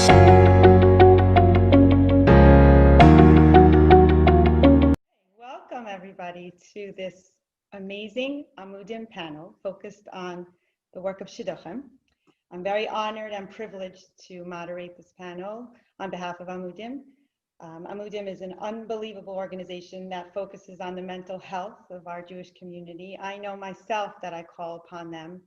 Welcome everybody to this amazing Amudim panel focused on the work of Shidduchim. I'm very honored and privileged to moderate this panel on behalf of Amudim. Amudim is an unbelievable organization that focuses on the mental health of our Jewish community. I know myself that I call upon them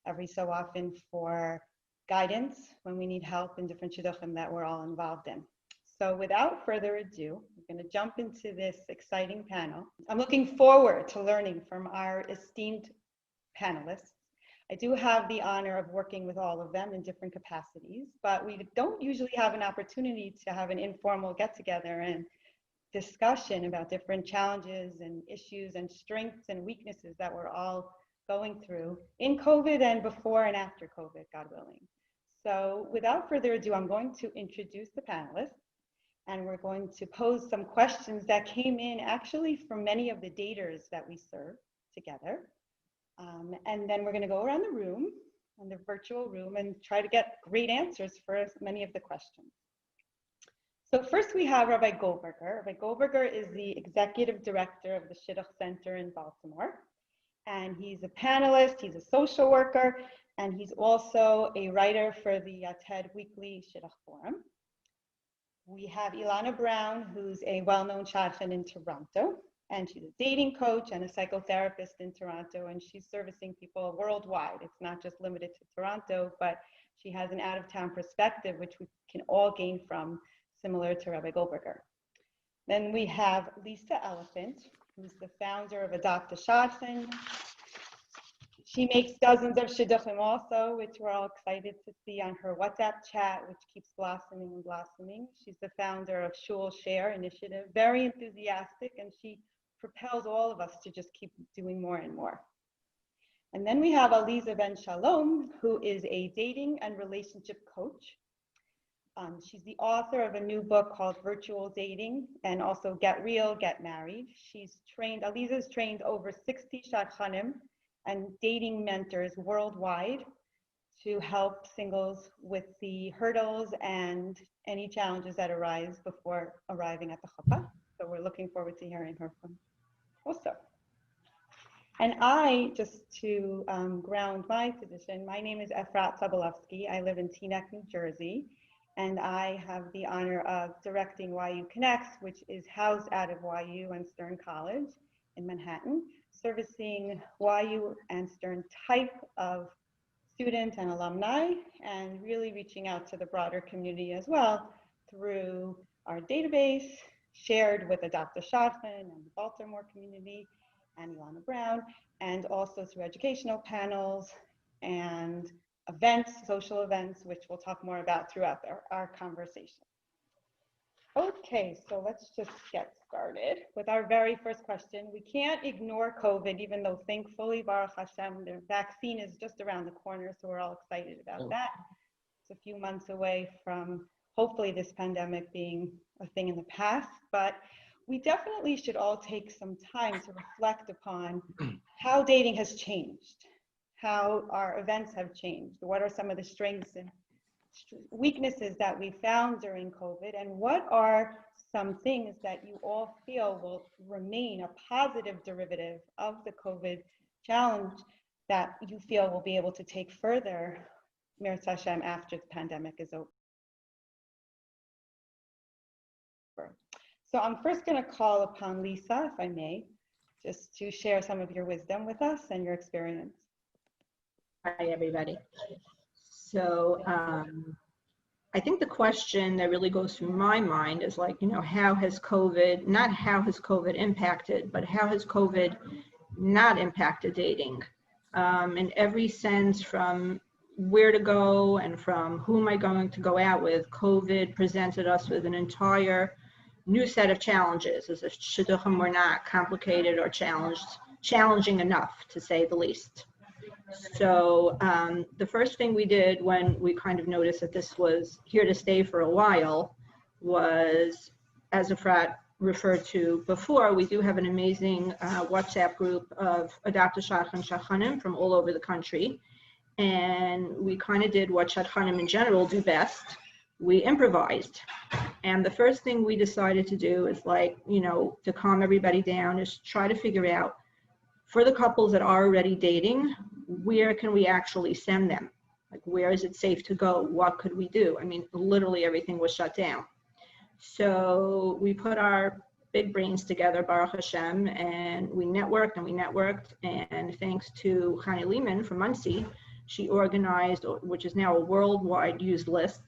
every so often for guidance when we need help in different Shidduchim that we're all involved in. So without further ado, we're going to jump into this exciting panel. I'm looking forward to learning from our esteemed panelists. I do have the honor of working with all of them in different capacities, but we don't usually have an opportunity to have an informal get-together and discussion about different challenges and issues and strengths and weaknesses that we're all going through in COVID and before and after COVID, God willing. So without further ado, I'm going to introduce the panelists, and we're going to pose some questions that came in actually from many of the daters that we serve together. And then we're going to go around the room, in the virtual room, and try to get great answers for many of the questions. So first we have Rabbi Goldberger. Rabbi Goldberger is the executive director of the Shidduch Center in Baltimore. And he's a panelist, he's a social worker, and he's also a writer for the TED Weekly Shidduch Forum. We have Ilana Brown, who's a well-known shadchan in Toronto. And she's a dating coach and a psychotherapist in Toronto, and she's servicing people worldwide. It's not just limited to Toronto, but she has an out-of-town perspective, which we can all gain from, similar to Rabbi Goldberger. Then we have Lisa Elephant, who's the founder of Adopt a Shadchan. She makes dozens of shidduchim also, which we're all excited to see on her WhatsApp chat, which keeps blossoming and blossoming. She's the founder of Shul Share Initiative, very enthusiastic, and she propels all of us to just keep doing more and more. And then we have Aliza Ben Shalom, who is a dating and relationship coach. She's the author of a new book called Virtual Dating and also Get Real, Get Married. Aliza's trained over 60 shadchanim and dating mentors worldwide to help singles with the hurdles and any challenges that arise before arriving at the chuppah. So we're looking forward to hearing her from also. And I, just to ground my position, my name is Efrat Sobolevsky. I live in Teaneck, New Jersey, and I have the honor of directing YU Connects, which is housed out of YU and Stern College in Manhattan, servicing YU and Stern type of student and alumni, and really reaching out to the broader community as well through our database, shared with Adopt a Shadchan and the Baltimore community and Ilana Brown, and also through educational panels and events, social events, which we'll talk more about throughout our conversation. Okay, so let's just get started with our very first question. We can't ignore COVID, even though thankfully, Baruch Hashem, the vaccine is just around the corner, so we're all excited about that. It's a few months away from hopefully this pandemic being a thing in the past, but we definitely should all take some time to reflect upon how dating has changed, how our events have changed, what are some of the strengths and weaknesses that we found during COVID, and what are some things that you all feel will remain a positive derivative of the COVID challenge that you feel will be able to take further, Mirz Hashem, after the pandemic is over. So I'm first going to call upon Lisa, if I may, just to share some of your wisdom with us and your experience. Hi, everybody. So I think the question that really goes through my mind is like, how has COVID, not how has COVID impacted, but how has COVID not impacted dating? In every sense, from where to go and from who am I going to go out with, COVID presented us with an entire new set of challenges, as if shidduchim were not complicated or challenging enough, to say the least. So the first thing we did when we kind of noticed that this was here to stay for a while was, as Efrat referred to before, we do have an amazing WhatsApp group of Adopt a Shadchan Shadchanim from all over the country. And we kind of did what Shadchanim in general do best, we improvised. And the first thing we decided to do is, like, you know, to calm everybody down, is try to figure out, for the couples that are already dating, where can we actually send them? Like, where is it safe to go? What could we do? I mean, literally everything was shut down. So we put our big brains together, Baruch Hashem, and we networked and we networked. And thanks to Chani Lehman from Muncie, she organized, which is now a worldwide used list,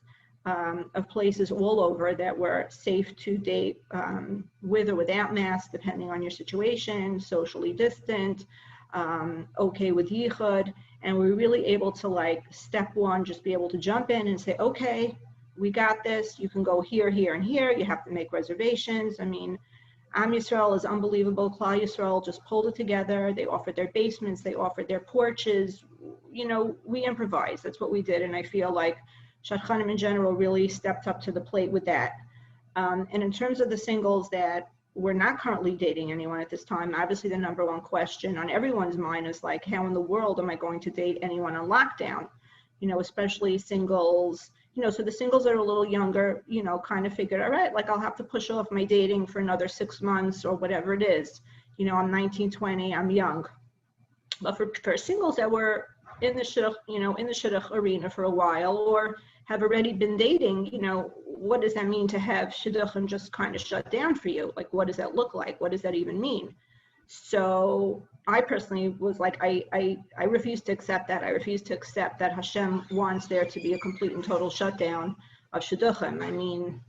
of places all over that were safe to date, with or without masks, depending on your situation, socially distant, okay with yichud. And we were really able to, like, step one, just be able to jump in and say, okay, we got this. You can go here, here, and here. You have to make reservations. I mean, Am Yisrael is unbelievable. Klal Yisrael just pulled it together. They offered their basements. They offered their porches. You know, we improvised. That's what we did. And I feel like Shadchanim in general really stepped up to the plate with that. And in terms of the singles that were not currently dating anyone at this time, obviously the number one question on everyone's mind is, like, how in the world am I going to date anyone on lockdown? You know, especially singles, you know, so the singles that are a little younger, you know, kind of figured, all right, like, I'll have to push off my dating for another 6 months or whatever it is. You know, I'm 19, 20, I'm young. But for singles that were in the shidduch, you know, in the shidduch arena for a while, or have already been dating, you know, what does that mean to have shidduchim just kind of shut down for you? Like, what does that look like? What does that even mean? So I personally was like, I refuse to accept that. I refuse to accept that Hashem wants there to be a complete and total shutdown of shidduchim. I mean,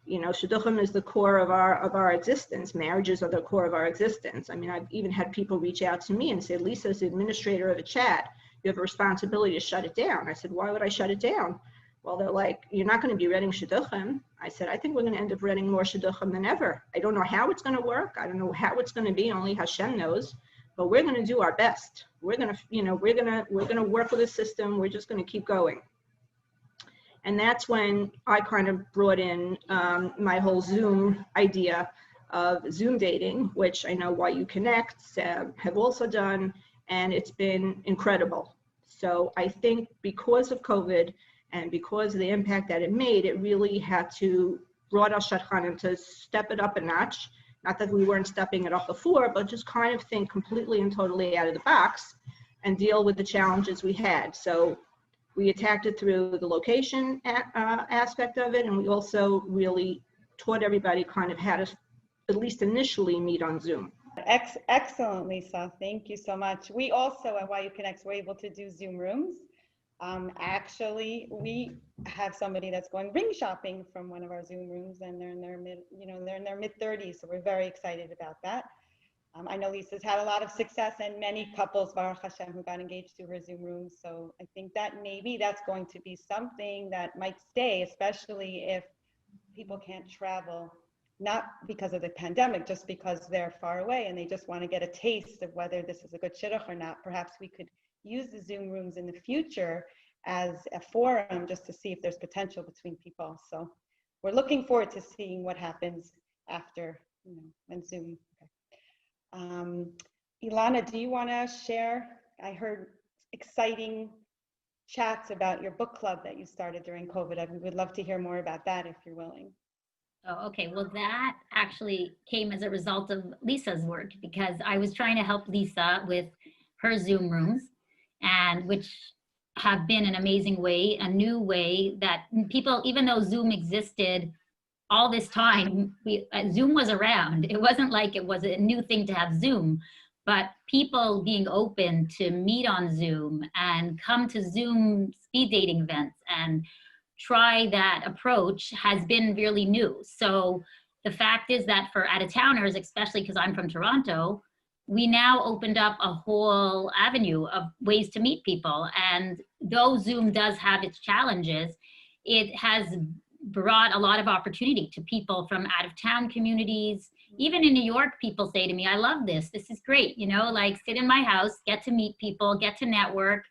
you know, shidduchim is the core of our existence. Marriages are the core of our existence. I mean, I've even had people reach out to me and say, Lisa, as the administrator of a chat, you have a responsibility to shut it down. I said, why would I shut it down? Well, they're like, you're not going to be renting shidduchim. I said, I think we're going to end up renting more shidduchim than ever. I don't know how it's going to work. I don't know how it's going to be. Only Hashem knows. But we're going to do our best. We're going to, you know, we're going to work with the system. We're just going to keep going. And that's when I kind of brought in my whole Zoom idea of Zoom dating, which I know Why You Connect have also done, and it's been incredible. So I think because of COVID, and because of the impact that it made, it really had to brought us Shadchanim to step it up a notch. Not that we weren't stepping it up before, but just kind of think completely and totally out of the box and deal with the challenges we had. So we attacked it through the location aspect of it, and we also really taught everybody kind of how to at least initially meet on Zoom. Excellent, Lisa. Thank you so much. We also at Why You Connect were able to do Zoom rooms. Actually, we have somebody that's going ring shopping from one of our Zoom rooms, and they're in their mid-30s, so we're very excited about that. I know Lisa's had a lot of success, and many couples, Baruch Hashem, who got engaged through her Zoom rooms. So I think that maybe that's going to be something that might stay, especially if people can't travel, not because of the pandemic, just because they're far away and they just want to get a taste of whether this is a good shidduch or not. Perhaps we could use the Zoom rooms in the future as a forum just to see if there's potential between people. So we're looking forward to seeing what happens after, you know, when Zoom. Okay. Ilana, do you want to share? I heard exciting chats about your book club that you started during COVID. I would love to hear more about that if you're willing. Oh, okay. Well, that actually came as a result of Lisa's work, because I was trying to help Lisa with her Zoom rooms, and which have been an amazing way, a new way that people, even though Zoom existed all this time, Zoom was around. It wasn't like it was a new thing to have Zoom, but people being open to meet on Zoom and come to Zoom speed dating events and try that approach has been really new. So the fact is that for out-of-towners, especially because I'm from Toronto, we now opened up a whole avenue of ways to meet people. And though Zoom does have its challenges, it has brought a lot of opportunity to people from out-of-town communities. Even in New York, people say to me, I love this. This is great. You know, like sit in my house, get to meet people, get to network.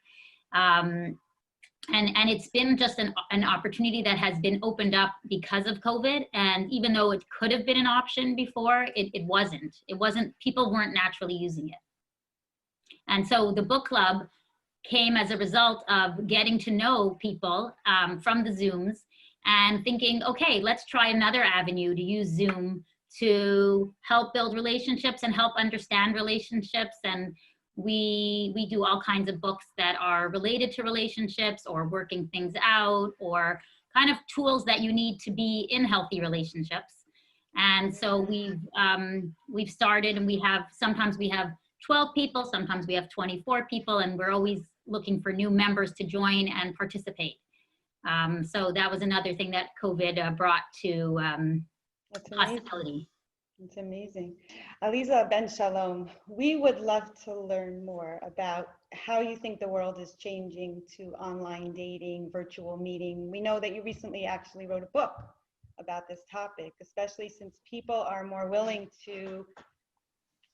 And it's been just an opportunity that has been opened up because of COVID. And even though it could have been an option before, it wasn't, people weren't naturally using it. And so the book club came as a result of getting to know people from the Zooms and thinking, okay, let's try another avenue to use Zoom to help build relationships and help understand relationships. And we do all kinds of books that are related to relationships or working things out or kind of tools that you need to be in healthy relationships. And so we've started, and sometimes we have 12 people, sometimes we have 24 people, and we're always looking for new members to join and participate. So that was another thing that COVID brought to possibility. It's amazing. Aliza Ben Shalom, we would love to learn more about how you think the world is changing to online dating, virtual meeting. We know that you recently actually wrote a book about this topic, especially since people are more willing to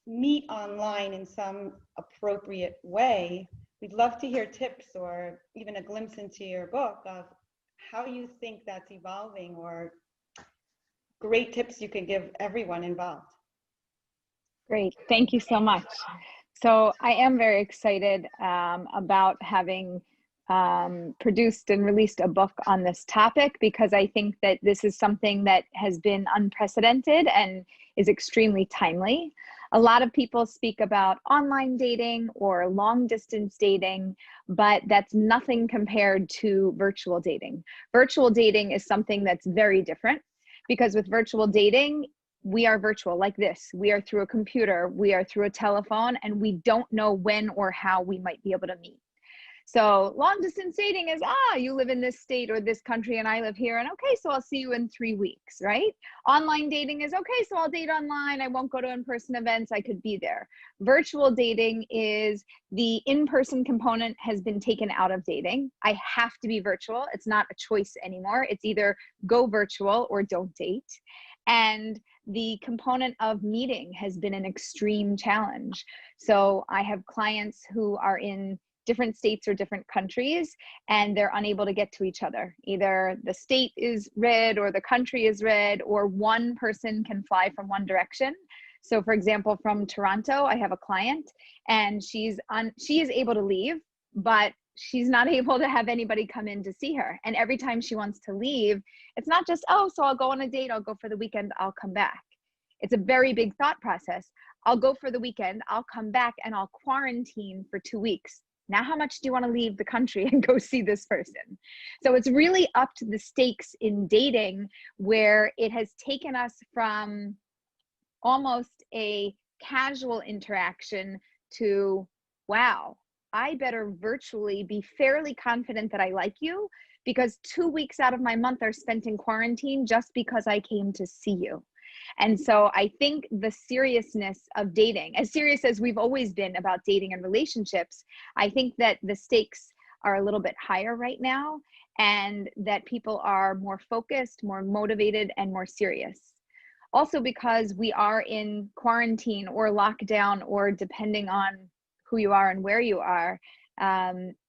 meet online in some appropriate way. We'd love to hear tips or even a glimpse into your book of how you think that's evolving, or great tips you could give everyone involved. Great, thank you so much. So I am very excited about having produced and released a book on this topic, because I think that this is something that has been unprecedented and is extremely timely. A lot of people speak about online dating or long distance dating, but that's nothing compared to virtual dating. Virtual dating is something that's very different, because with virtual dating, we are virtual like this. We are through a computer, we are through a telephone, and we don't know when or how we might be able to meet. So long distance dating is, you live in this state or this country and I live here, and okay, so I'll see you in 3 weeks, right? Online dating is, okay, so I'll date online, I won't go to in-person events, I could be there. Virtual dating is the in-person component has been taken out of dating. I have to be virtual. It's not a choice anymore. It's either go virtual or don't date. And the component of meeting has been an extreme challenge. So I have clients who are in different states or different countries, and they're unable to get to each other. Either the state is red or the country is red, or one person can fly from one direction. So for example, from Toronto, I have a client, and she is able to leave, but she's not able to have anybody come in to see her. And every time she wants to leave, it's not just, oh, so I'll go on a date, I'll go for the weekend, I'll come back. It's a very big thought process. I'll go for the weekend, I'll come back, and I'll quarantine for 2 weeks. Now, how much do you want to leave the country and go see this person? So it's really up to the stakes in dating, where it has taken us from almost a casual interaction to, wow, I better virtually be fairly confident that I like you, because 2 weeks out of my month are spent in quarantine just because I came to see you. And so I think the seriousness of dating, as serious as we've always been about dating and relationships, I think that the stakes are a little bit higher right now, and that people are more focused, more motivated, and more serious. Also because we are in quarantine or lockdown, or depending on who you are and where you are,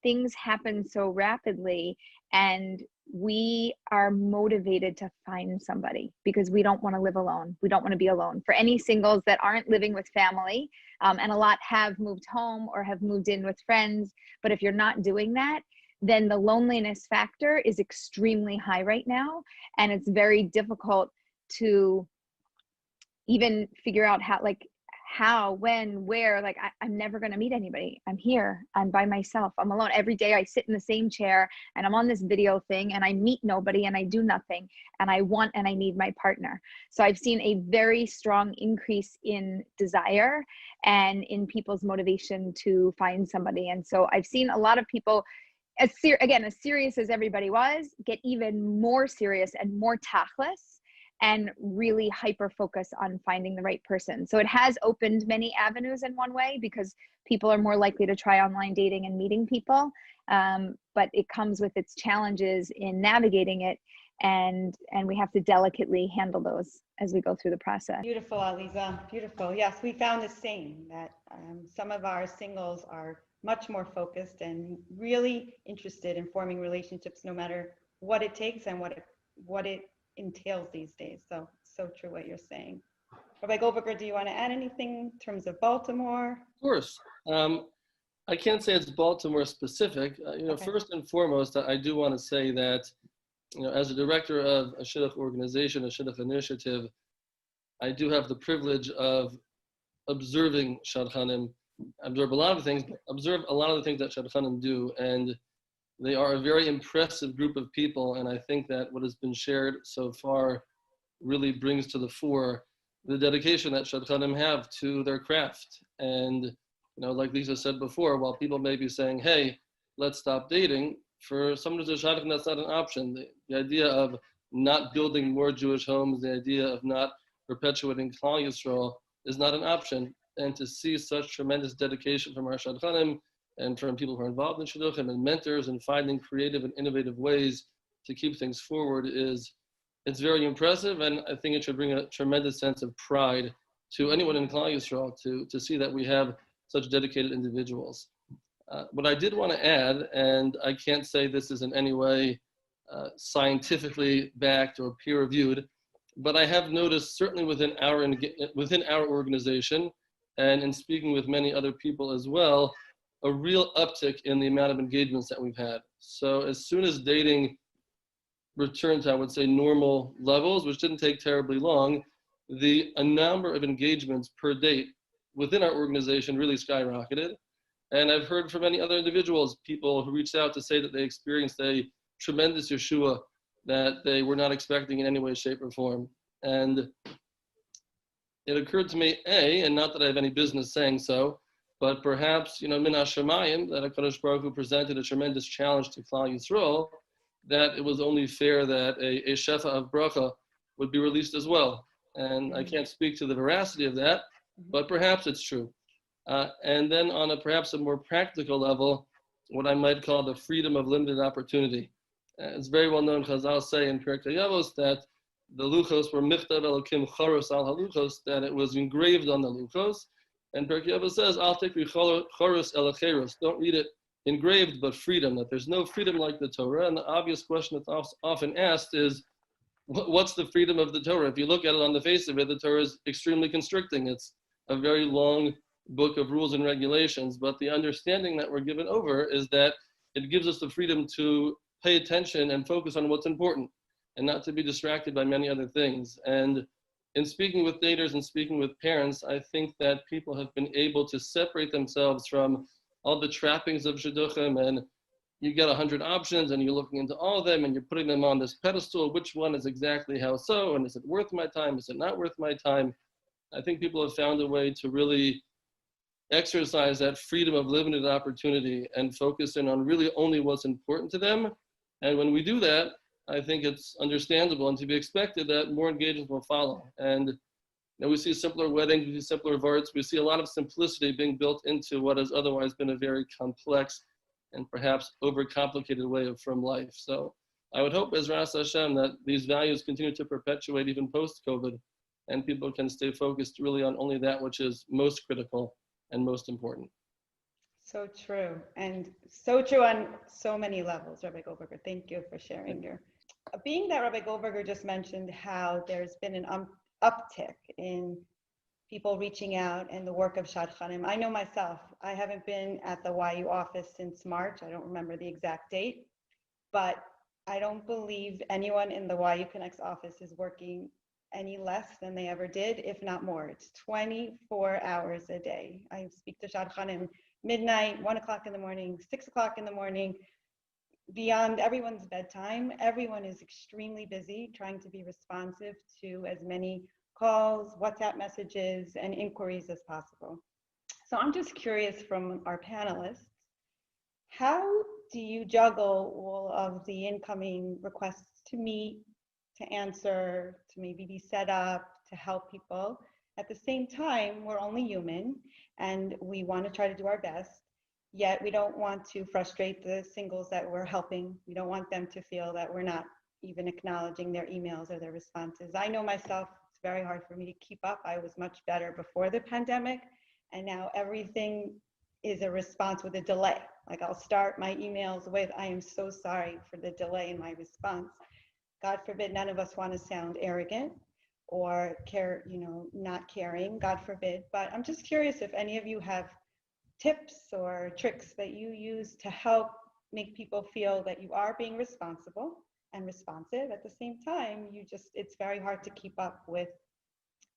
things happen so rapidly, and we are motivated to find somebody because we don't want to live alone. We don't want to be alone. For any singles that aren't living with family, and a lot have moved home or have moved in with friends, but if you're not doing that, then the loneliness factor is extremely high right now, and it's very difficult to even figure out how, when, where. Like, I'm never going to meet anybody. I'm here. I'm by myself. I'm alone. Every day I sit in the same chair and I'm on this video thing and I meet nobody and I do nothing, and I want and I need my partner. So I've seen a very strong increase in desire and in people's motivation to find somebody. And so I've seen a lot of people, as serious as everybody was, get even more serious and more tachlis, and really hyper focus on finding the right person. So it has opened many avenues in one way, because people are more likely to try online dating and meeting people, but it comes with its challenges in navigating it, and we have to delicately handle those as we go through the process. Beautiful, Aliza, beautiful. Yes, we found the same, that some of our singles are much more focused and really interested in forming relationships, no matter what it takes and what it entails these days. So true what you're saying. Rabbi Goldberger, do you want to add anything in terms of Baltimore? Of course. I can't say it's Baltimore specific. Okay. First and foremost, I do want to say that as a director of a shidduch organization, a shidduch initiative, I do have the privilege of observing shadchanim, observe a lot of things, but observe a lot of the things that shadchanim do, and they are a very impressive group of people. And I think that what has been shared so far really brings to the fore the dedication that shadchanim have to their craft. And like Lisa said before, while people may be saying, "Hey, let's stop dating," for some of the shadchanim, that's not an option. The idea of not building more Jewish homes, the idea of not perpetuating Klal Yisrael is not an option. And to see such tremendous dedication from our shadchanim and from people who are involved in shidduchim and mentors and finding creative and innovative ways to keep things forward it's very impressive. And I think it should bring a tremendous sense of pride to anyone in Klal Yisrael to see that we have such dedicated individuals. What I did want to add, and I can't say this is in any way scientifically backed or peer-reviewed, but I have noticed certainly within our organization and in speaking with many other people as well, a real uptick in the amount of engagements that we've had. So as soon as dating returned to, I would say, normal levels, which didn't take terribly long, a number of engagements per date within our organization really skyrocketed. And I've heard from many other individuals, people who reached out to say that they experienced a tremendous Yeshua that they were not expecting in any way, shape, or form. And it occurred to me, and not that I have any business saying so, but perhaps, min hashamayim, that HaKadosh Baruch Hu presented a tremendous challenge to Klal Yisrael, that it was only fair that a shefa of bracha would be released as well. And I can't speak to the veracity of that, but perhaps it's true. And then on perhaps a more practical level, what I might call the freedom of limited opportunity. It's very well known, Chazal say in Pirkei Avos, that the luchos were michtav elokim choros al haluchos, that it was engraved on the luchos. And Pirkei Avos says, al tikri choros el acheros, don't read it engraved, but freedom, that there's no freedom like the Torah. And the obvious question that's often asked is, what's the freedom of the Torah? If you look at it on the face of it, the Torah is extremely constricting. It's a very long book of rules and regulations, but the understanding that we're given over is that it gives us the freedom to pay attention and focus on what's important and not to be distracted by many other things. And in speaking with daters and speaking with parents, I think that people have been able to separate themselves from all the trappings of shidduchim, and you get 100 options and you're looking into all of them and you're putting them on this pedestal. Which one is exactly how so? And is it worth my time? Is it not worth my time? I think people have found a way to really exercise that freedom of limited opportunity and focus in on really only what's important to them. And when we do that, I think it's understandable and to be expected that more engagements will follow. And we see simpler weddings, we see simpler varts, we see a lot of simplicity being built into what has otherwise been a very complex and perhaps overcomplicated way of from life. So I would hope, Ezras Hashem, that these values continue to perpetuate even post-COVID, and people can stay focused really on only that which is most critical and most important. So true, and so true on so many levels, Rabbi Goldberger. Thank you for sharing your. Being that Rabbi Goldberger just mentioned how there's been an uptick in people reaching out and the work of shadchanim. I know myself, I haven't been at the YU office since March. I don't remember the exact date, but I don't believe anyone in the YU Connects office is working any less than they ever did, if not more. It's 24 hours a day. I speak to shadchanim midnight, 1 o'clock in the morning, 6 o'clock in the morning, beyond everyone's bedtime. Everyone is extremely busy trying to be responsive to as many calls, WhatsApp messages, and inquiries as possible. So I'm just curious from our panelists, how do you juggle all of the incoming requests to meet, to answer, to maybe be set up, to help people? At the same time, we're only human and we want to try to do our best, yet we don't want to frustrate the singles that we're helping. We don't want them to feel that we're not even acknowledging their emails or their responses. I know myself, it's very hard for me to keep up. I was much better before the pandemic, and now everything is a response with a delay. Like I'll start my emails with, I am so sorry for the delay in my response. God forbid, none of us want to sound arrogant or not caring, God forbid. But I'm just curious if any of you have tips or tricks that you use to help make people feel that you are being responsible and responsive. At the same time, it's very hard to keep up with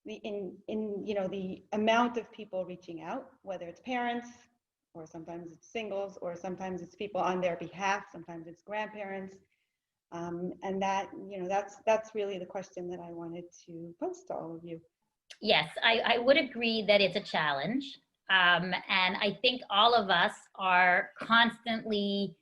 the the amount of people reaching out, whether it's parents, or sometimes it's singles, or sometimes it's people on their behalf, sometimes it's grandparents. And that, that's really the question that I wanted to pose to all of you. Yes, I would agree that it's a challenge. And I think all of us are constantly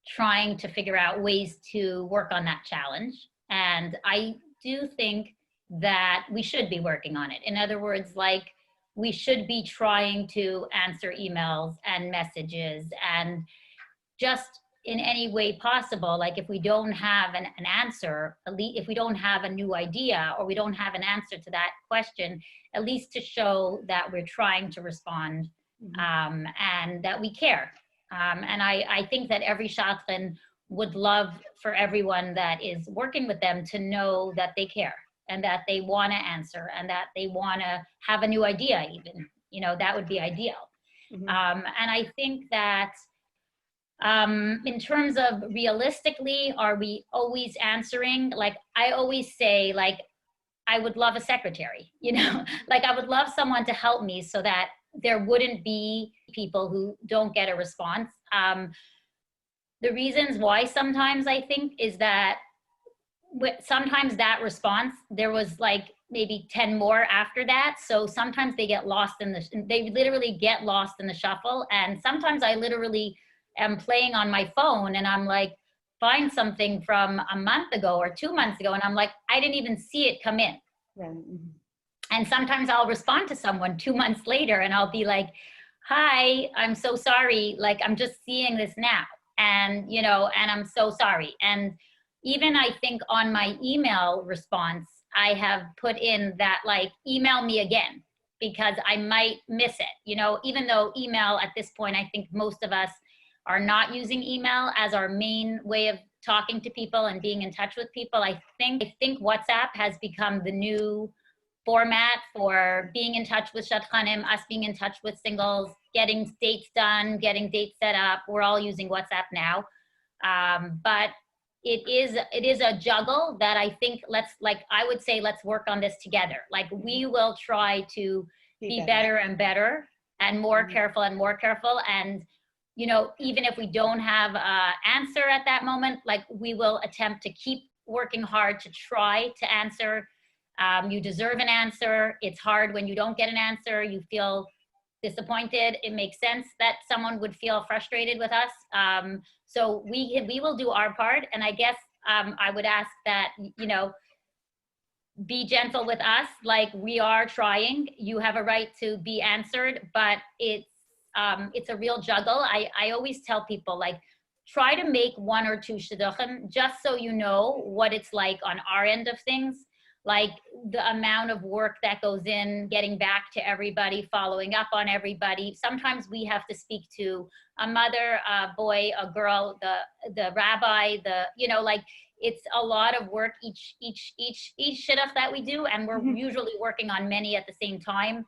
trying to figure out ways to work on that challenge. And I do think that we should be working on it. In other words, like, we should be trying to answer emails and messages, and just in any way possible, like if we don't have an answer, at least if we don't have a new idea or we don't have an answer to that question, at least to show that we're trying to respond, and that we care. And I think that every shadchan would love for everyone that is working with them to know that they care, and that they want to answer, and that they want to have a new idea even. That would be ideal. And I think that in terms of realistically, are we always answering? Like, I always say, like, I would love a secretary, like I would love someone to help me so that there wouldn't be people who don't get a response. The reasons why sometimes I think is that sometimes that response, there was like maybe 10 more after that. So sometimes they get lost they literally get lost in the shuffle. And sometimes I literally am playing on my phone and I'm like, find something from a month ago or 2 months ago. And I'm like, I didn't even see it come in. Right. And sometimes I'll respond to someone 2 months later and I'll be like, hi, I'm so sorry. Like, I'm just seeing this now. And, and I'm so sorry. And even I think on my email response, I have put in that, like, email me again, because I might miss it. Even though email at this point, I think most of us are not using email as our main way of talking to people and being in touch with people. I think WhatsApp has become the new format for being in touch with shadchanim, us being in touch with singles, getting dates done, getting dates set up. We're all using WhatsApp now. But it is a juggle that I think I would say, let's work on this together. Like, we will try to be better and better and more careful and more careful. And, even if we don't have an answer at that moment, like, we will attempt to keep working hard to try to answer. You deserve an answer. It's hard when you don't get an answer. You feel disappointed. It makes sense that someone would feel frustrated with us. So we will do our part. And I guess I would ask that, be gentle with us. Like, we are trying. You have a right to be answered, but it's a real juggle. I always tell people, like, try to make 1 or 2 shidduchim, just so you know what it's like on our end of things. Like, the amount of work that goes in getting back to everybody, following up on everybody. Sometimes we have to speak to a mother, a boy, a girl, the rabbi, like, it's a lot of work each shidduch that we do, and we're usually working on many at the same time.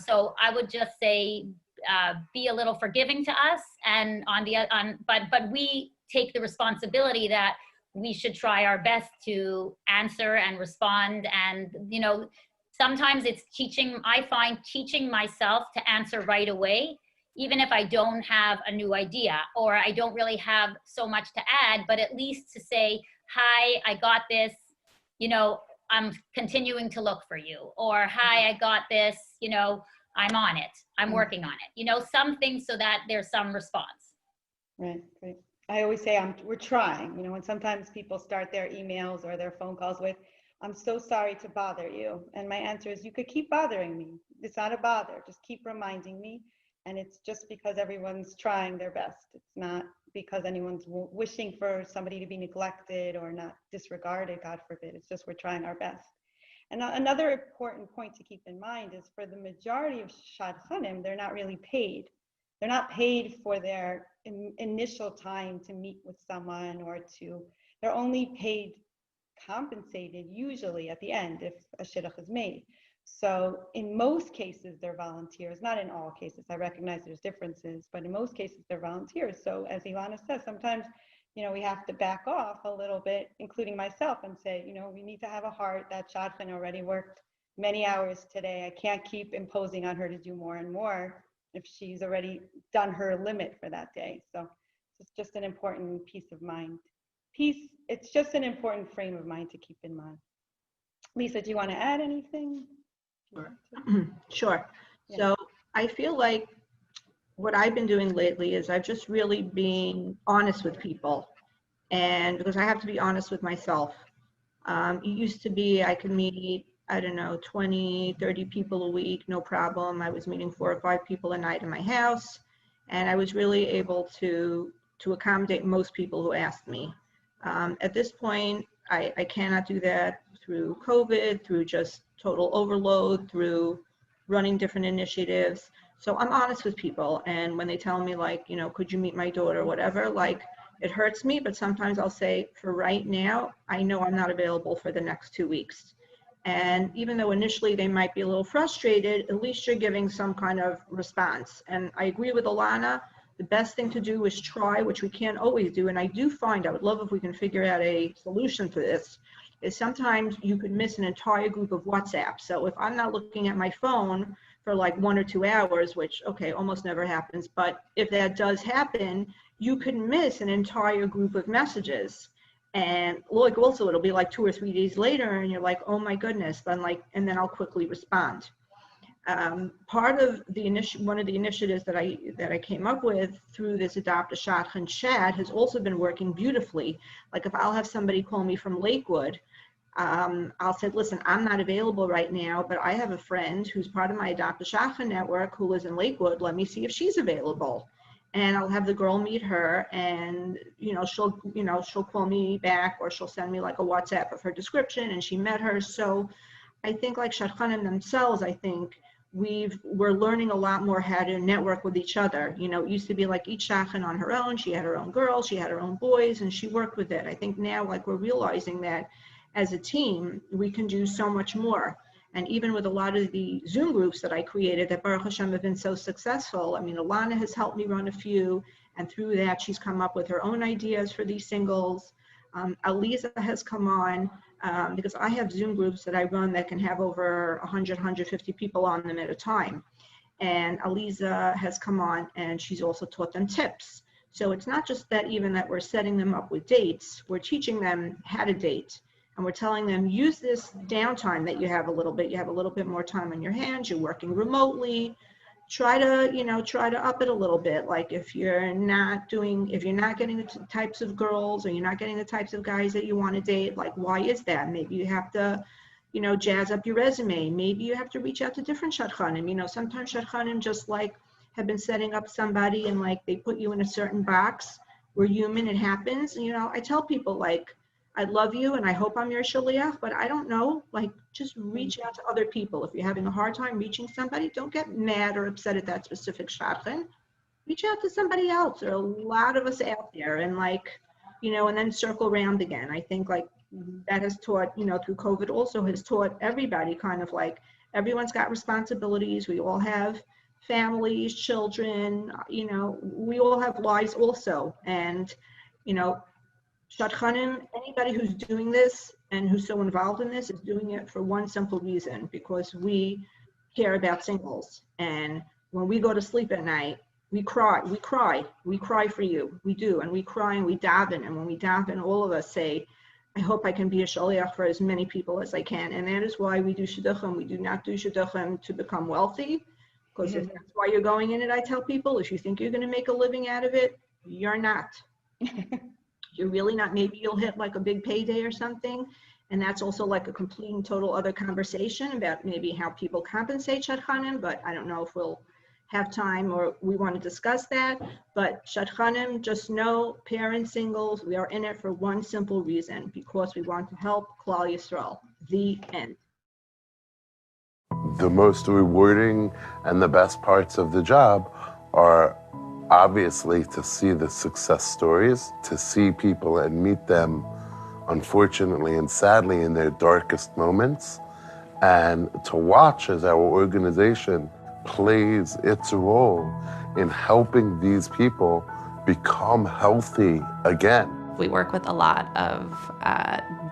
So I would just say, be a little forgiving to us, and but we take the responsibility that we should try our best to answer and respond. And, sometimes it's I find teaching myself to answer right away, even if I don't have a new idea or I don't really have so much to add, but at least to say, hi, I got this, I'm continuing to look for you, or hi, I got this, I'm on it, I'm working on it, something so that there's some response. Right, great. I always say we're trying, and sometimes people start their emails or their phone calls with, I'm so sorry to bother you. And my answer is, you could keep bothering me. It's not a bother, just keep reminding me. And it's just because everyone's trying their best. It's not because anyone's wishing for somebody to be neglected or not disregarded, God forbid. It's just we're trying our best. And another important point to keep in mind is, for the majority of shadchanim, they're not really paid. They're not paid for their initial time to meet with someone, they're only paid, compensated usually at the end if a shidduch is made. So in most cases, they're volunteers, not in all cases. I recognize there's differences, but in most cases, they're volunteers. So as Ilana says, sometimes we have to back off a little bit, including myself, and say, we need to have a heart. That shadchan already worked many hours today. I can't keep imposing on her to do more and more if she's already done her limit for that day. So it's just an important peace of mind. It's just an important frame of mind to keep in mind. Lisa, do you want to add anything? Sure. Yeah. So I feel like what I've been doing lately is I've just really been honest with people, and because I have to be honest with myself. It used to be I could meet, I don't know, 20, 30 people a week, no problem. I was meeting 4 or 5 people a night in my house, and I was really able to accommodate most people who asked me. At this point, I cannot do that through COVID, through just total overload, through running different initiatives. So I'm honest with people, and when they tell me like, could you meet my daughter or whatever, like, it hurts me, but sometimes I'll say, for right now, I know I'm not available for the next 2 weeks. And even though initially they might be a little frustrated, at least you're giving some kind of response. And I agree with Alana, the best thing to do is try, which we can't always do. And I do find, I would love if we can figure out a solution for this, is sometimes you could miss an entire group of WhatsApp. So if I'm not looking at my phone for like 1 or 2 hours, which, okay, almost never happens, but if that does happen, you could miss an entire group of messages. And like also it'll be like 2 or 3 days later and you're like, oh my goodness, and then I'll quickly respond. Part of one of the initiatives that I came up with through this Adopt a Shadchan chat has also been working beautifully. Like if I'll have somebody call me from Lakewood, I'll say, listen, I'm not available right now, but I have a friend who's part of my Adopt a Shadchan network who lives in Lakewood. Let me see if she's available. And I'll have the girl meet her, and she'll call me back, or she'll send me like a WhatsApp of her description, and she met her. So I think like shadchanim themselves, I think we're learning a lot more how to network with each other. It used to be like each shadchan on her own. She had her own girls, she had her own boys, and she worked with it. I think now like we're realizing that as a team, we can do so much more. And even with a lot of the Zoom groups that I created that Baruch Hashem have been so successful, I mean, Alana has helped me run a few, and through that, she's come up with her own ideas for these singles. Aliza has come on, because I have Zoom groups that I run that can have over 100, 150 people on them at a time. And Aliza has come on, and she's also taught them tips. So it's not just that even that we're setting them up with dates, we're teaching them how to date. And we're telling them, use this downtime that you have a little bit more time on your hands, you're working remotely, try to up it a little bit. Like if you're not getting the types of girls, or you're not getting the types of guys that you want to date, like why is that? Maybe you have to, jazz up your resume. Maybe you have to reach out to different shadchanim. Sometimes shadchanim just like have been setting up somebody and like they put you in a certain box. We're human, it happens. I tell people like, I love you and I hope I'm your shaliach, but I don't know, like just reach out to other people. If you're having a hard time reaching somebody, don't get mad or upset at that specific shadchan. Reach out to somebody else. There are a lot of us out there, and like, and then circle around again. I think like that has taught, through COVID also has taught everybody kind of like everyone's got responsibilities. We all have families, children, we all have lives also. And, shadchanim, anybody who's doing this and who's so involved in this is doing it for one simple reason, because we care about singles. And when we go to sleep at night, we cry for you. We do. And we cry and we daven. And when we daven, all of us say, I hope I can be a shaliach for as many people as I can. And that is why we do shidduchim. We do not do shidduchim to become wealthy, because if that's why you're going in it, I tell people, if you think you're going to make a living out of it, you're not. You're really not. Maybe you'll hit like a big payday or something. And that's also like a complete and total other conversation about maybe how people compensate shadchanim, but I don't know if we'll have time or we want to discuss that. But shadchanim, just know, parents, singles, we are in it for one simple reason, because we want to help Klal Yisrael. The end. The most rewarding and the best parts of the job are obviously to see the success stories, to see people and meet them, unfortunately and sadly, in their darkest moments, and to watch as our organization plays its role in helping these people become healthy again. We work with a lot of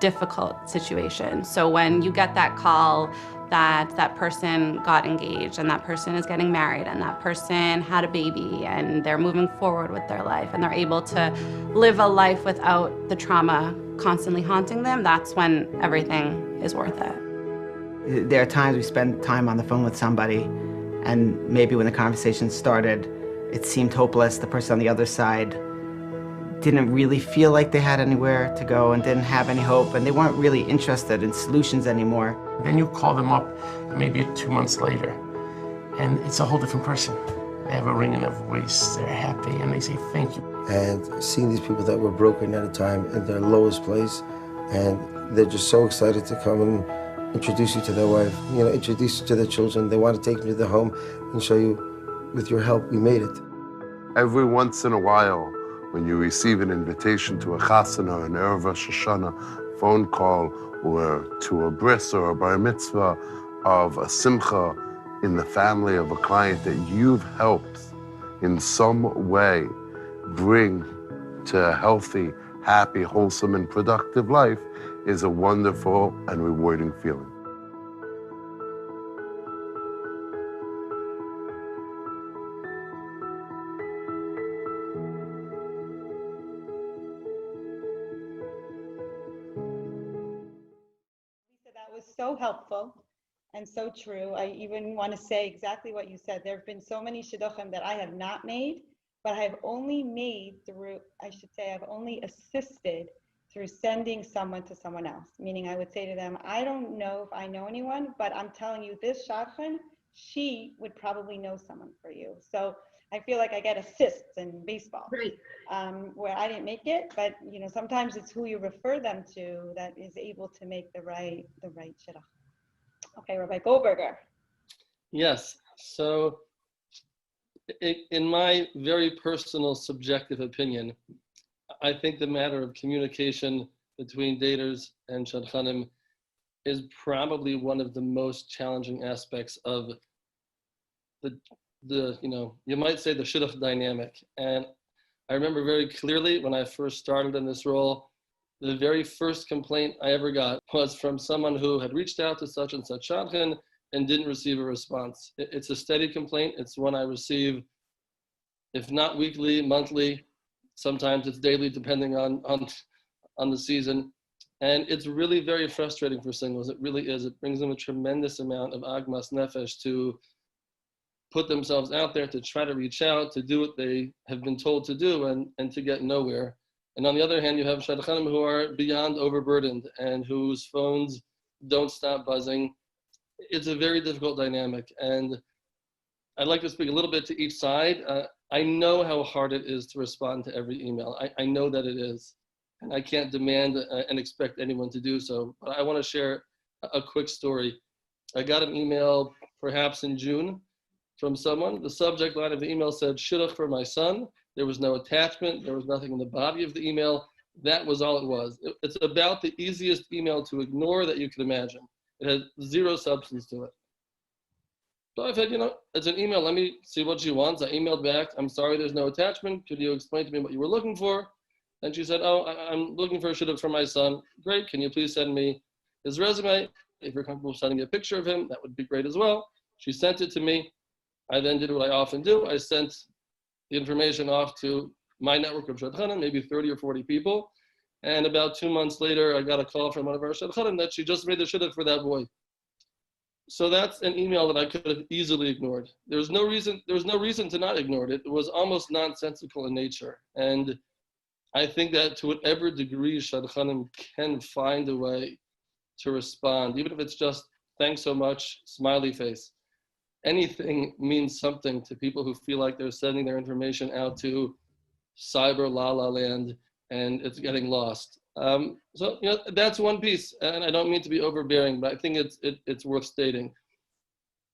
difficult situations. So when you get that call that that person got engaged and that person is getting married and that person had a baby and they're moving forward with their life and they're able to live a life without the trauma constantly haunting them, that's when everything is worth it. There are times we spend time on the phone with somebody and maybe when the conversation started, it seemed hopeless. The person on the other side didn't really feel like they had anywhere to go and didn't have any hope, and they weren't really interested in solutions anymore. Then you call them up maybe 2 months later, and it's a whole different person. They have a ring in their voice, they're happy, and they say thank you. And seeing these people that were broken at a time in their lowest place, and they're just so excited to come and introduce you to their wife, introduce you to their children. They want to take you to their home and show you, with your help, we made it. Every once in a while, when you receive an invitation to a chasana, an Erev Rosh Hashanah phone call, or to a bris or a bar mitzvah of a simcha in the family of a client that you've helped in some way bring to a healthy, happy, wholesome, and productive life is a wonderful and rewarding feeling. That was so helpful and so true. I even want to say exactly what you said. There have been so many shidduchim that I have not made, but I have only made through, I should say, I've only assisted through sending someone to someone else. Meaning I would say to them, I don't know if I know anyone, but I'm telling you this shadchan, she would probably know someone for you. So I feel like I get assists in baseball, where I didn't make it, but sometimes it's who you refer them to that is able to make the right shidduch. Okay, Rabbi Goldberger. Yes. So, in my very personal, subjective opinion, I think the matter of communication between daters and shadchanim is probably one of the most challenging aspects of the you might say the shidduch dynamic. And I remember very clearly when I first started in this role, the very first complaint I ever got was from someone who had reached out to such and such shadchan and didn't receive a response. It's a steady complaint. It's one I receive, if not weekly, monthly, sometimes it's daily, depending on the season. And it's really very frustrating for singles. It really is. It brings them a tremendous amount of agmas nefesh to put themselves out there, to try to reach out, to do what they have been told to do, and to get nowhere. And on the other hand, you have shadchanim who are beyond overburdened and whose phones don't stop buzzing. It's a very difficult dynamic. And I'd like to speak a little bit to each side. I know how hard it is to respond to every email. I know that it is. And I can't demand and expect anyone to do so. But I want to share a quick story. I got an email perhaps in June from someone. The subject line of the email said, shidduch for my son. There was no attachment. There was nothing in the body of the email. That was all it was. It's about the easiest email to ignore that you can imagine. It had zero substance to it. So I said, it's an email. Let me see what she wants. I emailed back. I'm sorry, there's no attachment. Could you explain to me what you were looking for? And she said, I'm looking for a shidduch for my son. Great. Can you please send me his resume? If you're comfortable sending me a picture of him, that would be great as well. She sent it to me. I then did what I often do. I sent the information off to my network of shadchanim, maybe 30 or 40 people. And about 2 months later, I got a call from one of our shadchanim that she just made the shidduch for that boy. So that's an email that I could have easily ignored. There's no reason to not ignore it. It was almost nonsensical in nature. And I think that to whatever degree shadchanim can find a way to respond, even if it's just thanks so much, smiley face. Anything means something to people who feel like they're sending their information out to cyber la la land and it's getting lost. So that's one piece, and I don't mean to be overbearing, but I think it's worth stating.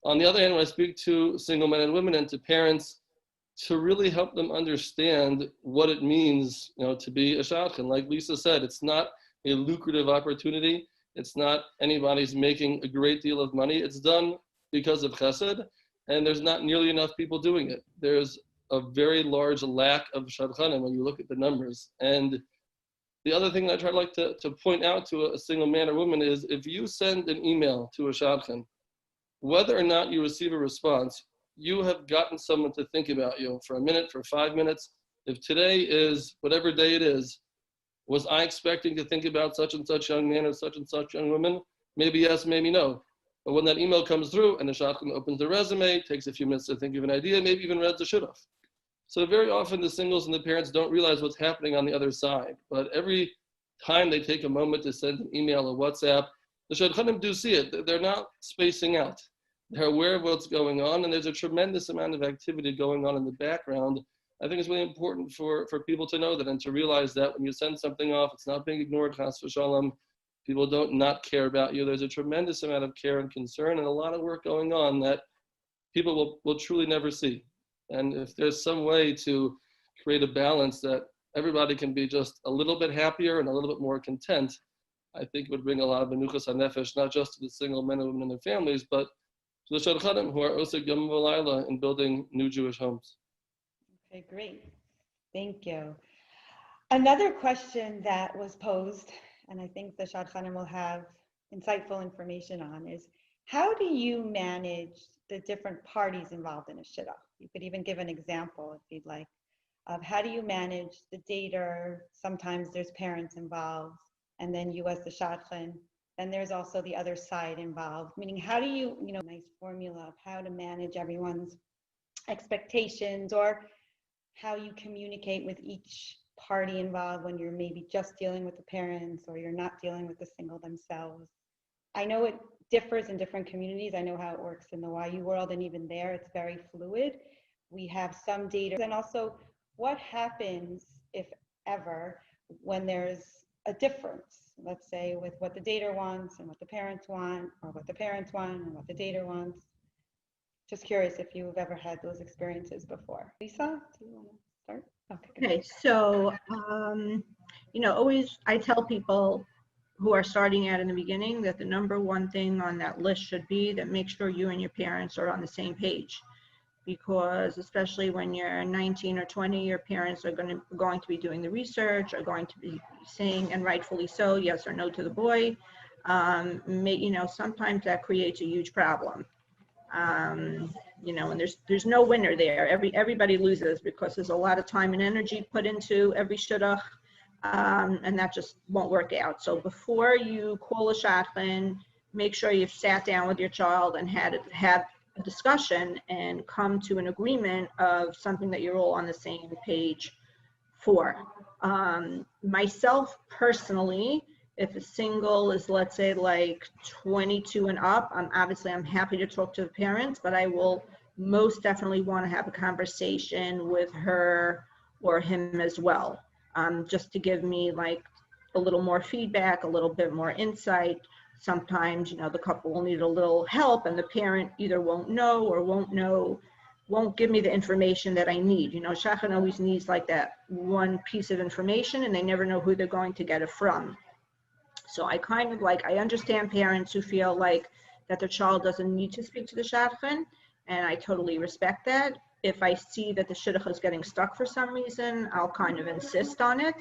On the other hand, when I speak to single men and women and to parents, to really help them understand what it means, to be a shadchan. Like Lisa said, it's not a lucrative opportunity. It's not anybody's making a great deal of money. It's done because of chesed, and there's not nearly enough people doing it. There's a very large lack of shadchanim when you look at the numbers. And The other thing that I try like to point out to a single man or woman is if you send an email to a shadchan, whether or not you receive a response, you have gotten someone to think about you for a minute, for 5 minutes. If today is whatever day it is, was I expecting to think about such and such young man or such and such young woman? Maybe yes, maybe no. But when that email comes through and the shadchan opens the resume, takes a few minutes to think of an idea, maybe even reads the shidduch. So very often the singles and the parents don't realize what's happening on the other side. But every time they take a moment to send an email or WhatsApp, the shadchanim do see it. They're not spacing out. They're aware of what's going on, and there's a tremendous amount of activity going on in the background. I think it's really important for people to know that and to realize that when you send something off, it's not being ignored, chas v'shalom. People don't not care about you. There's a tremendous amount of care and concern and a lot of work going on that people will truly never see. And if there's some way to create a balance that everybody can be just a little bit happier and a little bit more content, I think it would bring a lot of menuchas hanefesh, not just to the single men and women and their families, but to the shadchanim who are osek yom v'layla in building new Jewish homes. Okay, great. Thank you. Another question that was posed, and I think the shadchanim will have insightful information on, is how do you manage the different parties involved in a shidduch? You could even give an example if you'd like of how do you manage the dater. Sometimes there's parents involved, and then you as the shadchan, and there's also the other side involved. Meaning, how do you, nice formula of how to manage everyone's expectations, or how you communicate with each party involved when you're maybe just dealing with the parents or you're not dealing with the single themselves. I know it differs in different communities. I know how it works in the YU world, and even there it's very fluid. We have some data, and also what happens, if ever, when there's a difference, let's say with what the dater wants and what the parents want, or what the parents want and what the dater wants. Just curious if you've ever had those experiences before. Lisa, do you want to start? Okay, so, always I tell people who are starting out in the beginning that the number one thing on that list should be that make sure you and your parents are on the same page. Because especially when you're 19 or 20, your parents are going to be doing the research, are going to be saying, and rightfully so, yes or no to the boy. Sometimes that creates a huge problem. And there's no winner there. Everybody loses because there's a lot of time and energy put into every shidduch, and that just won't work out. So before you call a shadchan, make sure you've sat down with your child and had a discussion and come to an agreement of something that you're all on the same page for. Myself personally, if a single is, let's say, like 22 and up, I'm happy to talk to the parents, but I will most definitely want to have a conversation with her or him as well, just to give me like a little more feedback, a little bit more insight. Sometimes, the couple will need a little help, and the parent either won't know or won't give me the information that I need. Shadchan always needs like that one piece of information, and they never know who they're going to get it from. So I I understand parents who feel like that their child doesn't need to speak to the shadchan, and I totally respect that. If I see that the shidduch is getting stuck for some reason, I'll kind of insist on it.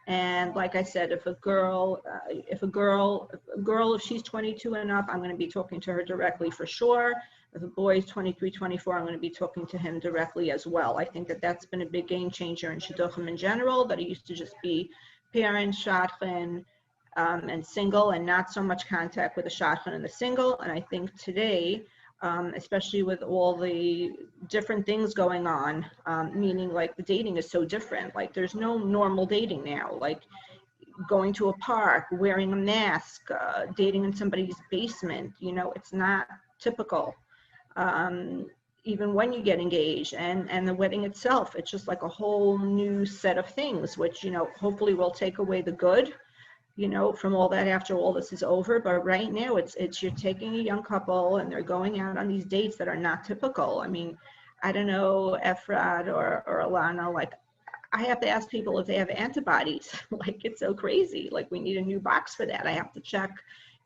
And like I said, if a girl, if she's 22 and up, I'm going to be talking to her directly for sure. If a boy is 23, 24, I'm going to be talking to him directly as well. I think that that's been a big game changer in shidduchim in general, that it used to just be parents, shadchan, and single, and not so much contact with the shadchan and the single. And I think today, especially with all the different things going on, meaning like the dating is so different. Like there's no normal dating now, like going to a park, wearing a mask, dating in somebody's basement, it's not typical. Even when you get engaged and the wedding itself, it's just like a whole new set of things, which, hopefully will take away the good, from all that after all this is over. But right now it's you're taking a young couple and they're going out on these dates that are not typical. I mean, I don't know, Efrat or Alana, like I have to ask people if they have antibodies. Like it's so crazy. Like we need a new box for that. I have to check,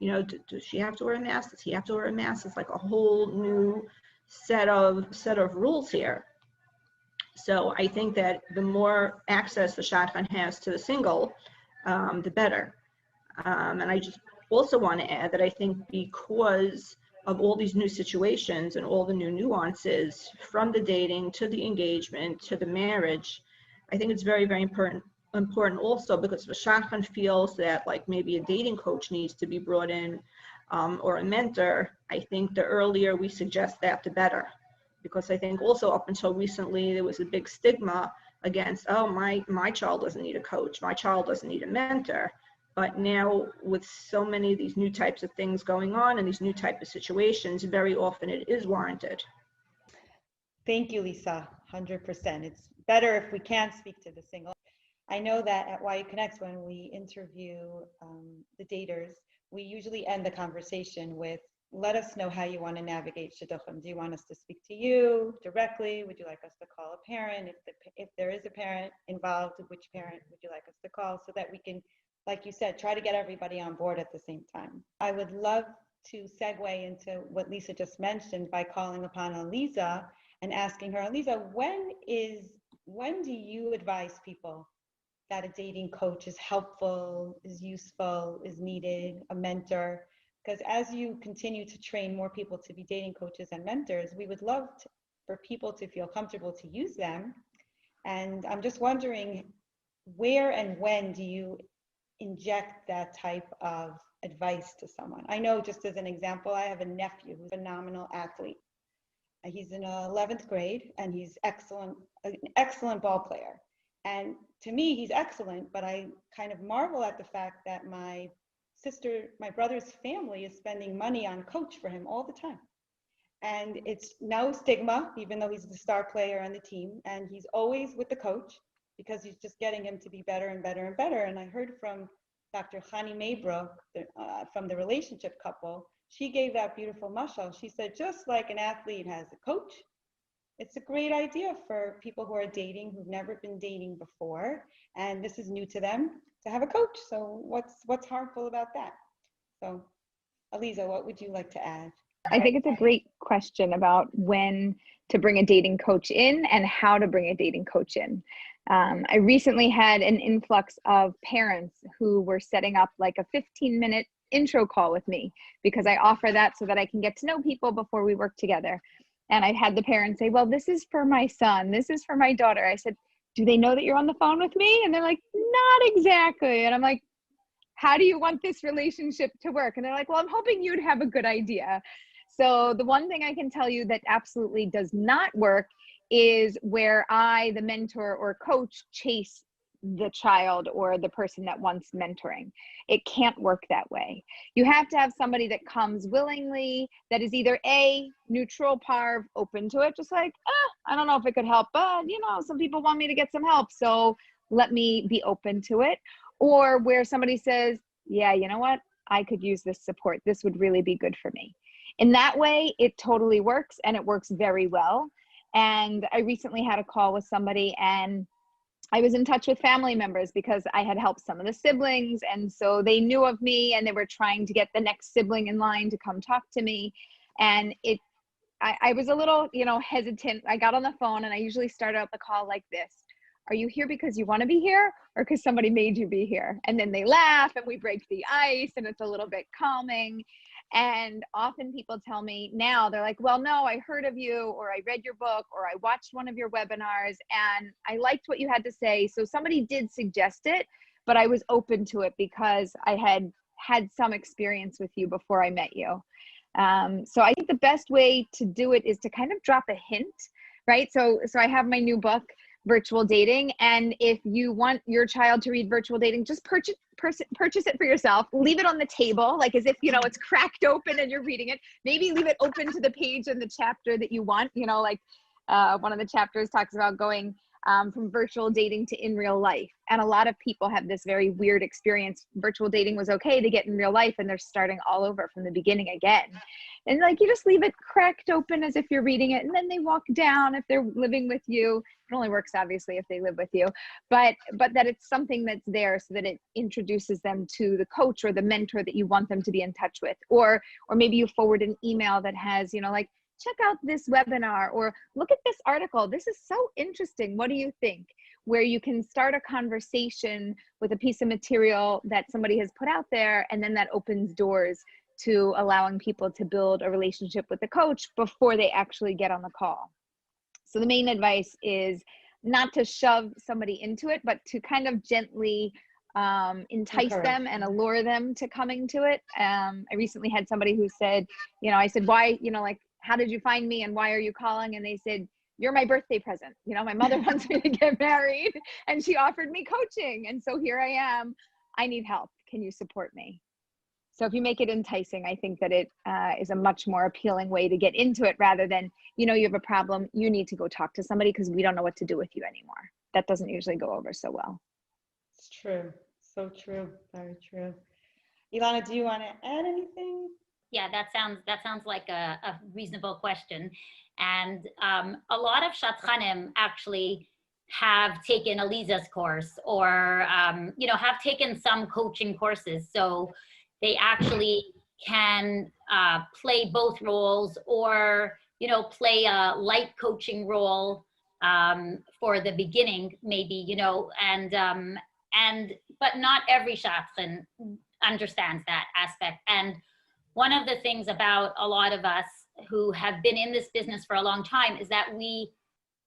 does she have to wear a mask? Does he have to wear a mask? It's like a whole new set of rules here. So I think that the more access the shadchan has to the single, the better. And I just also want to add that I think because of all these new situations and all the new nuances, from the dating to the engagement to the marriage, I think it's very, very important also, because if a shadchan feels that like maybe a dating coach needs to be brought in, or a mentor, I think the earlier we suggest that, the better. Because I think also up until recently, there was a big stigma against, oh, my child doesn't need a coach, my child doesn't need a mentor. But now with so many of these new types of things going on and these new type of situations, very often it is warranted. Thank you, Lisa, 100%. It's better if we can speak to the single. I know that at YU Connects, when we interview the daters, we usually end the conversation with, let us know how you want to navigate shidduchim. Do you want us to speak to you directly? Would you like us to call a parent? If there is a parent involved, which parent would you like us to call, so that we can, like you said, try to get everybody on board at the same time. I would love to segue into what Lisa just mentioned by calling upon Aliza and asking her, Aliza, when do you advise people that a dating coach is helpful, is useful, is needed, a mentor? Because as you continue to train more people to be dating coaches and mentors, we would love for people to feel comfortable to use them. And I'm just wondering, where and when do you inject that type of advice to someone? I know, just as an example, I have a nephew who's a phenomenal athlete. He's in 11th grade and he's an excellent ball player. And to me, he's excellent, but I kind of marvel at the fact that my brother's family is spending money on coach for him all the time. And it's no stigma, even though he's the star player on the team, and he's always with the coach because he's just getting him to be better and better and better. And I heard from Dr. Chani Maybrook from the relationship couple, she gave that beautiful mashal. She said, just like an athlete has a coach, it's a great idea for people who are dating, who've never been dating before, and this is new to them, to have a coach. So what's harmful about that? So Aliza, what would you like to add? I think it's a great question about when to bring a dating coach in and how to bring a dating coach in. I recently had an influx of parents who were setting up like a 15-minute intro call with me, because I offer that so that I can get to know people before we work together. And I had the parents say, well, this is for my son, this is for my daughter. I said, do they know that you're on the phone with me? And they're like, not exactly. And I'm like, how do you want this relationship to work? And they're like, well, I'm hoping you'd have a good idea. So the one thing I can tell you that absolutely does not work is where I, the mentor or coach, chase the child or the person that wants mentoring. It can't work that way. You have to have somebody that comes willingly, that is either A, neutral, parv, open to it, just like, I don't know if it could help, but some people want me to get some help, so let me be open to it. Or where somebody says, yeah, you know what, I could use this support. This would really be good for me. In that way, it totally works, and it works very well. And I recently had a call with somebody, and I was in touch with family members because I had helped some of the siblings. And so they knew of me and they were trying to get the next sibling in line to come talk to me. And I was a little, hesitant. I got on the phone and I usually start out the call like this. Are you here because you want to be here or because somebody made you be here? And then they laugh and we break the ice and it's a little bit calming. And often people tell me now, they're like, well, no, I heard of you, or I read your book, or I watched one of your webinars and I liked what you had to say. So somebody did suggest it, but I was open to it because I had some experience with you before I met you. So I think the best way to do it is to kind of drop a hint, right? So I have my new book, Virtual Dating. And if you want your child to read Virtual Dating, just purchase it for yourself. Leave it on the table, like as if, it's cracked open and you're reading it. Maybe leave it open to the page in the chapter that you want. One of the chapters talks about going from virtual dating to in real life. And a lot of people have this very weird experience. Virtual dating was okay to get in real life and they're starting all over from the beginning again. And you just leave it cracked open as if you're reading it, and then they walk down if they're living with you. It only works obviously if they live with you, but that it's something that's there so that it introduces them to the coach or the mentor that you want them to be in touch with. Or maybe you forward an email that has, check out this webinar or look at this article. This is so interesting. What do you think? where you can start a conversation with a piece of material that somebody has put out there, and then that opens doors to allowing people to build a relationship with the coach before they actually get on the call. So the main advice is not to shove somebody into it, but to kind of gently entice them and allure them to coming to it. I recently had somebody who said, I said, why, like, how did you find me and why are you calling? And they said, you're my birthday present. My mother wants me to get married and she offered me coaching. And so here I am. I need help. Can you support me? So if you make it enticing, I think that it is a much more appealing way to get into it rather than, you have a problem, you need to go talk to somebody because we don't know what to do with you anymore. That doesn't usually go over so well. It's true. So true. Very true. Ilana, do you want to add anything? Yeah, that sounds like a reasonable question. And a lot of Shadchanim actually have taken Eliza's course or, have taken some coaching courses. So they actually can play both roles or, play a light coaching role for the beginning, maybe, but not every Shadchan understands that aspect. And one of the things about a lot of us who have been in this business for a long time is that we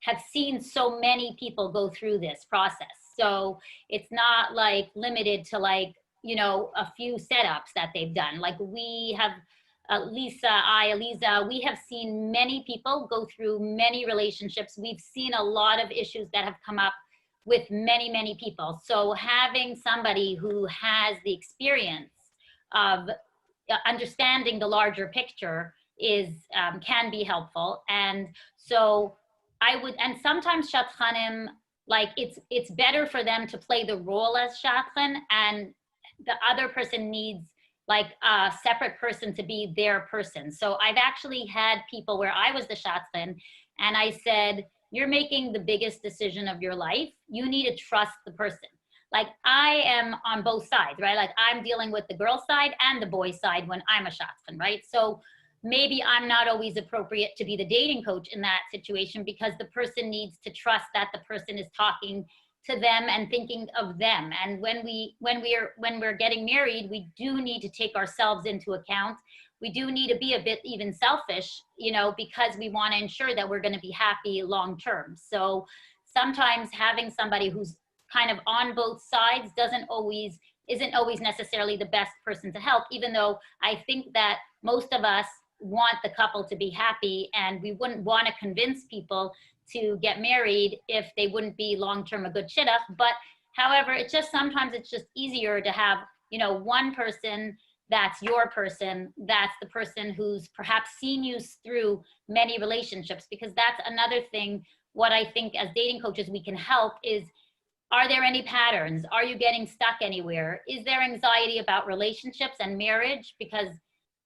have seen so many people go through this process. So it's not like limited to like, a few setups that they've done. Like we have, Eliza, we have seen many people go through many relationships. We've seen a lot of issues that have come up with many, many people. So having somebody who has the experience of understanding the larger picture is can be helpful. And so and sometimes Shadchanim, like it's better for them to play the role as Shadchan, and the other person needs like a separate person to be their person. So I've actually had people where I was the Shadchan and I said, you're making the biggest decision of your life. You need to trust the person. Like I am on both sides, right? Like I'm dealing with the girl side and the boy side when I'm a Shadchan, right? So maybe I'm not always appropriate to be the dating coach in that situation because the person needs to trust that the person is talking to them and thinking of them. And when we're getting married, we do need to take ourselves into account. We do need to be a bit even selfish, because we want to ensure that we're going to be happy long term. So sometimes having somebody who's kind of on both sides isn't always necessarily the best person to help, even though I think that most of us want the couple to be happy and we wouldn't want to convince people to get married if they wouldn't be long-term a good shidduch. But however, sometimes it's just easier to have, one person that's your person, that's the person who's perhaps seen you through many relationships, because that's another thing. What I think as dating coaches we can help is, are there any patterns? Are you getting stuck anywhere? Is there anxiety about relationships and marriage because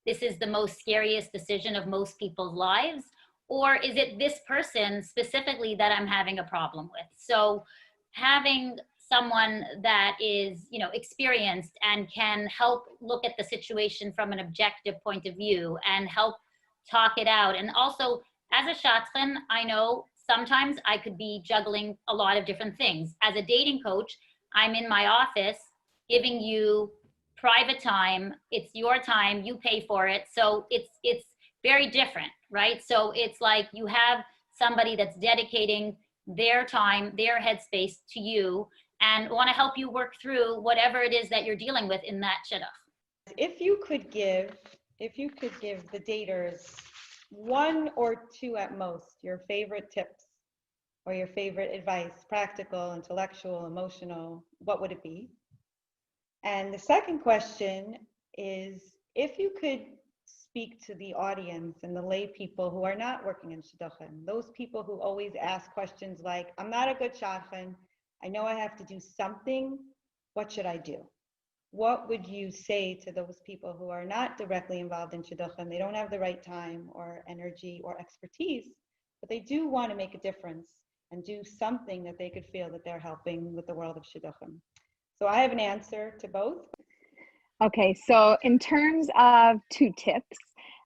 this is the most scariest decision of most people's lives? Or is it this person specifically that I'm having a problem with? So having someone that is, experienced and can help look at the situation from an objective point of view and help talk it out. And also as a Shadchan, I know sometimes I could be juggling a lot of different things. As a dating coach, I'm in my office giving you private time. It's your time, you pay for it. So it's very different, right? So it's like you have somebody that's dedicating their time, their headspace to you and want to help you work through whatever it is that you're dealing with in that shidduch. If you could give the daters one or two at most, your favorite tips or your favorite advice, practical, intellectual, emotional, what would it be? And the second question is, if you could speak to the audience and the lay people who are not working in shidduchim, those people who always ask questions like, I'm not a good shadchan, I know I have to do something, what should I do? What would you say to those people who are not directly involved in shidduchim? They don't have the right time or energy or expertise, but they do want to make a difference and do something that they could feel that they're helping with the world of shidduchim. So I have an answer to both. Okay, so in terms of two tips,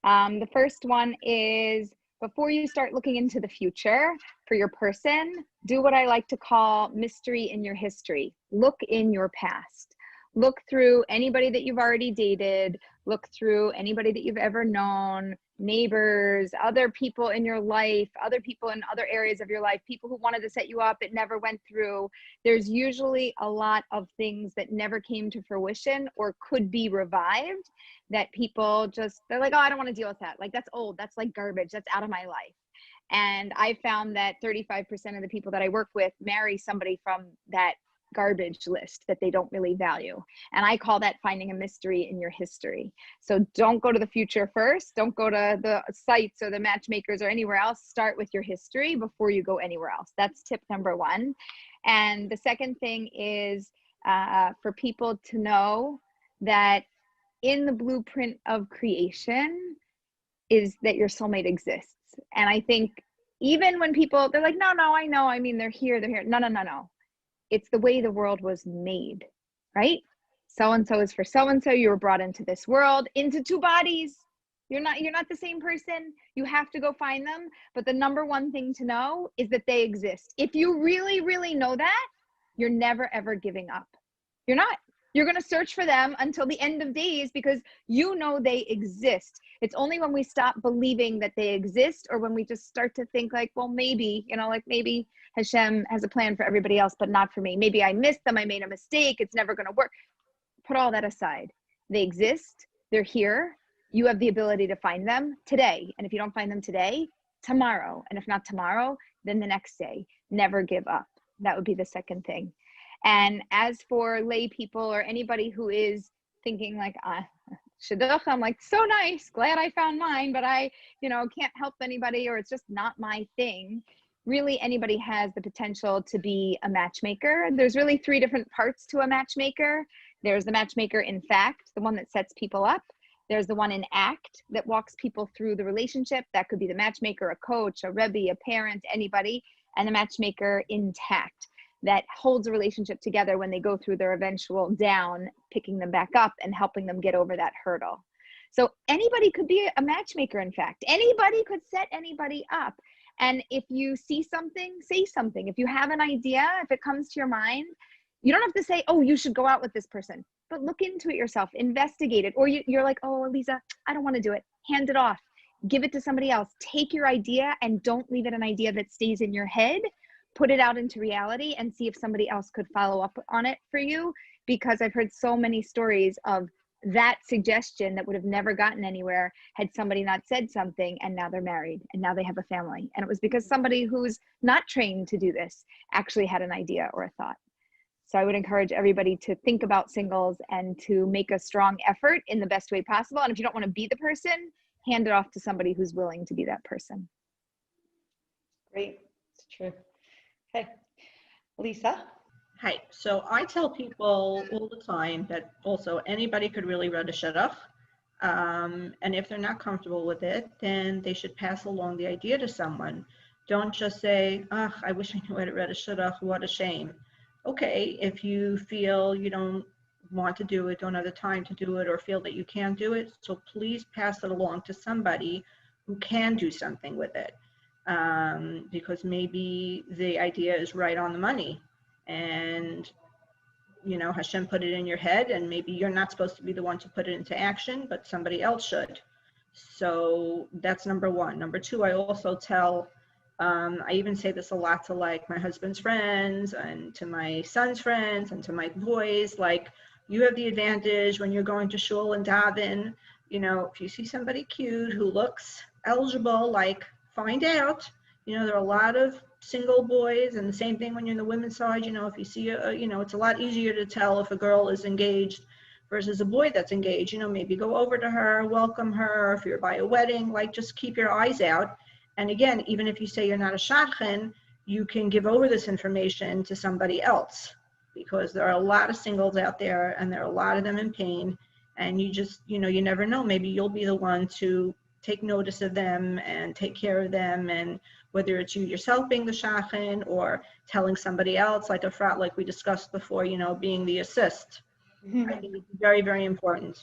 the first one is, before you start looking into the future, for your person, do what I like to call mystery in your history. Look in your past. Look through anybody that you've already dated, look through anybody that you've ever known, neighbors, other people in your life, other people in other areas of your life, people who wanted to set you up, it never went through. There's usually a lot of things that never came to fruition or could be revived that people just, they're like, oh, I don't want to deal with that. Like, that's old, that's like garbage, that's out of my life. And I found that 35% of the people that I work with marry somebody from that garbage list that they don't really value. And I call that finding a mystery in your history. So don't go to the future first. Don't go to the sites or the matchmakers or anywhere else. Start with your history before you go anywhere else. That's tip number one. And the second thing is for people to know that in the blueprint of creation is that your soulmate exists. And I think even when people, they're like, no, I know. I mean, they're here. No. It's the way the world was made, right? So-and-so is for so-and-so. You were brought into this world, into two bodies. You're not the same person. You have to go find them. But the number one thing to know is that they exist. If you really, really know that, you're never, ever giving up. You're not. You're going to search for them until the end of days because you know they exist. It's only when we stop believing that they exist or when we just start to think like, well, maybe, like maybe Hashem has a plan for everybody else, but not for me. Maybe I missed them. I made a mistake. It's never going to work. Put all that aside. They exist. They're here. You have the ability to find them today. And if you don't find them today, tomorrow. And if not tomorrow, then the next day. Never give up. That would be the second thing. And as for lay people or anybody who is thinking like, shidduch, I'm like, so nice, glad I found mine, but I, can't help anybody or it's just not my thing. Really, anybody has the potential to be a matchmaker. There's really three different parts to a matchmaker. There's the matchmaker in fact, the one that sets people up. There's the one in act that walks people through the relationship. That could be the matchmaker, a coach, a Rabbi, a parent, anybody. And the matchmaker intact that holds a relationship together when they go through their eventual down, picking them back up and helping them get over that hurdle. So anybody could be a matchmaker, in fact. Anybody could set anybody up. And if you see something, say something. If you have an idea, if it comes to your mind, you don't have to say, oh, you should go out with this person. But look into it yourself, investigate it. Or you're like, oh, Elisa, I don't want to do it. Hand it off. Give it to somebody else. Take your idea and don't leave it an idea that stays in your head. Put it out into reality and see if somebody else could follow up on it for you. Because I've heard so many stories of that suggestion that would have never gotten anywhere had somebody not said something, and now they're married and now they have a family. And it was because somebody who's not trained to do this actually had an idea or a thought. So I would encourage everybody to think about singles and to make a strong effort in the best way possible. And if you don't want to be the person, hand it off to somebody who's willing to be that person. Great, it's true. Okay, Lisa. Hi, so I tell people all the time that also anybody could really read a shidduch. And if they're not comfortable with it, then they should pass along the idea to someone. Don't just say, oh, I wish I knew how to read a shidduch, what a shame. Okay, if you feel you don't want to do it, don't have the time to do it, or feel that you can't do it, so please pass it along to somebody who can do something with it. Because maybe the idea is right on the money and Hashem put it in your head, and maybe you're not supposed to be the one to put it into action, but somebody else should. So that's number one. Number two, I also tell, I even say this a lot to like my husband's friends and to my son's friends and to my boys, like, you have the advantage when you're going to shul and daven, if you see somebody cute who looks eligible, like, find out. There are a lot of single boys, and the same thing when you're in the women's side. If you see it's a lot easier to tell if a girl is engaged versus a boy that's engaged. Maybe go over to her, welcome her. If you're by a wedding, like, just keep your eyes out. And again, even if you say you're not a shadchan, you can give over this information to somebody else, because there are a lot of singles out there, and there are a lot of them in pain. And you just, you never know. Maybe you'll be the one to take notice of them and take care of them. And whether it's you yourself being the shadchan or telling somebody else, like a frat, like we discussed before, being the assist. I think it's very, very important.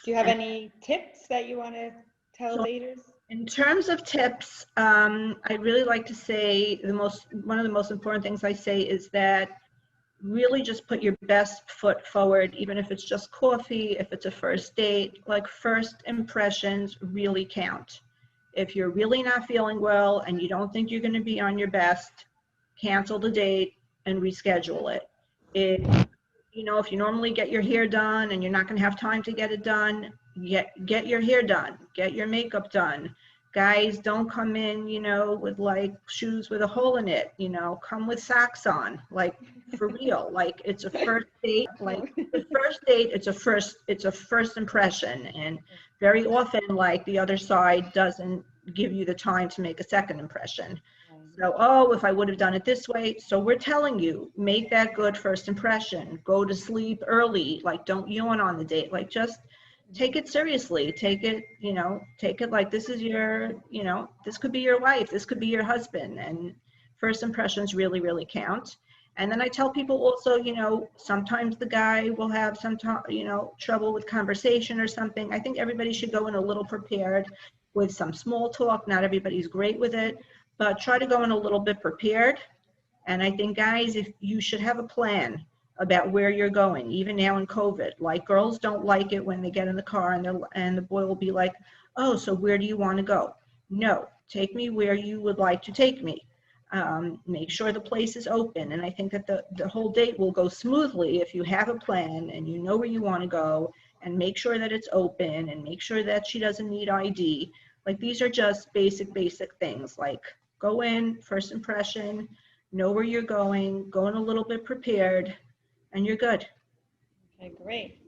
Do you have any tips that you want to tell ladies? In terms of tips, I'd really like to say one of the most important things I say is that really just put your best foot forward, even if it's just coffee, if it's a first date. Like, first impressions really count. If you're really not feeling well and you don't think you're going to be on your best, cancel the date and reschedule it. If you normally get your hair done and you're not going to have time to get it done, get your hair done, get your makeup done. Guys, don't come in, with like shoes with a hole in it, come with socks on, like, for real. Like, it's a first date, like the first date, it's a first impression. And very often, like, the other side doesn't give you the time to make a second impression. So, if I would have done it this way. So we're telling you, make that good first impression. Go to sleep early. Like, don't yawn on the date. Like, just take it seriously. Take it like this is your, this could be your wife. This could be your husband. And first impressions really, really count. And then I tell people also, sometimes the guy will have some, trouble with conversation or something. I think everybody should go in a little prepared with some small talk. Not everybody's great with it, but try to go in a little bit prepared. And I think, guys, if you should have a plan about where you're going, even now in COVID. Like, girls don't like it when they get in the car and the boy will be like, oh, so where do you want to go? No, take me where you would like to take me. Make sure the place is open. And I think that the whole date will go smoothly if you have a plan and you know where you want to go, and make sure that it's open, and make sure that she doesn't need ID. Like, these are just basic things. Like, go in, first impression, know where you're going, go in a little bit prepared, and you're good. Okay, great.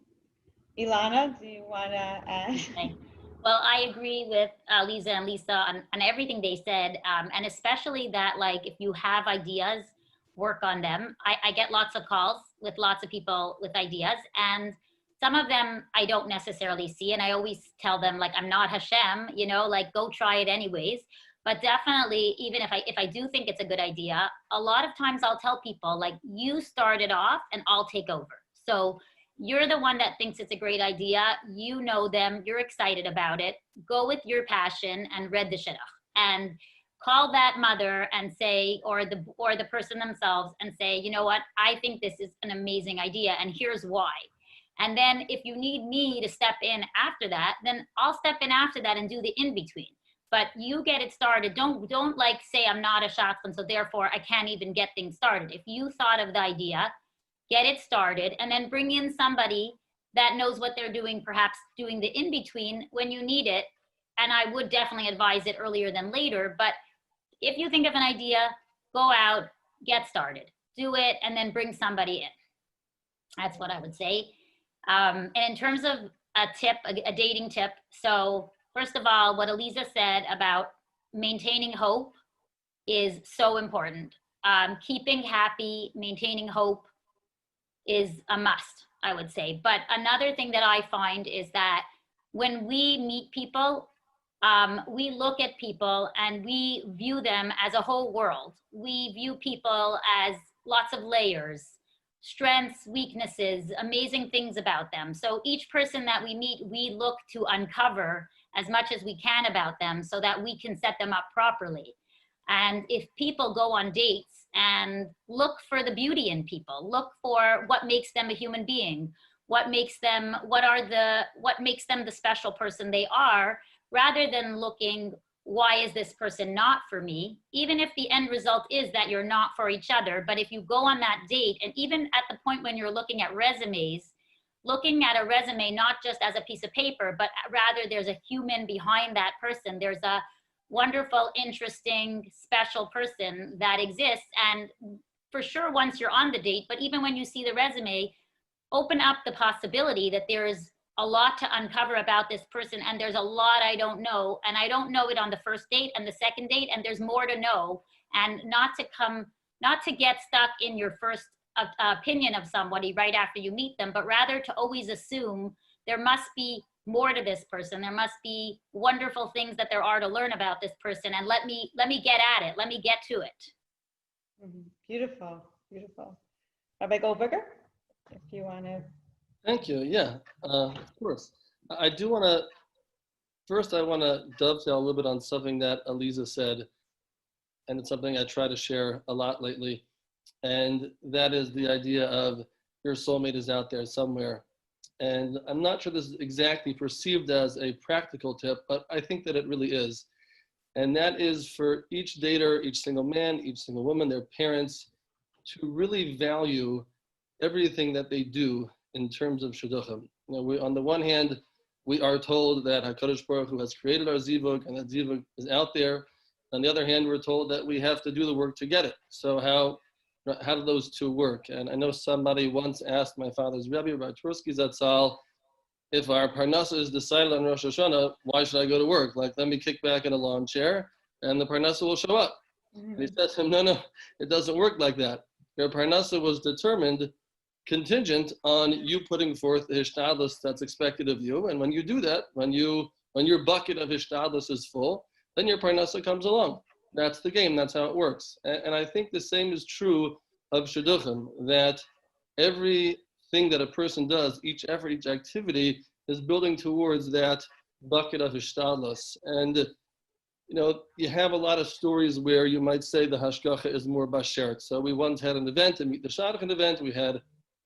Ilana, do you want to add? Okay. Well, I agree with Lisa and Lisa on everything they said, and especially that, like, if you have ideas, work on them. I get lots of calls with lots of people with ideas, and some of them I don't necessarily see, and I always tell them, like, I'm not Hashem, like, go try it anyways. But definitely, even if I do think it's a good idea, a lot of times I'll tell people, like, you start it off and I'll take over. So you're the one that thinks it's a great idea. You know them, you're excited about it. Go with your passion and read the shidduch. And call that mother and say, or the person themselves, and say, you know what, I think this is an amazing idea and here's why. And then if you need me to step in after that, then I'll step in after that and do the in-between. But you get it started. Don't like say I'm not a shotgun, so therefore I can't even get things started. If you thought of the idea, get it started, and then bring in somebody that knows what they're doing, perhaps doing the in-between when you need it. And I would definitely advise it earlier than later. But if you think of an idea, go out, get started, do it, and then bring somebody in. That's what I would say. And in terms of a tip, a dating tip, so first of all, what Eliza said about maintaining hope is so important. Keeping happy, maintaining hope is a must, I would say. But another thing that I find is that when we meet people, we look at people and we view them as a whole world. We view people as lots of layers, strengths, weaknesses, amazing things about them. So each person that we meet, we look to uncover as much as we can about them so that we can set them up properly. And if people go on dates and look for the beauty in people, look for what makes them a human being, what makes them the special person they are, rather than looking, why is this person not for me? Even if the end result is that you're not for each other, but if you go on that date, and even at the point when you're looking at resumes, looking at a resume not just as a piece of paper, but rather there's a human behind that person. There's a wonderful, interesting, special person that exists. And for sure, once you're on the date, but even when you see the resume, open up the possibility that there's a lot to uncover about this person, and there's a lot I don't know, and I don't know it on the first date and the second date, and there's more to know, and not to get stuck in your first opinion of somebody right after you meet them, but rather to always assume there must be more to this person. There must be wonderful things that there are to learn about this person, and let me get at it. Let me get to it. Beautiful, beautiful. Rabbi Goldberger, if you want to. Thank you. Yeah, of course. I do want to First, I want to dovetail a little bit on something that Aliza said, and it's something I try to share a lot lately, and that is the idea of your soulmate is out there somewhere. And I'm not sure this is exactly perceived as a practical tip, but I think that it really is. And that is for each dater, each single man, each single woman, their parents, to really value everything that they do in terms of shidduchim. You know, on the one hand, we are told that HaKadosh Baruch Hu has created our zivug, and that zivug is out there. On the other hand, we're told that we have to do the work to get it. So how do those two work? And I know somebody once asked my father's Rabbi, Rabbi Tursky Zatzal, if our parnasa is decided on Rosh Hashanah, why should I go to work? Like, let me kick back in a lawn chair and the parnasa will show up. And he said to him, no, it doesn't work like that. Your parnasa was determined contingent on you putting forth the hishtadlus that's expected of you. And when you do that, when your bucket of hishtadlus is full, then your parnasa comes along. That's the game, that's how it works. And I think the same is true of shidduchim, that everything that a person does, each effort, each activity is building towards that bucket of hishtadlus. And you know, you have a lot of stories where you might say the hashgacha is more bashert. So we once had an event, to meet the shadchan event. We had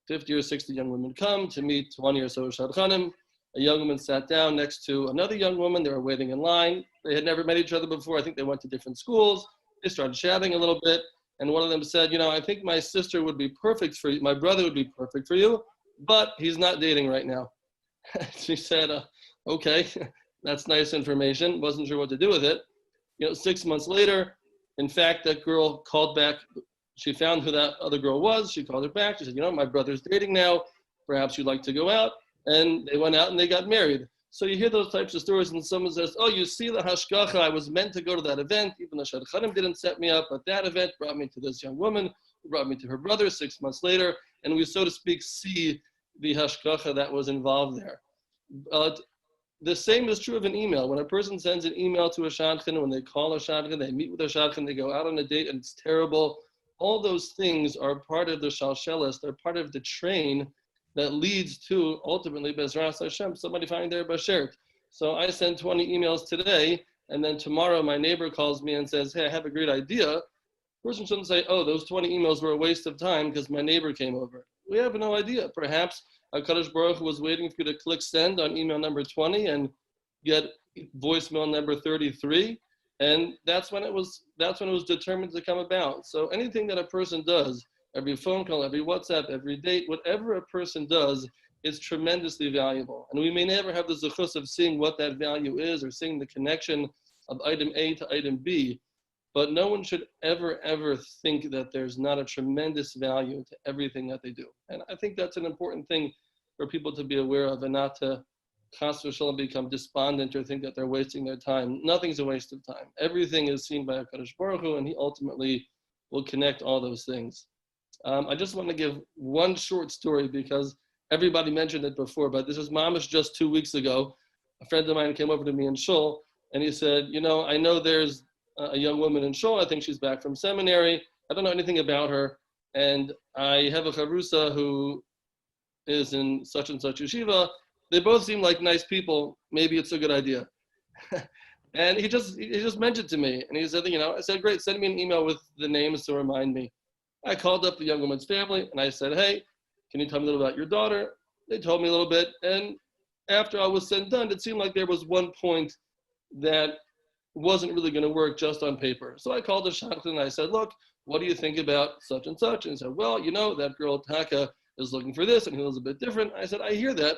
50 or 60 young women come to meet 20 or so shadchanim. A young woman sat down next to another young woman. They were waiting in line. They had never met each other before. I think they went to different schools. They started chatting a little bit. And one of them said, you know, I think my sister would be perfect for you. My brother would be perfect for you, but he's not dating right now. She said, okay, that's nice information. Wasn't sure what to do with it. You know, 6 months later, in fact, that girl called back. She found who that other girl was. She called her back. She said, you know, my brother's dating now. Perhaps you'd like to go out. And they went out and they got married. So you hear those types of stories and someone says, oh, you see the hashgacha, I was meant to go to that event. Even the shadchanim didn't set me up, but that event brought me to this young woman, who brought me to her brother 6 months later. And we, so to speak, see the hashgacha that was involved there. The same is true of an email. When a person sends an email to a shadchan, when they call a shadchan, they meet with a shadchan, they go out on a date and it's terrible. All those things are part of the shalshelis. They're part of the train that leads to, ultimately, Bezras Hashem, somebody finding their bashert. So I send 20 emails today, and then tomorrow my neighbor calls me and says, hey, I have a great idea. The person shouldn't say, oh, those 20 emails were a waste of time because my neighbor came over. We have no idea. Perhaps HaKadosh Baruch Hu was waiting for you to click send on email number 20 and get voicemail number 33. And that's when it was determined to come about. So anything that a person does, every phone call, every WhatsApp, every date, whatever a person does is tremendously valuable. And we may never have the zechus of seeing what that value is or seeing the connection of item A to item B, but no one should ever, ever think that there's not a tremendous value to everything that they do. And I think that's an important thing for people to be aware of and not to chas v'shalom become despondent or think that they're wasting their time. Nothing's a waste of time. Everything is seen by HaKadosh Baruch Hu, and he ultimately will connect all those things. I just want to give one short story because everybody mentioned it before, but this was mamish just 2 weeks ago. A friend of mine came over to me in shul and he said, you know, I know there's a young woman in shul. I think she's back from seminary. I don't know anything about her. And I have a charusa who is in such and such yeshiva. They both seem like nice people. Maybe it's a good idea. And he just mentioned to me and he said, you know, I said, great, send me an email with the names to remind me. I called up the young woman's family and I said, hey, can you tell me a little about your daughter? They told me a little bit. And after I was said and done, it seemed like there was one point that wasn't really going to work just on paper. So I called the shadchan and I said, look, what do you think about such and such? And he said, well, you know, that girl Taka is looking for this and he was a bit different. I said, I hear that,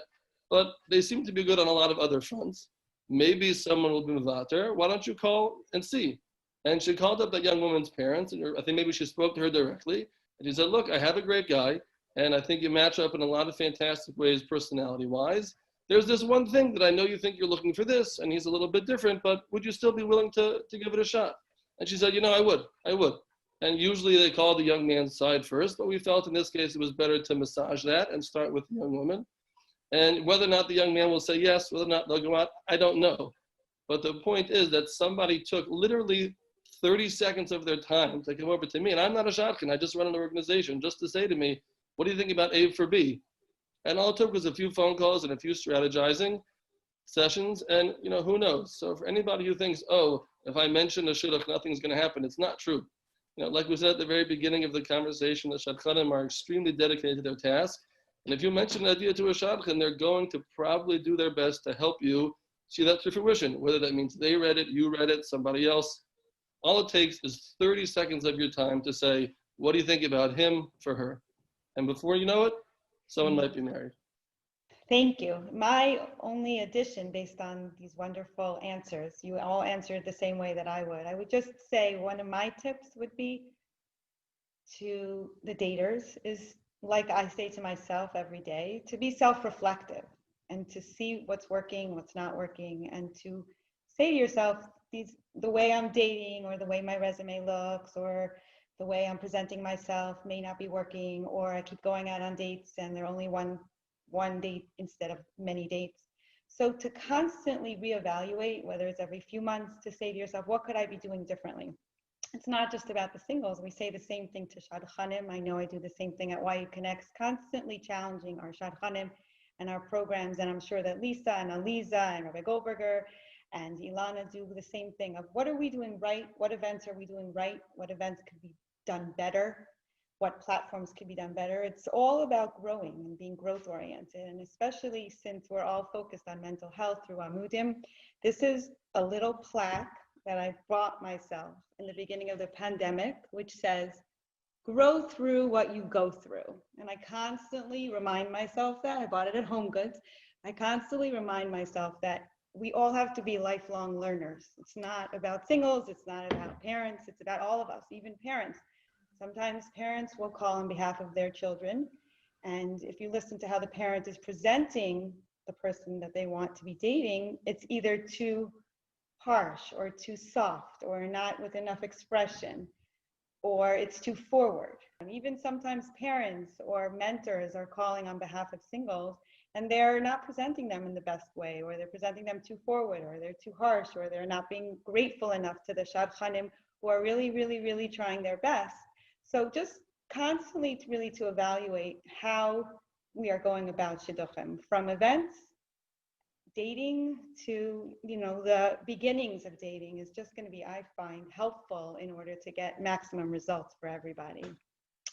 but they seem to be good on a lot of other fronts. Maybe someone will be mevater. Why don't you call and see? And she called up that young woman's parents, and I think maybe she spoke to her directly. And she said, look, I have a great guy, and I think you match up in a lot of fantastic ways personality-wise. There's this one thing that I know you think you're looking for this, and he's a little bit different, but would you still be willing to give it a shot? And she said, you know, I would. And usually they call the young man's side first, but we felt in this case it was better to massage that and start with the young woman. And whether or not the young man will say yes, whether or not they'll go out, I don't know. But the point is that somebody took literally 30 seconds of their time to come over to me, and I'm not a shadchan, I just run an organization, just to say to me, what do you think about A for B? And all it took was a few phone calls and a few strategizing sessions, and who knows? So for anybody who thinks, oh, if I mention a shidduch, nothing's going to happen, it's not true. Like we said at the very beginning of the conversation, the shadchanim are extremely dedicated to their task, and if you mention an idea to a shadchan, they're going to probably do their best to help you see that to fruition, whether that means they read it, you read it, somebody else. All it takes is 30 seconds of your time to say, what do you think about him for her? And before you know it, someone might be married. Thank you. My only addition based on these wonderful answers, you all answered the same way that I would just say one of my tips would be to the daters is, like I say to myself every day, to be self-reflective and to see what's working, what's not working, and to say to yourself, the way I'm dating or the way my resume looks or the way I'm presenting myself may not be working, or I keep going out on dates and they're only one date instead of many dates. So to constantly reevaluate, whether it's every few months, to say to yourself, what could I be doing differently? It's not just about the singles. We say the same thing to shadchanim. I know I do the same thing at YU Connects, constantly challenging our shadchanim and our programs. And I'm sure that Lisa and Aliza and Rabbi Goldberger and Ilana do the same thing of what are we doing right? What events are we doing right? What events could be done better? What platforms could be done better? It's all about growing and being growth oriented. And especially since we're all focused on mental health through Amudim, this is a little plaque that I bought myself in the beginning of the pandemic, which says, grow through what you go through. And I constantly remind myself that. I bought it at Home Goods. I constantly remind myself that we all have to be lifelong learners. It's not about singles, it's not about parents, it's about all of us, even parents. Sometimes parents will call on behalf of their children. And if you listen to how the parent is presenting the person that they want to be dating, it's either too harsh or too soft or not with enough expression, or it's too forward. And even sometimes parents or mentors are calling on behalf of singles and they're not presenting them in the best way, or they're presenting them too forward, or they're too harsh, or they're not being grateful enough to the shadchanim who are really, really, really trying their best. So just constantly to evaluate how we are going about shidduchim, from events, dating to, the beginnings of dating is just going to be, I find, helpful in order to get maximum results for everybody.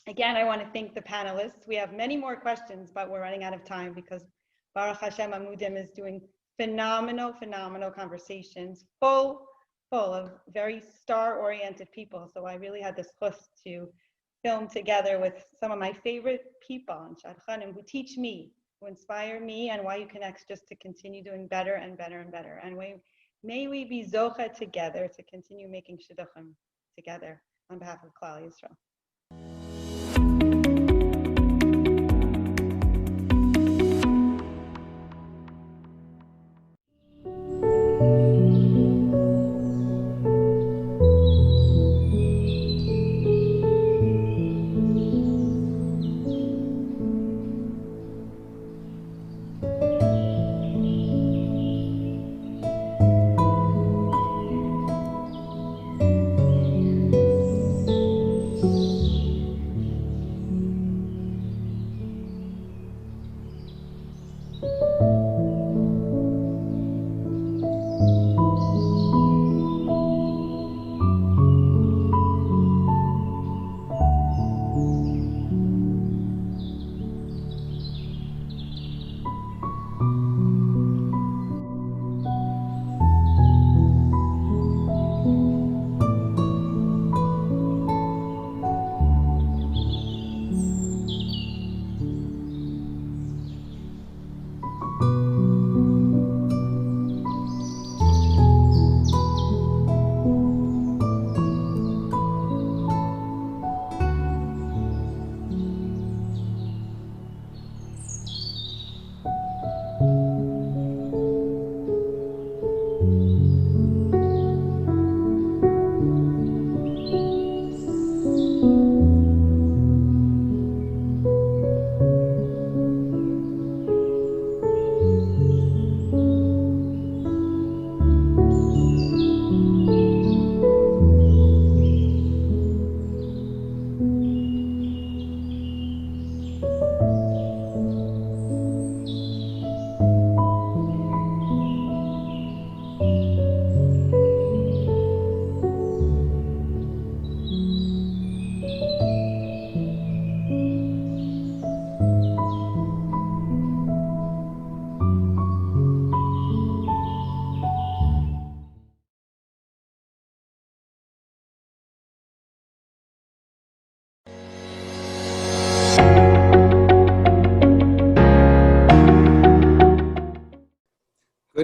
Again, I want to thank the panelists. We have many more questions, but we're running out of time because Baruch Hashem Amudim is doing phenomenal conversations, full of very star-oriented people. So I really had this chus to film together with some of my favorite people on shadchanim who teach me, who inspire me and YU Connects just to continue doing better and better and better. And may we be zocha together to continue making shidduchim together on behalf of Klal Yisrael.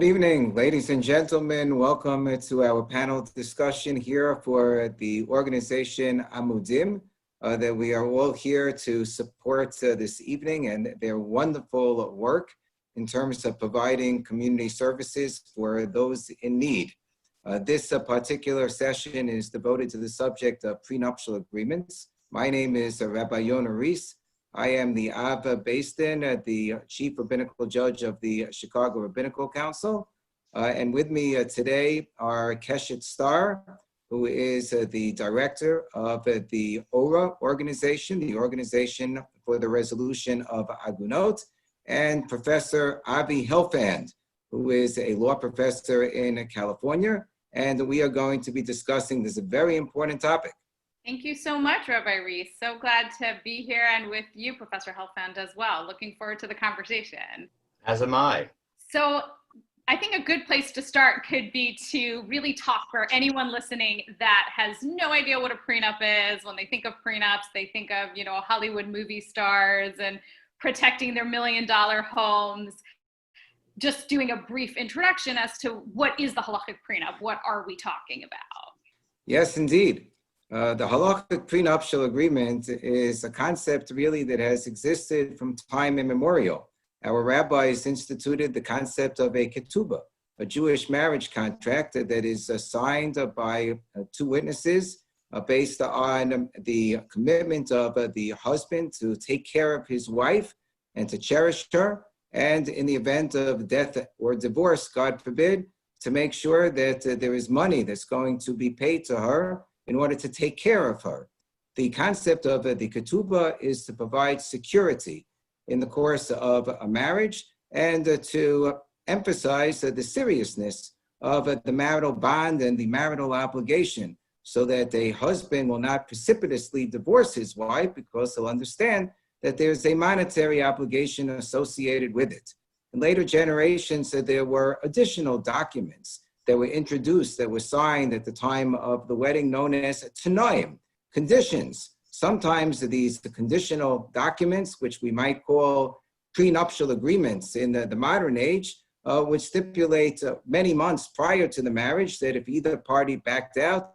Good evening, ladies and gentlemen. Welcome to our panel discussion here for the organization Amudim, that we are all here to support this evening and their wonderful work in terms of providing community services for those in need. This particular session is devoted to the subject of prenuptial agreements. My name is Rabbi Yonah Rees. I am the Av based in the Chief Rabbinical Judge of the Chicago Rabbinical Council. And with me today are Keshet Star, who is the director of the ORA organization, the Organization for the Resolution of Agunot, and Professor Avi Helfand, who is a law professor in California. And we are going to be discussing this very important topic. Thank you so much, Rabbi Rees. So glad to be here and with you, Professor Helfand, as well. Looking forward to the conversation. As am I. So I think a good place to start could be to really talk for anyone listening that has no idea what a prenup is. When they think of prenups, they think of, Hollywood movie stars and protecting their $1 million homes. Just doing a brief introduction as to what is the halachic prenup? What are we talking about? Yes, indeed. The halachic prenuptial agreement is a concept really that has existed from time immemorial. Our rabbis instituted the concept of a ketubah, a Jewish marriage contract that is signed by two witnesses based on the commitment of the husband to take care of his wife and to cherish her, and in the event of death or divorce, God forbid, to make sure that there is money that's going to be paid to her in order to take care of her. The concept of the ketubah is to provide security in the course of a marriage and to emphasize the seriousness of the marital bond and the marital obligation, so that a husband will not precipitously divorce his wife because he'll understand that there's a monetary obligation associated with it. In later generations, there were additional documents that were introduced, that were signed at the time of the wedding, known as tanoim, conditions. Sometimes the conditional documents, which we might call prenuptial agreements in the modern age, would stipulate many months prior to the marriage that if either party backed out,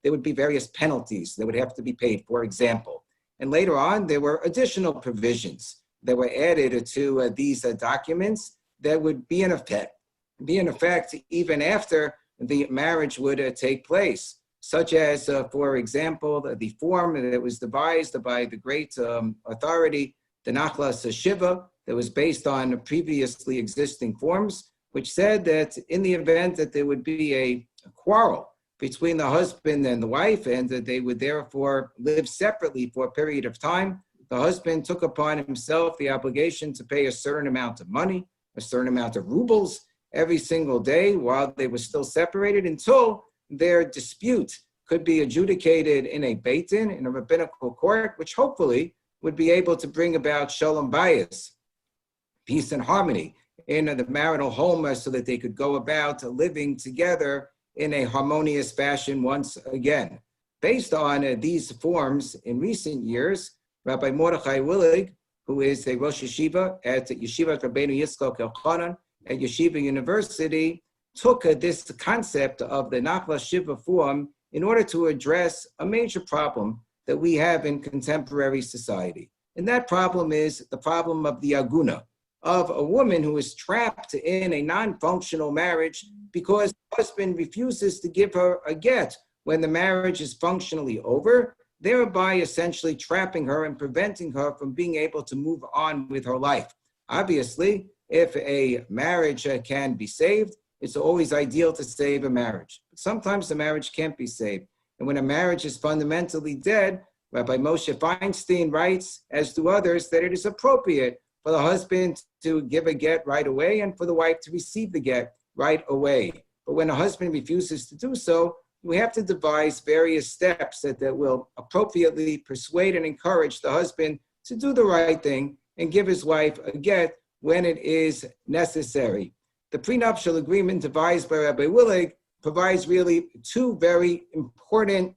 there would be various penalties that would have to be paid, for example. And later on, there were additional provisions that were added to these documents that would be in effect even after the marriage would take place, such as, for example, the form that was devised by the great authority, the NACHUM Shiva, that was based on previously existing forms, which said that in the event that there would be a quarrel between the husband and the wife, and that they would therefore live separately for a period of time, the husband took upon himself the obligation to pay a certain amount of money, a certain amount of rubles, every single day while they were still separated, until their dispute could be adjudicated in a beit din, in a rabbinical court, which hopefully would be able to bring about shalom bayis, peace and harmony in the marital home, so that they could go about living together in a harmonious fashion once again. Based on these forms, in recent years, Rabbi Mordechai Willig, who is a Rosh Yeshiva at Yeshivat Rabbeinu Yitzchak Elchanan at Yeshiva University, took this concept of the NACHUM Shiva form in order to address a major problem that we have in contemporary society. And that problem is the problem of the aguna, of a woman who is trapped in a non-functional marriage because the husband refuses to give her a get when the marriage is functionally over, thereby essentially trapping her and preventing her from being able to move on with her life. Obviously, if a marriage can be saved, it's always ideal to save a marriage. But sometimes the marriage can't be saved. And when a marriage is fundamentally dead, Rabbi Moshe Feinstein writes, as do others, that it is appropriate for the husband to give a get right away and for the wife to receive the get right away. But when a husband refuses to do so, we have to devise various steps that will appropriately persuade and encourage the husband to do the right thing and give his wife a get when it is necessary. The prenuptial agreement devised by Rabbi Willig provides really two very important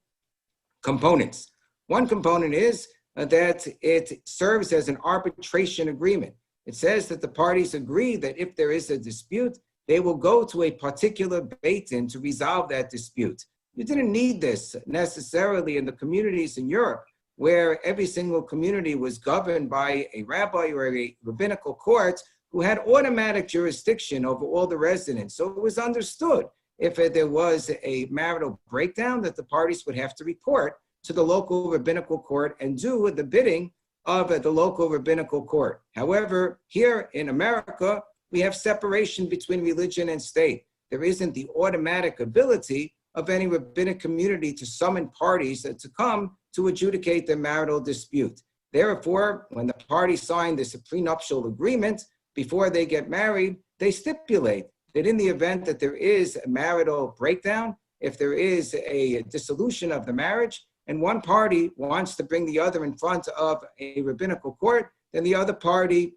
components. One component is that it serves as an arbitration agreement. It says that the parties agree that if there is a dispute, they will go to a particular beit din to resolve that dispute. You didn't need this necessarily in the communities in Europe, where every single community was governed by a rabbi or a rabbinical court who had automatic jurisdiction over all the residents. So it was understood if there was a marital breakdown that the parties would have to report to the local rabbinical court and do the bidding of the local rabbinical court. However, here in America, we have separation between religion and state. There isn't the automatic ability of any rabbinic community to summon parties to come to adjudicate their marital dispute. Therefore, when the parties sign this prenuptial agreement, before they get married, they stipulate that in the event that there is a marital breakdown, if there is a dissolution of the marriage, and one party wants to bring the other in front of a rabbinical court, then the other party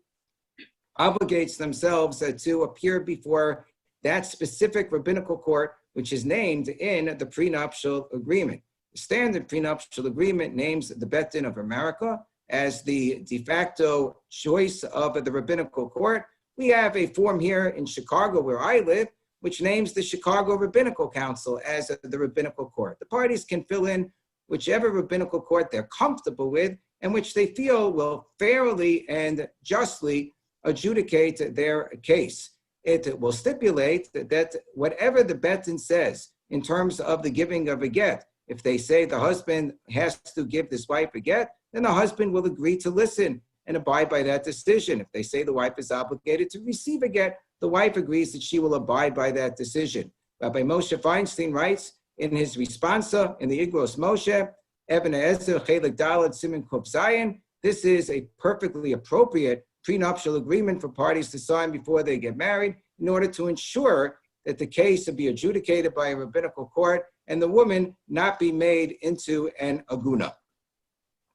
obligates themselves to appear before that specific rabbinical court, which is named in the prenuptial agreement. The standard prenuptial agreement names the Beit Din of America as the de facto choice of the rabbinical court. We have a form here in Chicago where I live, which names the Chicago Rabbinical Council as the rabbinical court. The parties can fill in whichever rabbinical court they're comfortable with and which they feel will fairly and justly adjudicate their case. It will stipulate that whatever the Beit Din says in terms of the giving of a get, if they say the husband has to give this wife a get, then the husband will agree to listen and abide by that decision. If they say the wife is obligated to receive a get, the wife agrees that she will abide by that decision. Rabbi Moshe Feinstein writes in his responsa in the Igros Moshe, Eben Ezer Chelik Daled Siman Kuf Zayin, this is a perfectly appropriate prenuptial agreement for parties to sign before they get married in order to ensure that the case will be adjudicated by a rabbinical court and the woman not be made into an aguna.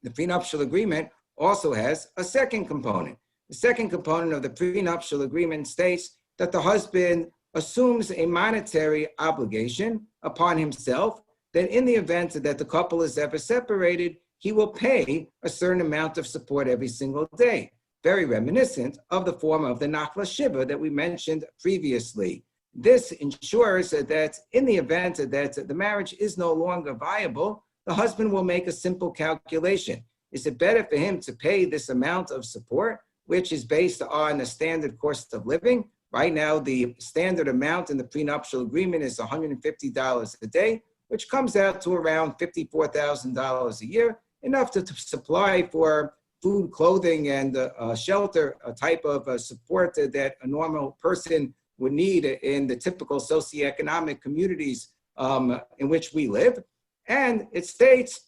The prenuptial agreement also has a second component. The second component of the prenuptial agreement states that the husband assumes a monetary obligation upon himself that in the event that the couple is ever separated, he will pay a certain amount of support every single day. Very reminiscent of the form of the Nachla Shiva that we mentioned previously. This ensures that in the event that the marriage is no longer viable, the husband will make a simple calculation. Is it better for him to pay this amount of support, which is based on the standard cost of living? Right now, the standard amount in the prenuptial agreement is $150 a day, which comes out to around $54,000 a year, enough to supply for food, clothing, and shelter, a type of support that a normal person would need in the typical socioeconomic communities in which we live. And it states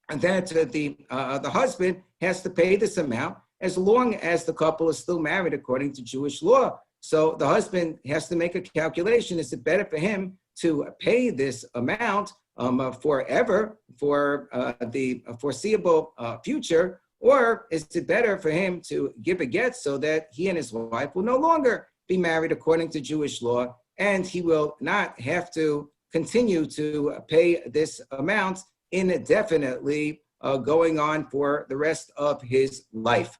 that the husband has to pay this amount as long as the couple is still married according to Jewish law. So the husband has to make a calculation. Is it better for him to pay this amount forever for the foreseeable future, or is it better for him to give a get so that he and his wife will no longer be married according to Jewish law, and he will not have to continue to pay this amount indefinitely going on for the rest of his life?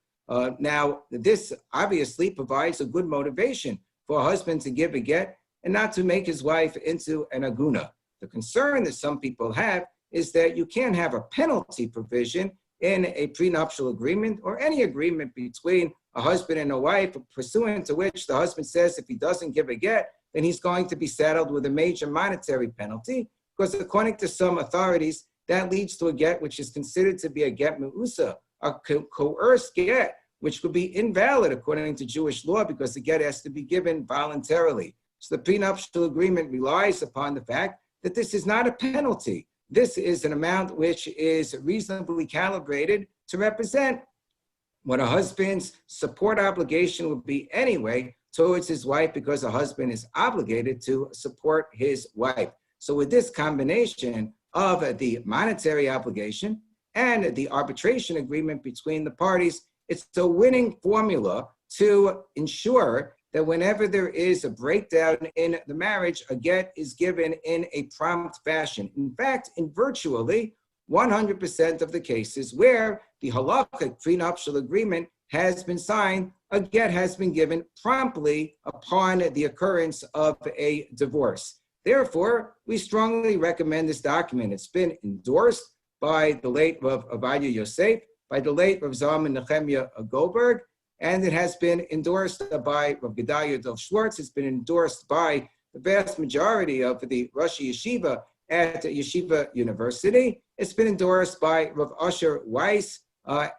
Now, this obviously provides a good motivation for a husband to give a get and not to make his wife into an aguna. The concern that some people have is that you can't have a penalty provision in a prenuptial agreement or any agreement between a husband and a wife, pursuant to which the husband says if he doesn't give a get, then he's going to be saddled with a major monetary penalty, because according to some authorities, that leads to a get which is considered to be a get me'usa, a coerced get, which would be invalid according to Jewish law because the get has to be given voluntarily. So the prenuptial agreement relies upon the fact that this is not a penalty. This is an amount which is reasonably calibrated to represent what a husband's support obligation would be anyway towards his wife, because a husband is obligated to support his wife. So with this combination of the monetary obligation and the arbitration agreement between the parties, it's a winning formula to ensure that whenever there is a breakdown in the marriage, a get is given in a prompt fashion. In fact, in virtually 100% of the cases where the halachic prenuptial agreement has been signed, a get has been given promptly upon the occurrence of a divorce. Therefore, we strongly recommend this document. It's been endorsed by the late Rav Ovadia Yosef, by the late Rav Zalman Nehemiah Goldberg, and it has been endorsed by Rav Gedalia Dov Schwartz. It's been endorsed by the vast majority of the Rosh Yeshiva at Yeshiva University. It's been endorsed by Rav Asher Weiss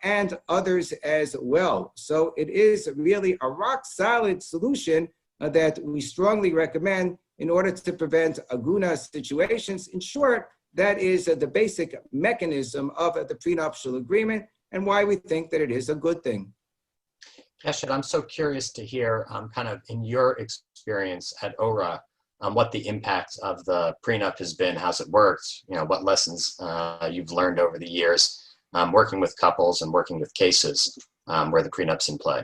and others as well. So it is really a rock solid solution that we strongly recommend in order to prevent aguna situations. In short, that is the basic mechanism of the prenuptial agreement and why we think that it is a good thing. Keshet, I'm so curious to hear kind of in your experience at ORA, what the impact of the prenup has been, how's it worked, you know, what lessons you've learned over the years working with couples and working with cases where the prenup's in play.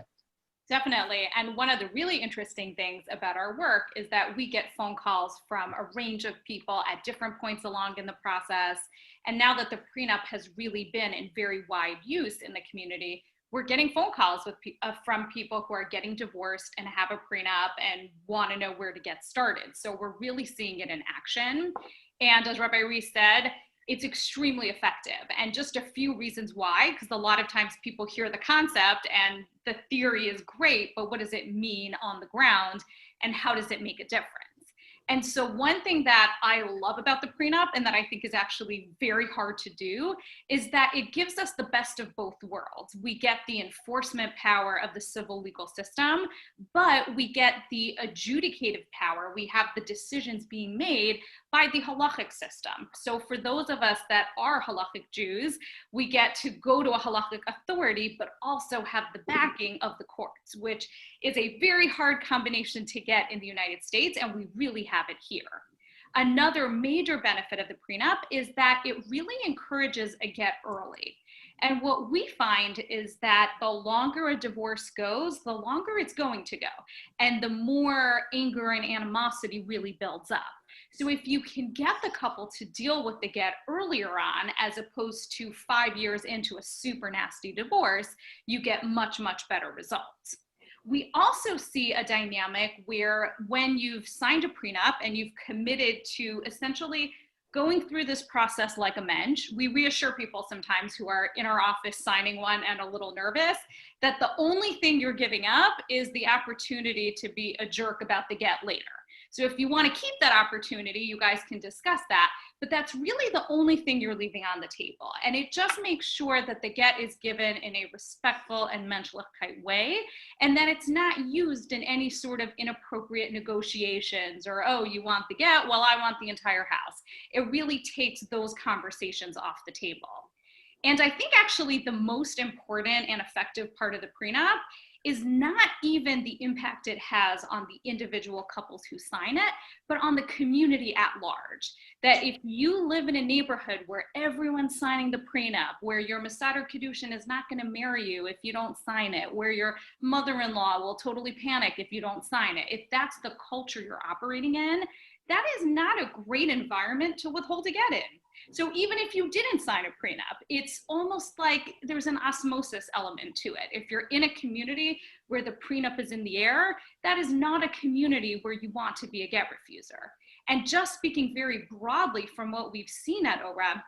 Definitely. And one of the really interesting things about our work is that we get phone calls from a range of people at different points along in the process. And now that the prenup has really been in very wide use in the community, we're getting phone calls from people who are getting divorced and have a prenup and want to know where to get started. So we're really seeing it in action. And as Rabbi Reese said, it's extremely effective. And just a few reasons why, because a lot of times people hear the concept and the theory is great, but what does it mean on the ground and how does it make a difference? And so one thing that I love about the prenup and that I think is actually very hard to do is that it gives us the best of both worlds. We get the enforcement power of the civil legal system, but we get the adjudicative power. We have the decisions being made by the halachic system. So for those of us that are halachic Jews, we get to go to a halachic authority, but also have the backing of the courts, which is a very hard combination to get in the United States, and we really have it here. Another major benefit of the prenup is that it really encourages a get early. And what we find is that the longer a divorce goes, the longer it's going to go, and the more anger and animosity really builds up. So if you can get the couple to deal with the get earlier on, as opposed to 5 years into a super nasty divorce, you get much, much better results. We also see a dynamic where when you've signed a prenup and you've committed to essentially going through this process like a mensch, we reassure people sometimes who are in our office signing one and a little nervous that the only thing you're giving up is the opportunity to be a jerk about the get later. So if you want to keep that opportunity, you guys can discuss that, but that's really the only thing you're leaving on the table. And it just makes sure that the get is given in a respectful and menschlichkeit way, and that it's not used in any sort of inappropriate negotiations or, oh, you want the get, well, I want the entire house. It really takes those conversations off the table. And I think actually the most important and effective part of the prenup is not even the impact it has on the individual couples who sign it, but on the community at large. That if you live in a neighborhood where everyone's signing the prenup, where your Masader Kedushin is not going to marry you if you don't sign it, where your mother-in-law will totally panic if you don't sign it, if that's the culture you're operating in, that is not a great environment to withhold a get in. So even if you didn't sign a prenup, it's almost like there's an osmosis element to it. If you're in a community where the prenup is in the air, that is not a community where you want to be a get refuser. And just speaking very broadly from what we've seen at ORA,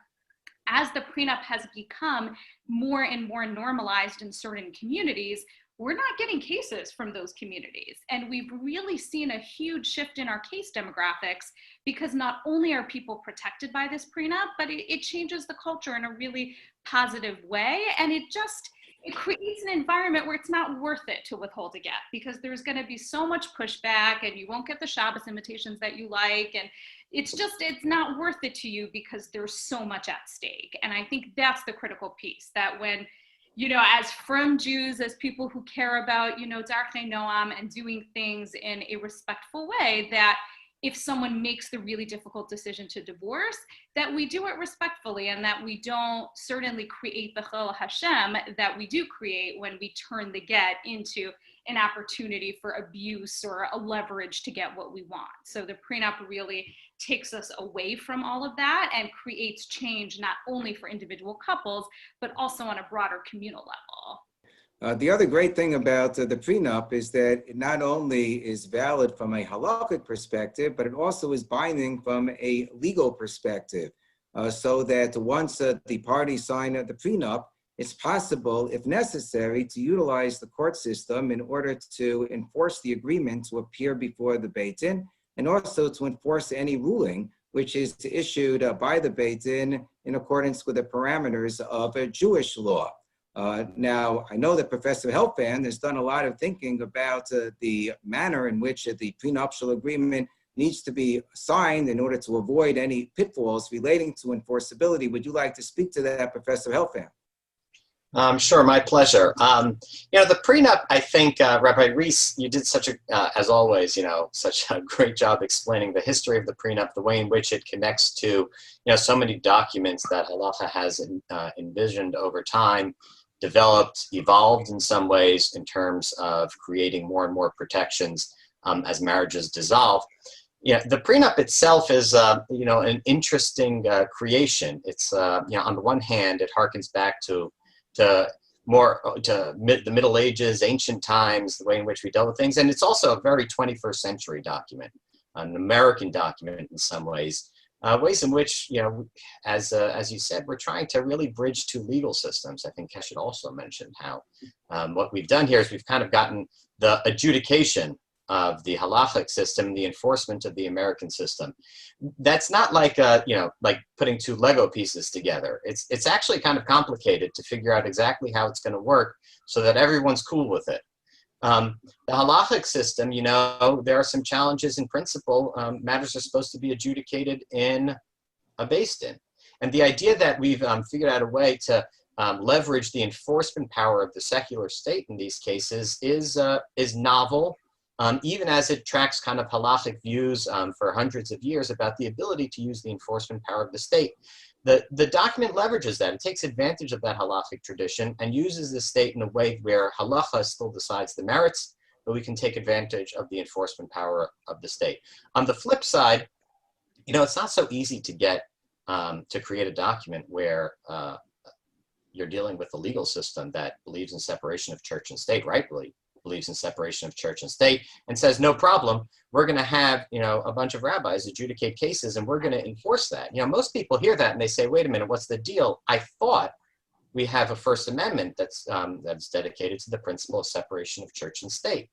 as the prenup has become more and more normalized in certain communities, we're not getting cases from those communities. And we've really seen a huge shift in our case demographics because not only are people protected by this prenup, but it changes the culture in a really positive way. And it creates an environment where it's not worth it to withhold a get because there's gonna be so much pushback and you won't get the Shabbos invitations that you like. And it's not worth it to you because there's so much at stake. And I think that's the critical piece, that when, as frum Jews, as people who care about, Darchei Noam and doing things in a respectful way, that if someone makes the really difficult decision to divorce, that we do it respectfully and that we don't certainly create the Chol Hashem that we do create when we turn the get into an opportunity for abuse or a leverage to get what we want. So the prenup really takes us away from all of that and creates change not only for individual couples, but also on a broader communal level. The other great thing about the prenup is that it not only is valid from a halachic perspective, but it also is binding from a legal perspective. So that once the parties sign the prenup, it's possible, if necessary, to utilize the court system in order to enforce the agreement to appear before the Beit Din, and also to enforce any ruling which is issued by the Beit Din in accordance with the parameters of a Jewish law. Now, I know that Professor Helfand has done a lot of thinking about the manner in which the prenuptial agreement needs to be signed in order to avoid any pitfalls relating to enforceability. Would you like to speak to that, Professor Helfand? Sure, my pleasure. The prenup, I think, Rabbi Reese, you did such a, as always, such a great job explaining the history of the prenup, the way in which it connects to, so many documents that halacha has envisioned over time, developed, evolved in some ways in terms of creating more and more protections as marriages dissolve. The prenup itself is, an interesting creation. It's, on the one hand, it harkens back to the Middle Ages, ancient times, the way in which we dealt with things. And it's also a very 21st century document, an American document in some ways, ways in which, as you said, we're trying to really bridge two legal systems. I think Keshet also mentioned how what we've done here is we've kind of gotten the adjudication of the halachic system, the enforcement of the American system. That's not like, like putting two Lego pieces together. It's actually kind of complicated to figure out exactly how it's going to work so that everyone's cool with it. The halachic system, there are some challenges in principle. Matters are supposed to be adjudicated in a Beis Din. And the idea that we've figured out a way to leverage the enforcement power of the secular state in these cases is novel. Even as it tracks kind of halachic views for hundreds of years about the ability to use the enforcement power of the state. The document leverages that. It takes advantage of that halachic tradition and uses the state in a way where halacha still decides the merits, but we can take advantage of the enforcement power of the state. On the flip side, it's not so easy to get to create a document where you're dealing with a legal system that believes in separation of church and state, rightly believes in separation of church and state, and says, no problem, we're going to have, a bunch of rabbis adjudicate cases and we're going to enforce that. Most people hear that and they say, wait a minute, what's the deal? I thought we have a First Amendment that's dedicated to the principle of separation of church and state.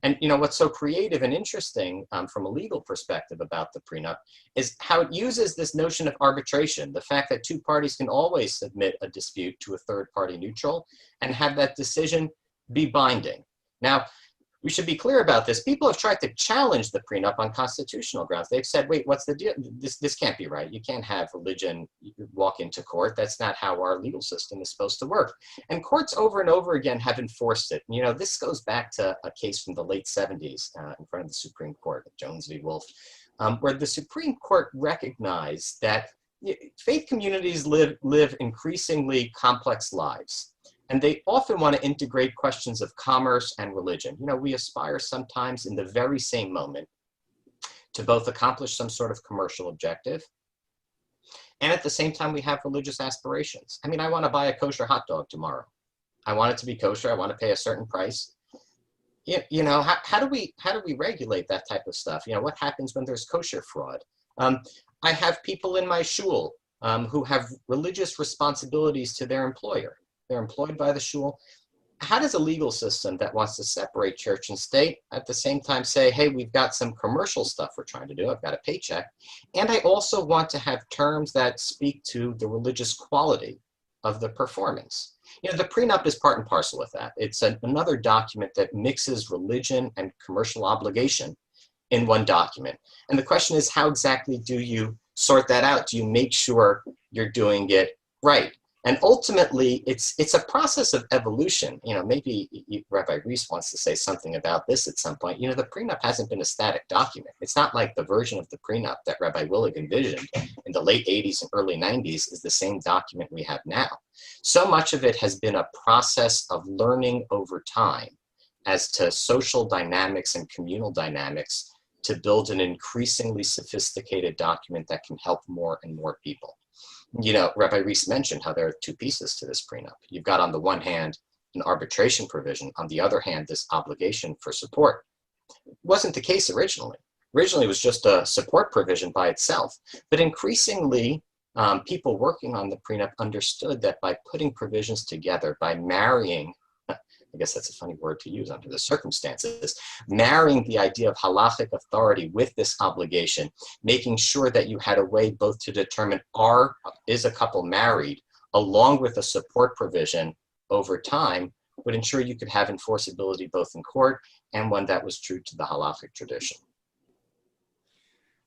And what's so creative and interesting from a legal perspective about the prenup is how it uses this notion of arbitration, the fact that two parties can always submit a dispute to a third party neutral and have that decision be binding. Now, we should be clear about this. People have tried to challenge the prenup on constitutional grounds. They've said, wait, what's the deal? This can't be right. You can't have religion walk into court. That's not how our legal system is supposed to work. And courts over and over again have enforced it. This goes back to a case from the late 70s in front of the Supreme Court, Jones v. Wolf, where the Supreme Court recognized that faith communities live increasingly complex lives. And they often want to integrate questions of commerce and religion. We aspire sometimes in the very same moment to both accomplish some sort of commercial objective, and at the same time we have religious aspirations. I want to buy a kosher hot dog tomorrow. I want it to be kosher. I want to pay a certain price. How do we regulate that type of stuff? What happens when there's kosher fraud? I have people in my shul who have religious responsibilities to their employer. They're employed by the shul. How does a legal system that wants to separate church and state at the same time say, hey, we've got some commercial stuff we're trying to do. I've got a paycheck. And I also want to have terms that speak to the religious quality of the performance. The prenup is part and parcel with that. It's another document that mixes religion and commercial obligation in one document. And the question is, how exactly do you sort that out? Do you make sure you're doing it right? And ultimately, it's a process of evolution. Maybe Rabbi Reese wants to say something about this at some point. The prenup hasn't been a static document. It's not like the version of the prenup that Rabbi Willig envisioned in the late 80s and early 90s is the same document we have now. So much of it has been a process of learning over time as to social dynamics and communal dynamics to build an increasingly sophisticated document that can help more and more people. Rabbi Reese mentioned how there are two pieces to this prenup. You've got on the one hand, an arbitration provision. On the other hand, this obligation for support. It wasn't the case originally. Originally, it was just a support provision by itself. But increasingly, people working on the prenup understood that by putting provisions together, by marrying, I guess that's a funny word to use under the circumstances, marrying the idea of halachic authority with this obligation, making sure that you had a way both to determine is a couple married, along with a support provision over time, would ensure you could have enforceability both in court and one that was true to the halachic tradition.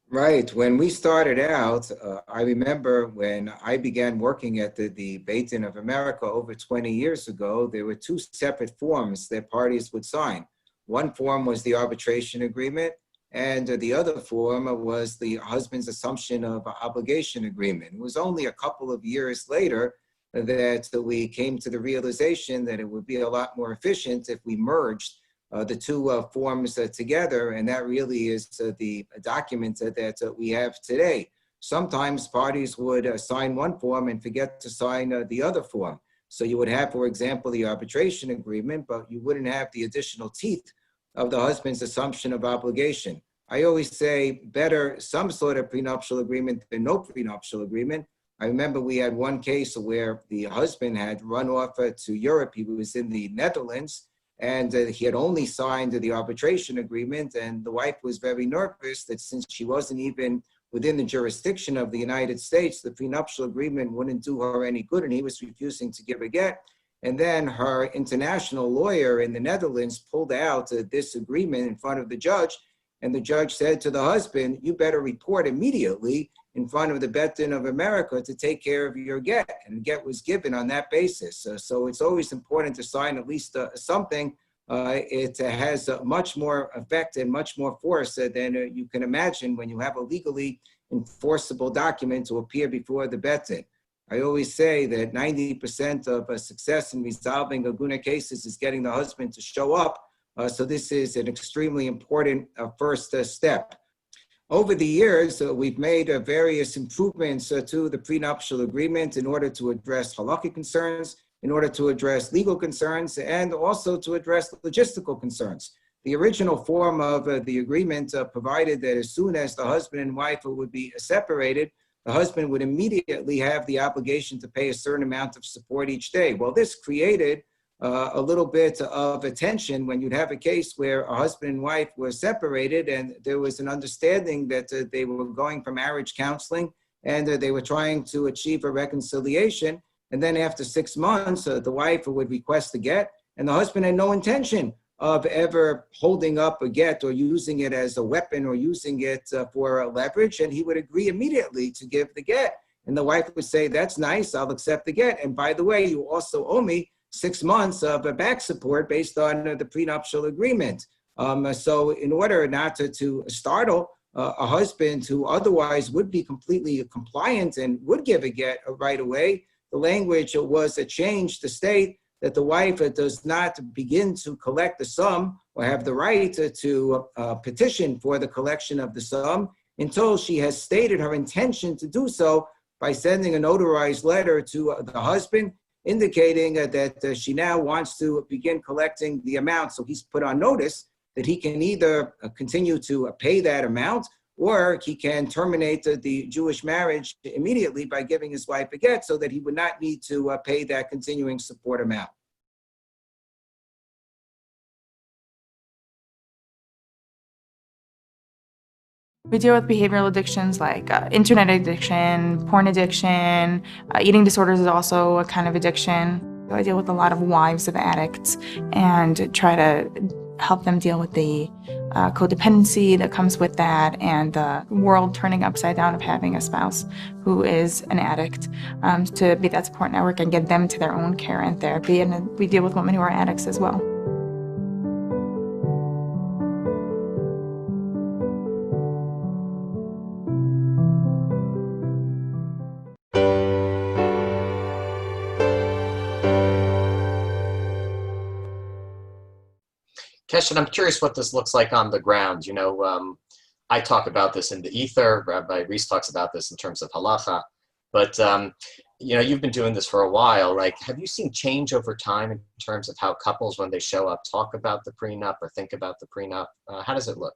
Right. When we started out, I remember when I began working at the Beit Din of America over 20 years ago, there were two separate forms that parties would sign. One form was the arbitration agreement, and the other form was the husband's assumption of obligation agreement. It was only a couple of years later that we came to the realization that it would be a lot more efficient if we merged the two forms together, and that really is the document that we have today. Sometimes parties would sign one form and forget to sign the other form. So you would have, for example, the arbitration agreement, but you wouldn't have the additional teeth of the husband's assumption of obligation. I always say better some sort of prenuptial agreement than no prenuptial agreement. I remember we had one case where the husband had run off to Europe. He was in the Netherlands, and he had only signed the arbitration agreement, and the wife was very nervous that since she wasn't even within the jurisdiction of the United States, the prenuptial agreement wouldn't do her any good, and he was refusing to give a get. And then her international lawyer in the Netherlands pulled out this agreement in front of the judge, and the judge said to the husband, you better report immediately in front of the Beit Din of America to take care of your get, and the get was given on that basis. So it's always important to sign at least something. It has much more effect and much more force than you can imagine when you have a legally enforceable document to appear before the Beit Din. I always say that 90% of success in resolving aguna cases is getting the husband to show up. So this is an extremely important first step. Over the years, we've made various improvements to the prenuptial agreement in order to address halachic concerns, in order to address legal concerns, and also to address logistical concerns. The original form of the agreement provided that as soon as the husband and wife would be separated, the husband would immediately have the obligation to pay a certain amount of support each day. Well, this created a little bit of a tension when you'd have a case where a husband and wife were separated and there was an understanding that they were going for marriage counseling and they were trying to achieve a reconciliation. And then after 6 months, the wife would request a get, and the husband had no intention of ever holding up a get or using it as a weapon or using it for leverage, and he would agree immediately to give the get. And the wife would say, that's nice, I'll accept the get. And by the way, you also owe me 6 months of back support based on the prenuptial agreement. So in order not to startle a husband who otherwise would be completely compliant and would give a get right away, the language was changed to state that the wife does not begin to collect the sum or have the right to petition for the collection of the sum until she has stated her intention to do so by sending a notarized letter to the husband indicating that she now wants to begin collecting the amount. So he's put on notice that he can either continue to pay that amount or he can terminate the Jewish marriage immediately by giving his wife a get so that he would not need to pay that continuing support amount. We deal with behavioral addictions like internet addiction, porn addiction, eating disorders is also a kind of addiction. I deal with a lot of wives of addicts and try to help them deal with the codependency that comes with that and the world turning upside down of having a spouse who is an addict, to be that support network and get them to their own care and therapy. And we deal with women who are addicts as well. Keshet, I'm curious what this looks like on the ground. You know, I talk about this in the ether. Rabbi Reese talks about this in terms of halacha. But you know, you've been doing this for a while. Like, have you seen change over time in terms of how couples, when they show up, talk about the prenup or think about the prenup? How does it look?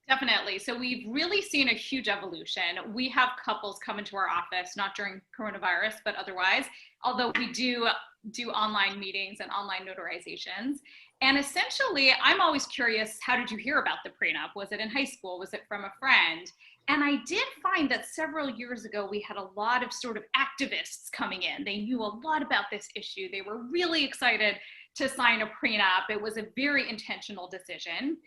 Definitely. So we've really seen a huge evolution. We have couples come into our office, not during coronavirus, but otherwise, although we do online meetings and online notarizations. And essentially, I'm always curious, how did you hear about the prenup? Was it in high school? Was it from a friend? And I did find that several years ago, we had a lot of sort of activists coming in. They knew a lot about this issue. They were really excited to sign a prenup. It was a very intentional decision.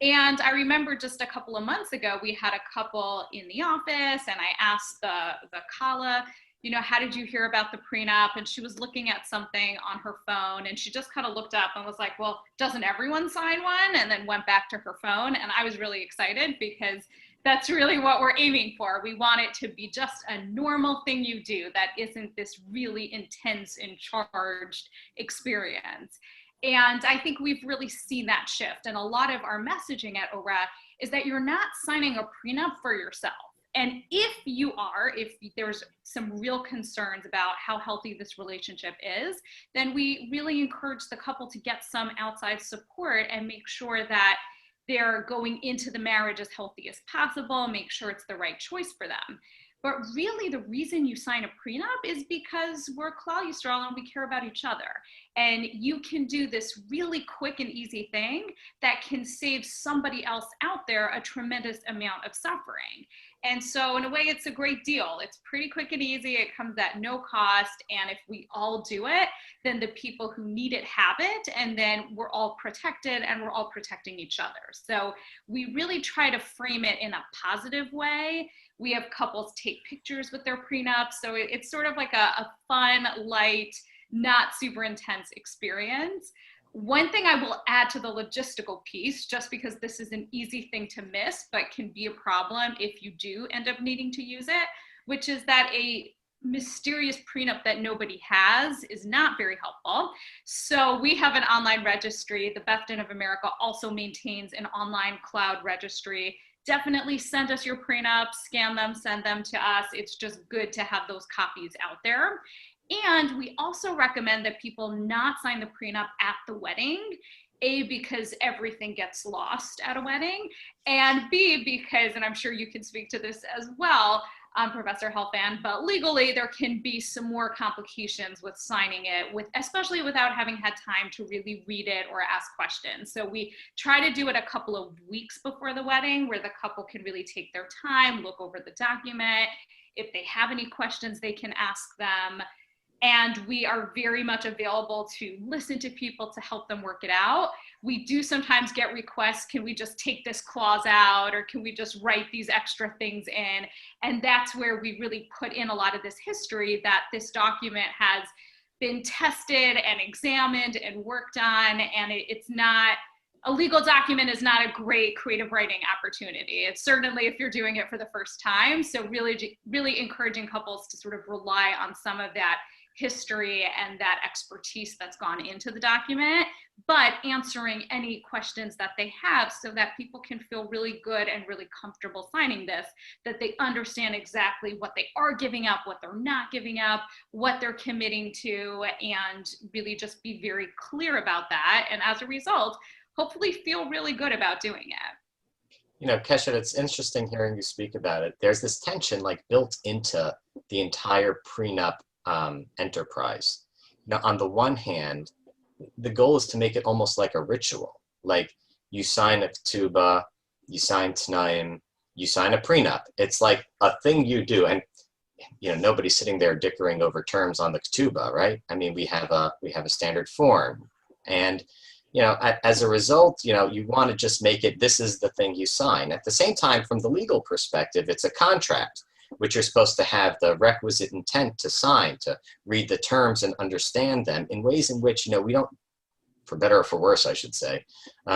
And I remember just a couple of months ago, we had a couple in the office, and I asked the Kala, you know, how did you hear about the prenup? And she was looking at something on her phone, and she just kind of looked up and was like, well, doesn't everyone sign one? And then went back to her phone. And I was really excited because that's really what we're aiming for. We want it to be just a normal thing you do that isn't this really intense and charged experience. And I think we've really seen that shift. And a lot of our messaging at ORA is that you're not signing a prenup for yourself. And if you are, if there's some real concerns about how healthy this relationship is, then we really encourage the couple to get some outside support and make sure that they're going into the marriage as healthy as possible, make sure it's the right choice for them. But really the reason you sign a prenup is because we're Klal Yisrael and we care about each other. And you can do this really quick and easy thing that can save somebody else out there a tremendous amount of suffering. And so in a way, it's a great deal. It's pretty quick and easy. It comes at no cost. And if we all do it, then the people who need it have it. And then we're all protected and we're all protecting each other. So we really try to frame it in a positive way. We have couples take pictures with their prenups. So it's sort of like a fun, light, not super intense experience. One thing I will add to the logistical piece, just because this is an easy thing to miss, but can be a problem if you do end up needing to use it, which is that a mysterious prenup that nobody has is not very helpful. So we have an online registry. The Beth-Din of America also maintains an online cloud registry. Definitely send us your prenups, scan them, send them to us. It's just good to have those copies out there. And we also recommend that people not sign the prenup at the wedding, A, because everything gets lost at a wedding, and B, because, and I'm sure you can speak to this as well, Professor Helfand, but legally there can be some more complications with signing it, especially without having had time to really read it or ask questions. So we try to do it a couple of weeks before the wedding where the couple can really take their time, look over the document. If they have any questions, they can ask them. And we are very much available to listen to people to help them work it out. We do sometimes get requests, can we just take this clause out, or can we just write these extra things in? And that's where we really put in a lot of this history that this document has been tested and examined and worked on, and it's not, a legal document is not a great creative writing opportunity. It's certainly if you're doing it for the first time. So really, really encouraging couples to sort of rely on some of that history and that expertise that's gone into the document, but answering any questions that they have so that people can feel really good and really comfortable signing this, that they understand exactly what they are giving up, what they're not giving up, what they're committing to, and really just be very clear about that. And as a result, hopefully feel really good about doing it. You know, Keshet, it's interesting hearing you speak about it. There's this tension like built into the entire prenup enterprise. Now, on the one hand, the goal is to make it almost like a ritual. Like you sign a ketubah, you sign t'naim, you sign a prenup. It's like a thing you do, and you know nobody's sitting there dickering over terms on the ketubah, right? I mean, we have a standard form, and you know, as a result, you know, you want to just make it. This is the thing you sign. At the same time, from the legal perspective, it's a contract, which you're supposed to have the requisite intent to sign, to read the terms and understand them in ways in which, you know, we don't, for better or for worse, I should say,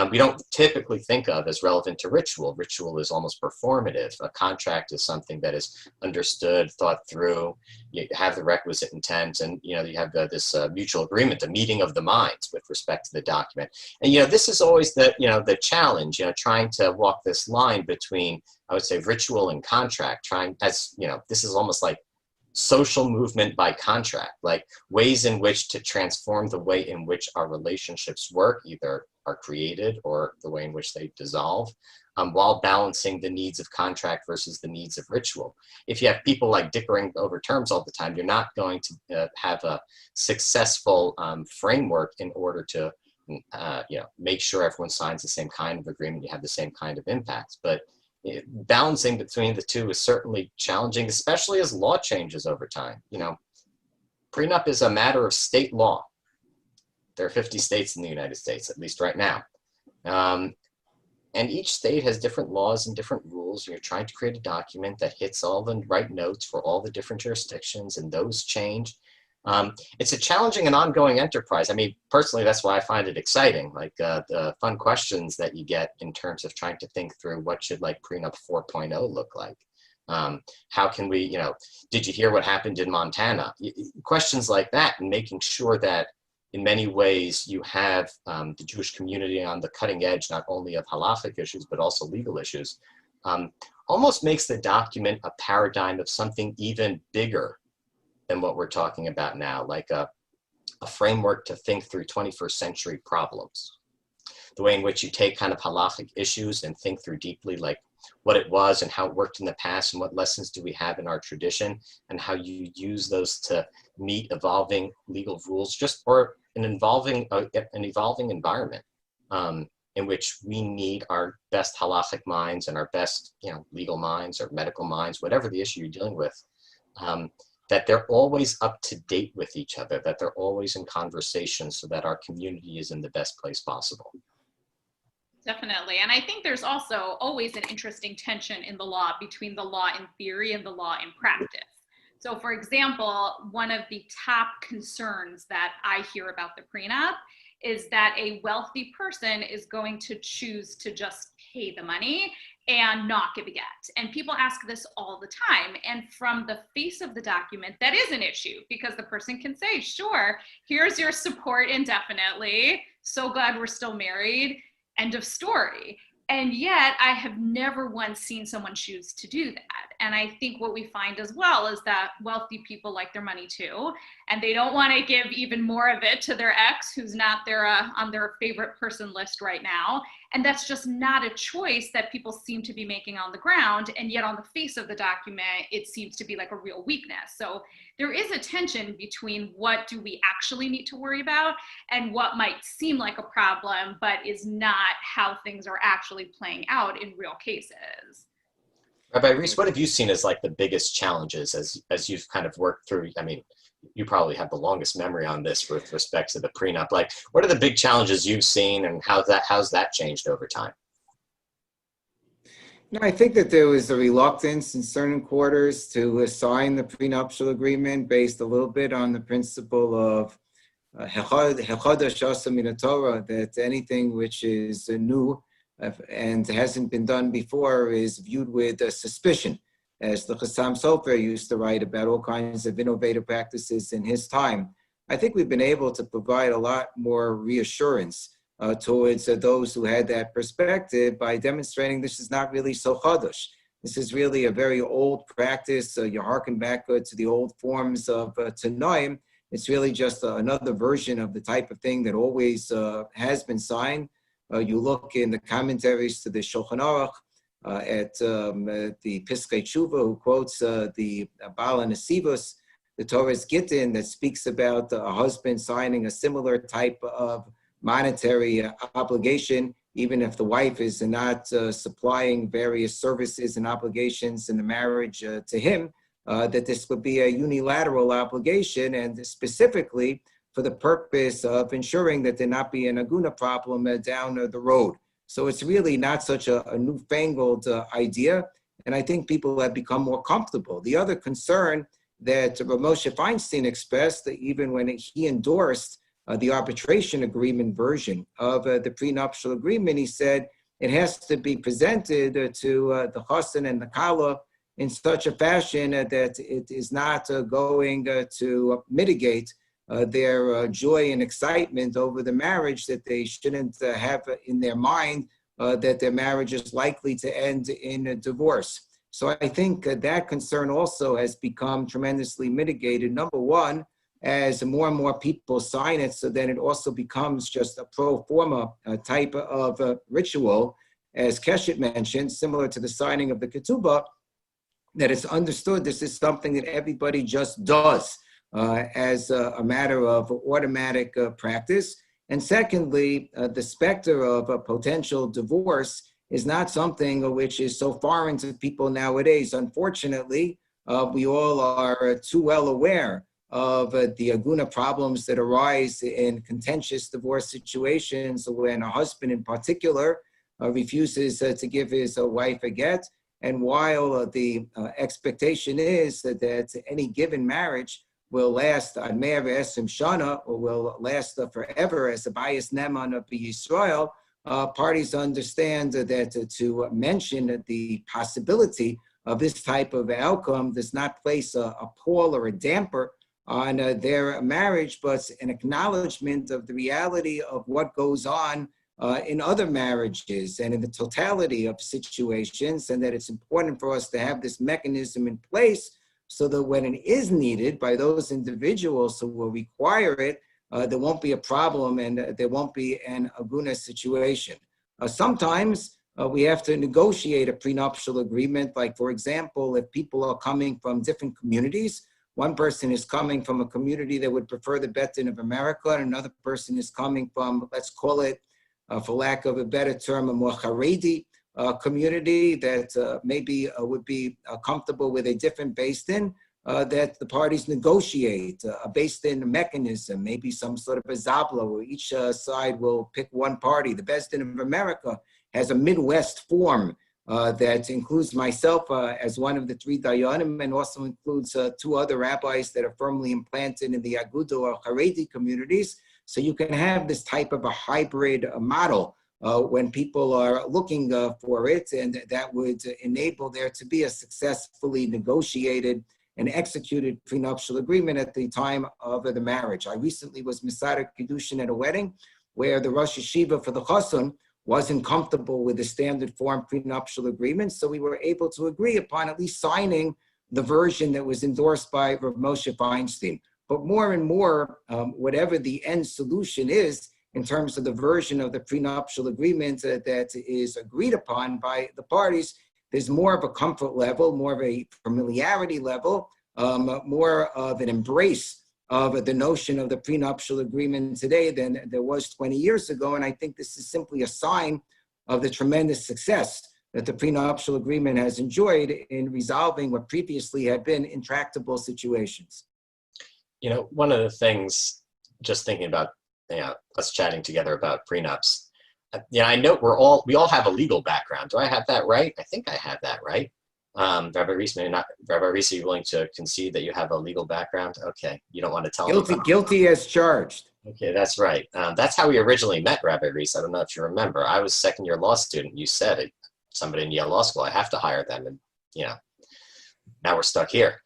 we don't typically think of as relevant to ritual. Ritual is almost performative. A contract is something that is understood, thought through. You have the requisite intent, and you know you have this mutual agreement, the meeting of the minds with respect to the document. And you know this is always the challenge. You know, trying to walk this line between, I would say, ritual and contract. Trying, as you know, this is almost like social movement by contract, like ways in which to transform the way in which our relationships work, either are created or the way in which they dissolve, while balancing the needs of contract versus the needs of ritual. If you have people like dickering over terms all the time, you're not going to have a successful framework in order to make sure everyone signs the same kind of agreement, you have the same kind of impacts. But balancing between the two is certainly challenging, especially as law changes over time. Prenup is a matter of state law. There are 50 states in the United States, at least right now. And each state has different laws and different rules. You're trying to create a document that hits all the right notes for all the different jurisdictions, and those change. It's a challenging and ongoing enterprise. I mean, personally, that's why I find it exciting, like the fun questions that you get in terms of trying to think through what should like prenup 4.0 look like. How can we, did you hear what happened in Montana? Questions like that, and making sure that in many ways you have the Jewish community on the cutting edge, not only of halachic issues, but also legal issues, almost makes the document a paradigm of something even bigger than what we're talking about now, like a framework to think through 21st century problems. The way in which you take kind of halachic issues and think through deeply like what it was and how it worked in the past and what lessons do we have in our tradition and how you use those to meet evolving legal rules, just for an evolving environment in which we need our best halachic minds and our best legal minds or medical minds, whatever the issue you're dealing with, that they're always up to date with each other, that they're always in conversation so that our community is in the best place possible. Definitely. And I think there's also always an interesting tension in the law between the law in theory and the law in practice. So for example, one of the top concerns that I hear about the prenup is that a wealthy person is going to choose to just pay the money and not give a get. And people ask this all the time. And from the face of the document, that is an issue, because the person can say, sure, here's your support indefinitely. So glad we're still married. End of story. And yet I have never once seen someone choose to do that. And I think what we find as well is that wealthy people like their money too, and they don't want to give even more of it to their ex who's not there on their favorite person list right now. And that's just not a choice that people seem to be making on the ground. And yet on the face of the document, it seems to be like a real weakness. So there is a tension between what do we actually need to worry about and what might seem like a problem, but is not how things are actually playing out in real cases. Rabbi Reese, what have you seen as like the biggest challenges as you've kind of worked through? I mean, you probably have the longest memory on this with respect to the prenup. Like, what are the big challenges you've seen, and how's that changed over time? No, I think that there was a reluctance in certain quarters to sign the prenuptial agreement based a little bit on the principle of that anything which is new and hasn't been done before is viewed with suspicion, as the Chassam Sofer used to write about all kinds of innovative practices in his time. I think we've been able to provide a lot more reassurance towards those who had that perspective by demonstrating this is not really so chadosh. This is really a very old practice. You hearken back to the old forms of Tanoim. It's really just another version of the type of thing that always has been signed. You look in the commentaries to the Shulchan Aruch at the Piskei Tshuva, who quotes the Baal Nesivos, the Torah's Gittin, that speaks about a husband signing a similar type of monetary obligation, even if the wife is not supplying various services and obligations in the marriage to him, that this would be a unilateral obligation, and specifically for the purpose of ensuring that there not be an aguna problem down the road. So it's really not such a newfangled idea, and I think people have become more comfortable. The other concern that Moshe Feinstein expressed, that even when he endorsed the arbitration agreement version of the prenuptial agreement, he said it has to be presented to the chassan and the kala in such a fashion that it is not going to mitigate their joy and excitement over the marriage, that they shouldn't have in their mind that their marriage is likely to end in a divorce. So I think that concern also has become tremendously mitigated. Number one, as more and more people sign it, so then it also becomes just a pro forma type of ritual, as Keshet mentioned, similar to the signing of the ketubah, that it's understood this is something that everybody just does as a matter of automatic practice. And secondly, the specter of a potential divorce is not something which is so foreign to people nowadays. Unfortunately, we all are too well aware of the aguna problems that arise in contentious divorce situations when a husband in particular refuses to give his wife a get. And while the expectation is that any given marriage will last on Me'er V'Esrim Shana, or will last forever as a bias neman of Yisrael, parties understand that to mention the possibility of this type of outcome does not place a pall or a damper on their marriage, but an acknowledgement of the reality of what goes on in other marriages and in the totality of situations, and that it's important for us to have this mechanism in place so that when it is needed by those individuals who will require it, there won't be a problem and there won't be an aguna situation. Sometimes we have to negotiate a prenuptial agreement, like for example, if people are coming from different communities, one person is coming from a community that would prefer the Bet Din of America, and another person is coming from, let's call it, for lack of a better term, a more Haredi community that maybe would be comfortable with a different Beis Din, that the parties negotiate a Beis Din mechanism, maybe some sort of a zabla where each side will pick one party. The Beis Din of America has a Midwest form that includes myself as one of the 3 dayanim, and also includes 2 other rabbis that are firmly implanted in the Agudo or Haredi communities. So you can have this type of a hybrid model when people are looking for it, and that would enable there to be a successfully negotiated and executed prenuptial agreement at the time of the marriage. I recently was Mesader Kiddushin at a wedding where the Rosh Yeshiva for the Chassan wasn't comfortable with the standard form prenuptial agreement, so we were able to agree upon at least signing the version that was endorsed by Rav Moshe Feinstein. But more and more, whatever the end solution is, in terms of the version of the prenuptial agreement that is agreed upon by the parties, there's more of a comfort level, more of a familiarity level, more of an embrace of the notion of the prenuptial agreement today than there was 20 years ago. And I think this is simply a sign of the tremendous success that the prenuptial agreement has enjoyed in resolving what previously had been intractable situations. You know, one of the things, just thinking about us chatting together about prenups, I know we all have a legal background. Do I have that right? I think I have that right. Rabbi Reese, Rabbi Reese, are you willing to concede that you have a legal background? Okay, you don't want to tell me. Guilty as charged. Okay, that's right. That's how we originally met, Rabbi Reese. I don't know if you remember. I was second-year law student. You said it. Somebody in Yale Law School, I have to hire them, and now we're stuck here.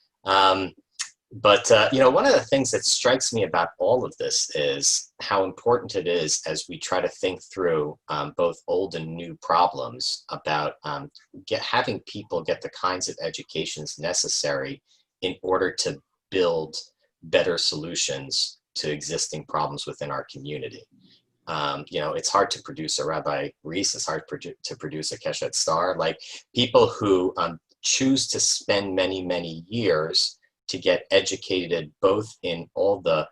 But one of the things that strikes me about all of this is how important it is as we try to think through both old and new problems about having people get the kinds of educations necessary in order to build better solutions to existing problems within our community. It's hard to produce a Rabbi Reese, it's hard to produce a Keshet Star, like people who choose to spend many, many years to get educated both in all the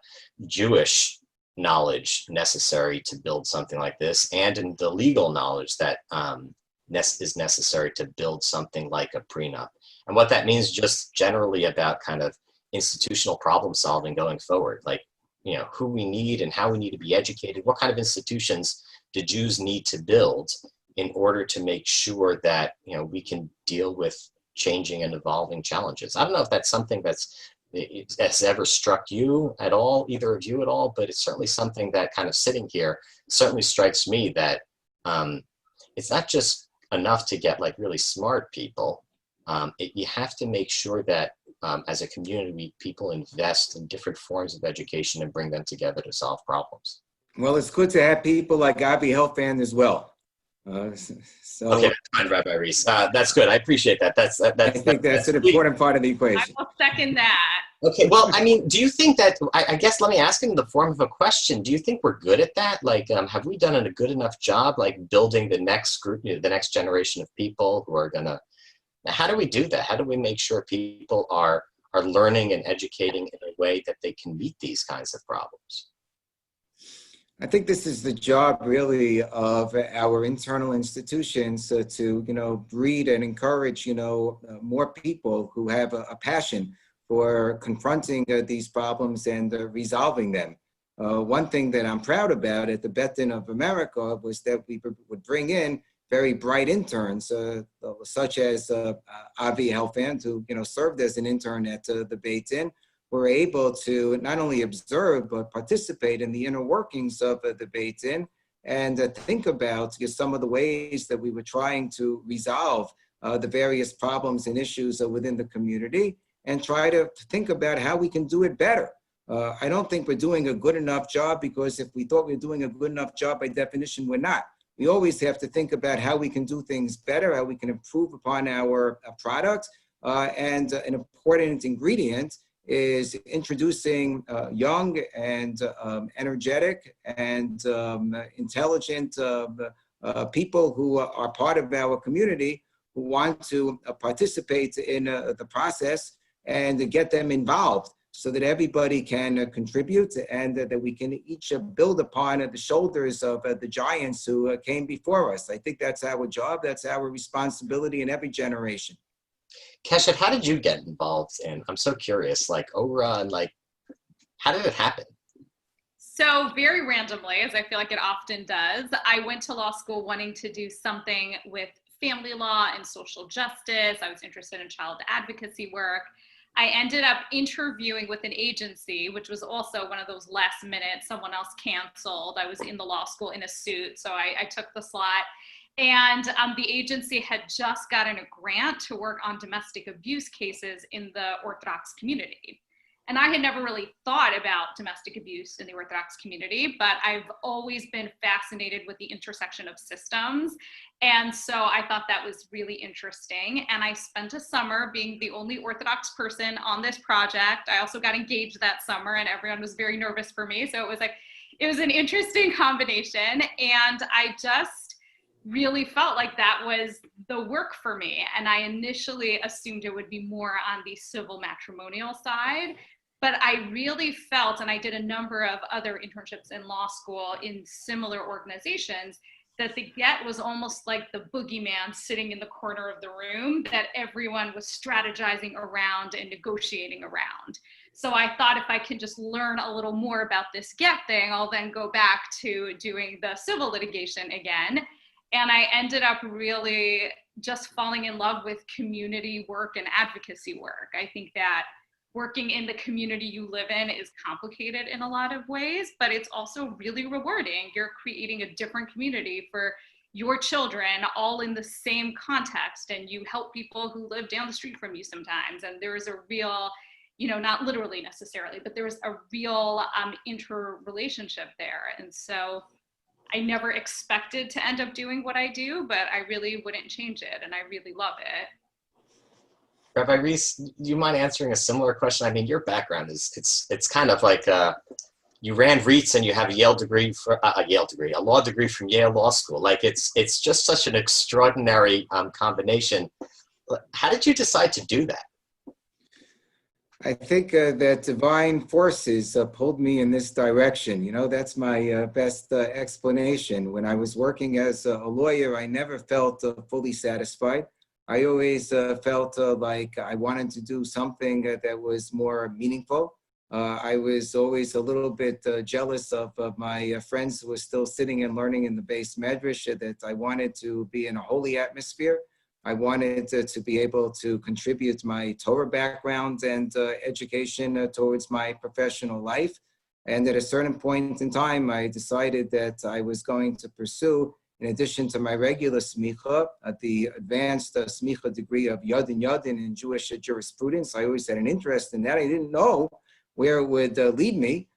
Jewish knowledge necessary to build something like this and in the legal knowledge that is necessary to build something like a prenup. And what that means just generally about kind of institutional problem solving going forward, like, who we need and how we need to be educated, what kind of institutions do Jews need to build in order to make sure that, we can deal with changing and evolving challenges. I don't know if that's something that's ever struck you at all, either of you at all, but it's certainly something that kind of sitting here certainly strikes me that it's not just enough to get like really smart people. You have to make sure that as a community, people invest in different forms of education and bring them together to solve problems. Well, it's good to have people like Avi Helfand as well. So okay, that's fine, Rabbi Reese. That's good. I appreciate that. I think that's an important part of the equation. I will second that. Okay, well, I mean, do you think that, I guess let me ask in the form of a question, do you think we're good at that? Like, have we done a good enough job, like building the next group, the next generation of people who are gonna, how do we do that? How do we make sure people are learning and educating in a way that they can meet these kinds of problems? I think this is the job really of our internal institutions to, breed and encourage, more people who have a passion for confronting these problems and resolving them. One thing that I'm proud about at the Bet Din of America was that we would bring in very bright interns, such as Avi Helfand, who served as an intern at the Beit Din, were able to not only observe but participate in the inner workings of the Beit Din and think about some of the ways that we were trying to resolve the various problems and issues within the community, and try to think about how we can do it better. I don't think we're doing a good enough job, because if we thought we were doing a good enough job, by definition, we're not. We always have to think about how we can do things better, how we can improve upon our product. And an important ingredient is introducing young and energetic and intelligent people who are part of our community, who want to participate in the process, and to get them involved so that everybody can contribute, and that we can each build upon the shoulders of the giants who came before us. I think that's our job, that's our responsibility in every generation. Keshet, how did you get involved in, I'm so curious, like Ora, and like, how did it happen? So very randomly, as I feel like it often does, I went to law school wanting to do something with family law and social justice. I was interested in child advocacy work. I ended up interviewing with an agency, which was also one of those last minute, someone else canceled. I was in the law school in a suit, so I took the slot. And the agency had just gotten a grant to work on domestic abuse cases in the Orthodox community. And I had never really thought about domestic abuse in the Orthodox community, but I've always been fascinated with the intersection of systems. And so I thought that was really interesting. And I spent a summer being the only Orthodox person on this project. I also got engaged that summer, and everyone was very nervous for me. So it was an interesting combination. And I just really felt like that was the work for me. And I initially assumed it would be more on the civil matrimonial side, but I really felt, and I did a number of other internships in law school in similar organizations, that the get was almost like the boogeyman sitting in the corner of the room that everyone was strategizing around and negotiating around. So I thought, if I can just learn a little more about this get thing, I'll then go back to doing the civil litigation again. And I ended up really just falling in love with community work and advocacy work. I think that working in the community you live in is complicated in a lot of ways, but it's also really rewarding. You're creating a different community for your children, all in the same context, and you help people who live down the street from you sometimes. And there is a real, not literally necessarily, but there is a real interrelationship there. And so I never expected to end up doing what I do, but I really wouldn't change it, and I really love it. Rabbi Reese, do you mind answering a similar question? I mean, your background is, it's kind of like you ran REITs and you have a Yale degree, a law degree from Yale Law School. Like it's just such an extraordinary combination. How did you decide to do that? I think that divine forces pulled me in this direction. That's my best explanation. When I was working as a lawyer, I never felt fully satisfied. I always felt like I wanted to do something that was more meaningful. I was always a little bit jealous of my friends who were still sitting and learning in the base medrash, that I wanted to be in a holy atmosphere. I wanted to be able to contribute my Torah background and education towards my professional life. And at a certain point in time, I decided that I was going to pursue, in addition to my regular smicha, the advanced smicha degree of Yadin in Jewish jurisprudence. I always had an interest in that. I didn't know where it would lead me,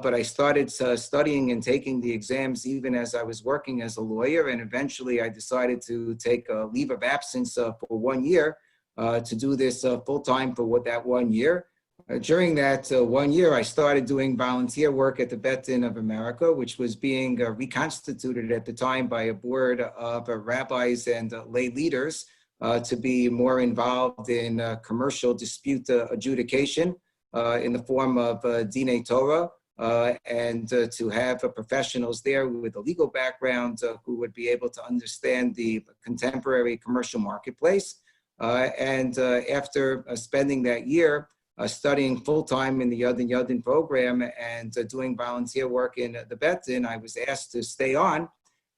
but I started studying and taking the exams even as I was working as a lawyer, and eventually I decided to take a leave of absence for 1 year to do this full-time for that 1 year. During that 1 year, I started doing volunteer work at the Bet Din of America, which was being reconstituted at the time by a board of rabbis and lay leaders to be more involved in commercial dispute adjudication in the form of Dinei Torah, and to have professionals there with a legal background who would be able to understand the contemporary commercial marketplace. And after spending that year studying full-time in the Yad Yadin program and doing volunteer work in the Bet Din, I was asked to stay on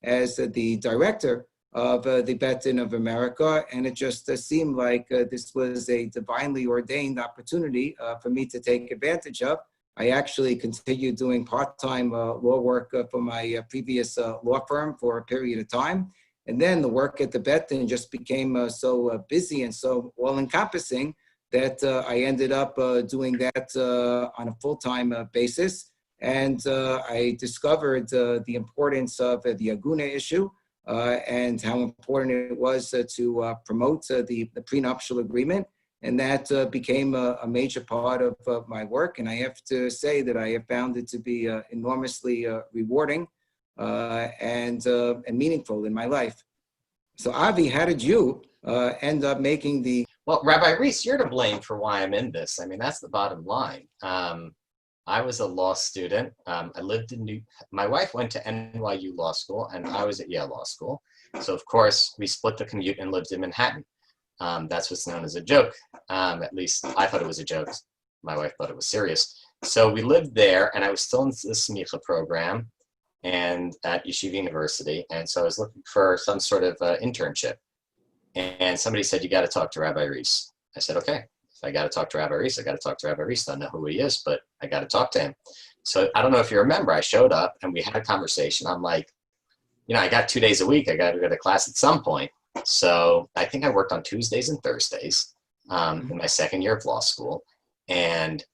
as the director of the Bet Din of America, and it just seemed like this was a divinely ordained opportunity for me to take advantage of. I actually continued doing part-time law work for my previous law firm for a period of time. And then the work at the Bet Din just became so busy and so all-encompassing that I ended up doing that on a full-time basis. And I discovered the importance of the Aguna issue and how important it was to promote the prenuptial agreement. And that became a major part of my work. And I have to say that I have found it to be enormously rewarding and meaningful in my life. So Avi, how did you end up making the... Well, Rabbi Reese, you're to blame for why I'm in this. I mean, that's the bottom line. I was a law student. I lived in my wife went to NYU Law School and I was at Yale Law School. So of course we split the commute and lived in Manhattan. That's what's known as a joke. At least I thought it was a joke. My wife thought it was serious. So we lived there and I was still in the Smicha program and at Yeshiva University. And so I was looking for some sort of internship. And somebody said, you got to talk to Rabbi Reese. I said, okay, if I got to talk to Rabbi Reese, I got to talk to Rabbi Reese. I don't know who he is, but I got to talk to him. So I don't know if you remember, I showed up and we had a conversation. I'm like, you know, I got 2 days a week. I got to go to class at some point. So I think I worked on Tuesdays and Thursdays in my second year of law school. And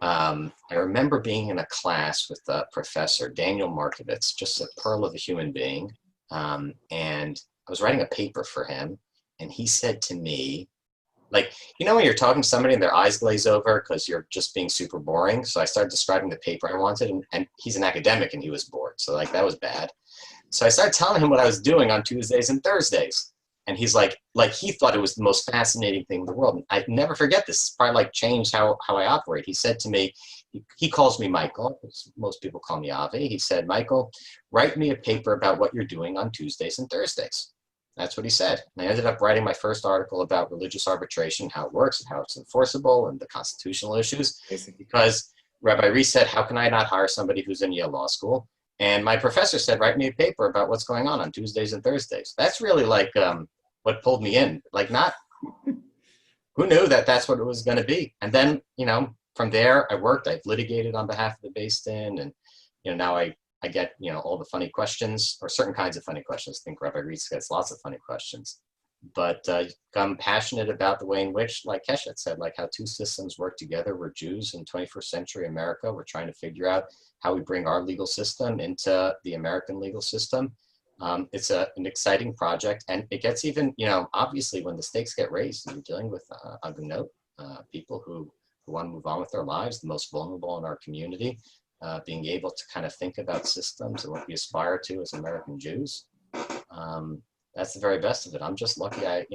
I remember being in a class with Professor Daniel Markovitz, just a pearl of a human being. And I was writing a paper for him. And he said to me, like, you know, when you're talking to somebody and their eyes glaze over because you're just being super boring. So I started describing the paper I wanted, and he's an academic and he was bored. So like, that was bad. So I started telling him what I was doing on Tuesdays and Thursdays. And he's like he thought it was the most fascinating thing in the world. And I never forget this. It's probably like changed how I operate. He said to me, he calls me Michael. Most people call me Avi. He said, Michael, write me a paper about what you're doing on Tuesdays and Thursdays. That's what he said. And I ended up writing my first article about religious arbitration, how it works and how it's enforceable and the constitutional issues. Because Rabbi Reese said, how can I not hire somebody who's in Yale Law School? And my professor said, write me a paper about what's going on Tuesdays and Thursdays. That's really like what pulled me in. Like who knew that that's what it was going to be? And then, you know, from there I worked, I've litigated on behalf of the Beis Din, and, you know, now I get, you know, all the funny questions, or certain kinds of funny questions. I think Rabbi Reese gets lots of funny questions. But I'm passionate about the way in which, like Keshet said, like how two systems work together. We're Jews in 21st century America. We're trying to figure out how we bring our legal system into the American legal system. It's an exciting project, and it gets even, you know, obviously when the stakes get raised and you're dealing with agunot, people who want to move on with their lives, the most vulnerable in our community, being able to kind of think about systems and what we aspire to as American Jews. That's the very best of it. I'm just lucky I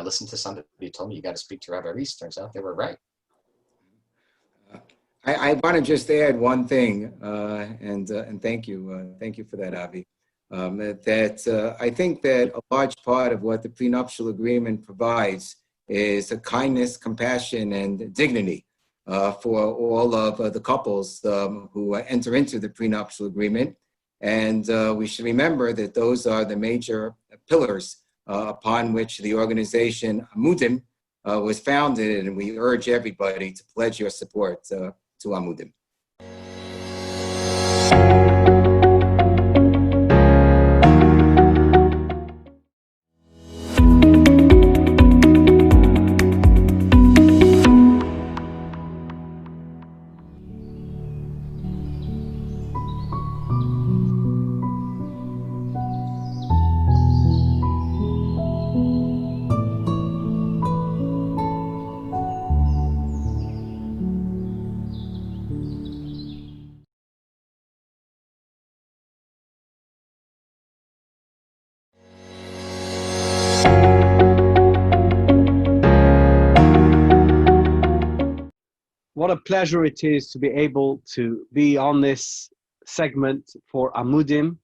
listened to somebody who told me you got to speak to Rabbi Reese. Turns out they were right. I want to just add one thing, and thank you. Thank you for that, Avi. I think that a large part of what the prenuptial agreement provides is a kindness, compassion, and dignity for all of the couples who enter into the prenuptial agreement. And we should remember that those are the major pillars upon which the organization Amudim was founded, and we urge everybody to pledge your support to Amudim. what a pleasure it is to be able to be on this segment for Amudim,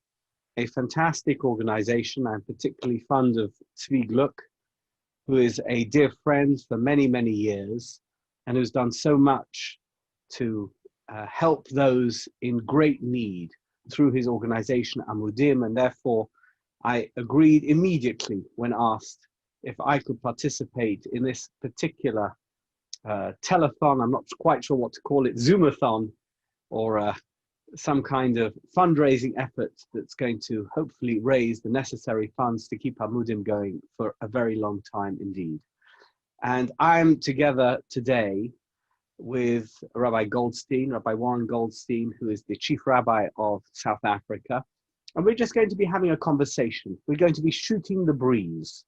a fantastic organization. I'm particularly fond of Tzvi Gluck, who is a dear friend for many, many years and who's done so much to help those in great need through his organization Amudim, and therefore I agreed immediately when asked if I could participate in this particular telethon. I'm not quite sure what to call it, Zoomathon, or some kind of fundraising effort that's going to hopefully raise the necessary funds to keep Amudim going for a very long time indeed. And I'm together today with Rabbi Goldstein, Rabbi Warren Goldstein, who is the Chief Rabbi of South Africa. And we're just going to be having a conversation. We're going to be shooting the breeze.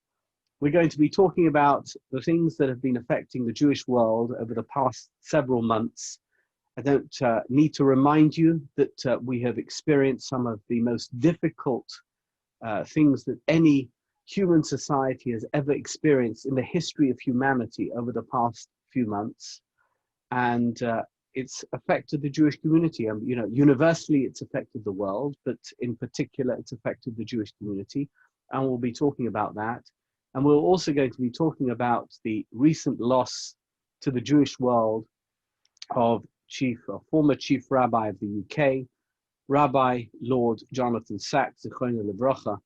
We're going to be talking about the things that have been affecting the Jewish world over the past several months. I don't need to remind you that we have experienced some of the most difficult things that any human society has ever experienced in the history of humanity over the past few months. And it's affected the Jewish community. And, you know, universally it's affected the world, but in particular it's affected the Jewish community. And we'll be talking about that. And we're also going to be talking about the recent loss to the Jewish world of former Chief Rabbi of the UK, Rabbi Lord Jonathan Sacks, Zichrono Livracha,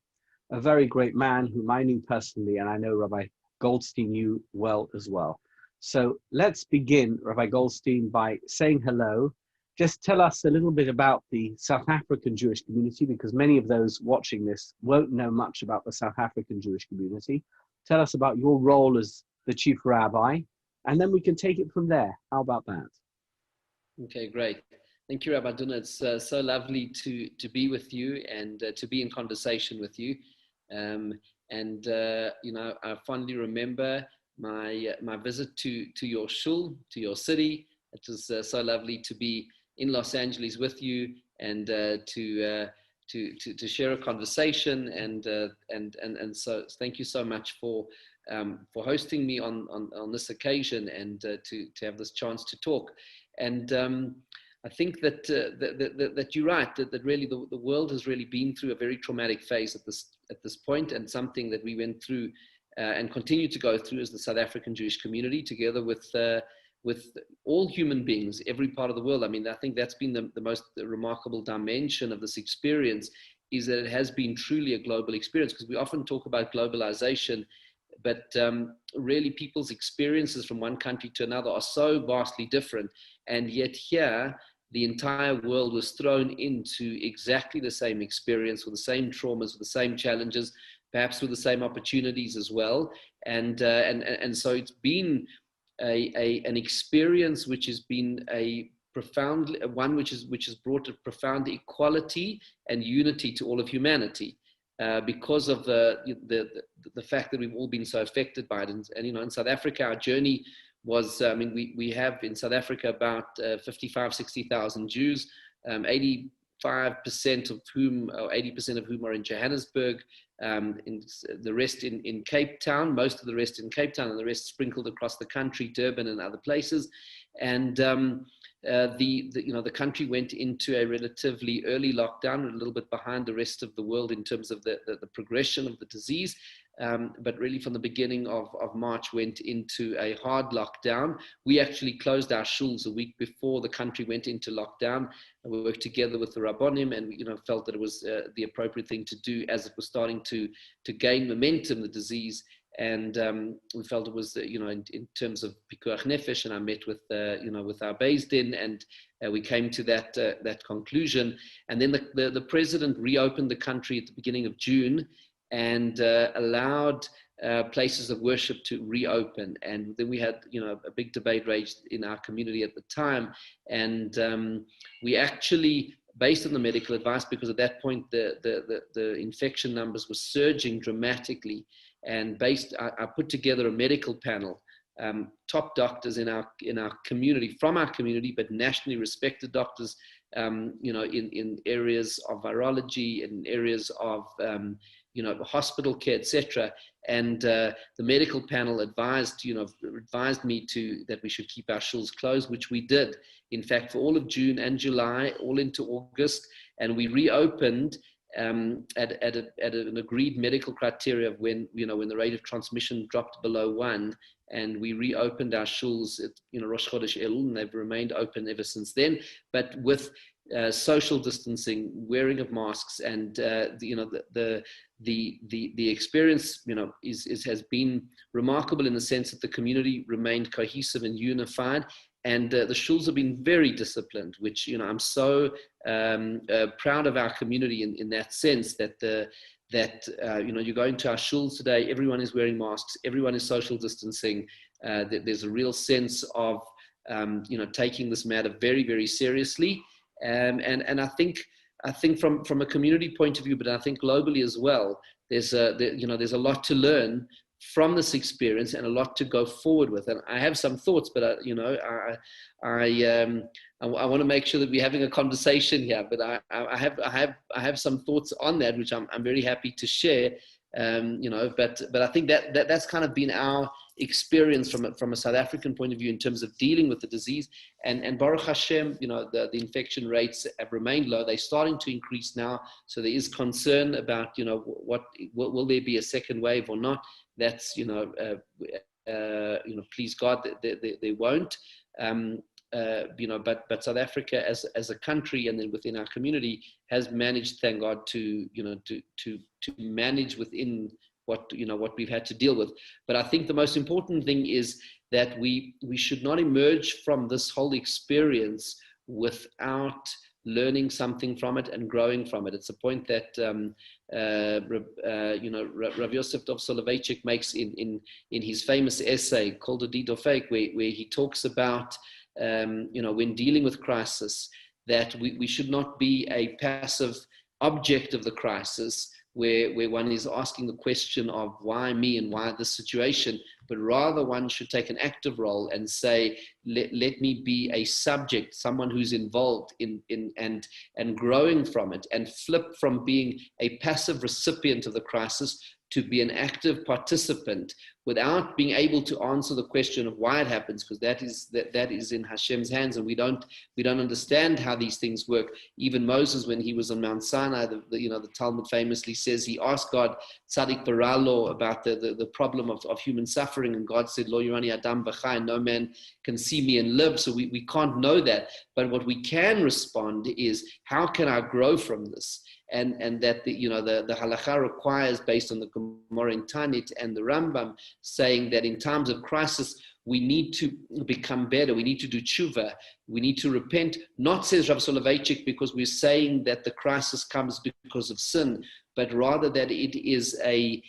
a very great man whom I knew personally, and I know Rabbi Goldstein knew well as well. So let's begin, Rabbi Goldstein, by saying hello. Just tell us a little bit about the South African Jewish community, because many of those watching this won't know much about the South African Jewish community. Tell us about your role as the Chief Rabbi, and then we can take it from there. How about that? Okay, great. Thank you, Rabbi Duna. It's so lovely to be with you and to be in conversation with you. You know, I fondly remember my visit to your shul, to your city. It was so lovely to be in Los Angeles with you and to share a conversation. And so thank you so much for hosting me on this occasion and to have this chance to talk. And I think that that you're right, that really the world has really been through a very traumatic phase at this point, and something that we went through and continue to go through as the South African Jewish community, together with all human beings, every part of the world. I mean, I think that's been the most remarkable dimension of this experience, is that it has been truly a global experience, because we often talk about globalization, but really people's experiences from one country to another are so vastly different. And yet here, the entire world was thrown into exactly the same experience, with the same traumas, with the same challenges, perhaps with the same opportunities as well. And so it's been an experience which has been a profound one, which has brought a profound equality and unity to all of humanity, because of the fact that we've all been so affected by it. And you know, in South Africa, our journey was, I mean, we have in South Africa about 60,000 Jews, 85% of whom, or 80% of whom are in Johannesburg, the rest in Cape Town, most of the rest in Cape Town, and the rest sprinkled across the country, Durban and other places. And you know, the country went into a relatively early lockdown, a little bit behind the rest of the world in terms of the progression of the disease. But really from the beginning of March went into a hard lockdown. We actually closed our shuls a week before the country went into lockdown, and we worked together with the Rabbonim, and you know, felt that it was the appropriate thing to do as it was starting to gain momentum, the disease. And we felt it was, you know, in terms of pikuach nefesh, and I met with, you know, with our Beis Din, and we came to that conclusion. And then the president reopened the country at the beginning of June, and allowed places of worship to reopen. And then we had, you know, a big debate raged in our community at the time. And we actually, based on the medical advice, because at that point the infection numbers were surging dramatically, and I put together a medical panel, top doctors in our community, from our community, but nationally respected doctors, you know, in areas of virology, in areas of hospital care, etc. And the medical panel advised me that we should keep our shuls closed, which we did. In fact, for all of June and July, all into August, and we reopened at an agreed medical criteria of when the rate of transmission dropped below 1, and we reopened our shuls at Rosh Chodesh Elul, and they've remained open ever since then, but with social distancing, wearing of masks, and the experience has been remarkable in the sense that the community remained cohesive and unified. And the shuls have been very disciplined, which I'm so proud of our community in that sense. That you go into our shuls today, everyone is wearing masks, everyone is social distancing. There's a real sense of taking this matter very, very seriously. And I think from a community point of view, but I think globally as well, there's a lot to learn from this experience and a lot to go forward with. And I have some thoughts, but I want to make sure that we're having a conversation here. But I have some thoughts on that, which I'm very happy to share. But I think that's kind of been our experience from a South African point of view in terms of dealing with the disease. And Baruch Hashem, the infection rates have remained low. They're starting to increase now. So there is concern about, will there be a second wave or not? That's, please God, they won't. But South Africa as a country, and then within our community, has managed, thank God, to manage within what we've had to deal with. But I think the most important thing is that we should not emerge from this whole experience without learning something from it and growing from it. It's a point that Rav Yosef Dov Soloveitchik makes in his famous essay called "A Deed of Fake," where he talks about when dealing with crisis, that we should not be a passive object of the crisis, where one is asking the question of why me and why this situation, but rather one should take an active role and say, let me be a subject, someone who's involved in and growing from it, and flip from being a passive recipient of the crisis to be an active participant, without being able to answer the question of why it happens, because that is in Hashem's hands, and we don't understand how these things work. Even Moses, when he was on Mount Sinai, the Talmud famously says he asked God, Tzadik Baralo, about the problem of human suffering, and God said, Lo Yirani Adam B'chai, no man can see me and live. So we can't know that, but what we can respond is, how can I grow from this? And that the halakha requires, based on the Gemara in Tanit and the Rambam, saying that in times of crisis we need to become better, we need to do tshuva, we need to repent, not, says Rabbi Soloveitchik, because we're saying that the crisis comes because of sin, but rather that it is a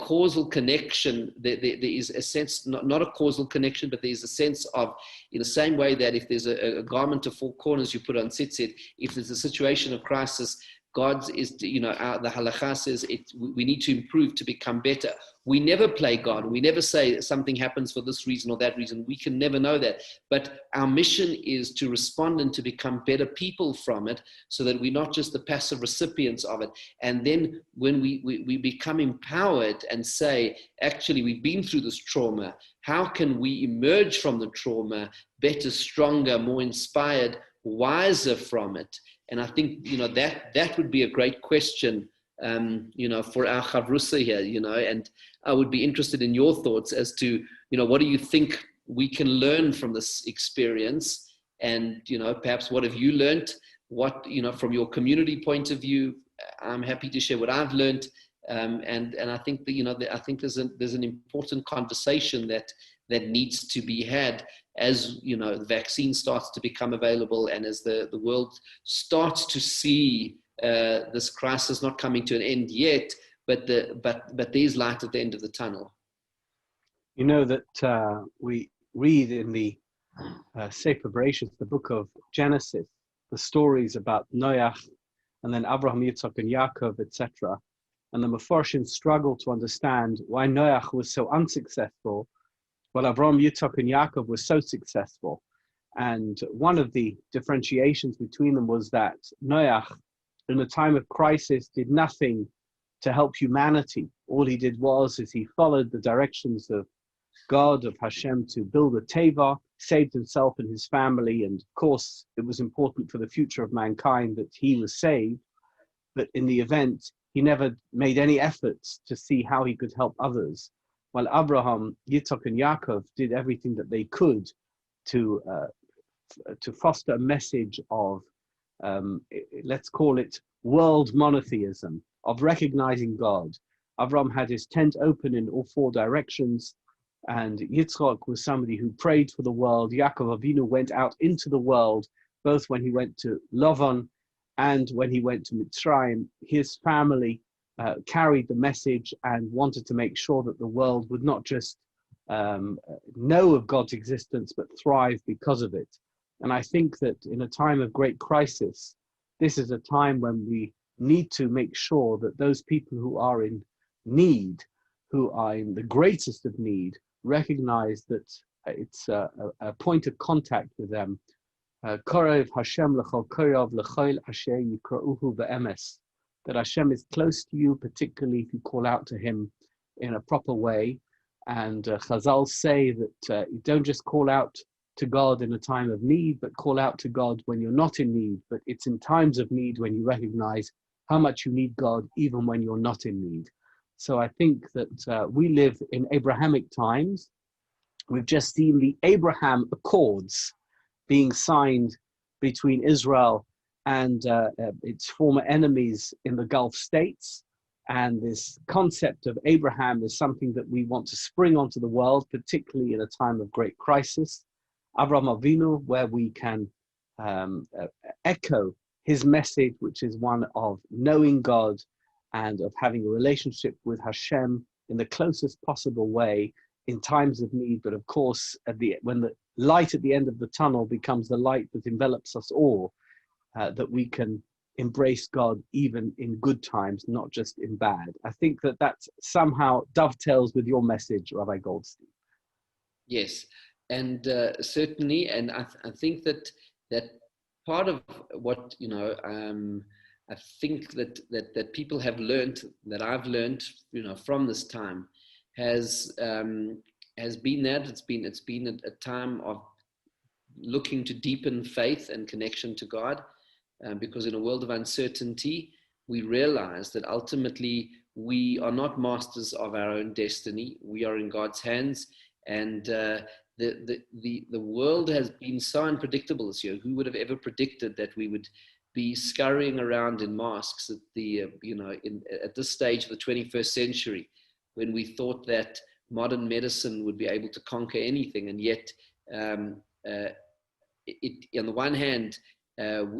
causal connection. There is a sense, not a causal connection, but there is a sense of, in the same way that if there's a garment of 4 corners you put on tzitzit, if there's a situation of crisis, God is, the halakha says we need to improve to become better. We never play God. We never say something happens for this reason or that reason. We can never know that. But our mission is to respond and to become better people from it, so that we're not just the passive recipients of it. And then when we become empowered and say, actually, we've been through this trauma, how can we emerge from the trauma better, stronger, more inspired, wiser from it? And I think, that would be a great question, for our chavrusa here, and I would be interested in your thoughts as to, what do you think we can learn from this experience? And, perhaps what have you learned? What, from your community point of view, I'm happy to share what I've learned. And I think that, I think there's an important conversation that needs to be had as the vaccine starts to become available, and as the world starts to see this crisis not coming to an end yet, but there's light at the end of the tunnel. You know that we read in the Sefer Bereshit, the book of Genesis, the stories about Noach, and then Abraham, Yitzchak, and Yaakov, etc. And the Mefarshim struggle to understand why Noach was so unsuccessful, while Abraham, Yitzchak, and Yaakov were so successful. And one of the differentiations between them was that Noach, in a time of crisis, did nothing to help humanity. All he did is he followed the directions of God, of Hashem, to build a teva, saved himself and his family, and of course it was important for the future of mankind that he was saved, but in the event he never made any efforts to see how he could help others, while Abraham, Yitzhak and Yaakov did everything that they could to foster a message of let's call it world monotheism, of recognizing God. Avram had his tent open in all four directions, and Yitzchak was somebody who prayed for the world. Yaakov Avinu went out into the world, both when he went to Lavan and when he went to Mitzrayim. His family carried the message and wanted to make sure that the world would not just know of God's existence, but thrive because of it. And I think that in a time of great crisis, this is a time when we need to make sure that those people who are in need, who are in the greatest of need, recognize that it's a point of contact with them. Korev Hashem l'chol korev l'chol asher yikra'uhu be'emes. That Hashem is close to you, particularly if you call out to him in a proper way. And Chazal say that you don't just call out to God in a time of need, but call out to God when you're not in need. But it's in times of need when you recognize how much you need God, even when you're not in need. So I think that we live in Abrahamic times. We've just seen the Abraham Accords being signed between Israel and its former enemies in the Gulf states. And this concept of Abraham is something that we want to spring onto the world, particularly in a time of great crisis. Avraham Avinu, where we can echo his message, which is one of knowing God and of having a relationship with Hashem in the closest possible way in times of need. But of course, when the light at the end of the tunnel becomes the light that envelops us all, that we can embrace God even in good times, not just in bad. I think that that somehow dovetails with your message, Rabbi Goldstein. Yes, and certainly, and I think that part of what I think that people have learned, that I've learned, from this time, has been that it's been a time of looking to deepen faith and connection to God, because in a world of uncertainty, we realize that ultimately we are not masters of our own destiny. We are in God's hands, and the world has been so unpredictable this year. Who would have ever predicted that we would be scurrying around in masks at at this stage of the 21st century, when we thought that modern medicine would be able to conquer anything, and yet on the one hand,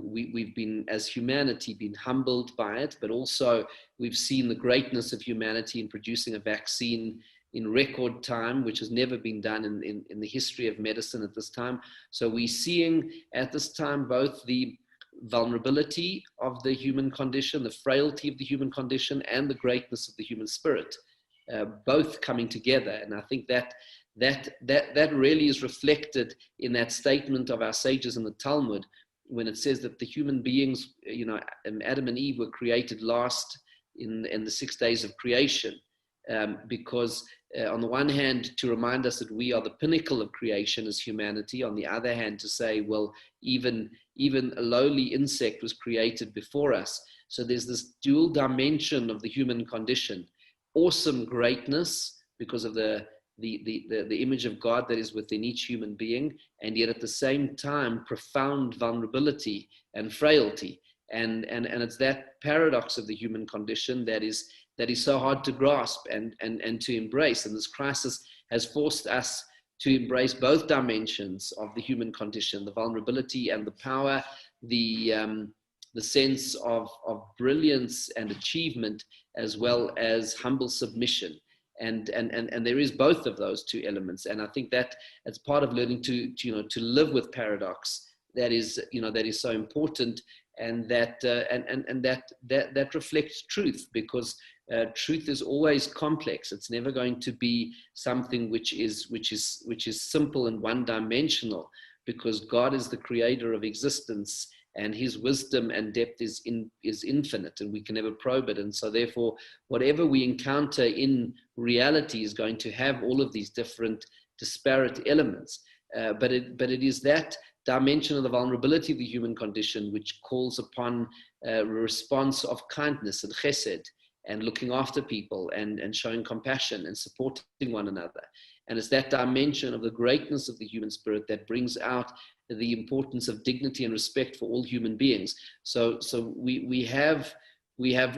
we've been, as humanity, been humbled by it, but also we've seen the greatness of humanity in producing a vaccine in record time, which has never been done in the history of medicine at this time. So we're seeing at this time both the vulnerability of the human condition, the frailty of the human condition, and the greatness of the human spirit, both coming together. And I think that really is reflected in that statement of our sages in the Talmud, when it says that the human beings, Adam and Eve, were created last in the 6 days of creation, because on the one hand, to remind us that we are the pinnacle of creation as humanity. On the other hand, to say, well, even a lowly insect was created before us. So there's this dual dimension of the human condition: awesome greatness because of the image of God that is within each human being, and yet at the same time profound vulnerability and frailty, and it's that paradox of the human condition that is so hard to grasp and to embrace. And this crisis has forced us to embrace both dimensions of the human condition: the vulnerability and the power, the sense of brilliance and achievement, as well as humble submission. And there is both of those two elements, and I think that it's part of learning to live with paradox that is so important, and that reflects truth, because truth is always complex. It's never going to be something which is simple and one-dimensional, because God is the creator of existence, and his wisdom and depth is infinite, and we can never probe it. And so therefore, whatever we encounter in reality is going to have all of these different disparate elements. But it is that dimension of the vulnerability of the human condition which calls upon a response of kindness and chesed, and looking after people and showing compassion and supporting one another. And it's that dimension of the greatness of the human spirit that brings out the importance of dignity and respect for all human beings. So we have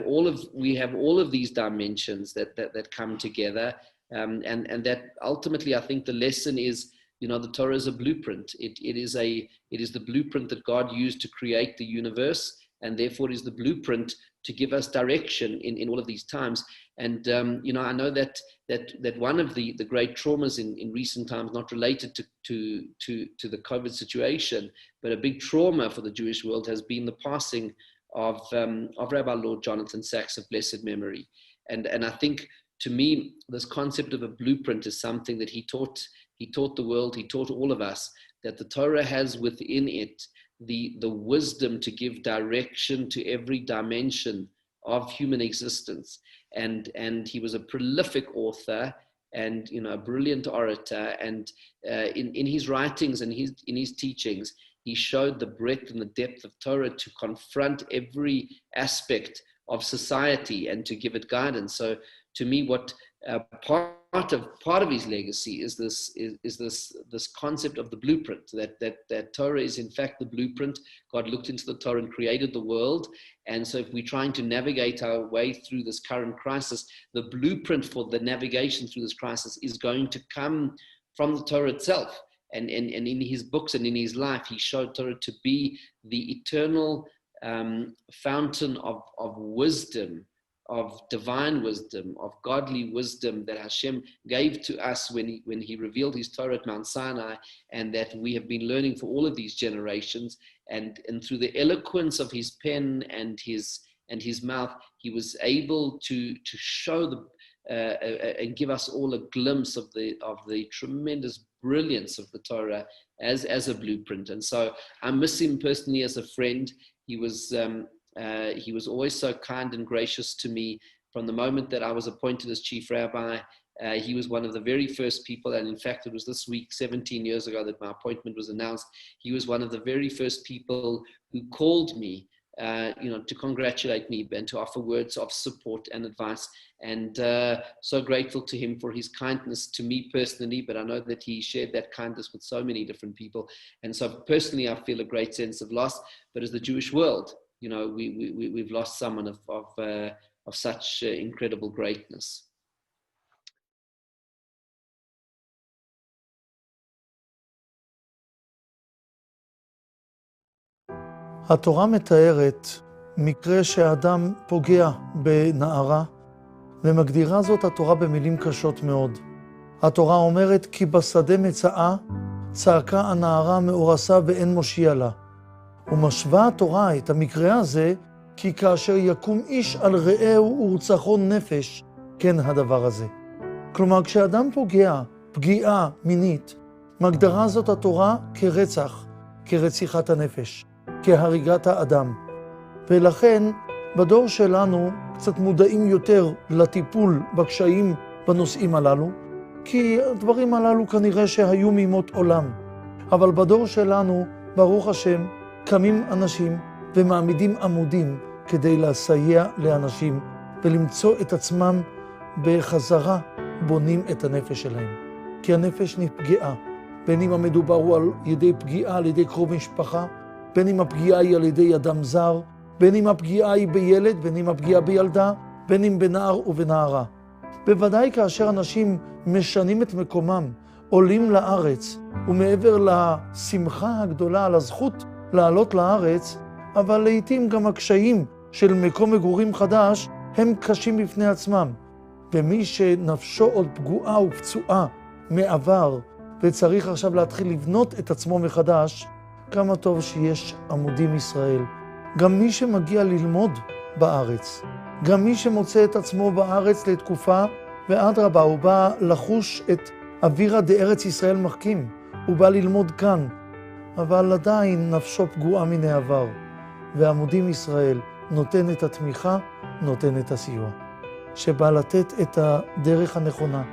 all of these dimensions that come together, and that ultimately, I think the lesson is, the Torah is a blueprint. It is the blueprint that God used to create the universe, and therefore it is the blueprint to give us direction in all of these times. And I know that one of the great traumas in recent times, not related to the COVID situation, but a big trauma for the Jewish world, has been the passing of Rabbi Lord Jonathan Sachs of blessed memory. And I think, to me, this concept of a blueprint is something that he taught the world, he taught all of us, that the Torah has within it the wisdom to give direction to every dimension of human existence. And he was a prolific author and a brilliant orator, and in his writings and in his teachings, he showed the breadth and the depth of Torah to confront every aspect of society and to give it guidance. So to me, what part of his legacy is this concept of the blueprint, that Torah is in fact the blueprint. God looked into the Torah and created the world. And so if we're trying to navigate our way through this current crisis, the blueprint for the navigation through this crisis is going to come from the Torah itself. And in his books and in his life, he showed Torah to be the eternal fountain of wisdom, of divine wisdom, of godly wisdom that Hashem gave to us when he revealed his Torah at Mount Sinai, and that we have been learning for all of these generations. And through the eloquence of his pen and his mouth, he was able to show and give us all a glimpse of the tremendous brilliance of the Torah as a blueprint. And so I miss him personally as a friend. He was always so kind and gracious to me. From the moment that I was appointed as chief rabbi, he was one of the very first people, and in fact it was this week 17 years ago that my appointment was announced. He was one of the very first people who called me to congratulate me and to offer words of support and advice. And so grateful to him for his kindness to me personally, but I know that he shared that kindness with so many different people. And so personally, I feel a great sense of loss, but as the Jewish world, we've lost someone of such incredible greatness. התורה מתארת מקרה שהאדם פוגע בנערה, ומגדירה זאת התורה במילים קשות מאוד. התורה אומרת, כי בשדה מצאה, צעקה הנערה מאורסה ואין מושיע לה. ומשווה התורה את המקרה הזה, כי כאשר יקום איש על רעהו ורצחו נפש, כן הדבר הזה. כלומר, כשאדם פוגע, פגיעה מינית, מגדירה זאת התורה כרצח, כרציחת הנפש, כהריגת האדם. ולכן, בדור שלנו קצת מודעים יותר לטיפול בקשיים בנושאים הללו, כי הדברים הללו כנראה שהיו מימות עולם. אבל בדור שלנו, ברוך השם, קמים אנשים ומעמידים עמודים כדי לסייע לאנשים ולמצוא את עצמם בחזרה בונים את הנפש שלהם. כי הנפש נפגעה, בין אם המדובר הוא על ידי פגיעה על ידי קרוב משפחה, בין אם הפגיעה היא על ידי אדם זר, בין אם הפגיעה היא בילד, בין אם הפגיעה בילדה, בין אם בנער ובנערה. בוודאי כאשר אנשים משנים את מקומם, עולים לארץ, ומעבר לשמחה הגדולה על הזכות לעלות לארץ, אבל לעתים גם הקשיים של מקום מגורים חדש הם קשים בפני עצמם. ומי שנפשו עוד פגועה ופצועה מעבר, וצריך עכשיו להתחיל לבנות את עצמו מחדש, כמה טוב שיש עמודים ישראל. גם מי שמגיע ללמוד בארץ, גם מי שמוצא את עצמו בארץ לתקופה, ואדרבה, הוא בא לחוש את אווירה דארץ ישראל מחכים, הוא בא ללמוד כאן, אבל עדיין נפשו פגועה מן העבר. ועמודים ישראל נותן את התמיכה, נותן את הסיוע. שבא לתת את הדרך הנכונה,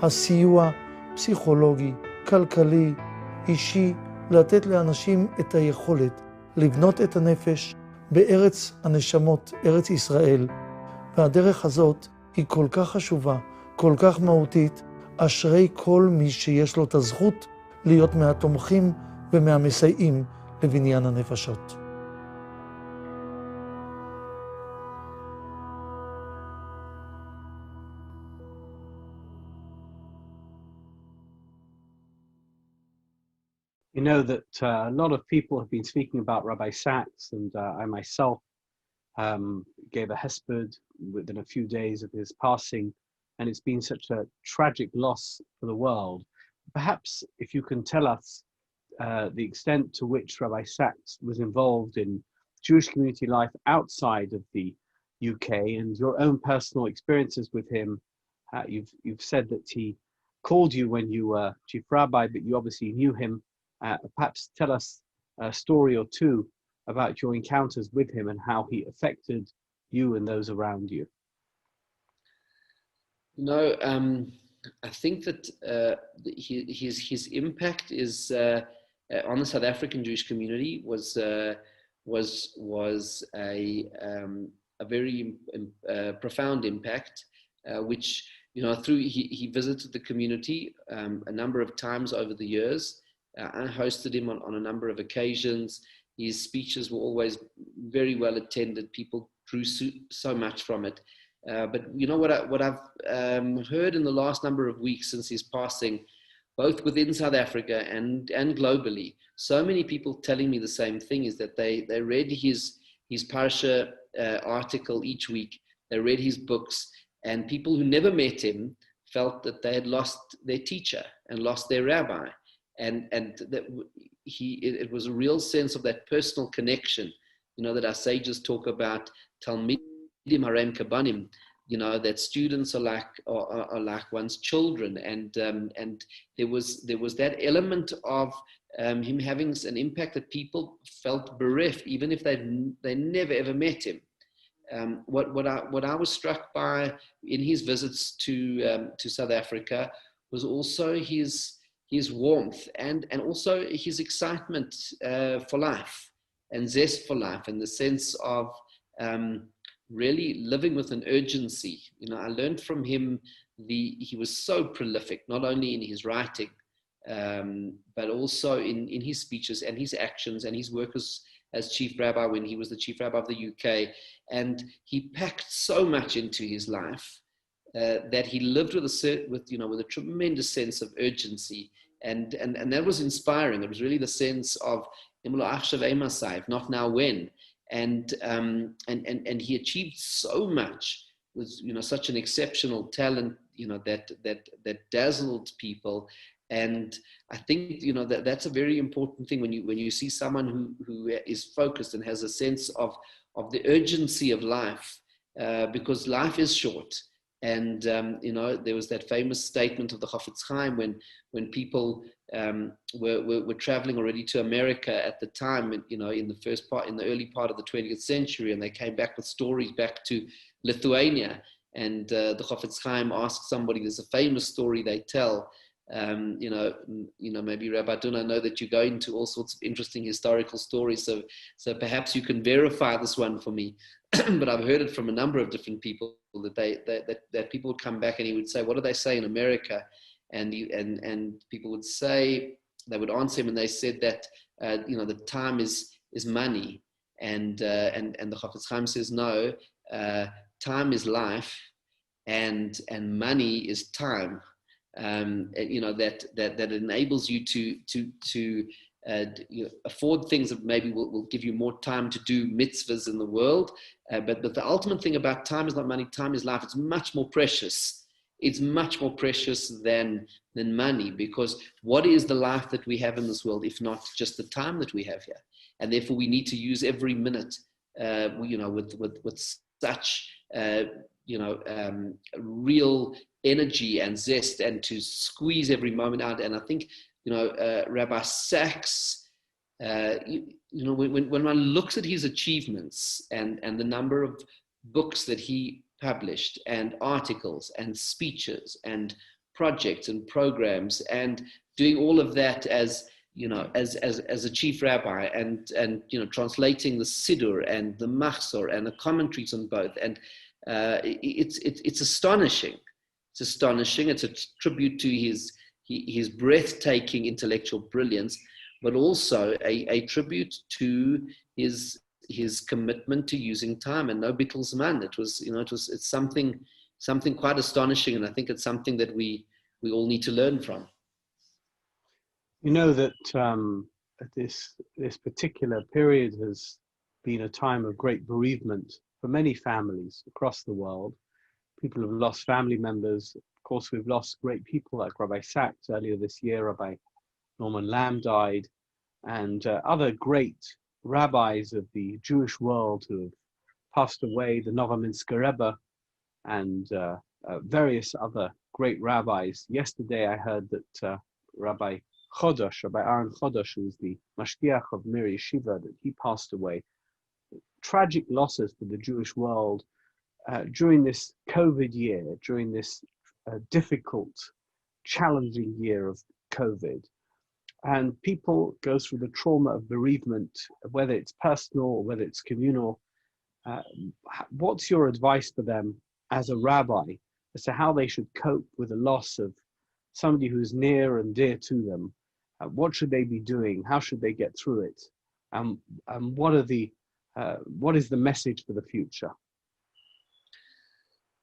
הסיוע פסיכולוגי, כלכלי, אישי, לתת לאנשים את היכולת לבנות את הנפש בארץ הנשמות, ארץ ישראל. והדרך הזאת היא כל כך חשובה, כל כך מהותית, אשרי כל מי שיש לו את הזכות להיות מהתומכים ומהמסייעים לבניין הנפשות. You know that a lot of people have been speaking about Rabbi Sachs, and I myself gave a hesped within a few days of his passing, and it's been such a tragic loss for the world. Perhaps if you can tell us the extent to which Rabbi Sachs was involved in Jewish community life outside of the UK and your own personal experiences with him. You've said that he called you when you were chief rabbi, but you obviously knew him. Perhaps tell us a story or two about your encounters with him and how he affected you and those around you. No, I think that his impact is on the South African Jewish community was a very profound impact, which through he visited the community a number of times over the years. I hosted him on a number of occasions. His speeches were always very well attended. People drew so much from it. But what I've heard in the last number of weeks since his passing, both within South Africa and globally, so many people telling me the same thing, is that they read his parasha article each week. They read his books, and people who never met him felt that they had lost their teacher and lost their rabbi. And that it was a real sense of that personal connection, that our sages talk about, Talmidim harem kabanim, that students are like one's children, and there was that element of him having an impact that people felt bereft, even if they never ever met him. What I was struck by in his visits to South Africa was also his warmth and also his excitement for life and zest for life, and the sense of really living with an urgency. I learned from him he was so prolific, not only in his writing, but also in his speeches and his actions and his work as chief rabbi when he was the chief rabbi of the UK. And he packed so much into his life that he lived with a tremendous sense of urgency, and that was inspiring. It was really the sense of not now when, and he achieved so much with such an exceptional talent that dazzled people. And I think that's a very important thing when you see someone who is focused and has a sense of the urgency of life, because life is short. And there was that famous statement of the Chafetz Chaim when people were traveling already to America at the time, in the early part of the 20th century, and they came back with stories back to Lithuania. And the Chafetz Chaim asked somebody, there's a famous story they tell. Maybe Rabbi Duna, I know that you go into all sorts of interesting historical stories, so perhaps you can verify this one for me. But I've heard it from a number of different people that people would come back and he would say, "What do they say in America?" And people would say, they would answer him, and they said that the time is money, and the Chafetz Chaim says no, time is life, and money is time. That enables you to afford things that maybe will give you more time to do mitzvahs in the world. But the ultimate thing about time is not money, time is life. It's much more precious. It's much more precious than money, because what is the life that we have in this world if not just the time that we have here? And therefore we need to use every minute, with such, real energy and zest, and to squeeze every moment out. And I think, Rabbi Sachs you know, when one looks at his achievements and the number of books that he published and articles and speeches and projects and programs and doing all of that as, you know, as a chief rabbi and you know, translating the Siddur and the Machzor and the commentaries on both. And it's astonishing. It's astonishing. It's a tribute to his breathtaking intellectual brilliance, but also a tribute to his commitment to using time and no bittul zman. It was, you know, it's something quite astonishing, and I think it's something that we all need to learn from. You know that this particular period has been a time of great bereavement for many families across the world. People have lost family members. Of course, we've lost great people like Rabbi Sachs earlier this year. Rabbi Norman Lamb died, and other great rabbis of the Jewish world who have passed away, the Novominsker Rebbe, and various other great rabbis. Yesterday, I heard that Rabbi Aaron Chodosh, who was the Mashgiach of Mir Yeshiva, that he passed away. Tragic losses for the Jewish world during this COVID year, during this difficult, challenging year of COVID. And people go through the trauma of bereavement, whether it's personal or whether it's communal. What's your advice for them as a rabbi as to how they should cope with the loss of somebody who's near and dear to them? What should they be doing? How should they get through it? And what is the message for the future?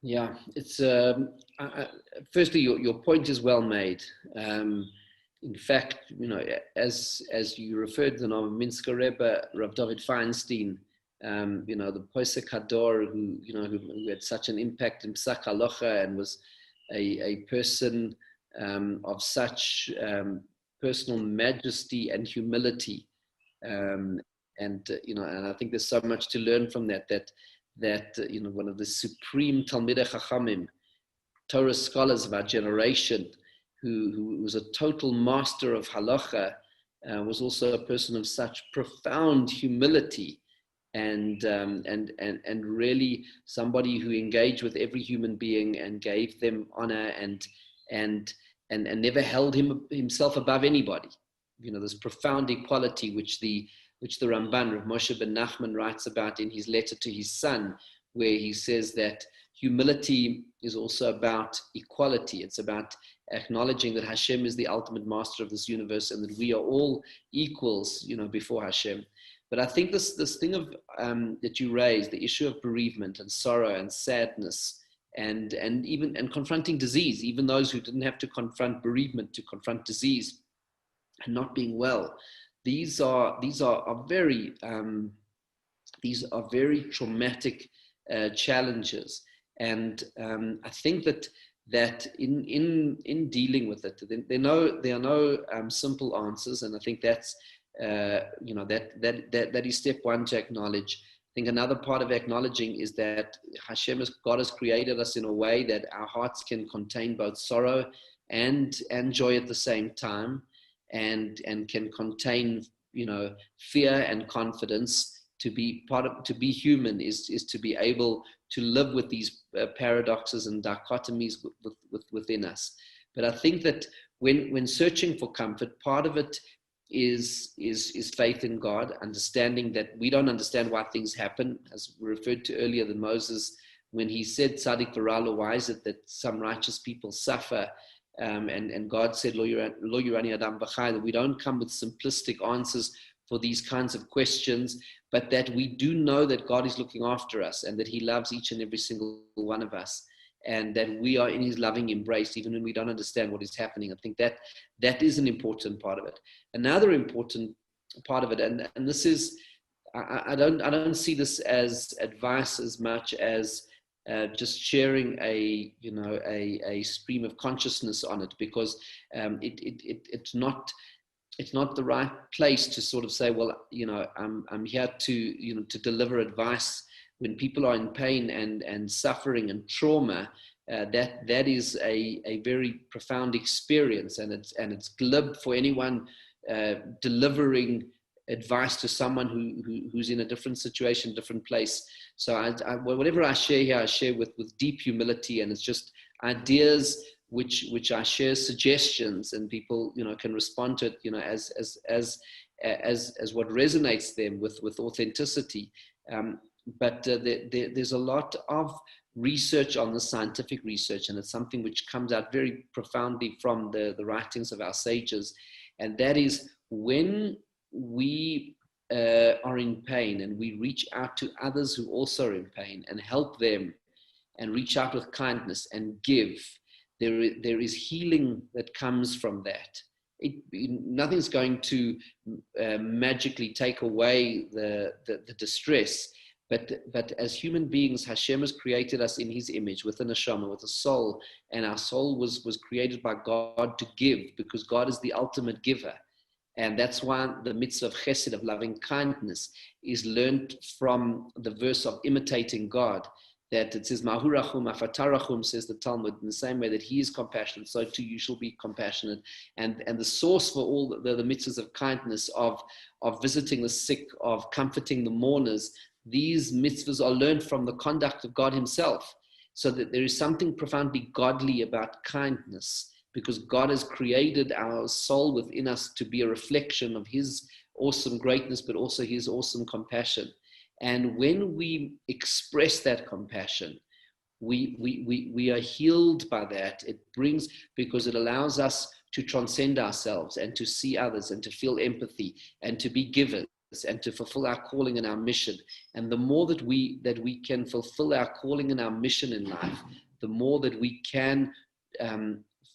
Yeah, it's firstly, your point is well made. In fact, you know, as you referred to the Novominsker Rebbe, Rav David Feinstein, you know, the Posek Hador, who had such an impact in Psak Halacha and was a person of such personal majesty and humility, and you know, and I think there's so much to learn from that you know, one of the supreme Talmidei Chachamim, Torah scholars of our generation, who was a total master of halacha, was also a person of such profound humility, and really somebody who engaged with every human being and gave them honor and never held himself above anybody. You know, this profound equality which the Ramban, Rav Moshe ben Nachman, writes about in his letter to his son, where he says that humility is also about equality. It's about acknowledging that Hashem is the ultimate master of this universe and that we are all equals, you know, before Hashem. But I think this thing of that you raised, the issue of bereavement and sorrow and sadness, and confronting disease, even those who didn't have to confront bereavement, to confront disease and not being well. These are very traumatic challenges, and I think that in dealing with it, there are no simple answers, and I think that's you know, that is step one, to acknowledge. I think another part of acknowledging is that God has created us in a way that our hearts can contain both sorrow and joy at the same time, and can contain, you know, fear and confidence. To be human is to be able to live with these paradoxes and dichotomies within us. But I think that when searching for comfort, part of it is faith in God, understanding that we don't understand why things happen, as we referred to earlier, that Moses, when he said, Tzadik v'ra, why is it that some righteous people suffer? And God said, Lo yirani adam v'chai, that we don't come with simplistic answers for these kinds of questions, but that we do know that God is looking after us and that he loves each and every single one of us, and that we are in his loving embrace, even when we don't understand what is happening. I think that is an important part of it. Another important part of it, and this is, I don't see this as advice as much as just sharing a stream of consciousness on it, because it's not the right place to sort of say, well, you know, I'm here to deliver advice when people are in pain and suffering and trauma. That is a very profound experience, and it's glib for anyone delivering advice to someone who's in a different situation, different place. So whatever I share here, I share with deep humility, and it's just ideas which I share, suggestions, and people, you know, can respond to it, you know, as what resonates them with authenticity. But there's a lot of research on the scientific research, and it's something which comes out very profoundly from the writings of our sages, and that is when we are in pain and we reach out to others who also are in pain and help them and reach out with kindness and give, there is healing that comes from that. Nothing's going to magically take away the distress, but as human beings, Hashem has created us in His image, with a neshama, with a soul, and our soul was created by God to give, because God is the ultimate giver. And that's why the mitzvah of chesed, of loving kindness, is learned from the verse of imitating God. That it says, Mahu rachum afatarachum, says the Talmud, in the same way that He is compassionate, so too you shall be compassionate. And the source for all the mitzvahs of kindness, of visiting the sick, of comforting the mourners, these mitzvahs are learned from the conduct of God Himself. So that there is something profoundly godly about kindness, because God has created our soul within us to be a reflection of His awesome greatness, but also His awesome compassion. And when we express that compassion, we are healed by that. It brings, because it allows us to transcend ourselves and to see others and to feel empathy and to be givers and to fulfill our calling and our mission. And the more that we can fulfill our calling and our mission in life, the more that we can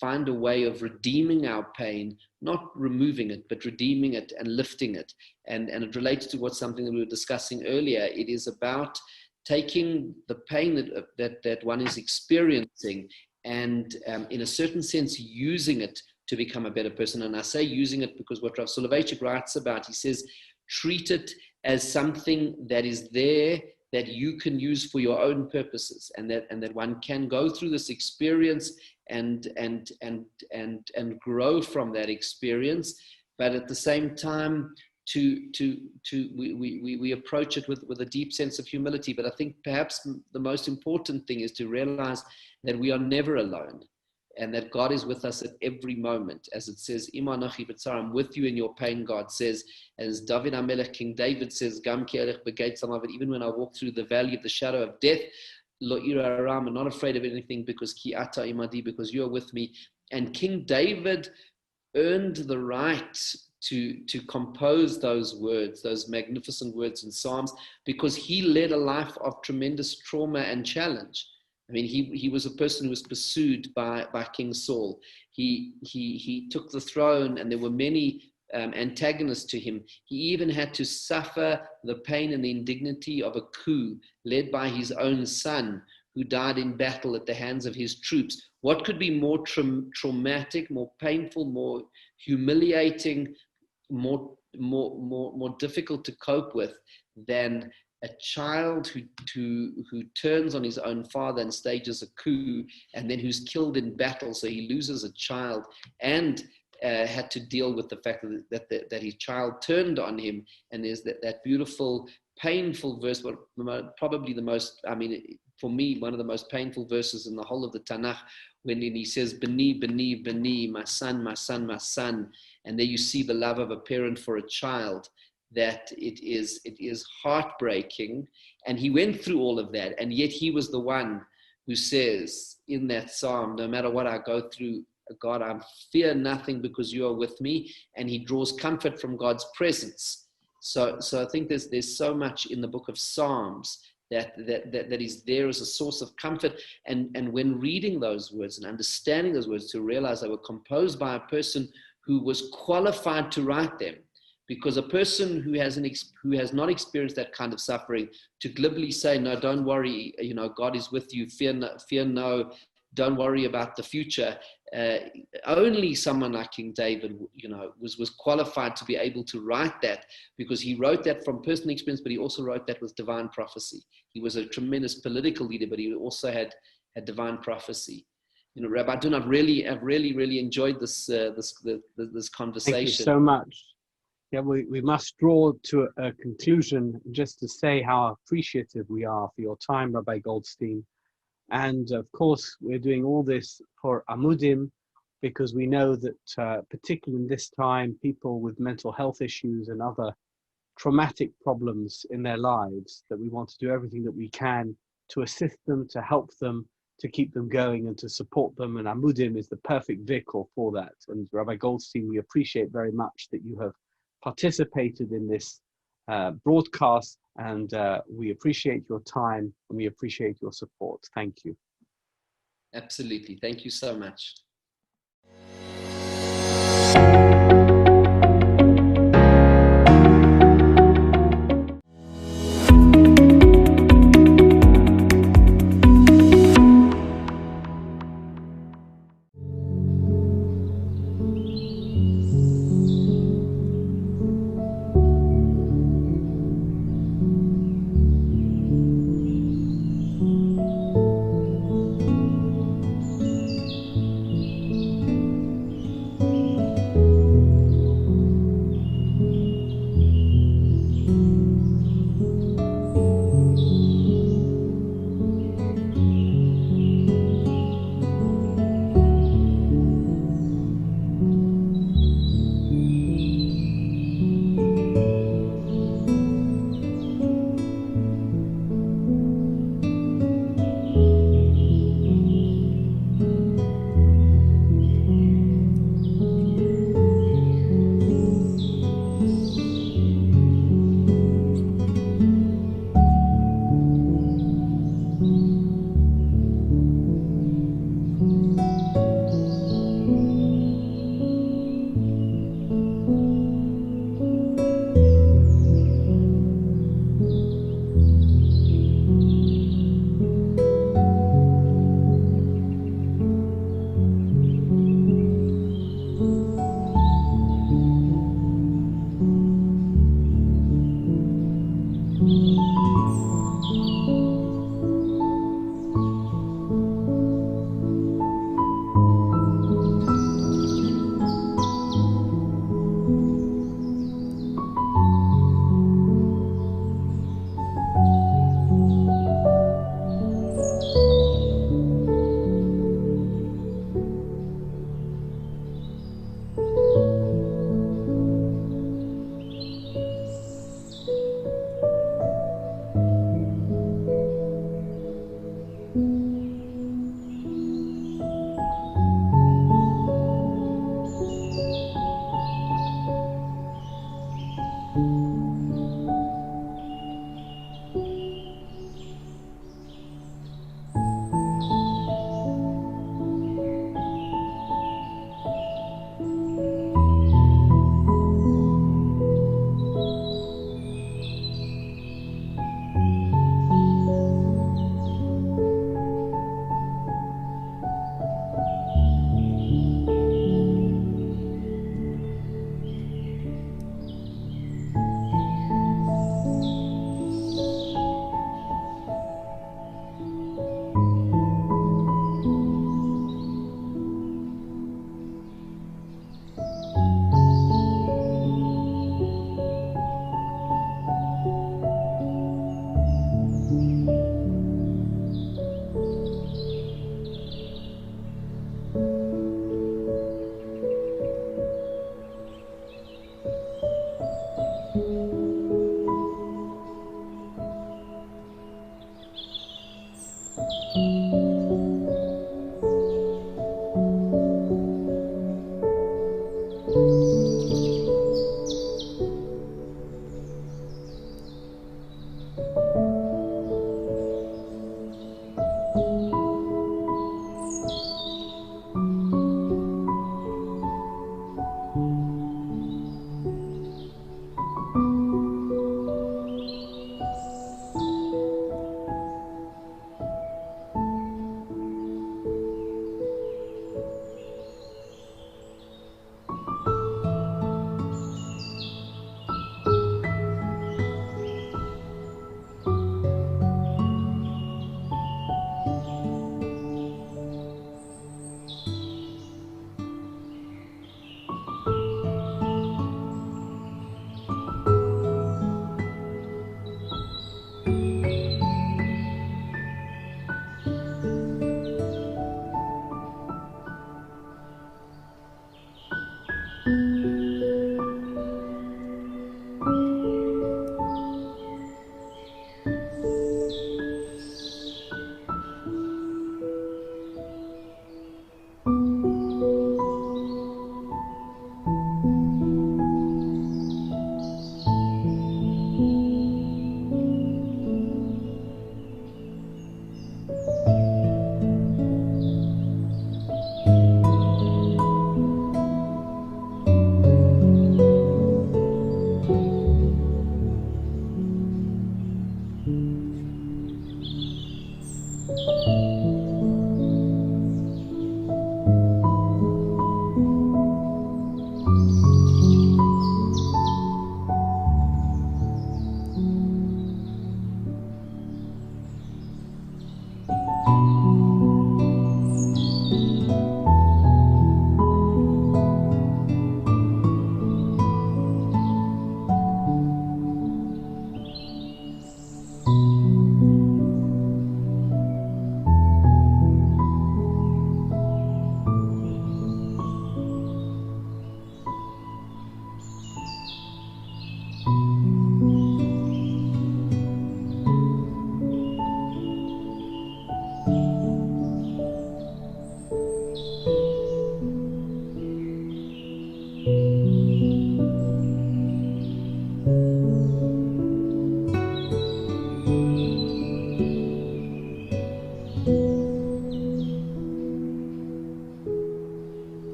find a way of redeeming our pain, not removing it, but redeeming it and lifting it. And it relates to something that we were discussing earlier. It is about taking the pain that one is experiencing and in a certain sense using it to become a better person. And I say using it because what Rav Soloveitchik writes about, he says, treat it as something that is there that you can use for your own purposes, and that one can go through this experience and grow from that experience, but at the same time we approach it with a deep sense of humility. But I think perhaps the most important thing is to realize that we are never alone, and that God is with us at every moment. As it says, I'm with you in your pain, God says. As David HaMelech, King David says, even when I walk through the valley of the shadow of death, I'm not afraid of anything, because ki ata imadi, because you are with me. And King David earned the right to compose those words, those magnificent words in Psalms, because he led a life of tremendous trauma and challenge. I mean, he was a person who was pursued by King Saul. He took the throne, and there were many antagonists to him. He even had to suffer the pain and the indignity of a coup led by his own son, who died in battle at the hands of his troops. What could be more traumatic, more painful, more humiliating, more difficult to cope with than a child who turns on his own father and stages a coup, and then who's killed in battle? So he loses a child and had to deal with the fact that his child turned on him. And there's that beautiful, painful verse, but probably the most, I mean, for me, one of the most painful verses in the whole of the Tanakh, when he says, B'ni, B'ni, B'ni, my son, my son, my son. And there you see the love of a parent for a child, that it is heartbreaking. And he went through all of that, and yet he was the one who says in that psalm, no matter what I go through, God, I fear nothing because you are with me. And he draws comfort from God's presence. So I think there's so much in the book of Psalms that is there as a source of comfort. And when reading those words and understanding those words, to realize they were composed by a person who was qualified to write them. Because a person who has not experienced that kind of suffering, to glibly say, no, don't worry, God is with you, fear no, don't worry about the future. Only someone like King David, was qualified to be able to write that, because he wrote that from personal experience, but he also wrote that with divine prophecy. He was a tremendous political leader, but he also had divine prophecy. Rabbi Dun, I've really enjoyed this conversation. Thank you so much. Yeah, we must draw to a conclusion just to say how appreciative we are for your time, Rabbi Goldstein. And of course, we're doing all this for Amudim because we know that particularly in this time, people with mental health issues and other traumatic problems in their lives, that we want to do everything that we can to assist them, to help them, to keep them going and to support them. And Amudim is the perfect vehicle for that. And Rabbi Goldstein, we appreciate very much that you have participated in this broadcast, and we appreciate your time and we appreciate your support. Thank you. Absolutely. Thank you so much.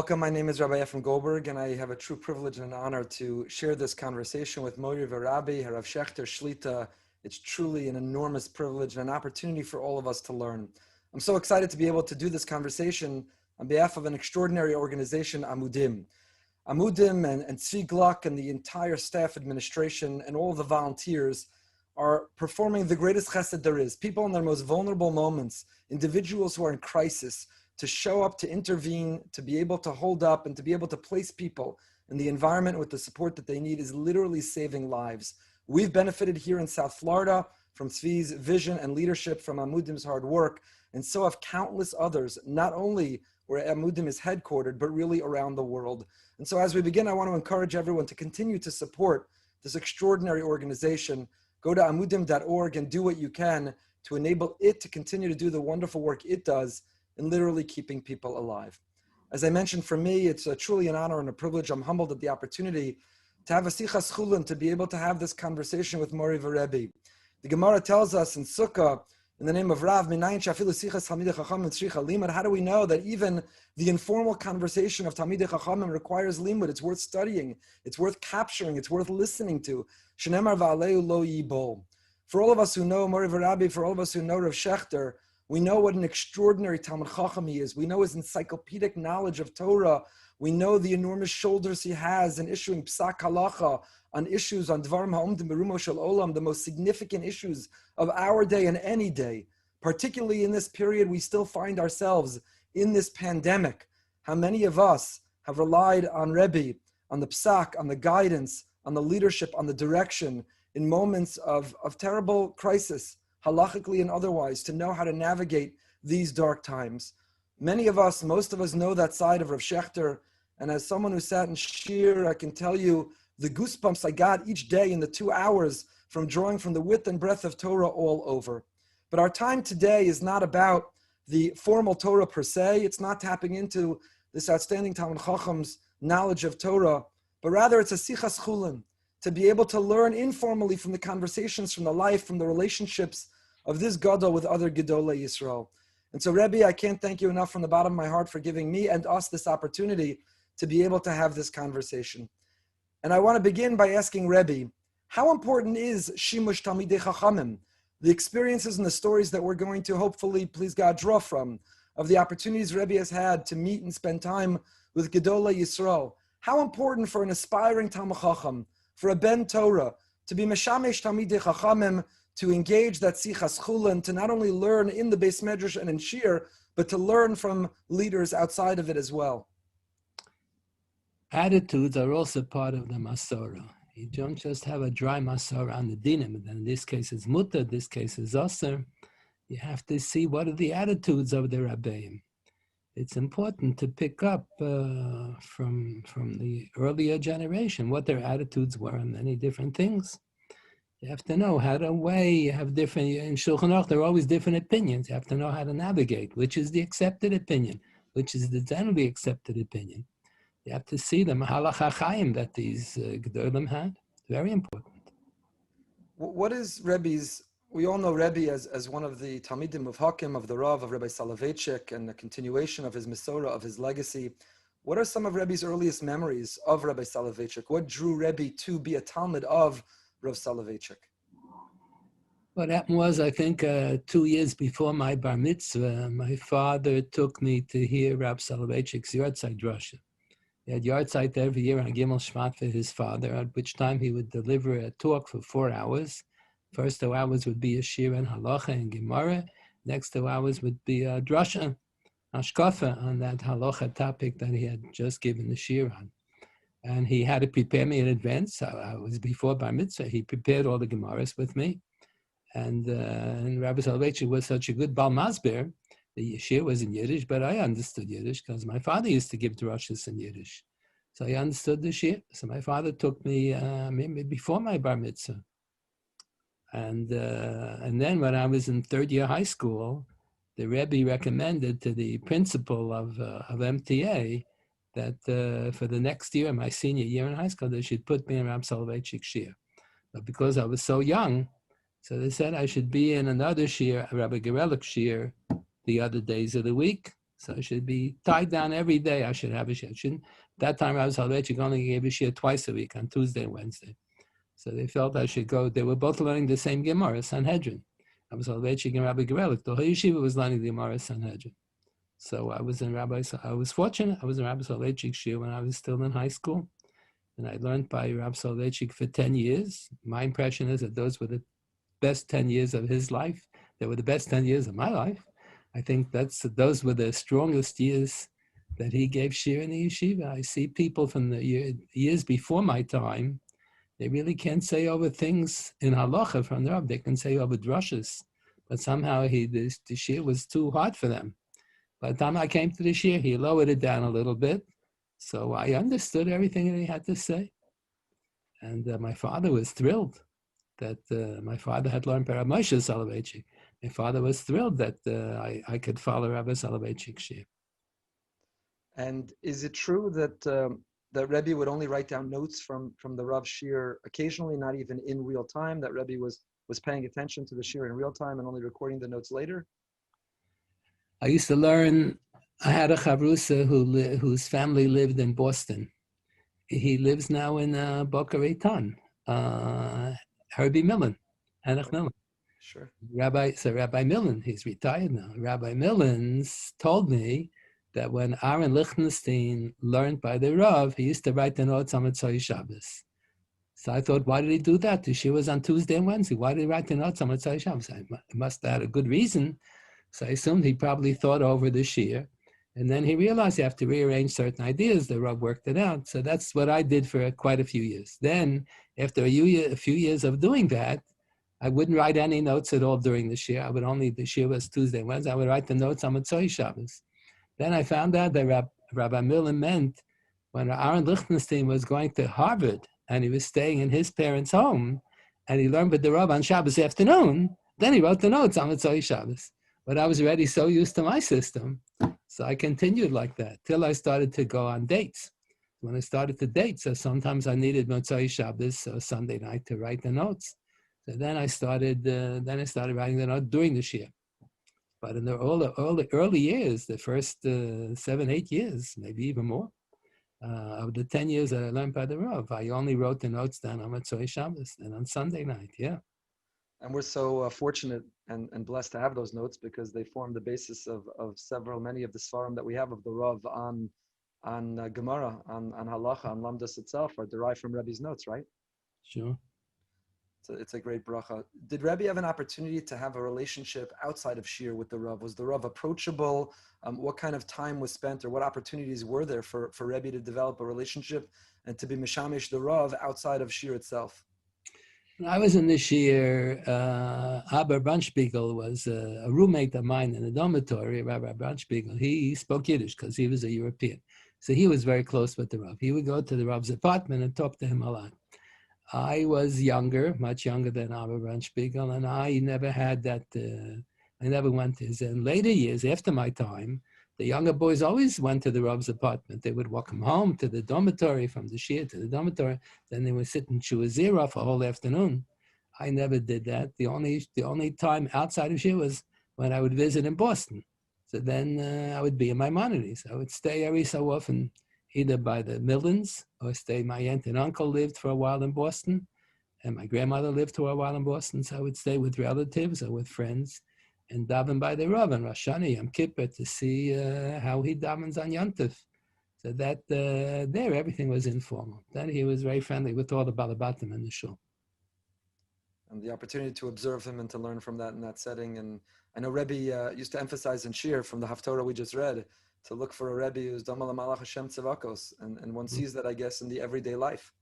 welcome. My name is Rabbi Efrem Goldberg, and I have a true privilege and an honor to share this conversation with Mori Rabbi, Harav Shechter Shlita. It's truly an enormous privilege and an opportunity for all of us to learn. I'm so excited to be able to do this conversation on behalf of an extraordinary organization, Amudim. Amudim and Tzvi Gluck and the entire staff administration and all the volunteers are performing the greatest chesed there is. People in their most vulnerable moments, individuals who are in crisis, to show up, to intervene, to be able to hold up and to be able to place people in the environment with the support that they need is literally saving lives. We've benefited here in South Florida from Tzvi's vision and leadership, from Amudim's hard work, and so have countless others, not only where Amudim is headquartered, but really around the world. And so as we begin, I want to encourage everyone to continue to support this extraordinary organization. Go to amudim.org and do what you can to enable it to continue to do the wonderful work it does in literally keeping people alive. As I mentioned, for me, it's truly an honor and a privilege. I'm humbled at the opportunity to have a sichas chulin, to be able to have this conversation with Mori Rebbe. The Gemara tells us in Sukkah, in the name of Rav, how do we know that even the informal conversation of Talmidei Chachamim requires limud? It's worth studying, it's worth capturing, it's worth listening to. For all of us who know Mori Rebbe, for all of us who know Rav Shechter, we know what an extraordinary Talmid Chacham he is. We know his encyclopedic knowledge of Torah. We know the enormous shoulders he has in issuing psak halacha on issues, on dvarim ha'omdim berumo shel olam, the most significant issues of our day and any day. Particularly in this period, we still find ourselves in this pandemic. How many of us have relied on Rebbe, on the psak, on the guidance, on the leadership, on the direction in moments of terrible crisis, halachically and otherwise, to know how to navigate these dark times. Many of us, most of us know that side of Rav Shechter, and as someone who sat in Shir, I can tell you the goosebumps I got each day in the 2 hours from drawing from the width and breadth of Torah all over. But our time today is not about the formal Torah per se. It's not tapping into this outstanding Talmid Chacham's knowledge of Torah, but rather it's a sichas chulin, to be able to learn informally from the conversations, from the life, from the relationships of this Gadol with other Gedolei Yisrael. And so, Rebbe, I can't thank you enough from the bottom of my heart for giving me and us this opportunity to be able to have this conversation. And I want to begin by asking Rebbe, how important is Shimush Talmidei Chachamim, the experiences and the stories that we're going to hopefully, please God, draw from, of the opportunities Rebbe has had to meet and spend time with Gedolei Yisrael? How important for an aspiring Talmid Chacham, for a Ben Torah, to be Meshamesh Talmidei Chachamim, to engage that sichas chulin, to not only learn in the Beis Medrash and in Shir, but to learn from leaders outside of it as well. Attitudes are also part of the Masorah. You don't just have a dry Masorah on the dinim, and in this case it's mutter, this case is aser. You have to see what are the attitudes of the Rabbeim. It's important to pick up from the earlier generation what their attitudes were on many different things. You have to know how to weigh. You have different, in Shulchan Aruch, there are always different opinions. You have to know how to navigate, which is the accepted opinion, which is the generally accepted opinion. You have to see the halacha chayim that these Gedolim had. Very important. What is Rebbe's, we all know Rebbe as one of the Talmidim of Hakim, of the Rav, of Rabbi Soloveitchik, and the continuation of his Mesorah, of his legacy. What are some of Rebbe's earliest memories of Rabbi Soloveitchik? What drew Rebbe to be a Talmid of Rav Soloveitchik? What happened was, I think 2 years before my bar mitzvah, my father took me to hear Rav Soloveitchik's Yortzeit Drasha. He had Yortzeit every year on Gimel Shvat for his father, at which time he would deliver a talk for 4 hours. First 2 hours would be a shir and halacha and gemara. Next 2 hours would be a drasha, hashkafa, on that halacha topic that he had just given the shir on. And he had to prepare me in advance. I was before bar mitzvah. He prepared all the gemaras with me. And Rabbi Soloveitchik was such a good Bal Masber. The shir was in Yiddish, but I understood Yiddish because my father used to give drashas in Yiddish. So I understood the shir. So my father took me before my bar mitzvah. And then when I was in third year high school, the Rebbe recommended to the principal of MTA that for the next year, my senior year in high school, they should put me in Rabbi Soloveitchik's shir. But because I was so young, so they said I should be in another shir, Rabbi Gerelik's shir, the other days of the week. So it should be tied down every day. I should have a shiur. That time Rabbi Soloveitchik only gave a shiur twice a week, on Tuesday and Wednesday. So they felt I should go. They were both learning the same Gemara, Sanhedrin. Rabbi Soloveitchik and Rabbi Gerelik. The whole yeshiva was learning the Gemara, Sanhedrin. So I was fortunate. I was in Rabbi Soloveitchik's shiur when I was still in high school. And I learned by Rabbi Soloveitchik for 10 years. My impression is that those were the best 10 years of his life. They were the best 10 years of my life. I think those were the strongest years that he gave shiur in the yeshiva. I see people from the years before my time, they really can't say over things in halacha from the Rabbi. They can say over drushes, but somehow the shiur was too hard for them. By the time I came to the shiur, he lowered it down a little bit. So I understood everything that he had to say. And my father was thrilled that my father had learned by Rabbi Moshe Soloveitchik. My father was thrilled that I could follow Rabbi Soloveitchik's shiur. And is it true that that Rebbe would only write down notes from the Rav's shiur occasionally, not even in real time, that Rebbe was paying attention to the shiur in real time and only recording the notes later? I used to learn, I had a chavrusa whose family lived in Boston. He lives now in Boca Raton, Herbie Millen, Henoch Millen. Sure. Rabbi Millen, he's retired now. Rabbi Millen's told me that when Aaron Lichtenstein learned by the Rav, he used to write the notes on Motzei Shabbos. So I thought, why did he do that? The shiur was on Tuesday and Wednesday. Why did he write the notes on Motzei Shabbos? He must have had a good reason. So I assumed he probably thought over the shiur. And then he realized you have to rearrange certain ideas. The Rav worked it out. So that's what I did for quite a few years. Then, after a few years of doing that, I wouldn't write any notes at all during the shiur. The shiur was Tuesday and Wednesday. I would write the notes on Motzei Shabbos. Then I found out that Rabbi Millen meant when Aaron Lichtenstein was going to Harvard and he was staying in his parents' home and he learned with the Rav on Shabbos afternoon, then he wrote the notes on Motzei Shabbos. But I was already so used to my system, so I continued like that till I started to go on dates. When I started to date, so sometimes I needed Motzei Shabbos or Sunday night to write the notes. So then I started writing the notes during the shiur. But in the early years, the first 7-8 years, maybe even more, of the 10 years that I learned by the Rav, I only wrote the notes down on Motzei Shabbos and on Sunday night, yeah. And we're so fortunate and blessed to have those notes because they form the basis of many of the svarim that we have of the Rav on Gemara, on halacha, on lamdas itself are derived from Rebbe's notes, right? Sure. So it's a great bracha. Did Rebbe have an opportunity to have a relationship outside of shiur with the Rav? Was the Rav approachable? What kind of time was spent or what opportunities were there for Rebbe to develop a relationship and to be mishamish the Rav outside of shiur itself? When I was in the shiur, Abba Brunspiegel was a roommate of mine in the dormitory, Rabbi Brunspiegel. He spoke Yiddish because he was a European. So he was very close with the Rav. He would go to the Rav's apartment and talk to him a lot. I was younger, much younger than Abba Brunspiegel, and I never had that, I never went to his. In later years, after my time, the younger boys always went to the Rav's apartment. They would walk him home to the dormitory, from the shiur to the dormitory. Then they would sit in Shua Zira for a whole afternoon. I never did that. The only time outside of shiur was when I would visit in Boston. So then I would be in Maimonides. I would stay every so often, either by the Millens or stay. My aunt and uncle lived for a while in Boston, and my grandmother lived for a while in Boston. So I would stay with relatives or with friends and daven by the Rav and Rosh Hashanah, Yom Kippur, to see how he davens on Yom Tov. So that there, everything was informal. Then he was very friendly with all the balabatim in the shul. And the opportunity to observe him and to learn from that in that setting. And I know Rebbe used to emphasize in shiur from the Haftorah we just read, to look for a Rebbe who's Dama L'Malach Hashem Tzavakos. And one sees that, I guess, in the everyday life.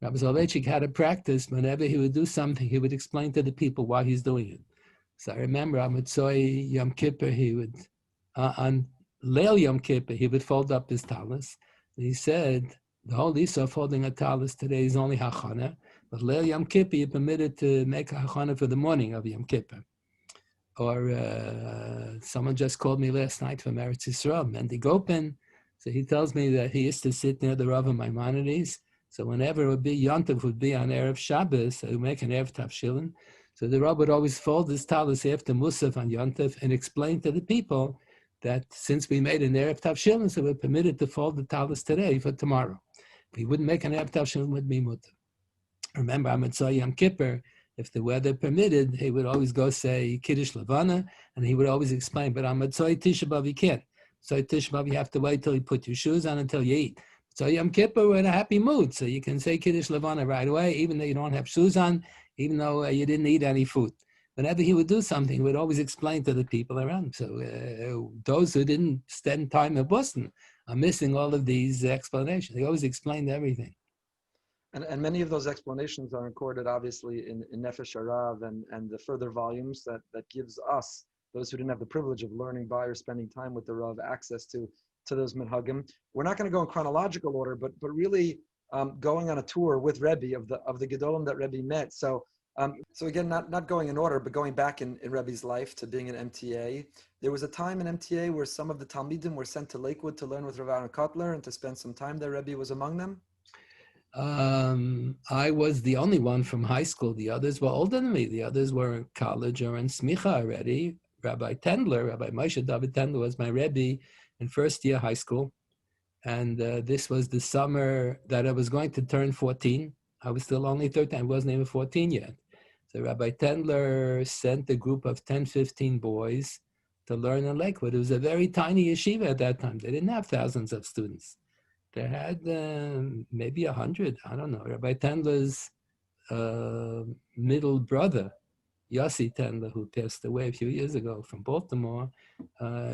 Rabbi Soloveitchik had a practice. Whenever he would do something, he would explain to the people why he's doing it. So I remember on Motzei Yom Kippur, he would, on Leil Yom Kippur, he would fold up his talis. He said, the whole Issa of folding a talis today is only hachana, but Leil Yom Kippur, you're permitted to make a hachana for the morning of Yom Kippur. Or someone just called me last night from Eretz Yisrael, Mendy Gopin. So he tells me that he used to sit near the Rav of Maimonides. So whenever it would be, Yontif would be on Erev Shabbos, so he would make an Erev Tavshilin. So the Rav would always fold his talis after Musaf on Yontif and explain to the people that since we made an Erev Tavshilin, so we're permitted to fold the talis today for tomorrow. If we wouldn't make an Erev Tavshilin, it would be mutter. Remember, Amatzah Yom Kippur, if the weather permitted, he would always go say Kiddush Levana, and he would always explain, but on Amatzah Tisha B'Av you can't. So Tisha B'Av you have to wait till you put your shoes on until you eat. So Yom Kippur, we're in a happy mood, so you can say Kiddush Levana right away, even though you don't have shoes on, even though you didn't eat any food. Whenever he would do something, he would always explain to the people around him. So those who didn't spend time in Boston are missing all of these explanations. He always explained everything. And many of those explanations are recorded, obviously, in Nefesh Harav and the further volumes that gives us, those who didn't have the privilege of learning by or spending time with the Rav, access to those minhagim. We're not going to go in chronological order, but really going on a tour with Rebbe of the Gedolim that Rebbe met. So again, not going in order, but going back in Rebbe's life to being an MTA. There was a time in MTA where some of the Talmidim were sent to Lakewood to learn with Rav Aaron Kotler and to spend some time there. Rebbe was among them. I was the only one from high school. The others were older than me. The others were in college or in smicha already. Rabbi Moshe David Tendler was my Rebbe in first year high school. And this was the summer that I was going to turn 14. I was still only 13. I wasn't even 14 yet. So Rabbi Tendler sent a group of 10, 15 boys to learn in Lakewood. It was a very tiny yeshiva at that time. They didn't have thousands of students. They had maybe 100, I don't know. Rabbi Tendler's middle brother, Yossi Tendler, who passed away a few years ago from Baltimore,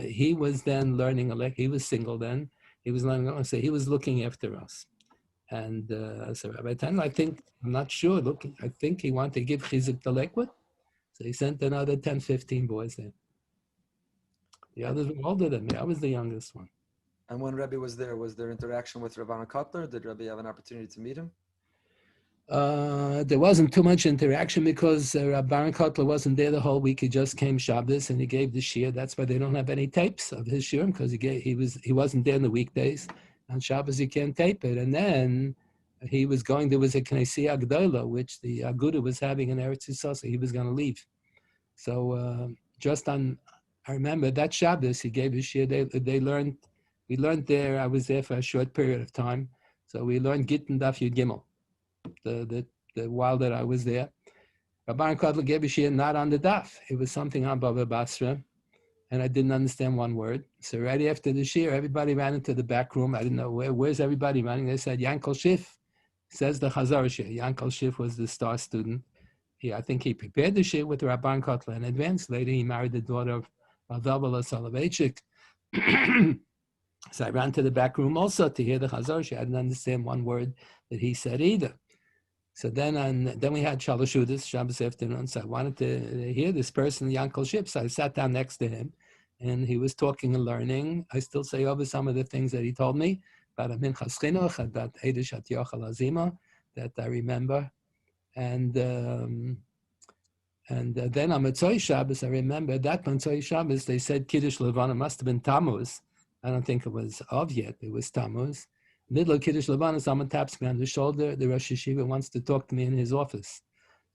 he was then learning, he was single then, he was learning, so he was looking after us. And so Rabbi Tendler, I'm not sure, I think he wanted to give chizuk to Lakewood, so he sent another 10, 15 boys there. The others were older than me, I was the youngest one. And when Rebbe was there interaction with Rav Aaron Kotler? Did Rebbe have an opportunity to meet him? There wasn't too much interaction because Rabbi Aaron Kotler wasn't there the whole week. He just came Shabbos and he gave the shiur. That's why they don't have any tapes of his shiur, because he wasn't there in the weekdays. On Shabbos you can't tape it. And then there was a Knessia Gdola, which the Aguda was having in Eretz Yisrael, so he was going to leave. So I remember that Shabbos he gave his shiur. We learned there, I was there for a short period of time. So we learned Gittin Daf Yud Gimel, the while that I was there. Rabbi Aaron Kotler gave a shiur not on the daf. It was something on Bava Basra, and I didn't understand one word. So right after the shiur, everybody ran into the back room. I didn't know where's everybody running. They said, Yankel Schiff, says the Chazar shiur. Yankel Schiff was the star student. I think he prepared the shiur with Rabbi Aaron Kotler in advance. Later, he married the daughter of Soloveitchik. So I ran to the back room also to hear the Chazar shiur. I didn't understand one word that he said either. So then we had Shalosh Udas, Shabbos afternoon. So I wanted to hear this person, Yankel Schiff. So I sat down next to him, and he was talking and learning. I still say over some of the things that he told me about a Minchas Chinuch, about Eidish at Yochel Azima, that I remember. And then on Motzei Shabbos, I remember that Motzei Shabbos, they said Kiddush Levana must have been Tammuz. I don't think it was Av yet, it was Tammuz. Middle of Kiddush Levana, someone taps me on the shoulder. The Rosh Yeshiva wants to talk to me in his office.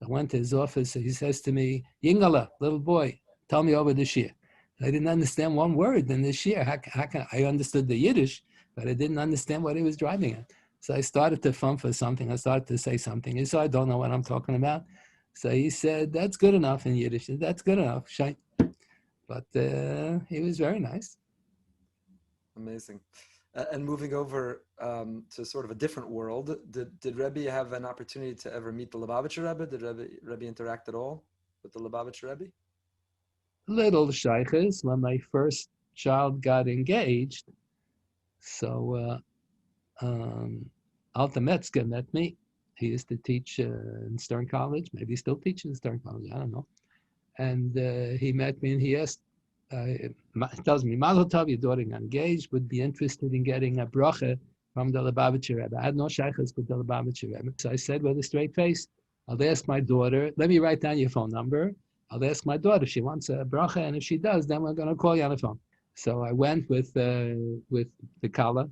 I went to his office, and he says to me, Yingala, little boy, tell me over the shiur. I didn't understand one word in the shiur. I understood the Yiddish, but I didn't understand what he was driving at. So I started to fumble for something. I started to say something. He said, I don't know what I'm talking about. So he said, that's good enough in Yiddish. That's good enough. But he was very nice. Amazing. And moving over to sort of a different world, did Rebbe have an opportunity to ever meet the Lubavitcher Rebbe? Did Rebbe interact at all with the Lubavitcher Rebbe? Little shaykhs when my first child got engaged. So Alta Metzger met me. He used to teach in Stern College. Maybe he still teaches in Stern College. I don't know. And he met me and he asked, tells me, Mazel Tov, your daughter got engaged, would be interested in getting a bracha from the Lubavitcher Rebbe. I had no shaykhs with the Lubavitcher Rebbe. So I said with a straight face, I'll ask my daughter, let me write down your phone number. I'll ask my daughter if she wants a bracha, and if she does, then we're going to call you on the phone. So I went with the Kala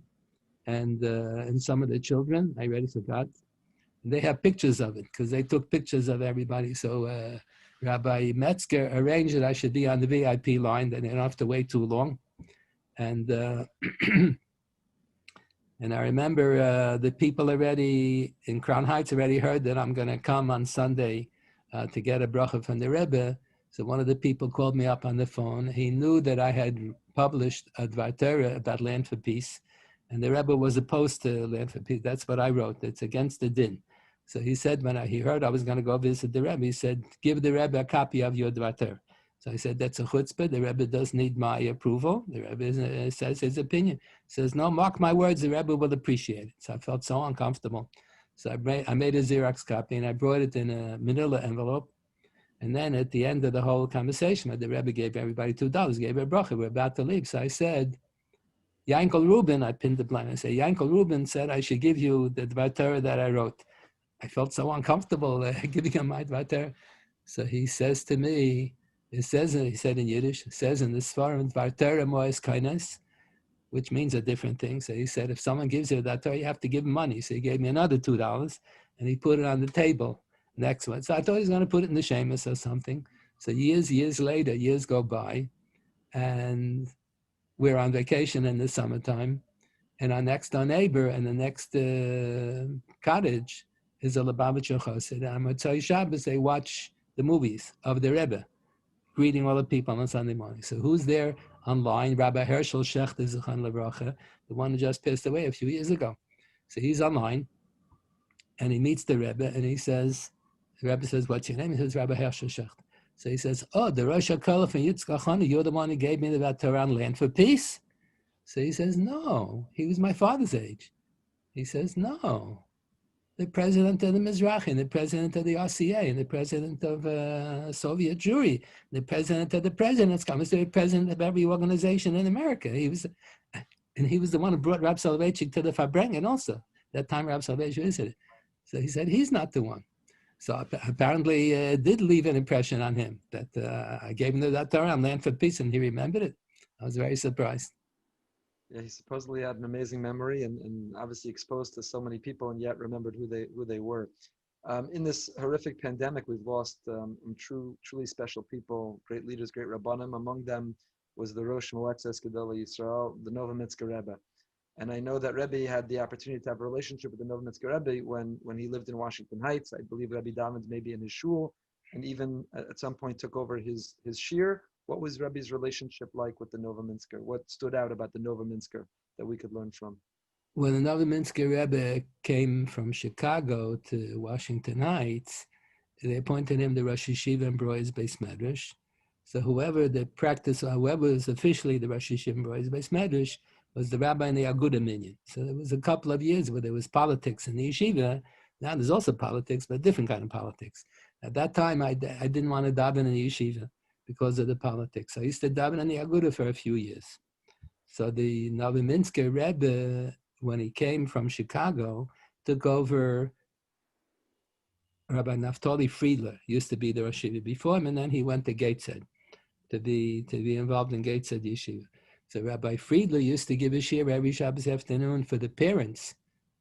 and some of the children. I already forgot. They have pictures of it because they took pictures of everybody. So Rabbi Metzger arranged that I should be on the VIP line, that they don't have to wait too long. And and I remember the people already in Crown Heights already heard that I'm going to come on Sunday to get a bracha from the Rebbe. So one of the people called me up on the phone. He knew that I had published a Dvar Torah about Land for Peace, and the Rebbe was opposed to Land for Peace. That's what I wrote. It's against the din. So he said, when he heard I was going to go visit the Rebbe, he said, give the Rebbe a copy of your Dvar Torah. So I said, that's a chutzpah. The Rebbe does need my approval. The Rebbe says his opinion. He says, no, mark my words, the Rebbe will appreciate it. So I felt so uncomfortable. So I made a Xerox copy and I brought it in a manila envelope. And then at the end of the whole conversation, the Rebbe gave everybody $2, gave a bracha. We're about to leave. So I said, Yankel Rubin, I pinned the blind. I said, Yankel Rubin said I should give you the Dvar Torah that I wrote. I felt so uncomfortable giving him my Dvar Torah. So he says to me, he said in Yiddish, it says in the Sfarim, Dvar Torah moes kindness, which means a different thing. So he said, if someone gives you that Torah, you have to give him money. So he gave me another $2 and he put it on the table next one. So I thought he was going to put it in the Shemus or something. So years later, years go by, and we're on vacation in the summertime, and our next door neighbor and the next cottage is a Lubavitcher Chassid. And on Motzei Shabbos, they watch the movies of the Rebbe, greeting all the people on Sunday morning. So who's there online? Rabbi Herschel Shechter Zichron Livracha, the one who just passed away a few years ago. So he's online, and he meets the Rebbe, and he says, the Rebbe says, what's your name? He says, Rabbi Herschel Shechter. So he says, oh, the Rosh HaKolah from Yitzchak Chana, you're the one who gave me the Torah on Land for Peace? So he says, no, he was my father's age. He says, no, the president of the Mizrahi, and the president of the RCA, and the president of Soviet Jewry, the president of the president's commissary, the president of every organization in America. He was the one who brought Rabbi Soloveitchik to the Farbrengen also. That time Rabbi Soloveitchik visited. So he said, he's not the one. So apparently it did leave an impression on him that I gave him that Torah on Land for Peace, and he remembered it. I was very surprised. Yeah, he supposedly had an amazing memory and obviously exposed to so many people, and yet remembered who they were. In this horrific pandemic, we've lost truly special people, great leaders, great Rabbanim. Among them was the Rosh Moetzes Gedolei Yisrael, the Novominsker Rebbe. And I know that Rebbe had the opportunity to have a relationship with the Novominsker Rebbe when he lived in Washington Heights. I believe Rebbe davened maybe in his shul, and even at some point took over his shir. What was Rebbe's relationship like with the Novominsker? What stood out about the Novominsker that we could learn from? When the Novominsker Rebbe came from Chicago to Washington Heights, they appointed him the Rosh Yeshiva and Broy's Beis Medrash. So whoever was officially the Rosh Yeshiva and Broy's Beis Medrash was the rabbi in the Aguda Minyan. So there was a couple of years where there was politics in the yeshiva. Now there's also politics, but different kind of politics. At that time, I didn't want to daven in the yeshiva because of the politics. I used to daven in the Aguda for a few years. So the Novominsker Rebbe, when he came from Chicago, took over Rabbi Naftali Friedler, used to be the Rosh Yeshiva before him, and then he went to Gateshead to be involved in Gateshead Yeshiva. So Rabbi Friedler used to give a shiur every Shabbos afternoon for the parents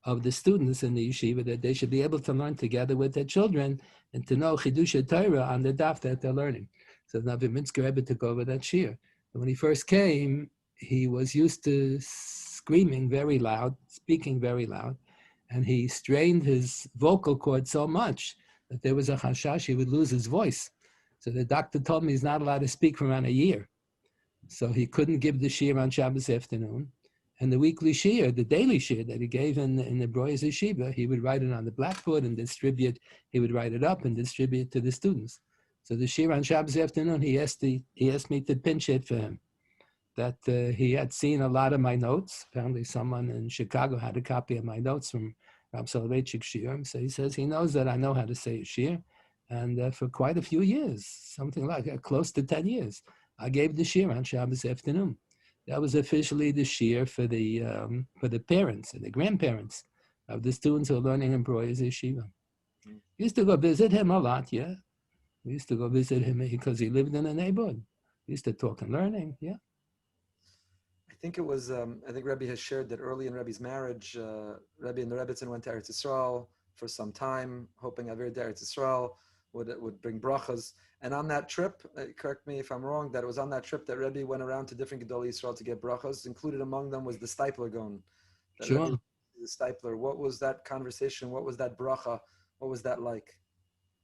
of the students in the yeshiva, that they should be able to learn together with their children and to know Chiddush Torah on the daf that they're learning. So Novominsker Rebbe took over that shiur. And when he first came, he was used to screaming very loud, speaking very loud, and he strained his vocal cord so much that there was a chashash he would lose his voice. So the doctor told me he's not allowed to speak for around a year. So he couldn't give the shiur on Shabbos afternoon. And the weekly shiur, the daily shiur that he gave in the Broy's Yeshiva, he would write it on the blackboard and distribute. He would write it up and distribute to the students. So the shiur on Shabbos afternoon, he asked me to pinch it for him. That he had seen a lot of my notes. Apparently someone in Chicago had a copy of my notes from Rabbi Soloveitchik's shiur. So he says he knows that I know how to say a shiur. And for quite a few years, something like close to 10 years, I gave the shiur on Shabbos afternoon. That was officially the shiur for the parents and the grandparents of the students who are learning in Broy's Yeshiva. We used to go visit him a lot, yeah. We used to go visit him because he lived in the neighborhood. We used to talk and learning, yeah. I think it was, I think Rebbe has shared that early in Rebbe's marriage, Rebbe and the Rebbitzin went to Eretz Yisrael for some time, hoping Avir to Eretz Yisrael. would bring brachas. And on that trip, correct me if I'm wrong, that it was on that trip that Rebbe went around to different Gedolei Yisrael to get brachas. Included among them was the Stipler Gaon. Sure. The Stipler. What was that conversation? What was that bracha? What was that like?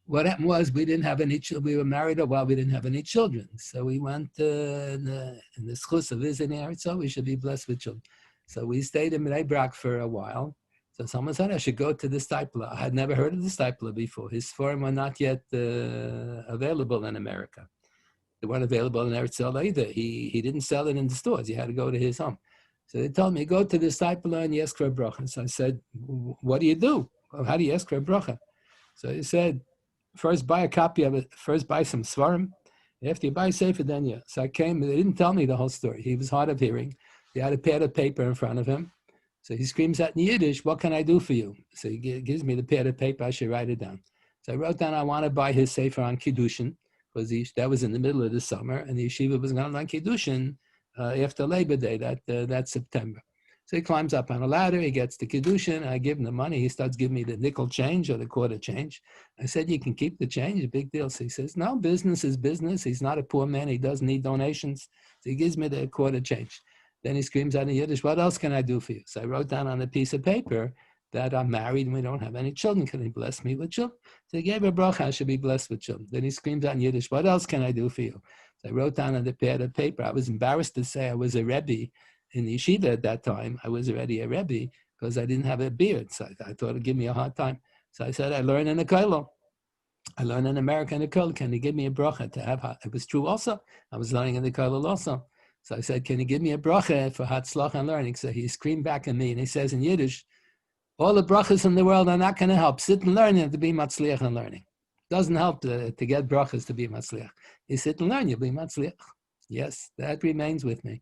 What happened was we didn't have any children. We were married a while. We didn't have any children. So we went in the schus of visiting Eretz, so we should be blessed with children. So we stayed in Bnei Brak for a while. So someone said I should go to the Stipler. I had never heard of the Stipler before. His form were not yet available in America. They weren't available in Eretz either. He didn't sell it in the stores. You had to go to his home. So they told me, go to the Stipler and you ask for a bracha. So I said, what do you do? Well, how do you ask for a bracha? So he said, first buy a copy of it. First buy some svarim. After you buy Sefer, then you. So I came. They didn't tell me the whole story. He was hard of hearing. He had a pad of paper in front of him. So he screams out in Yiddish, what can I do for you? So he gives me the pad of paper. I should write it down. So I wrote down, I want to buy his Sefer on Kiddushin, because that was in the middle of the summer, and the yeshiva was going to learn Kiddushin after Labor Day, that September. So he climbs up on a ladder, he gets to Kiddushin, I give him the money, he starts giving me the nickel change or the quarter change. I said, you can keep the change, a big deal. So he says, no, business is business. He's not a poor man, he doesn't need donations. So he gives me the quarter change. Then he screams out in Yiddish, what else can I do for you? So I wrote down on a piece of paper that I'm married and we don't have any children. Can he bless me with children? So he gave a bracha, I should be blessed with children. Then he screams out in Yiddish, what else can I do for you? So I wrote down on the pad of paper. I was embarrassed to say I was a Rebbe in the yeshiva at that time. I was already a Rebbe because I didn't have a beard. So I thought it'd give me a hard time. So I said, I learned in the kollel. I learned in America in the kollel. Can he give me a bracha to have? It was true also. I was learning in the kollel also. So I said, can you give me a bracha for hatzlach and learning? So he screamed back at me and he says in Yiddish, all the brachas in the world are not going to help. Sit and learn, you have to be matzliach and learning. Doesn't help to get brachas to be matzliach. You sit and learn, you'll be matzliach. Yes, that remains with me.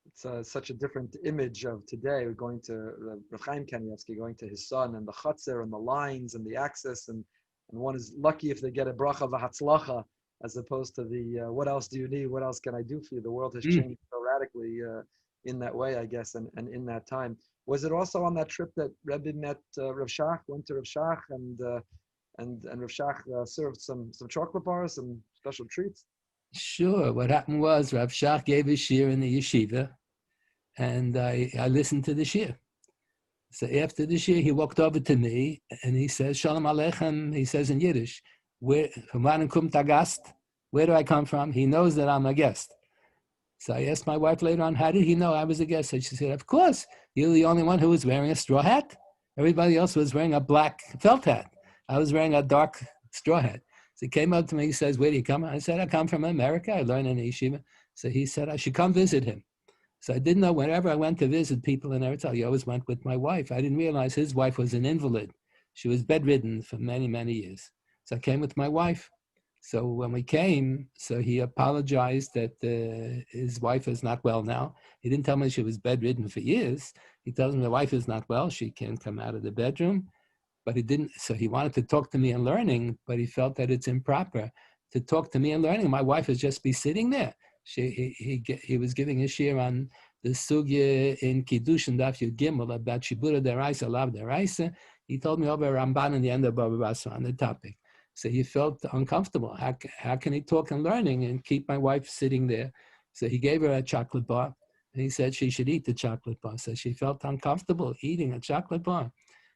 It's such a different image of today. We're going to Rav Chaim Kanievsky, going to his son, and the chutzner and the lines and the access, and one is lucky if they get a bracha v'hatzlacha, as opposed to the what else do you need? What else can I do for you? The world has changed so radically in that way, I guess, and in that time. Was it also on that trip that Rebbe met Rav Shach, went to Rav Shach, and Rav Shach served some chocolate bars, some special treats? Sure. What happened was Rav Shach gave a shir in the yeshiva, and I listened to the shir. So after the shir, he walked over to me and he says, Shalom Aleichem, he says in Yiddish, from wann kommt a Gast? Where do I come from? He knows that I'm a guest. So I asked my wife later on, how did he know I was a guest? And she said, of course, you're the only one who was wearing a straw hat. Everybody else was wearing a black felt hat. I was wearing a dark straw hat. So he came up to me, he says, where do you come? I said, I come from America. I learned in yeshiva. So he said, I should come visit him. So I didn't know, whenever I went to visit people in Eretz, I always went with my wife. I didn't realize his wife was an invalid. She was bedridden for many, many years. So I came with my wife. So when we came, so he apologized that his wife is not well now. He didn't tell me she was bedridden for years. He tells me the wife is not well. She can't come out of the bedroom. But he didn't, so he wanted to talk to me in learning, but he felt that it's improper to talk to me in learning. My wife would just be sitting there. He was giving a shir on the sugya in Kiddushin Daf Yud Gimel about Shibura Deraisa, Lav Deraisa. He told me over Ramban in the end of Baba Basra on the topic. So he felt uncomfortable. How can he talk in learning and keep my wife sitting there? So he gave her a chocolate bar, and he said she should eat the chocolate bar. So she felt uncomfortable eating a chocolate bar.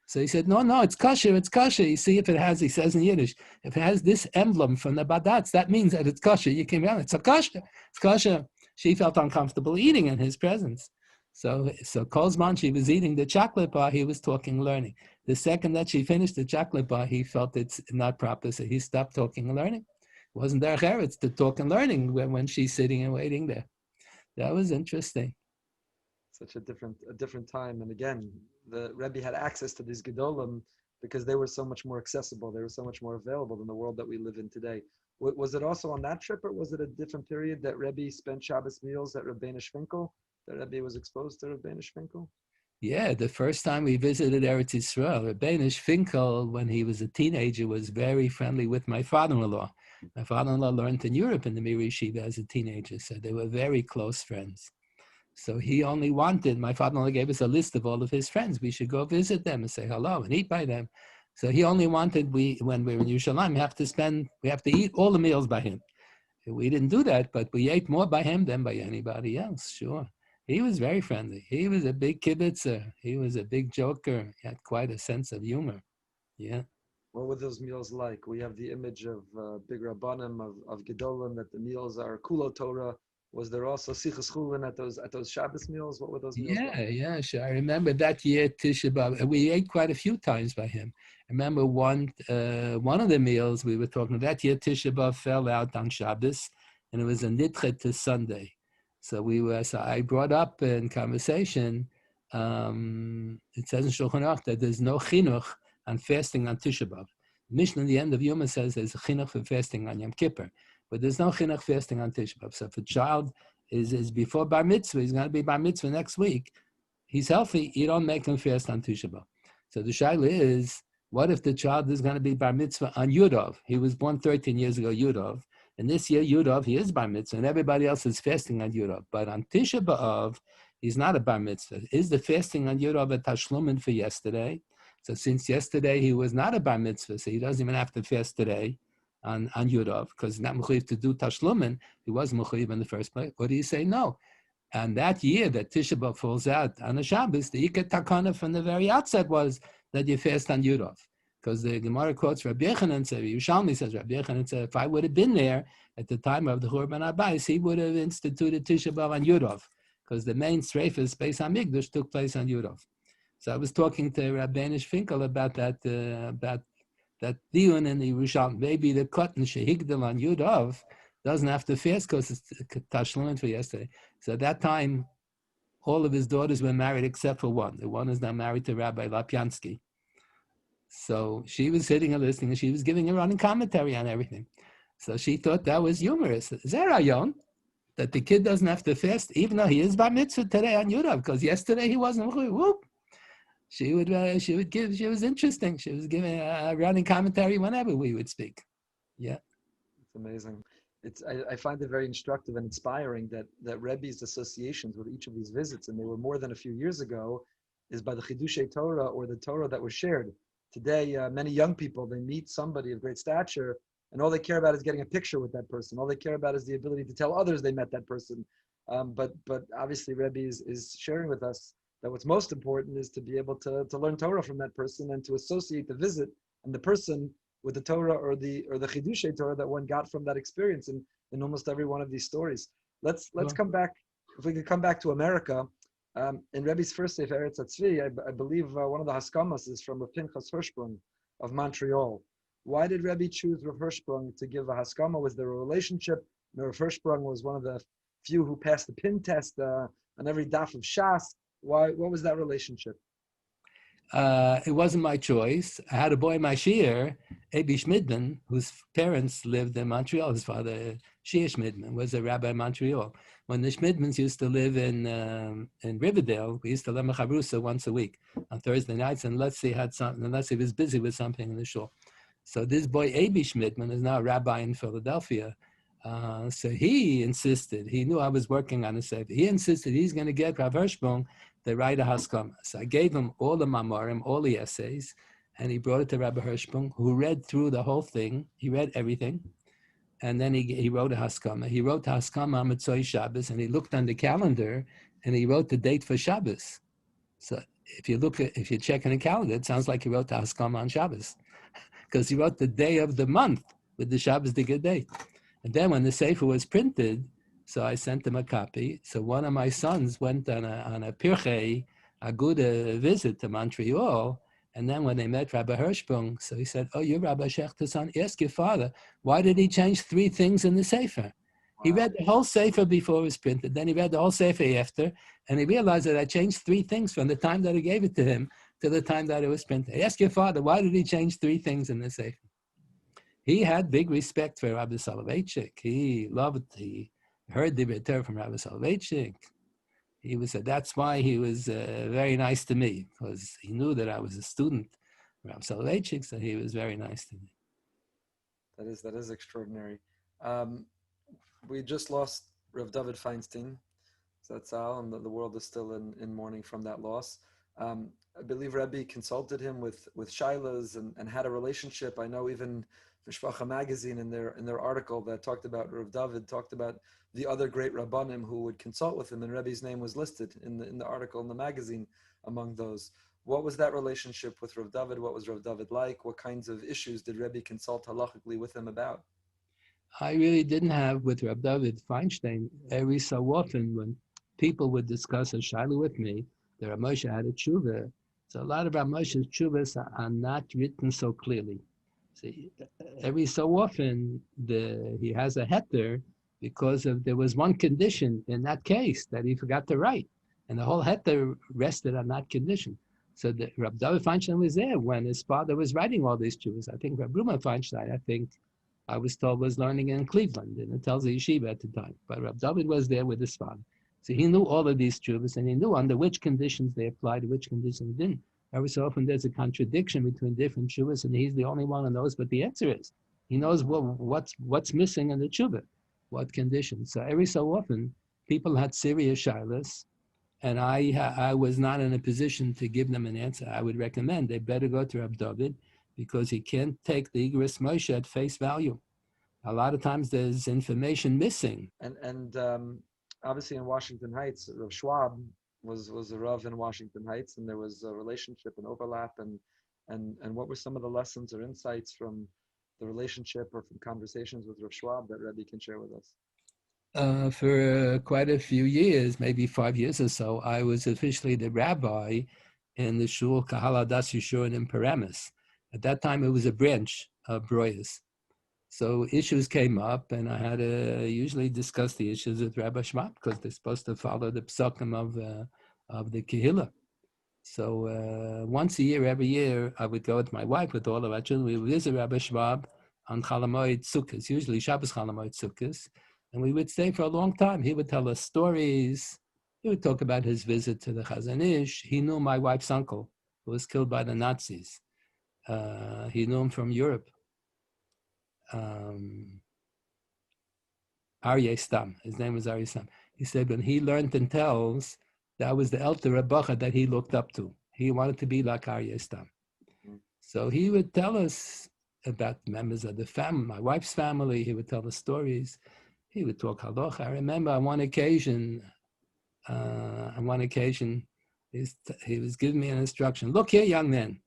So he said, no, it's kosher, it's kosher. You see, if it has, he says in Yiddish, if it has this emblem from the Badatz, that means that it's kosher. You came around, it's a kosher, it's kosher. She felt uncomfortable eating in his presence. So Kolzman, she was eating the chocolate bar, he was talking learning. The second that she finished the chocolate bar, he felt it's not proper, so he stopped talking and learning. It wasn't their heretz to talk and learning when she's sitting and waiting there. That was interesting. Such a different time. And again, the Rebbe had access to these Gedolim because they were so much more accessible. They were so much more available than the world that we live in today. Was it also on that trip, or was it a different period that Rebbe spent Shabbos meals at Rabbeinu Shvinkel? That Rebbe was exposed to Rabbeinu Shvinkel? Yeah, the first time we visited Eretz Yisrael, Rabbeinu Shvinkel, when he was a teenager, was very friendly with my father-in-law. My father-in-law learned in Europe in the Mir Yeshiva as a teenager, so they were very close friends. So he only wanted, my father-in-law gave us a list of all of his friends. We should go visit them and say hello and eat by them. So he only wanted, when we were in Yerushalayim, we have to eat all the meals by him. We didn't do that, but we ate more by him than by anybody else, sure. He was very friendly. He was a big kibitzer. He was a big joker. He had quite a sense of humor. Yeah. What were those meals like? We have the image of big rabbanim, of gedolim, that the meals are kulo Torah. Was there also sichas chulin at those Shabbos meals? What were those meals like? Yeah, sure. I remember that year Tisha B'Av. We ate quite a few times by him. I remember one of the meals we were talking about, that year Tisha B'Av fell out on Shabbos, and it was a nidchet to Sunday. So I brought up in conversation, it says in Shulchan Aruch that there's no chinuch on fasting on Tisha B'Av. Mishnah in the end of Yoma says there's a chinuch for fasting on Yom Kippur, but there's no chinuch fasting on Tisha B'Av. So if a child is before bar mitzvah, he's going to be bar mitzvah next week, he's healthy, you don't make him fast on Tisha B'Av. So the shaila is, what if the child is going to be bar mitzvah on Yudov? He was born 13 years ago, Yudov. And this year, Yudov, he is bar mitzvah, and everybody else is fasting on Yudov. But on Tisha B'Av, he's not a bar mitzvah. Is the fasting on Yudov a tashlumin for yesterday? So since yesterday he was not a bar mitzvah, so he doesn't even have to fast today on Yudov, because he's not mechuyev to do tashlumin. He wasn't mechuyev in the first place. Or do you say no? And that year that Tisha B'Av falls out on a Shabbos, the Iker Takana from the very outset was that you fast on Yudov. Because the Gemara quotes Rabbi Yochanan, Yerushalmi says, Rabbi Yochanan said, if I would have been there at the time of the Churban Abayis, he would have instituted Tisha B'Av on Yudov, because the main Streifus Beis HaMikdash took place on Yudov. So I was talking to Rabbi Finkel about that diun in the Yerushalmi. Maybe the cotton shehigdal on Yudov doesn't have to fast because it's tashlumin for yesterday. So at that time, all of his daughters were married except for one. The one is now married to Rabbi Lapyansky. So she was sitting and listening, and she was giving a running commentary on everything. So she thought that was humorous. Is that rayon? That the kid doesn't have to fast, even though he is bar mitzvah today on Yudov, because yesterday he wasn't. Whoop. She was interesting. She was giving a running commentary whenever we would speak. Yeah. It's amazing. I find it very instructive and inspiring that Rebbe's associations with each of these visits, and they were more than a few years ago, is by the Chidushei Torah, or the Torah that was shared. Today, many young people, they meet somebody of great stature, and all they care about is getting a picture with that person. All they care about is the ability to tell others they met that person. But obviously, Rebbe is sharing with us that what's most important is to be able to learn Torah from that person, and to associate the visit and the person with the Torah or the Chidushei Torah that one got from that experience in almost every one of these stories. Let's come back, if we could come back to America. In Rebbe's first Sefer Eretz HaTzvi, I believe one of the Haskamas is from Rav Pinchas Hirschsprung of Montreal. Why did Rebbe choose Rav Hirschsprung to give a Haskama? Was there a relationship? Rav Hirschsprung was one of the few who passed the pin test on every daf of Shas. What was that relationship? It wasn't my choice. I had a boy in my shiur, Abi Schmidman, whose parents lived in Montreal. His father, Shia Schmidman, was a rabbi in Montreal. When the Schmidmans used to live in Riverdale, we used to lemach harusa once a week on Thursday nights, unless he was busy with something in the shul. So this boy, Abi Schmidman, is now a rabbi in Philadelphia. So he insisted, he knew I was working on a sefer. He insisted he's going to get Rav Hirschsprung to write a haskama. So I gave him all the mamarim, all the essays, and he brought it to Rabbi Hirschsprung, who read through the whole thing. He read everything. And then he wrote a haskama. He wrote the haskama on Motzei Shabbos, and he looked on the calendar, and he wrote the date for Shabbos. So if you check in the calendar, it sounds like he wrote the haskama on Shabbos, because he wrote the day of the month with the Shabbos the good date. And then when the sefer was printed, so I sent him a copy. So one of my sons went on a Pirchei Aguda visit to Montreal, and then when they met Rabbi Hirschsprung, so he said, "Oh, you're Rabbi Schechter's son. Ask your father, why did he change 3 things in the sefer?" Wow. He read the whole sefer before it was printed, then he read the whole sefer after, and he realized that I changed 3 things from the time that I gave it to him to the time that it was printed. Ask your father, why did he change 3 things in the sefer? He had big respect for Rabbi Soloveitchik. He heard the return from Rabbi Soloveitchik. That's why he was very nice to me, because he knew that I was a student of Rabbi Soloveitchik, so he was very nice to me. That is extraordinary. We just lost Rav David Feinstein, Zatzal, and the world is still in mourning from that loss. I believe Rabbi consulted him with shilas and had a relationship. I know even Mishpacha magazine in their article that talked about Rav David talked about the other great Rabbanim who would consult with him, and Rebbe's name was listed in the article in the magazine among those. What was that relationship with Rav David? What was Rav David like? What kinds of issues did Rebbe consult halachically with him about? I really didn't have with Rav David Feinstein. Every so often when people would discuss a shaila with me, the Rav Moshe had a tshuva. So a lot of Rav Moshe's tshuvas are not written so clearly. See, every so often he has a heter because there was one condition in that case that he forgot to write, and the whole heter rested on that condition. So the Rabbi David Feinstein was there when his father was writing all these tshuvas. I think Rabbi Ruma Feinstein, I was told, was learning in Cleveland, in the Telze Yeshiva at the time. But Rabbi David was there with his father. So he knew all of these tshuvas, and he knew under which conditions they applied, which conditions didn't. Every so often there's a contradiction between different tshuvas, and he's the only one who knows what the answer is. He knows what's missing in the tshuva, what conditions. So every so often, people had serious shilas, and I was not in a position to give them an answer. I would recommend they better go to Rabbi David, because he can't take the Igros Moshe at face value. A lot of times there's information missing. And obviously in Washington Heights, Rav Schwab was a Rav in Washington Heights, and there was a relationship and overlap. And what were some of the lessons or insights from the relationship or from conversations with Rav Schwab that Rebbe can share with us? For quite a few years, maybe 5 years or so, I was officially the rabbi in the shul Kahal Adas Yeshurun in Paramus. At that time, it was a branch of Broyas. So issues came up, and I had to usually discuss the issues with Rabbi Schwab, because they're supposed to follow the psukim of the Kehillah. So once a year, every year, I would go with my wife, with all of our children. We would visit Rabbi Schwab on Chalamoid Sukkos, usually Shabbos Chalamoid Sukkos, and we would stay for a long time. He would tell us stories. He would talk about his visit to the Chazon Ish. He knew my wife's uncle, who was killed by the Nazis. He knew him from Europe. Aryeh Stam, his name was Aryeh Stam. He said when he learned and tells, that was the Elter Rabbacha that he looked up to. He wanted to be like Aryeh Stam. So he would tell us about members of the family, my wife's family. He would tell us stories. He would talk halacha. I remember on one occasion, he was giving me an instruction. Look here, young man.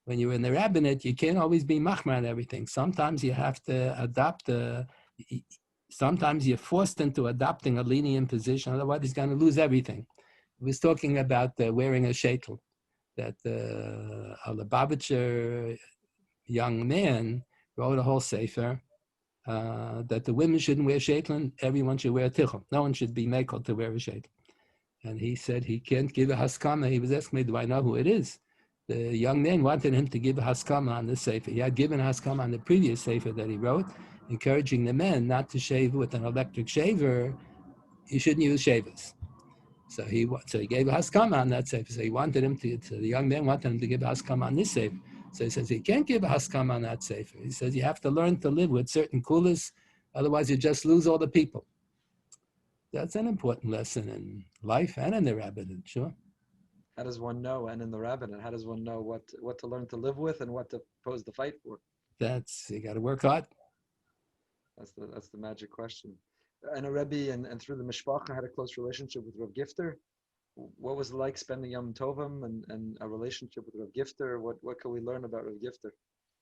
When you're in the rabbinate, you can't always be machmir on everything. Sometimes you have to adopt sometimes you're forced into adopting a lenient position, otherwise he's going to lose everything. He was talking about wearing a sheitel, that a Lubavitcher young man wrote a whole sefer that the women shouldn't wear sheitel and everyone should wear a tichel. No one should be makel to wear a sheitel. And he said he can't give a haskama. He was asking me, do I know who it is? The young man wanted him to give a haskama on the sefer. He had given a haskama on the previous sefer that he wrote, encouraging the men not to shave with an electric shaver. You shouldn't use shavers. So he gave a haskama on that sefer. So he wanted him the young man wanted him to give a haskama on this sefer. So he says he can't give a haskama on that sefer. He says you have to learn to live with certain kulas, otherwise you just lose all the people. That's an important lesson in life and in the rabbinate, sure. How does one know, and in the rabbinate, how does one know what to learn to live with and what to pose the fight for? You got to work hard. That's the magic question. And a Rebbe and through the Mishpacha had a close relationship with Rav Gifter. What was it like spending Yom Tovim and a relationship with Rav Gifter? What can we learn about Rav Gifter?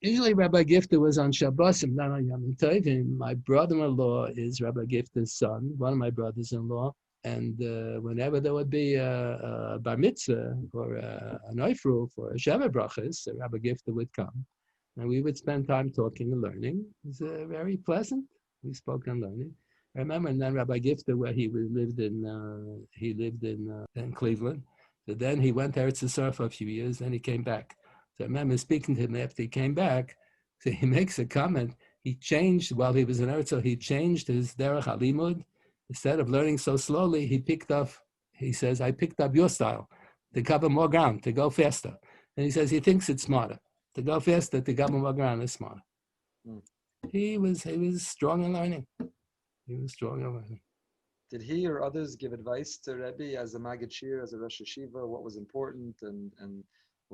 Usually Rabbi Gifter was on Shabbosim, not on Yom Tovim. My brother-in-law is Rabbi Gifter's son, one of my brothers-in-law. And whenever there would be a bar mitzvah or an oifruf or a sheva brachas, Rabbi Gifter would come. And we would spend time talking and learning. It was very pleasant. We spoke and learning. I remember, and then Rabbi Gifter, where he lived in Cleveland. So then he went to Eretz Yisrael for a few years, then he came back. So I remember speaking to him after he came back. So he makes a comment. He changed, while he was in Eretz Yisrael, he changed his derech halimud. Instead of learning so slowly, he says, I picked up your style to cover more ground, to go faster. And he says he thinks it's smarter. To go faster, to cover more ground is smarter. He was strong in learning. Did he or others give advice to Rebbe as a Maggid Shir, as a Rosh Yeshiva, what was important and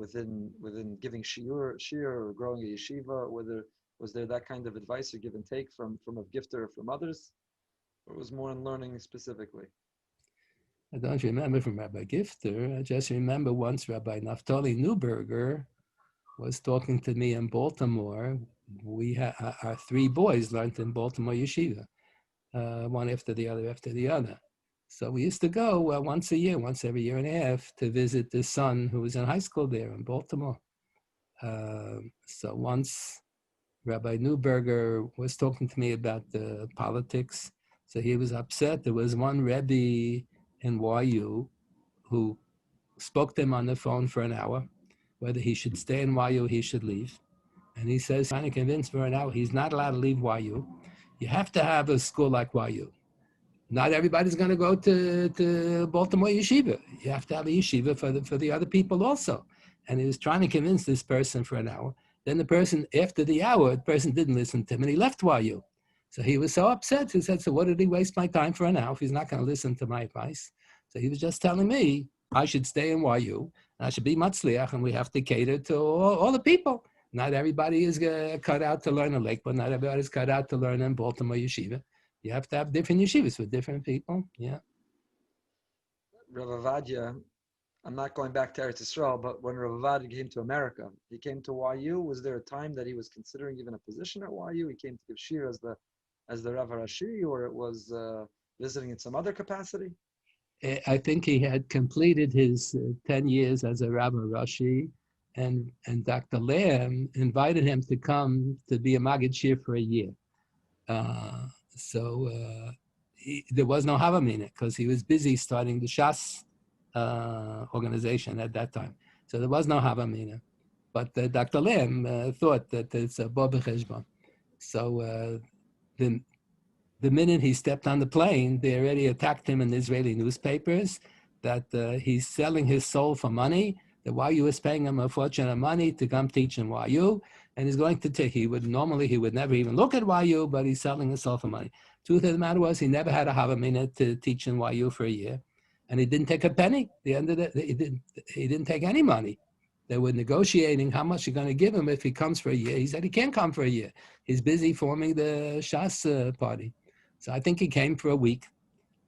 within giving shiur or growing a yeshiva? Was there that kind of advice or give and take from a gifter or from others, or it was more in learning specifically? I don't remember from Rabbi Gifter. I just remember once Rabbi Naftali Neuberger was talking to me in Baltimore. We our three boys learned in Baltimore Yeshiva, one after the other. So we used to go once a year, once every year and a half, to visit the son who was in high school there in Baltimore. So once Rabbi Neuberger was talking to me about the politics, so he was upset. There was one Rebbe in YU who spoke to him on the phone for an hour, whether he should stay in YU, he should leave. And he says, trying to convince for an hour, he's not allowed to leave YU. You have to have a school like YU. Not everybody's going to go to Baltimore Yeshiva. You have to have a yeshiva for the other people also. And he was trying to convince this person for an hour. Then the person, after the hour, the person didn't listen to him and he left YU. So he was so upset. He said, so what did he waste my time for an hour if he's not going to listen to my advice? So he was just telling me I should stay in YU, and I should be matzliach, and we have to cater to all the people. Not everybody is cut out to learn in Lakewood. Not everybody is cut out to learn in Baltimore Yeshiva. You have to have different yeshivas with different people. Yeah. Rav Avadia, I'm not going back to Eretz Yisrael, but when Rav Avadia came to America, he came to YU. Was there a time that he was considering even a position at YU? He came to give shir as the Rav Rashi, or it was visiting in some other capacity? I think he had completed his 10 years as a Rabbi Rashi, and Dr. Lamb invited him to come to be a Maggid Shir for a year. There was no Havamina because he was busy starting the Shas organization at that time. So there was no Havamina. But Dr. Lamb thought that it's a Bo B'Cheshbon. So the minute he stepped on the plane, they already attacked him in the Israeli newspapers that he's selling his soul for money. The YU is paying him a fortune of money to come teach in YU, and he's going to take. He would never even look at YU, but he's selling his soul for money. Truth of the matter was, he never had a Havamina to teach in YU for a year, and he didn't take a penny. He didn't take any money. They were negotiating how much you're going to give him if he comes for a year. He said he can't come for a year. He's busy forming the Shas party. So I think he came for a week.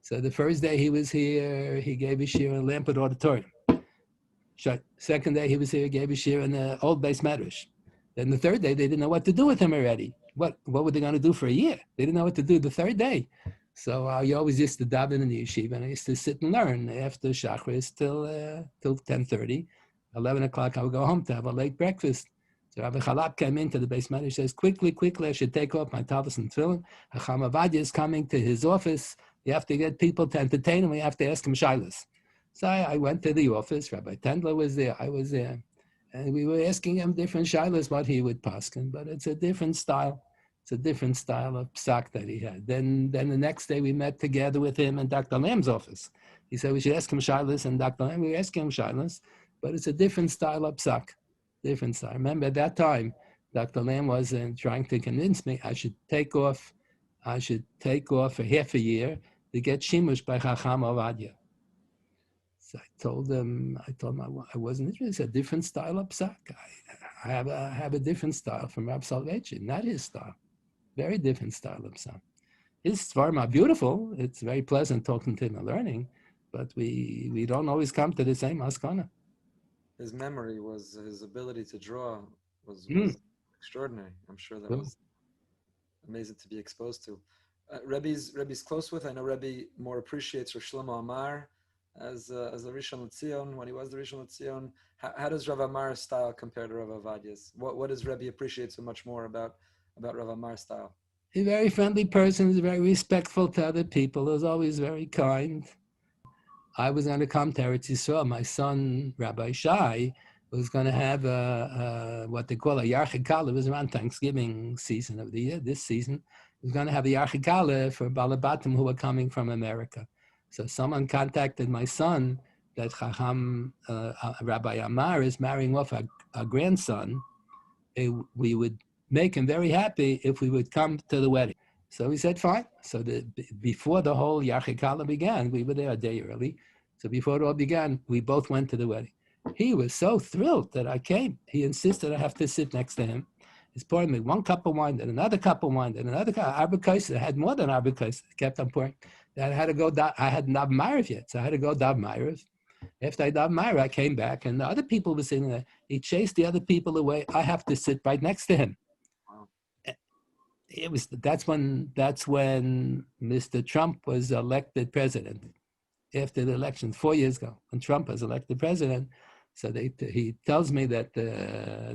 So the first day he was here, he gave a shir in Lampert Auditorium. Second day he was here, gave a shir in the Old Beis Medrash. Then the third day, they didn't know what to do with him already. What were they going to do for a year? They didn't know what to do the third day. So I always used to daven in the yeshiva, and I used to sit and learn after Shachris till 10:30. 11 o'clock, I would go home to have a late breakfast. So Rabbi Chalap came into the base manager, says, quickly, I should take off my talis and tefillin. Hacham Avadia is coming to his office. You have to get people to entertain him. We have to ask him shilas. So I went to the office. Rabbi Tendler was there. I was there. And we were asking him different shilas, what he would paskin. But it's a different style. It's a different style of psak that he had. Then the next day we met together with him in Dr. Lamb's office. He said we should ask him shilas, and Dr. Lamb, we were asking him shilas. But it's a different style of psak. Different style. Remember at that time, Dr. Lamb was trying to convince me I should take off for half a year to get shimush by Chacham Avadia. So I told him I wasn't interested. It's a different style of psak. I have a different style from Rabbi Soloveitchik, not his style. Very different style of psak. His svarim are beautiful. It's very pleasant talking to him and learning, but we don't always come to the same maskana. His memory his ability to draw was extraordinary. I'm sure that was amazing to be exposed to. Rebbe's close with. I know Rebbe more appreciates Rosh Shlomo Amar as a Rishon LeZion when he was the Rishon LeZion. How does Rav Amar's style compare to Rav Avadia's? What does Rebbe appreciate so much more about Rav Amar's style? He's a very friendly person. He's very respectful to other people. He was always very kind. I was going to come to Eretz Yisrael. My son, Rabbi Shai, was going to have what they call a Yarchikala. It was around Thanksgiving season of the year, this season. He was going to have a Yarchikala for Balabatim who were coming from America. So someone contacted my son that Chacham, Rabbi Amar is marrying off a grandson. We would make him very happy if we would come to the wedding. So he said, fine. So before the whole Yarchikala began, we were there a day early. So before it all began, we both went to the wedding. He was so thrilled that I came. He insisted I have to sit next to him. He's pouring me one cup of wine, then another cup of wine, then another cup. Advocacy, I had more than advocacy. Kept on pouring. Then I had to go. I hadn't daven Ma'ariv yet, so I had to go daven Ma'ariv. After I daven Ma'ariv, I came back, and the other people were sitting there. He chased the other people away. I have to sit right next to him. Wow. That's when Mr. Trump was elected president. After the election 4 years ago, when Trump was elected president, so he tells me that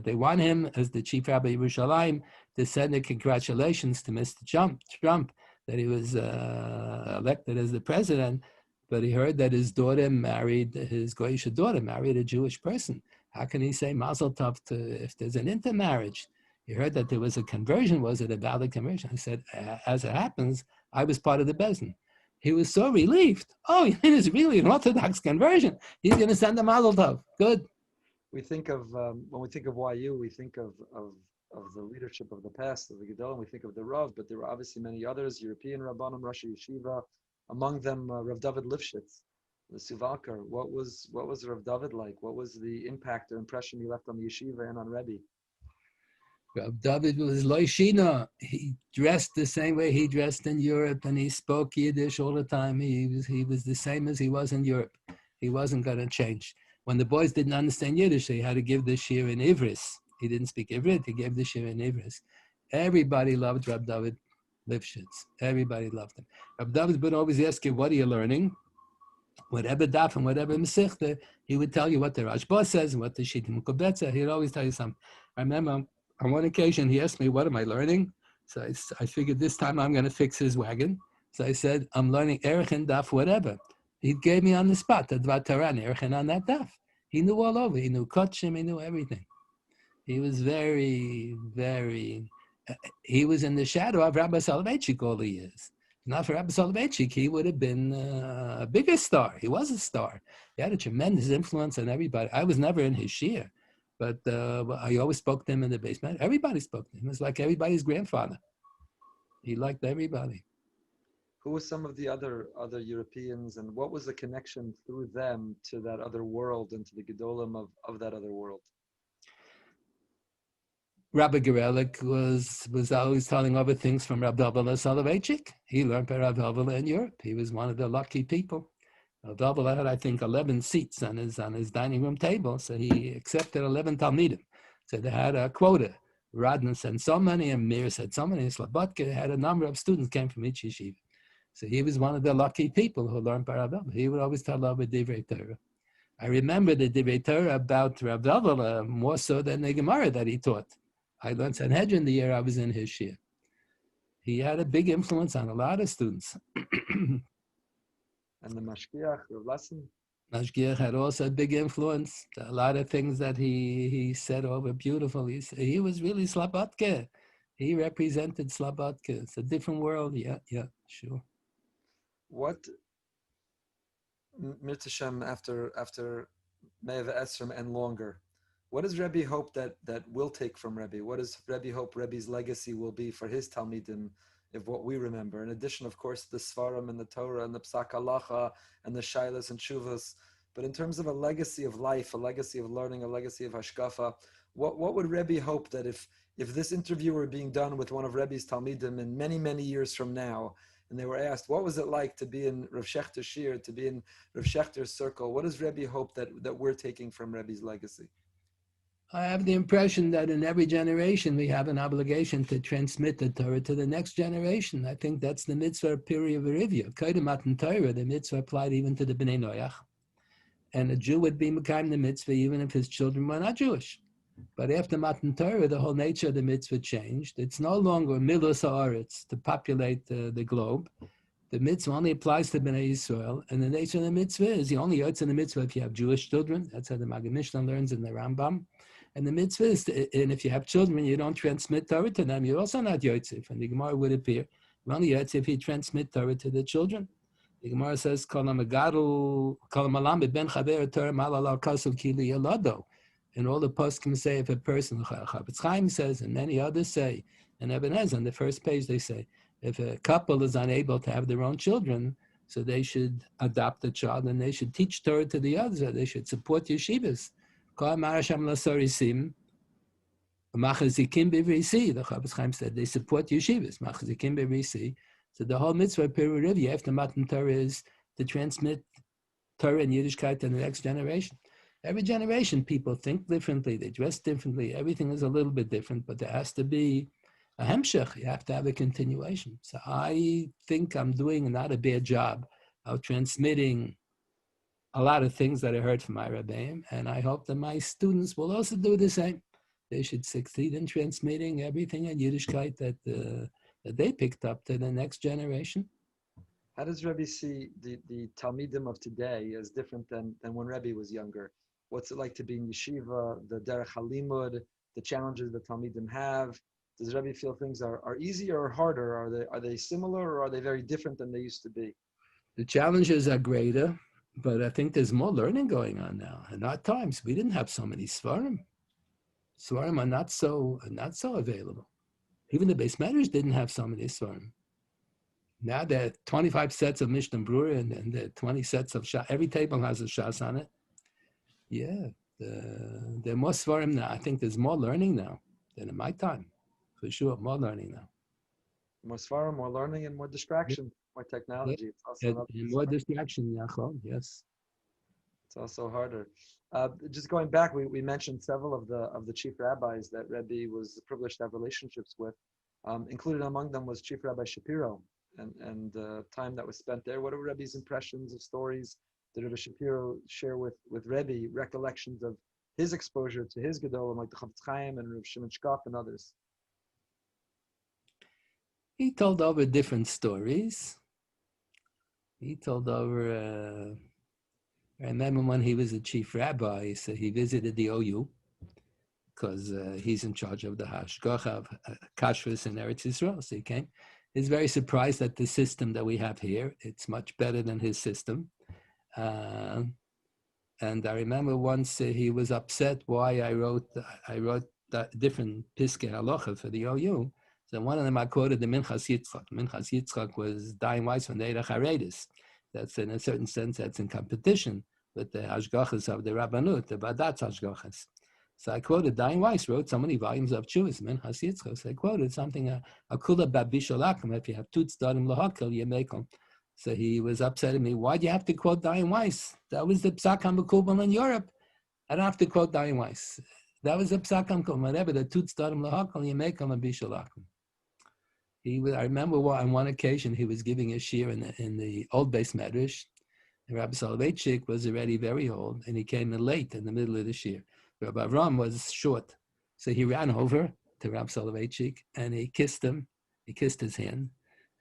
they want him as the chief rabbi of Yerushalayim to send a congratulations to Mr. Trump that he was elected as the president, but he heard that his daughter married, his Goyish daughter married a Jewish person. How can he say Mazel Tov if there's an intermarriage? He heard that there was a conversion. Was it a valid conversion? I said, as it happens, I was part of the Bezdin. He was so relieved. Oh, it is really an Orthodox conversion. He's going to send a Mazel Tov. Good. We think of, when we think of YU, we think of the leadership of the past, of the Gedolim, we think of the Rav, but there were obviously many others, European Rabbanim, Rosh Yeshiva, among them Rav David Lifshitz, the Suvalkar. What was Rav David like? What was the impact or impression he left on the yeshiva and on Rebbe? Rav David was loishina. He dressed the same way he dressed in Europe, and he spoke Yiddish all the time. He was the same as he was in Europe. He wasn't going to change. When the boys didn't understand Yiddish, they had to give the shir in Ivris. He didn't speak Ivrit. He gave the shir in Ivris. Everybody loved Rav David Lifshitz. Everybody loved him. Rav David would always ask you, "What are you learning?" Whatever daf and whatever mesechta, he would tell you what the Rashba says and what the Shittim Kubetza. He'd always tell you something. I remember on one occasion, he asked me, "What am I learning?" So I figured this time I'm going to fix his wagon. So I said, "I'm learning Erech and Daf, whatever." He gave me on the spot the Dvar Torah and Erech on that Daf. He knew all over. He knew Kotchim. He knew everything. He was very, very, he was in the shadow of Rabbi Soloveitchik all the years. Not for Rabbi Soloveitchik, he would have been a bigger star. He was a star. He had a tremendous influence on everybody. I was never in his shir. But I always spoke to him in the basement. Everybody spoke to him. It was like everybody's grandfather. He liked everybody. Who were some of the other Europeans, and what was the connection through them to that other world and to the Gedolim of that other world? Rabbi Gerelik was always telling other things from Rabbi Soloveitchik. He learned by Rabbi in Europe. He was one of the lucky people. Rabbi had, I think, 11 seats on his dining room table, so he accepted 11 Talmidim. So they had a quota. Radna said so many, and Meir said so many. Slobodka had a number of students came from each yeshiva. So he was one of the lucky people who learned by Rabbi. He would always tell Rabbi Divrei Torah. I remember the Divrei Torah about Rabbi more so than the Gemara that he taught. I learned Sanhedrin the year I was in his shir. He had a big influence on a lot of students. And the Mashgiach, the lesson? Mashgiach had also a big influence. A lot of things that he said were beautiful. He was really Slobodka. He represented Slobodka. It's a different world. Yeah, sure. What, Mirtashem, after Me'ev Esrim and longer, what does Rebbe hope that we'll take from Rebbe? What does Rebbe hope Rebbe's legacy will be for his Talmidim, of what we remember? In addition, of course, the Svarim and the Torah and the Psak Halacha and the Shailas and Shuvas. But in terms of a legacy of life, a legacy of learning, a legacy of Hashkafa, what would Rebbe hope that if this interview were being done with one of Rebbe's Talmidim in many, many years from now, and they were asked, what was it like to be in Rav Shechter's shir, to be in Rav Shechter's circle? What does Rebbe hope that we're taking from Rebbe's legacy? I have the impression that in every generation we have an obligation to transmit the Torah to the next generation. I think that's the mitzvah period of review. Kedem Matan Torah, the mitzvah applied even to the Bnei Noach. And a Jew would be Mekayim the mitzvah even if his children were not Jewish. But after Matan Torah, the whole nature of the mitzvah changed. It's no longer Milos Haaretz to populate the globe. The mitzvah only applies to Bnei Yisrael, and the nature of the mitzvah is you only yotz in the mitzvah if you have Jewish children. That's how the Maggid Mishnah learns in the Rambam. And the mitzvah is, and if you have children, you don't transmit Torah to them, you're also not yotzif. And the Gemara would appear, you're only yotzif if you transmit Torah to the children. The Gemara says, and all the poskim say if a person, Chafetz Chaim says, and many others say, and Eben Ezra, on the first page they say, if a couple is unable to have their own children, so they should adopt a child and they should teach Torah to the others, or they should support yeshivas. Machazikim bevrisi. The Chavetz Chaim said they support yeshivas. Machazikim bevrisi. So the whole mitzvah of Peruv after Matan Torah is to transmit Torah and Yiddishkeit to the next generation. Every generation, people think differently, they dress differently, everything is a little bit different, but there has to be a hemshech, you have to have a continuation. So I think I'm doing not a bad job of transmitting a lot of things that I heard from my Rabbeim, and I hope that my students will also do the same. They should succeed in transmitting everything in Yiddishkeit that they picked up to the next generation. How does Rebbe see the Talmidim of today as different than when Rebbe was younger? What's it like to be in yeshiva, the derech halimud, the challenges that Talmidim have? Does Rebbe feel things are easier or harder? Are they similar or are they very different than they used to be? The challenges are greater, but I think there's more learning going on now. In our times, we didn't have so many svarim. Svarim are not so available. Even the Beis Medrash didn't have so many svarim. Now there are 25 sets of Mishnah Brura and there are 20 sets of Shas. Every table has a Shas on it. Yeah, there are more svarim now. I think there's more learning now than in my time. For sure, more learning now. More svarim, more learning, and more distraction, more technology. Yeah. It's also and more distraction, yes. It's also harder. Just going back, we mentioned several of the chief rabbis that Rebbe was privileged to have relationships with. Included among them was Chief Rabbi Shapiro, and the time that was spent there. What are Rebbe's impressions of stories? Did Rabbi Shapiro share with Rebbe recollections of his exposure to his gedolim, like the Chavetz Chaim and Rav Shimon Shkop and others? He told over different stories. He told over. I remember when he was a chief rabbi, so he visited the OU because he's in charge of the hashgacha of kashrus in Eretz Yisrael. So he came. He's very surprised at the system that we have here. It's much better than his system. And I remember once he was upset why I wrote that different piskei halacha for the OU. So one of them I quoted the Minchas Yitzchak. Minchas Yitzchak was dying wise from the Eirach Haredis. That's in a certain sense, that's in competition with the hashgachas of the Rabbanut, the Badat's hashgachas. So I quoted, Dayan Weiss wrote so many volumes of Chuvas, Minchas Yitzchak. So I quoted something, Akula Babishalakim, if you have two tzdadim lahakil, you make them. So he was upset at me, why do you have to quote Dayan Weiss? That was the Psak HaMekubal in Europe. I don't have to quote Dayan Weiss. That was the Psak HaMekubal, whatever, the two tzdadim lahakil, you make them a Bishalakim. I remember on one occasion he was giving a shiur in the old Beis Medrash. Rabbi Soloveitchik was already very old, and he came in late in the middle of the shiur. Rabbi Avram was short, so he ran over to Rabbi Soloveitchik and he kissed him. He kissed his hand,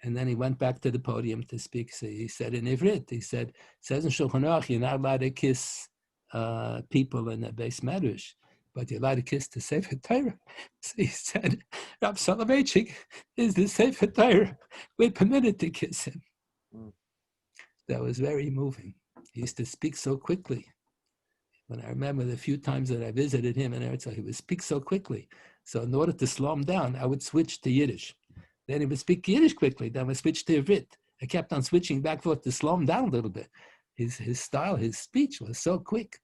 and then he went back to the podium to speak. So he said in Ivrit, he said, "Says in Shulchan Aruch, you're not allowed to kiss people in the Beis Medrash, but you're allowed to kiss the Sefer Torah." So he said, Rabbi Soloveitchik is the Sefer Torah. We're permitted to kiss him. That was very moving. He used to speak so quickly. When I remember the few times that I visited him in Eretz, he would speak so quickly. So in order to slow him down, I would switch to Yiddish. Then he would speak Yiddish quickly. Then I would switch to Ivrit. I kept on switching back and forth to slow him down a little bit. His style, his speech was so quick.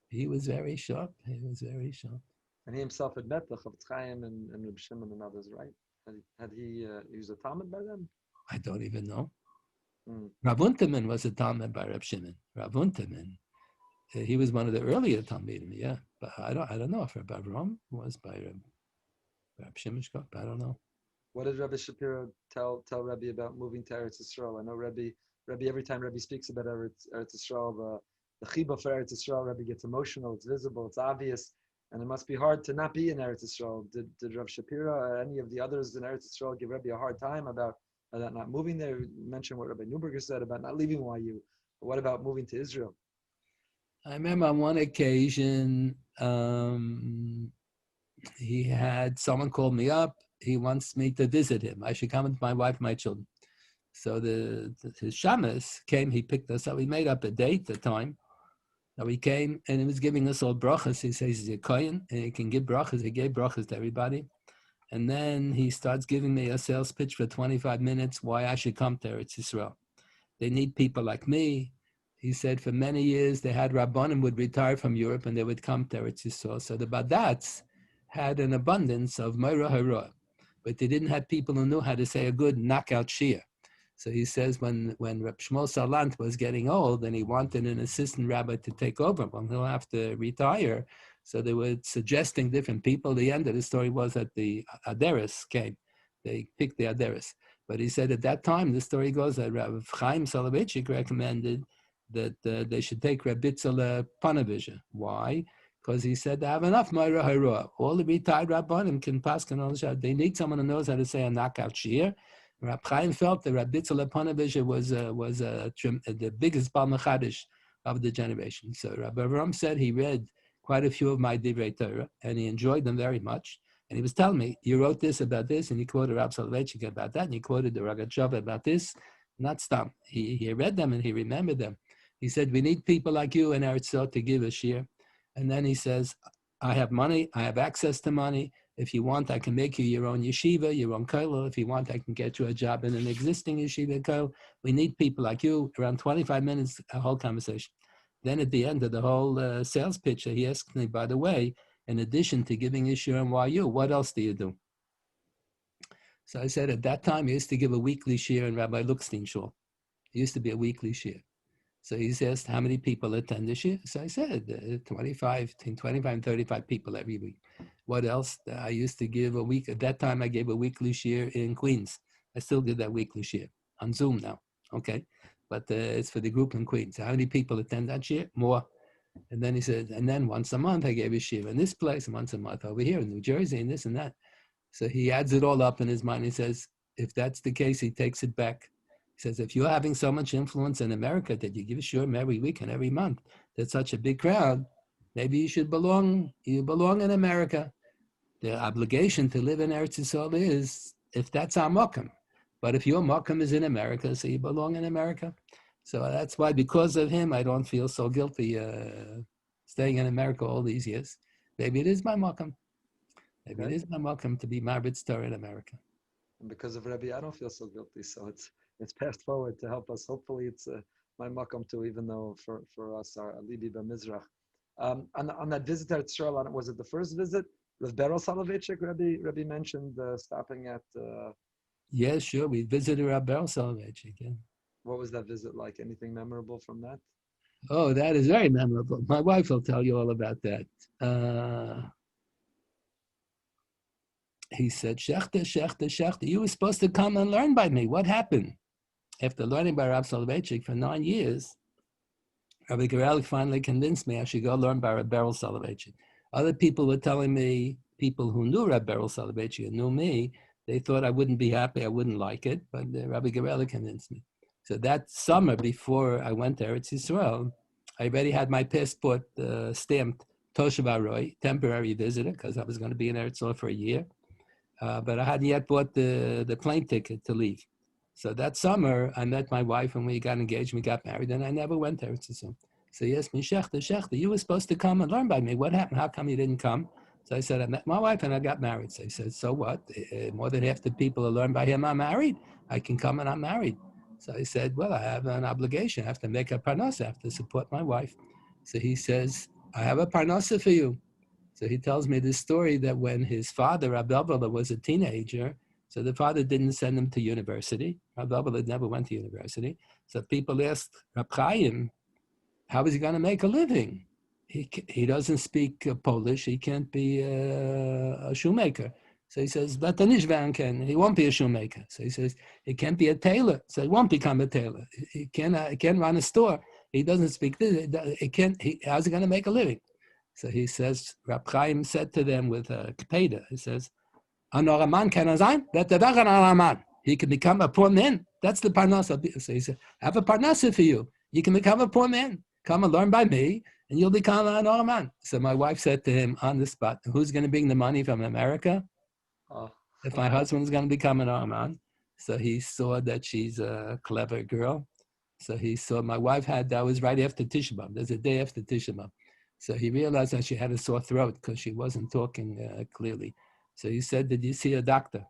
He was very sharp. He was very sharp. And he himself had met the Chavetz Chaim and Reb Shimon and others, right? He was a Talmud by them? I don't even know. Rav Unterman was a Talmud by Reb Shimon. Rav Unterman, he was one of the earlier Talmidim, yeah. But I don't know if Rabbi Avram was by Reb Shimon Shkop. I don't know. What did Rabbi Shapiro tell Rebbe about moving to Eretz Yisrael? I know Rebbe every time Rebbe speaks about Eretz Yisrael, the chiba for Eretz Yisrael, Rebbe gets emotional. It's visible. It's obvious. And it must be hard to not be in Eretz Yisrael. Did Rav Shapiro or any of the others in Eretz Yisrael give Rebbe a hard time about not moving there? You mentioned what Rabbi Neuberger said about not leaving YU. But what about moving to Israel? I remember on one occasion, he had someone called me up. He wants me to visit him. I should come with my wife and my children. So his shamas came. He picked us up. We made up a date, a time. So he came and he was giving us all brachas. He says he's a kohen and he can give brachas. He gave brachas to everybody. And then he starts giving me a sales pitch for 25 minutes why I should come to Eretz Yisrael. They need people like me. He said for many years they had Rabbanim would retire from Europe and they would come to Eretz Yisrael. So the Badats had an abundance of Moira Hara, but they didn't have people who knew how to say a good knockout shir. So he says when Reb Shmuel Salant was getting old and he wanted an assistant rabbi to take over when he'll have to retire, so they were suggesting different people. The end of the story was that the Aderes came. They picked the Aderes. But he said at that time, the story goes that Rav Chaim Soloveitchik recommended that they should take Rabbi Panovizha. Why? Because he said they have enough Moira Hara. All the retired Rabbanim can pass Kanal. They need someone who knows how to say a knockout shir. Rab Chaim felt that Rabbi Panovizha was the biggest Bal Mechadish of the generation. So Rabbi Avram said he read quite a few of my Divrei Torah and he enjoyed them very much. And he was telling me, you wrote this about this, and you quoted Rab Soloveitchik about that, and you quoted the Ragachover about this. Not stam. He read them and he remembered them. He said, we need people like you in Eretz Yisrael to give a shir. And then he says, I have money, I have access to money. If you want, I can make you your own yeshiva, your own kollel. If you want, I can get you a job in an existing yeshiva kollel. We need people like you. Around 25 minutes, a whole conversation. Then at the end of the whole sales pitch, he asked me, by the way, in addition to giving a shir on YU, what else do you do? So I said, at that time, he used to give a weekly shir in Rabbi Luxstein Shul. It used to be a weekly shir. So he asked, how many people attend the shir? So I said, between 25 and 35 people every week. What else? I used to give a week. At that time, I gave a weekly shir in Queens. I still did that weekly shir on Zoom now. Okay. But it's for the group in Queens. How many people attend that shir? More. And then he said, and then once a month I gave a shir in this place, and once a month over here in New Jersey, and this and that. So he adds it all up in his mind. He says, if that's the case, he takes it back. He says, if you're having so much influence in America that you give a shir every week and every month, that's such a big crowd, maybe you belong in America. The obligation to live in Eretz Yisrael is, if that's our makam. But if your makam is in America, so you belong in America. So that's why, because of him, I don't feel so guilty staying in America all these years. Maybe it is my makam. Maybe it is my makam to be Marbitz Torah in America. And because of Rabbi, I don't feel so guilty. So it's passed forward to help us. Hopefully it's my makam too, even though for us, our Alibi B'Mizrach. On that visit to Israel, was it the first visit with Beryl Soloveitchik? Rabbi mentioned stopping at... Yeah, sure. We visited Rabbi Beryl Soloveitchik, yeah. What was that visit like? Anything memorable from that? Oh, that is very memorable. My wife will tell you all about that. He said, Shechter, you were supposed to come and learn by me. What happened? After learning by Rabbi Soloveitchik for 9 years, Rabbi Geralik finally convinced me I should go learn by Rabbi Beryl Soloveitchik. Other people were telling me, people who knew Rabbi Beryl Soloveitchik and knew me, they thought I wouldn't be happy, I wouldn't like it, but Rabbi Geralik convinced me. So that summer before I went to Eretz Yisrael, I already had my passport stamped Toshav Aroy, temporary visitor, because I was going to be in Eretz Yisrael for a year. But I hadn't yet bought the plane ticket to leave. So that summer, I met my wife and we got engaged, we got married, and I never went to Eretz Yisrael. So he asked me, Shechter, you were supposed to come and learn by me. What happened? How come you didn't come? So I said, I met my wife and I got married. So he said, so what? More than half the people who learn by him are married. I can come and I'm married. So I said, well, I have an obligation. I have to make a parnasa. I have to support my wife. So he says, I have a parnasa for you. So he tells me this story that when his father, Rabbi Abba, was a teenager, so the father didn't send him to university. Rabbi Abba never went to university. So people asked Rab Chaim, how is he going to make a living? He doesn't speak Polish. He can't be a shoemaker. So he says, he won't be a shoemaker. So he says, he can't be a tailor. So he won't become a tailor. He can't run a store. He doesn't speak this. How's he going to make a living? So he says, Rab Chaim said to them with a kpeda, he says, he can become a poor man. That's the parnasa. So he said, I have a parnasa for you. You can become a poor man. Come and learn by me, and you'll become an oraman. So my wife said to him on the spot, who's going to bring the money from America? If my husband's going to become an oraman. So he saw that she's a clever girl. So he saw my wife that was right after Tisha B'Av. There's a day after Tisha B'Av. So he realized that she had a sore throat because she wasn't talking clearly. So he said, did you see a doctor?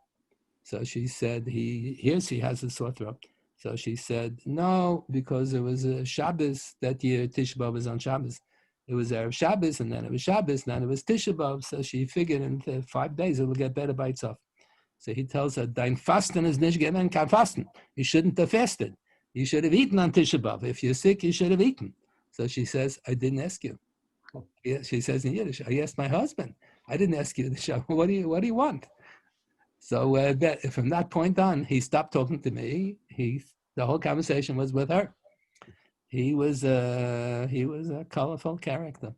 So she said, he hears she has a sore throat. So she said, no, because it was a Shabbos that year. Tisha B'Av was on Shabbos. It was Erev Shabbos, and then it was Shabbos, and then it was Tisha B'Av. So she figured in 5 days it will get better by itself. So he tells her, dein Fasten is nicht gewesen kein Fasten. You shouldn't have fasted. You should have eaten on Tisha B'Av. If you're sick, you should have eaten. So she says, I didn't ask you. Yeah, she says in Yiddish, I asked my husband. I didn't ask you the show. What do you want? So from that point on, he stopped talking to me. The whole conversation was with her. He was a colorful character.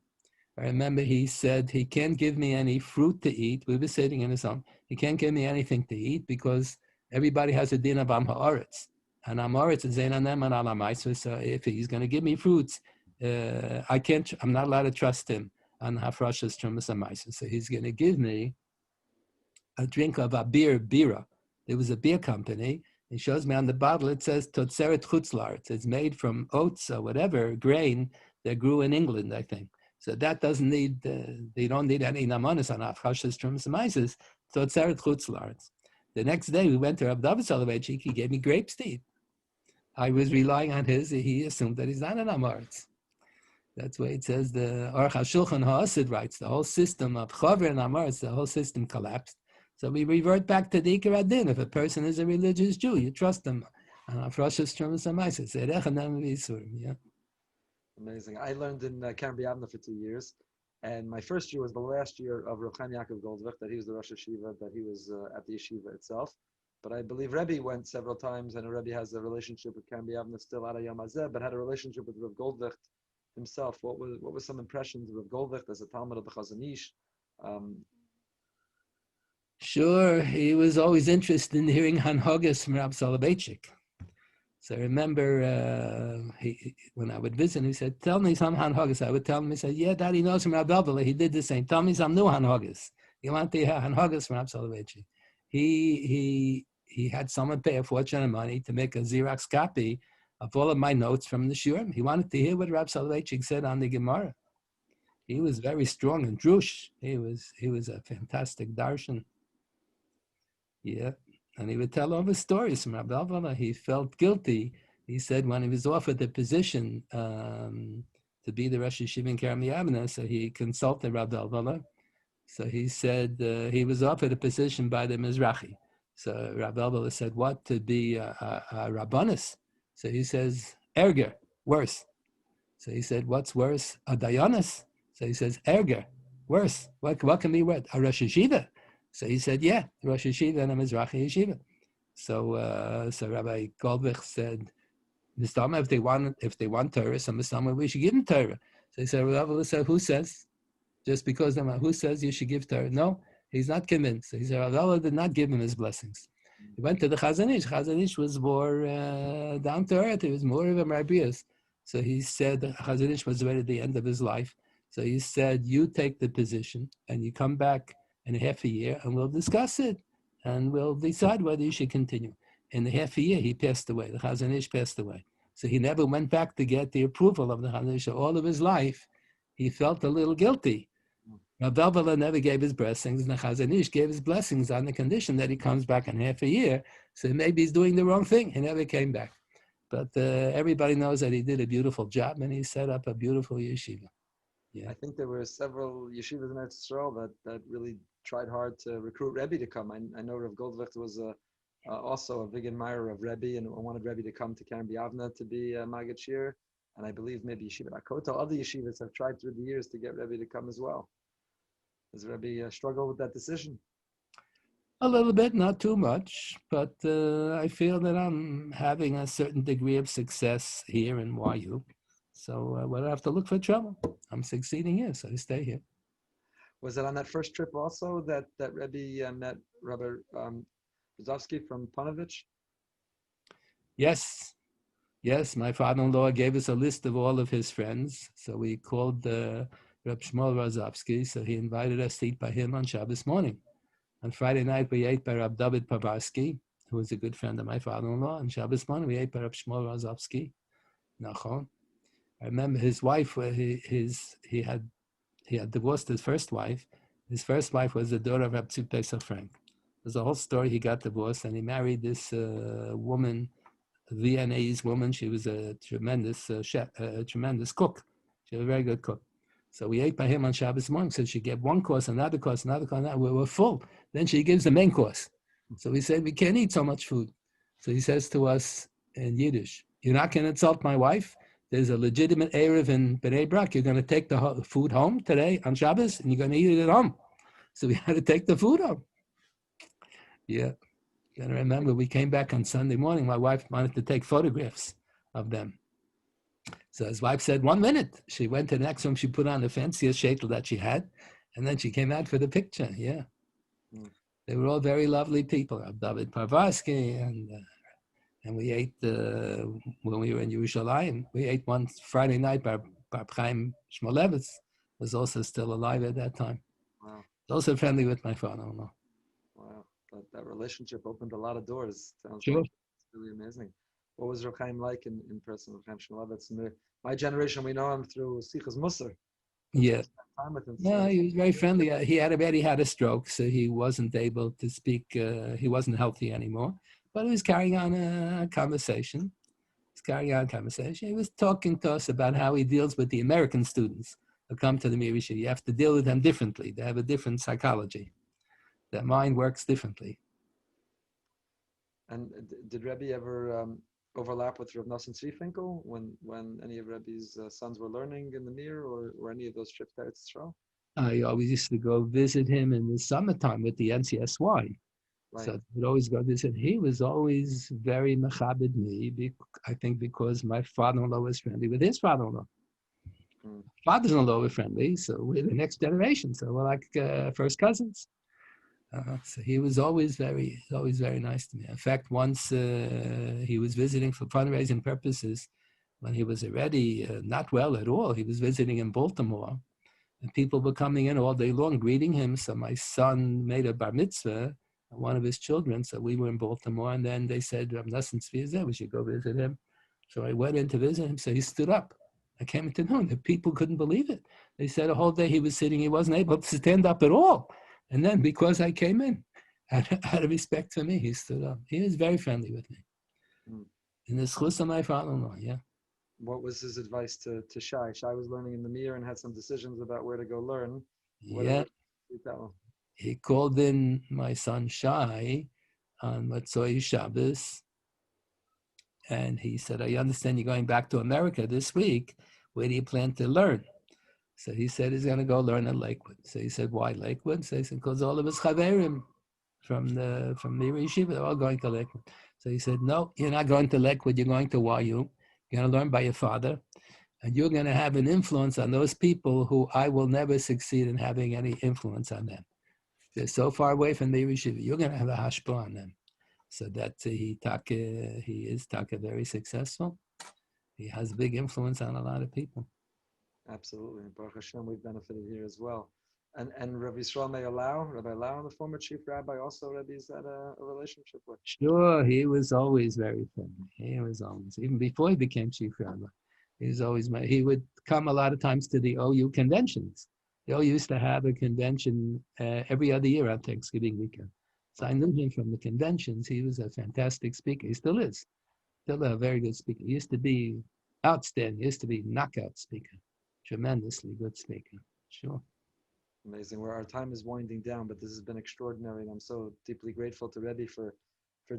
I remember he said he can't give me any fruit to eat. We were sitting in his home. He can't give me anything to eat because everybody has a din of Am Haaretz. And Am Haaretz is ein anem and ala ma'aser. So if he's going to give me fruits, I'm not allowed to trust him on Hafrashas Trumas and Ma'aser. So he's going to give me a drink of a bira. There was a beer company. He shows me on the bottle, it says Totzeret Chutzlaretz. It's made from oats or whatever, grain that grew in England, I think. So that doesn't need, they don't need any namanis on Afchashas Trumas and Ma'aser. Totzeret Chutzlaretz. The next day we went to Rabbi Soloveitchik. He gave me grapes to eat. I was relying on he assumed that he's not an Amartz. That's why it says the Aruch HaShulchan HaAsid writes, the whole system of Chaver and Amartz, the whole system collapsed. So we revert back to the Ikar Adin. If a person is a religious Jew, you trust them. Yeah. Amazing. I learned in Bereavement for 2 years. And my first year was the last year of Reb Chaim Yaakov Goldvich, that he was the Rosh Yeshiva, that he was at the yeshiva itself. But I believe Rabbi went several times, and Rabbi has a relationship with Bereavement still out of Yom Hazeh, but had a relationship with Reb Goldvich himself. What was some impressions of Reb Goldvich as a Talmud of the Chazon Ish? Sure, he was always interested in hearing Hanhagas from Rabbi Soloveitchik. So I remember when I would visit, he said, tell me some Hanhagas. I would tell him, he said, yeah, Daddy knows from Rabbi Elvela. He did the same. Tell me some new Hanhagas. You want to hear Hanhagas from Rabbi Soloveitchik. He had someone pay a fortune of money to make a Xerox copy of all of my notes from the Shurim. He wanted to hear what Rabbi Soloveitchik said on the Gemara. He was very strong in Drush. He was a fantastic darshan. Yeah, and he would tell all the stories from Rabbi Elvela. He felt guilty. He said when he was offered the position to be the Rosh Yeshiva in Kerem Yavneh, so he consulted Rabbi Elvela. So he said he was offered a position by the Mizrahi. So Rabbi Elvela said, what, to be a Rabbanus? So he says, Erger, worse. So he said, what's worse? A Dayanis? So he says, Erger, worse. What can be worse? A Rosh Yeshiva? So he said, yeah, Rosh Yeshiva and a Mizrahi Yeshiva. So Rabbi Goldvich said, Mistama, if they want Torah, so Mistama, we should give them Torah. So he said, Rabbi said, who says? Just because who says you should give Torah? No, he's not convinced. So he said, Rabbi did not give him his blessings. He went to the Chazon Ish. Chazon Ish was more down to earth. He was more of a Rabbius. So he said, Chazon Ish was right at the end of his life. So he said, you take the position and you come back in a half a year and we'll discuss it and we'll decide whether you should continue. In the half a year, he passed away. The Chazon Ish passed away. So he never went back to get the approval of the Chazon Ish. All of his life, he felt a little guilty. Rabbi Elvela never gave his blessings, and the Chazon Ish gave his blessings on the condition that he comes back in half a year. So maybe he's doing the wrong thing. He never came back. But everybody knows that he did a beautiful job and he set up a beautiful yeshiva. Yeah. I think there were several yeshivas in Eretz Yisrael that really tried hard to recruit Rebbe to come. I know Rav Goldvich was also a big admirer of Rebbe and wanted Rebbe to come to Kerem Yavneh to be Maggid Shir. And I believe maybe Yeshiva Dakota, other yeshivas have tried through the years to get Rebbe to come as well. Does Rebbe struggle with that decision? A little bit, not too much, but I feel that I'm having a certain degree of success here in YU. So I don't have to look for trouble. I'm succeeding here, so I stay here. Was it on that first trip also that Rebbe met Rabbi Brzezowski from Panovich? Yes. Yes, my father-in-law gave us a list of all of his friends. So we called Reb Shmuel Brzezowski. So he invited us to eat by him on Shabbos morning. On Friday night, we ate by Reb David Pavarski, who was a good friend of my father-in-law. On Shabbos morning, we ate by Reb Shmuel Brzezowski. NACHUM. I remember his wife, he had divorced his first wife. His first wife was the daughter of Reb Tzvi Pesach Frank. There's a whole story. He got divorced and he married this woman Viennese woman. She was a tremendous chef, a tremendous cook. She was a very good cook. So we ate by him on Shabbos morning. So she gave one course, another course, another course. We were full. Then she gives the main course. So we said, we can't eat so much food. So he says to us in Yiddish, you're not going to insult my wife? There's a legitimate Erev in Bnei Brak. You're going to take the food home today on Shabbos, and you're going to eat it at home. So we had to take the food home. Yeah. And I remember we came back on Sunday morning. My wife wanted to take photographs of them. So his wife said, 1 minute. She went to the next room. She put on the fanciest shaitel that she had. And then she came out for the picture. Yeah. They were all very lovely people. David Parvarsky, and we ate, when we were in Yerushalayim, we ate one Friday night by Chaim Shmulevitz, was also still alive at that time. Wow. Also friendly with my father-in-law. Wow. That relationship opened a lot of doors. Sounds Sure. like it's really amazing. What was Reb Chaim like in person, Reb Chaim Shmulevitz? My generation, we know him through Sichas Musar. Yeah. Time with him. No, he was very friendly. He had already had a stroke, so he wasn't able to speak. He wasn't healthy anymore, but he was carrying on a conversation. He was talking to us about how he deals with the American students who come to the Mirisha. You have to deal with them differently. They have a different psychology. Their mind works differently. And did Rebbe ever overlap with Rav Nosson Zwiefenkel when any of Rebbe's sons were learning in the Mir or any of those trips to Eretz Yisrael? I always used to go visit him in the summertime with the NCSY. Right. So I would always go visit. He was always very mechabed me, I think because my father-in-law was friendly with his father-in-law. Fathers-in-law were friendly, so we're the next generation. So we're like first cousins. So he was always very nice to me. In fact, once he was visiting for fundraising purposes when he was already not well at all. He was visiting in Baltimore, and people were coming in all day long greeting him. So my son made a bar mitzvah, one of his children. So we were in Baltimore, and then they said, Rav Nosson Tzvi is there, we should go visit him. So I went in to visit him, so he stood up. I came to know him. The people couldn't believe it. They said the whole day he was sitting, he wasn't able to stand up at all. And then because I came in, out of respect for me, he stood up. He was very friendly with me. In the schus of my father-in-law, yeah. What was his advice to Shai? Shai was learning in the Mir and had some decisions about where to go learn. Yeah. He called in my son Shai on Matzoi Shabbos, and he said, I understand you're going back to America this week. Where do you plan to learn? So he said he's going to go learn at Lakewood. So he said, why Lakewood? So he said, because all of his chaverim from the yeshiva, they're all going to Lakewood. So he said, no, you're not going to Lakewood. You're going to YU. You're going to learn by your father. And you're going to have an influence on those people who I will never succeed in having any influence on them. They're so far away from the yeshiva. You're going to have a hashpah on them. So that he is very successful. He has a big influence on a lot of people. Absolutely. Baruch Hashem, we've benefited here as well. And Rabbi Yisrael Rabbi Lau, the former chief rabbi, also Rabbi's had a relationship with. Sure, he was always very friendly. He was always, even before he became chief rabbi, he would come a lot of times to the OU conventions. The OU used to have a convention every other year on Thanksgiving weekend. So I knew him from the conventions. He was a fantastic speaker. He still is. Still a very good speaker. He used to be outstanding. He used to be knockout speaker. Tremendously good speaker. Sure. Amazing. Where our time is winding down, but this has been extraordinary, and I'm so deeply grateful to Rebbe for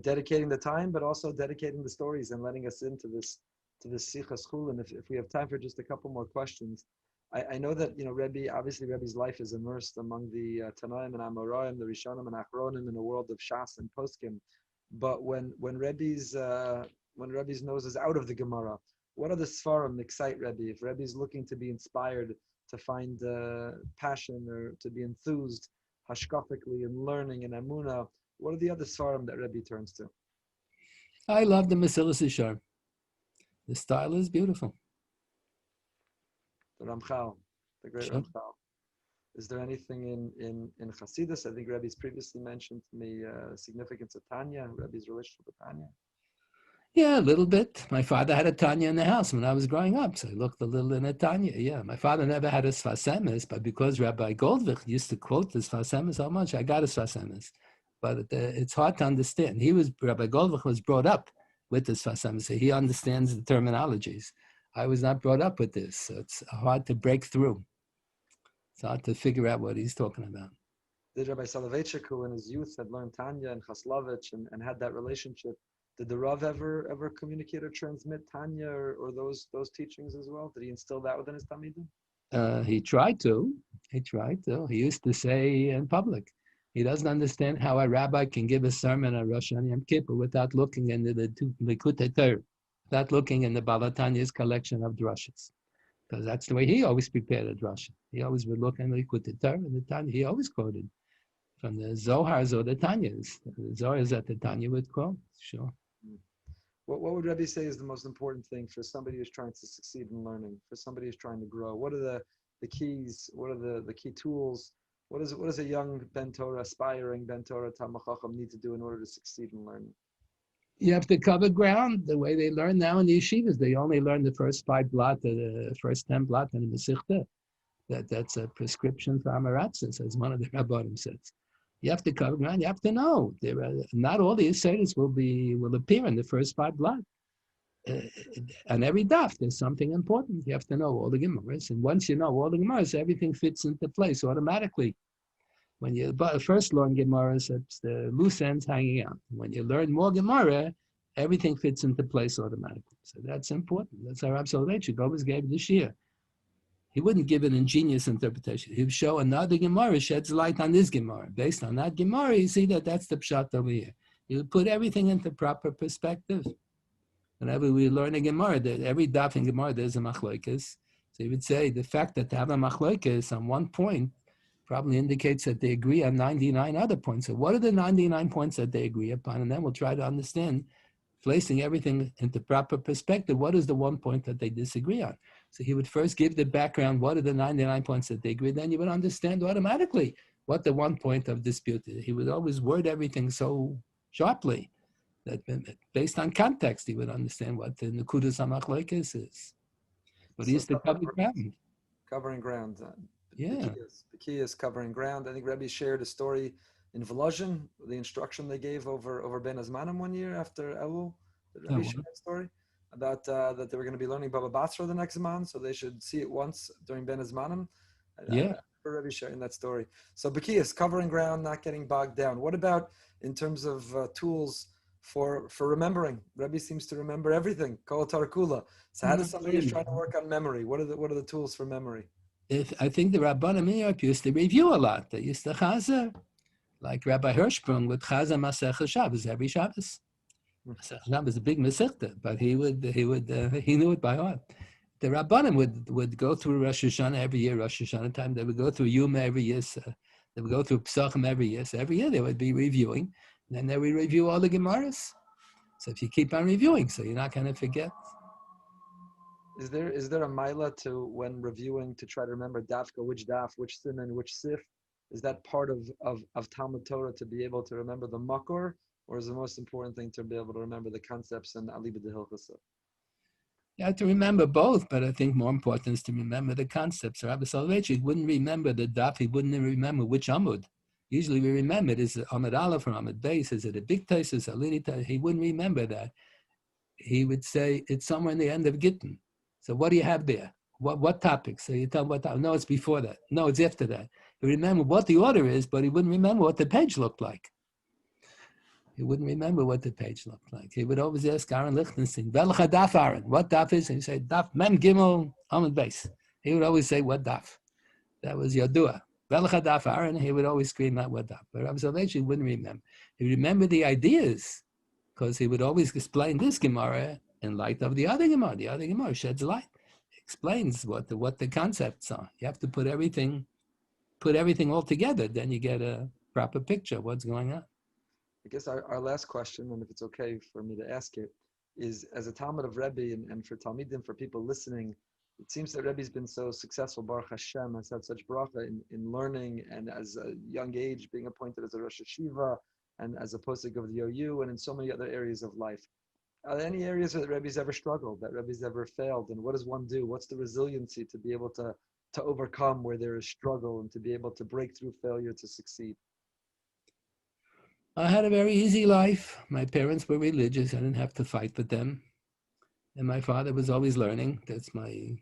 dedicating the time, but also dedicating the stories and letting us into this Sichas Chul. And if we have time for just a couple more questions, I know that Rebbe's life is immersed among the Tanaim and Amoraim, the Rishonim and Achronim in the world of Shas and Poskim. But when Rebbe's nose is out of the Gemara, what are the Sfarim excite Rebbe? If Rebbe's looking to be inspired, to find passion or to be enthused hashkafically in learning and Amunah, what are the other Sfarim that Rebbe turns to? I love the Mesilas Yesharim. The style is beautiful. The Ramchal, the great Sure. Ramchal. Is there anything in Hasidus? I think Rebbe's previously mentioned to me significance of Tanya, Rebbe's relationship with Tanya. Yeah, a little bit. My father had a Tanya in the house when I was growing up, so I looked a little in a Tanya. Yeah, my father never had a Sfas Emes, but because Rabbi Goldvich used to quote the Sfas Emes so much, I got a Sfas Emes. But it's hard to understand. Rabbi Goldvich was brought up with this Fasam. So he understands the terminologies. I was not brought up with this, so it's hard to break through. It's hard to figure out what he's talking about. Did Rabbi Soloveitchik, who in his youth had learned Tanya and Chaslavich and had that relationship, did the Rav ever communicate or transmit Tanya or those teachings as well? Did he instill that within his Talmidim? He tried to. He used to say in public, he doesn't understand how a rabbi can give a sermon on Rosh Hashanah Yom Kippur without looking into the Likutei Torah, without looking in the Balatanya's collection of drushes. Because that's the way he always prepared a drasha. He always would look in the Likutei Torah and the Tanya. He always quoted from the Zohars or the Tanyas. The Zohars that the Tanya would quote, sure. What would Rabbi say is the most important thing for somebody who's trying to succeed in learning, for somebody who's trying to grow? What are the keys? What are the key tools? What does a young Ben Torah, aspiring Ben Torah Talmid Chacham need to do in order to succeed in learning? You have to cover ground the way they learn now in the yeshivas. They only learn the first 5 blot, the first 10 blot in the Mesichta. That's a prescription for Amaratzis, as one of the Rabbanim says. You have to cover ground. You have to know. Not all the Yesodis will appear in the first 5 blot. On every daf, there's something important. You have to know all the Gemaras. And once you know all the Gemaras, everything fits into place automatically. When you first learn Gemaras, it's the loose ends hanging out. When you learn more Gemara, everything fits into place automatically. So that's important. That's how Rabbi Soloveitchik always gave the shir. He wouldn't give an ingenious interpretation. He would show another Gemara sheds light on this Gemara. Based on that Gemara, you see that's the pshat over here. He would put everything into proper perspective. Whenever we learn a Gemara, every daf in Gemara, there's a machlokes. So he would say the fact that they have a machlokes on one point probably indicates that they agree on 99 other points. So what are the 99 points that they agree upon? And then we'll try to understand, placing everything into proper perspective, what is the one point that they disagree on? So he would first give the background, what are the 99 points that they agree, then you would understand automatically what the one point of dispute is. He would always word everything so sharply that based on context, he would understand what the Nekudas HaMachlokes is. But he used to cover ground. Covering ground. Yeah. The key is covering ground. I think Rabbi shared a story in Volozhin, the instruction they gave over Ben Azmanim one year after Elul. Did Rabbi share that story? About that they were going to be learning Baba Basra the next month, so they should see it once during Ben Azmanim. Yeah. For Rabbi sharing that story. So Bekiyas, covering ground, not getting bogged down. What about in terms of tools for remembering? Rabbi seems to remember everything. Kol Tarakula. So how does somebody who's trying to work on memory? What are the tools for memory? I think the Rabbanim in Europe used to review a lot. They used to chazer, like Rabbi Hirschsprung would chazer Masechah Shabbos every Shabbos. Masechah Shabbos is a big Masechta, but he knew it by heart. The Rabbanim would go through Rosh Hashanah every year, Rosh Hashanah time. They would go through Yuma every year. So they would go through Pesachim every year. So every year they would be reviewing. And then they would review all the Gemaras. So if you keep on reviewing, so you're not going to forget. Is there a mila to when reviewing to try to remember dafka, which daf, which sin, and which sif? Is that part of Talmud Torah to be able to remember the makor, or is the most important thing to be able to remember the concepts and aliba de hilchasa? You have to remember both, but I think more important is to remember the concepts. Rabbi Soloveitchik wouldn't remember the daf, he wouldn't remember which amud. Usually we remember, is it Amud Aleph or Amud Beis? Is it a big tais? Is it a little tais? He wouldn't remember that. He would say, it's somewhere in the end of Gittin. So what do you have there? What topic? So you tell him what topic. No, it's before that. No, it's after that. He would remember what the order is, but he wouldn't remember what the page looked like. He wouldn't remember what the page looked like. He would always ask Aaron Lichtenstein, Velcha daf Aaron, what daf is? And he'd say, daf mem gimel Amud Beis. He would always say, what daf? That was Yodua. Velcha daf Aaron, he would always scream out what daf. But Rabbi Soloveitchik wouldn't remember. He would remember the ideas, because he would always explain this Gemara in light of the other Gemara. The other Gemara sheds light, explains what the concepts are. You have to put everything all together, then you get a proper picture of what's going on. I guess our last question, and if it's okay for me to ask it, is as a Talmud of Rebbe and for Talmidim, for people listening, it seems that Rebbe's been so successful, Baruch Hashem, has had such bracha in learning, and as a young age being appointed as a Rosh Hashiva, and as a posek of the OU, and in so many other areas of life. Are there any areas that Rebbe's ever struggled, that Rebbe's ever failed, and what does one do? What's the resiliency to be able to overcome where there is struggle and to be able to break through failure to succeed? I had a very easy life. My parents were religious. I didn't have to fight with them. And my father was always learning. That's my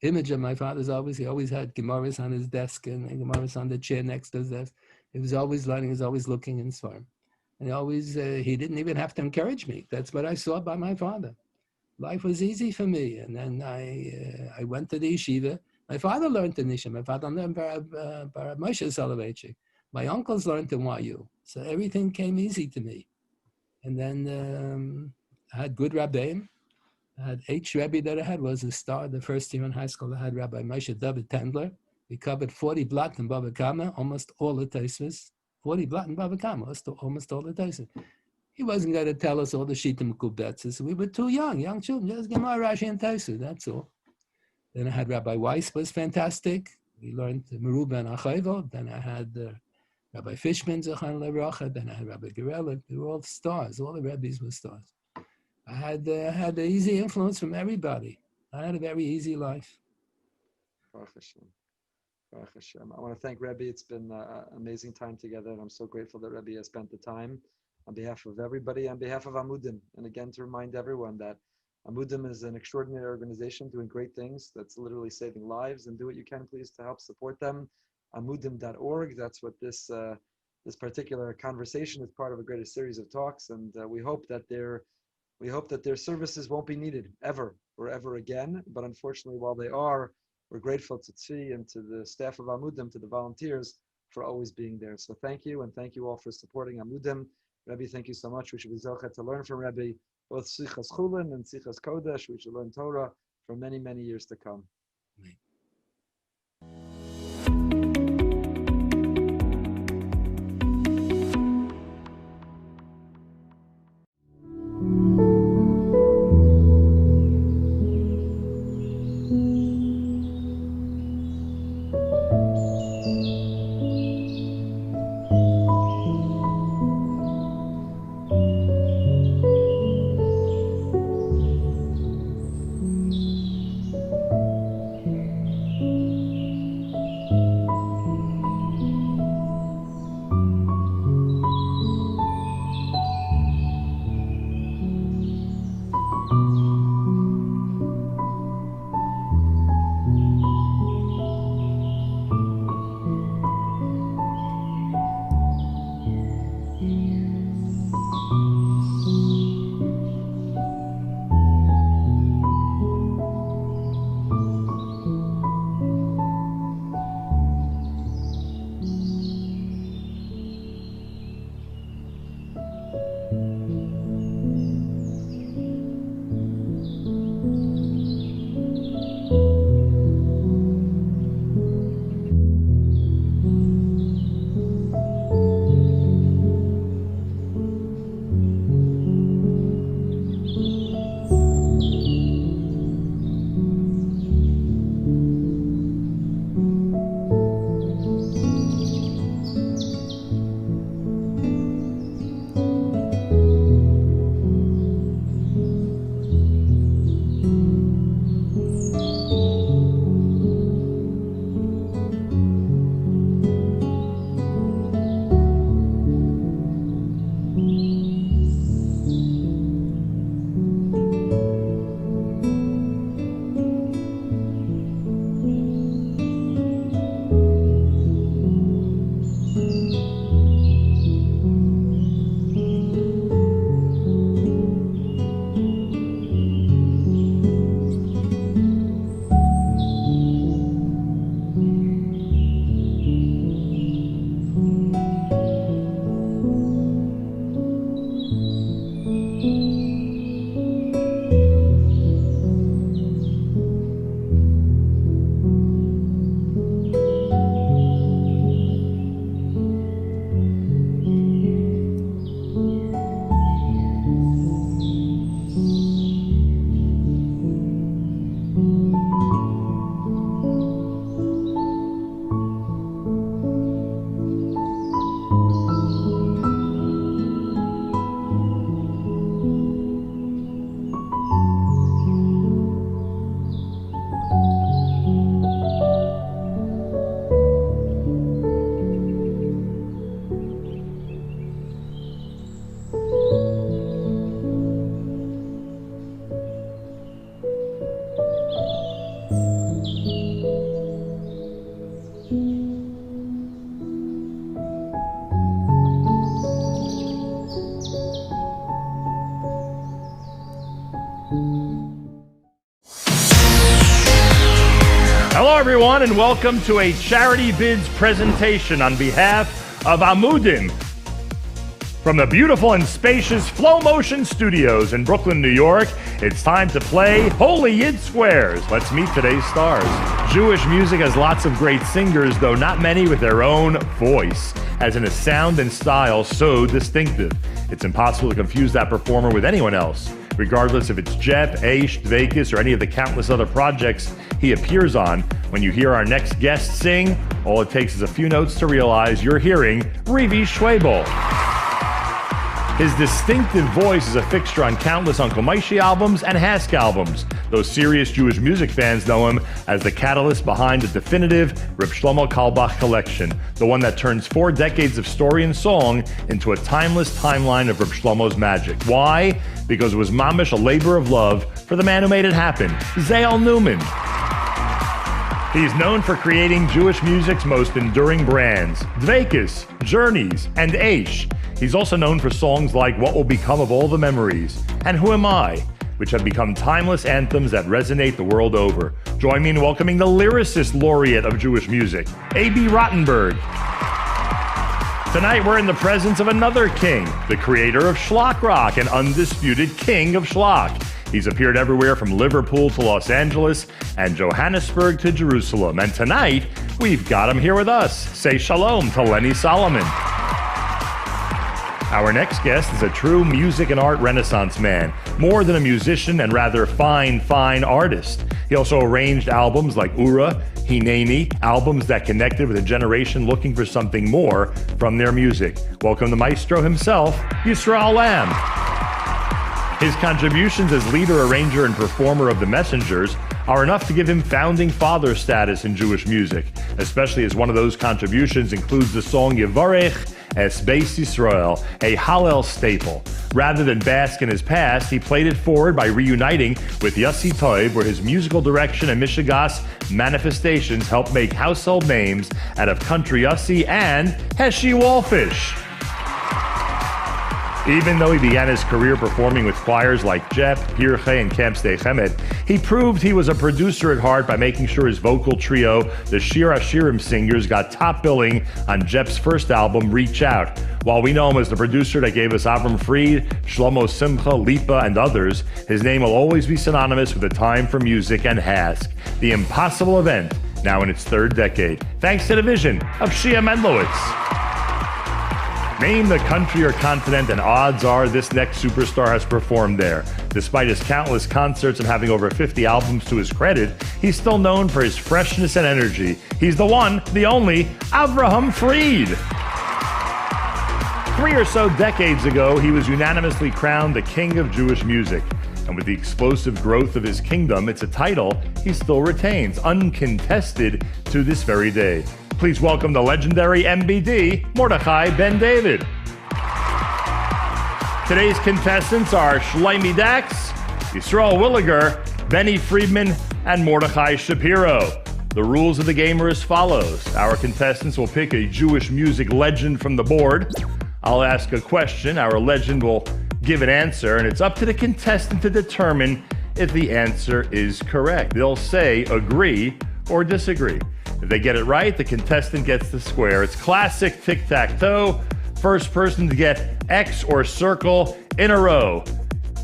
image of my father's always, he always had Gemaras on his desk and Gemaras on the chair next to his desk. He was always learning, he was always looking in Svarim. And he didn't even have to encourage me. That's what I saw by my father. Life was easy for me. And then I went to the yeshiva. My father learned in NACHUM. My father learned Moshe Soloveitchik. My uncles learned in YU. So everything came easy to me. And then I had good Rabbeim. I had Rabbi that I had was a star. The first year in high school, I had Rabbi Moshe David Tendler. We covered 40 blot in Bava Kama, almost all the Tosfos. 40 blot in Bava Kama, almost all the Tosfos. He wasn't going to tell us all the Shittim Kubetzes. We were too young children. Just Gemara, Rashi, and Tosfos, that's all. Then I had Rabbi Weiss, was fantastic. We learned Meruba and Achayvo. Then I had Rabbi Fishman, Zachan Levracha. Then I had Rabbi Gerela. They were all stars. All the rabbis were stars. I had the easy influence from everybody. I had a very easy life. Baruch Hashem. Baruch Hashem. I want to thank Rebbe. It's been an amazing time together, and I'm so grateful that Rebbe has spent the time on behalf of everybody, on behalf of Amudim. And again, to remind everyone that Amudim is an extraordinary organization doing great things that's literally saving lives, and do what you can, please, to help support them. Amudim.org. That's what this particular conversation is part of a greater series of talks, and we hope that their services won't be needed ever or ever again. But unfortunately, while they are, we're grateful to Tzvi and to the staff of Amudim, to the volunteers, for always being there. So thank you, and thank you all for supporting Amudim. Rebbe, thank you so much. We should be zochet to learn from Rebbe, both Sichas Chulin and Sichas Kodesh. We should learn Torah for many, many years to come. Hello, everyone, and welcome to a Charity Bids presentation on behalf of Amudim from the beautiful and spacious Flow Motion Studios in Brooklyn, New York. It's time to play Holy Yid Squares. Let's meet today's stars. Jewish music has lots of great singers, though not many with their own voice, as in a sound and style so distinctive. It's impossible to confuse that performer with anyone else, regardless if it's Jep, Aish, Dveikis, or any of the countless other projects he appears on. When you hear our next guest sing, all it takes is a few notes to realize you're hearing Rivi Schwebel. His distinctive voice is a fixture on countless Uncle Maishi albums and Hask albums. Those serious Jewish music fans know him as the catalyst behind the definitive Reb Shlomo Carlebach collection, the one that turns 4 decades of story and song into a timeless timeline of Reb Shlomo's magic. Why? Because it was mamish a labor of love for the man who made it happen, Zayal Newman. He's known for creating Jewish music's most enduring brands, Dveikis, Journeys, and Aish. He's also known for songs like What Will Become of All the Memories and Who Am I, which have become timeless anthems that resonate the world over. Join me in welcoming the lyricist laureate of Jewish music, A.B. Rottenberg. Tonight we're in the presence of another king, the creator of Schlock Rock and undisputed king of Schlock. He's appeared everywhere from Liverpool to Los Angeles and Johannesburg to Jerusalem. And tonight, we've got him here with us. Say shalom to Lenny Solomon. Our next guest is a true music and art renaissance man, more than a musician and rather fine artist. He also arranged albums like Ura, Hineni, albums that connected with a generation looking for something more from their music. Welcome the maestro himself, Yisrael Lamb. His contributions as leader, arranger, and performer of The Messengers are enough to give him founding father status in Jewish music, especially as one of those contributions includes the song Yevarech Es Beis Yisrael, a Hallel staple. Rather than bask in his past, he played it forward by reuniting with Yossi Toib, where his musical direction and Mishigas manifestations helped make household names out of Country Yossi and Heshi Wallfish. Even though he began his career performing with choirs like Jep, Hirche, and Camp Stay Chemed, he proved he was a producer at heart by making sure his vocal trio, the Shir Hashirim Singers, got top billing on Jep's first album, Reach Out. While we know him as the producer that gave us Avram Fried, Shlomo Simcha, Lipa, and others, his name will always be synonymous with a time for music and Hask, the impossible event, now in its 3rd decade, thanks to the vision of Shia Menlowitz. Name the country or continent, and odds are this next superstar has performed there. Despite his countless concerts and having over 50 albums to his credit, he's still known for his freshness and energy. He's the one, the only, Avraham Fried. 3 or so decades ago, he was unanimously crowned the king of Jewish music. And with the explosive growth of his kingdom, it's a title he still retains, uncontested to this very day. Please welcome the legendary MBD, Mordechai Ben David. Today's contestants are Shlomi Dax, Yisrael Williger, Benny Friedman, and Mordechai Shapiro. The rules of the game are as follows. Our contestants will pick a Jewish music legend from the board. I'll ask a question, our legend will give an answer, and it's up to the contestant to determine if the answer is correct. They'll say agree or disagree. If they get it right, the contestant gets the square. It's classic tic-tac-toe. First person to get X or circle in a row,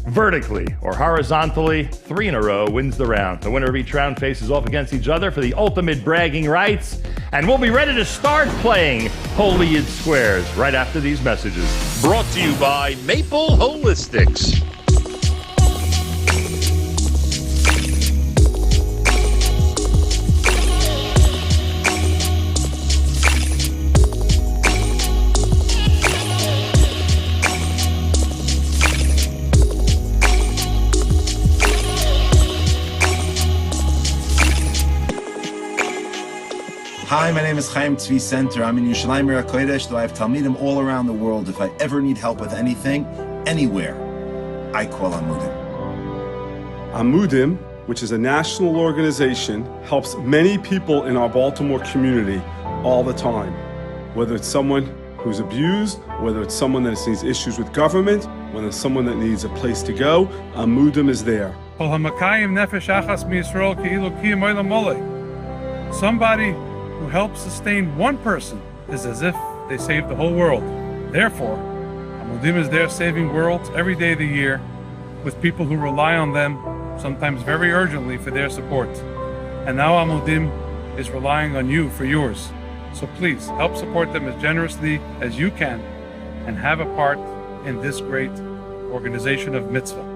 vertically or horizontally, 3 in a row, wins the round. The winner of each round faces off against each other for the ultimate bragging rights. And we'll be ready to start playing Holy Yid Squares right after these messages. Brought to you by Maple Holistics. Hi, my name is Chaim Tzvi Center. I'm in Yerushalayim Ir HaKodesh, though I have Talmidim all around the world. If I ever need help with anything, anywhere, I call Amudim. Amudim, which is a national organization, helps many people in our Baltimore community all the time. Whether it's someone who's abused, whether it's someone that sees issues with government, whether it's someone that needs a place to go, Amudim is there. somebody who helps sustain one person is as if they saved the whole world. Therefore, Amudim is there saving worlds every day of the year with people who rely on them, sometimes very urgently, for their support. And now Amudim is relying on you for yours. So please help support them as generously as you can and have a part in this great organization of mitzvah.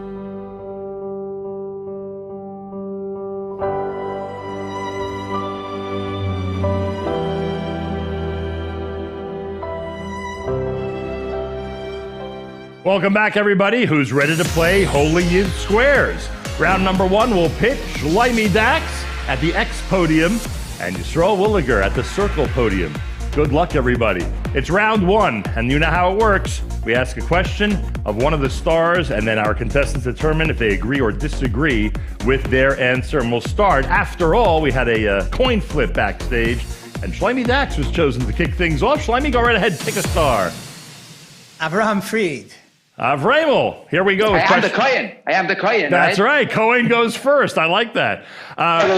Welcome back, everybody who's ready to play Holy Yid Squares. Round number 1 will pit Shlomi Dax at the X podium and Yisrael Williger at the Circle podium. Good luck, everybody. It's round 1, and you know how it works. We ask a question of one of the stars, and then our contestants determine if they agree or disagree with their answer. And we'll start. After all, we had a coin flip backstage, and Shlomi Dax was chosen to kick things off. Shlomi, go right ahead, pick a star. Avraham Fried. Avramel, here we go. I am the coin. That's right. Coin goes first. I like that.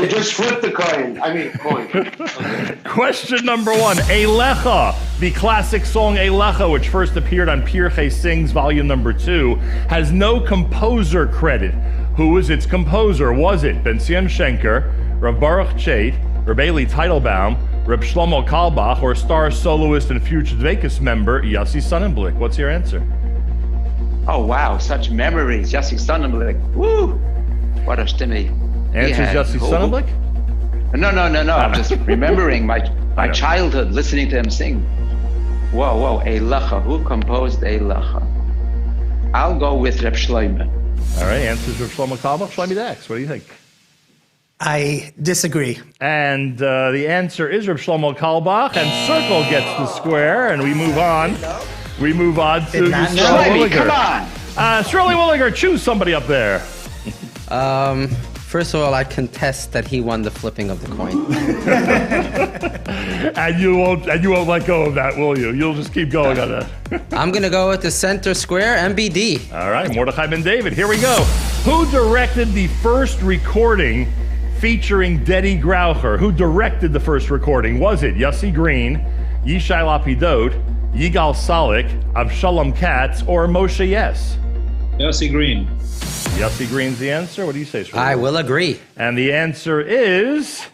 Just flip the coin. Coin. Okay. Question number 1. Eilecha, the classic song Eilecha, which first appeared on Pirchei Sings, volume number 2, has no composer credit. Who was its composer? Was it Ben Zion Schenker, Rav Baruch Chait, Reb Eli Teitelbaum, Reb Shlomo Kalbach, or star soloist and future Dveikus member Yossi Sonnenblick? What's your answer? Oh, wow, such memories. Yossi Sonnenblick. Woo! What a stimme. Answer's Yossi Sonnenblick? No. I'm just remembering my childhood, listening to him sing. Whoa, Eilecha. Who composed Eilecha? I'll go with Reb Shlomo. All right, answer's Reb Shlomo Kalbach. Shlomi Dax, what do you think? I disagree. And the answer is Reb Shlomo Kalbach, and Circle gets the square, and we move on. We move on to Yisrael Williger. Come on! Yisrael Williger, choose somebody up there. First of all, I contest that he won the flipping of the coin. and you won't let go of that, will you? You'll just keep going on that. I'm gonna go with the center square, MBD. All right, Mordechai Ben David, here we go. Who directed the first recording featuring Deddy Graucher? Who directed the first recording? Was it Yossi Green, Yishai Lapidot, Yigal Salik, Avshalom Katz, or Moshe Yes? Yossi Green. Yossi Green's the answer. What do you say, Shmuel? I will agree. And the answer is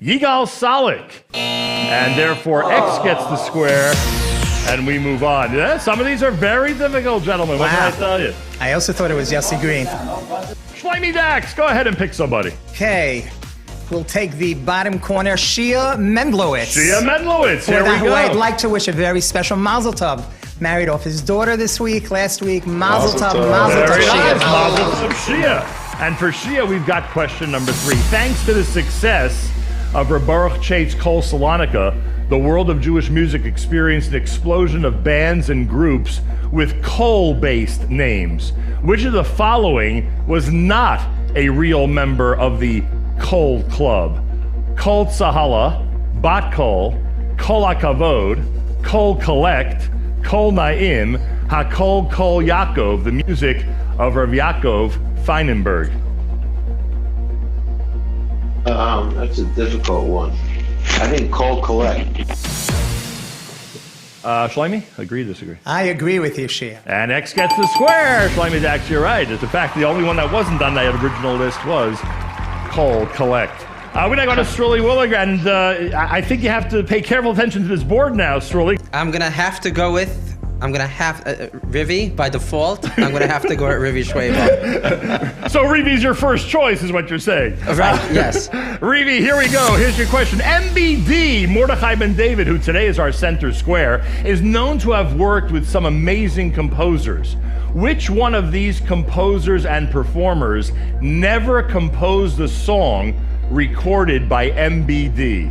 Yigal Salik. And therefore, X gets the square, and we move on. Yeah, some of these are very difficult, gentlemen. What can I tell you? I also thought it was Yossi Green. Shlomi Dax, go ahead and pick somebody. Okay. We'll take the bottom corner, Shia Mendlowitz. Shia Mendlowitz, here we go. Who I'd like to wish a very special Mazel Tov. Married off his daughter last week. Mazel Tov, Mazel Tov, Shia. Mazel Tov, Shia. And for Shia, we've got question number 3. Thanks to the success of Reb Baruch Chait's Kol Salonika, the world of Jewish music experienced an explosion of bands and groups with Kol-based names. Which of the following was not a real member of the Kol Club? Kol Tzahala, Bat Kol, Kol HaKavod, Kol Collect, Kol Naim, HaKol Kol Yaakov, the music of Rav Yaakov Feinenberg. That's a difficult one. I think Kol Collect. Shlomi, agree, disagree? I agree with you, Shia. And X gets the square. Shlomi Dax, you're right. In fact, the only one that wasn't on that original list was Kol Collect. We're not going to Strully Williger, and I think you have to pay careful attention to this board now, Strully. I'm gonna have to go with Rivi by default. I'm gonna have to go with Rivi Shweba. So Rivi's your first choice, is what you're saying? Right? Yes. Rivi, here we go. Here's your question. MBD, Mordechai Ben David, who today is our center square, is known to have worked with some amazing composers. Which one of these composers and performers never composed a song recorded by MBD?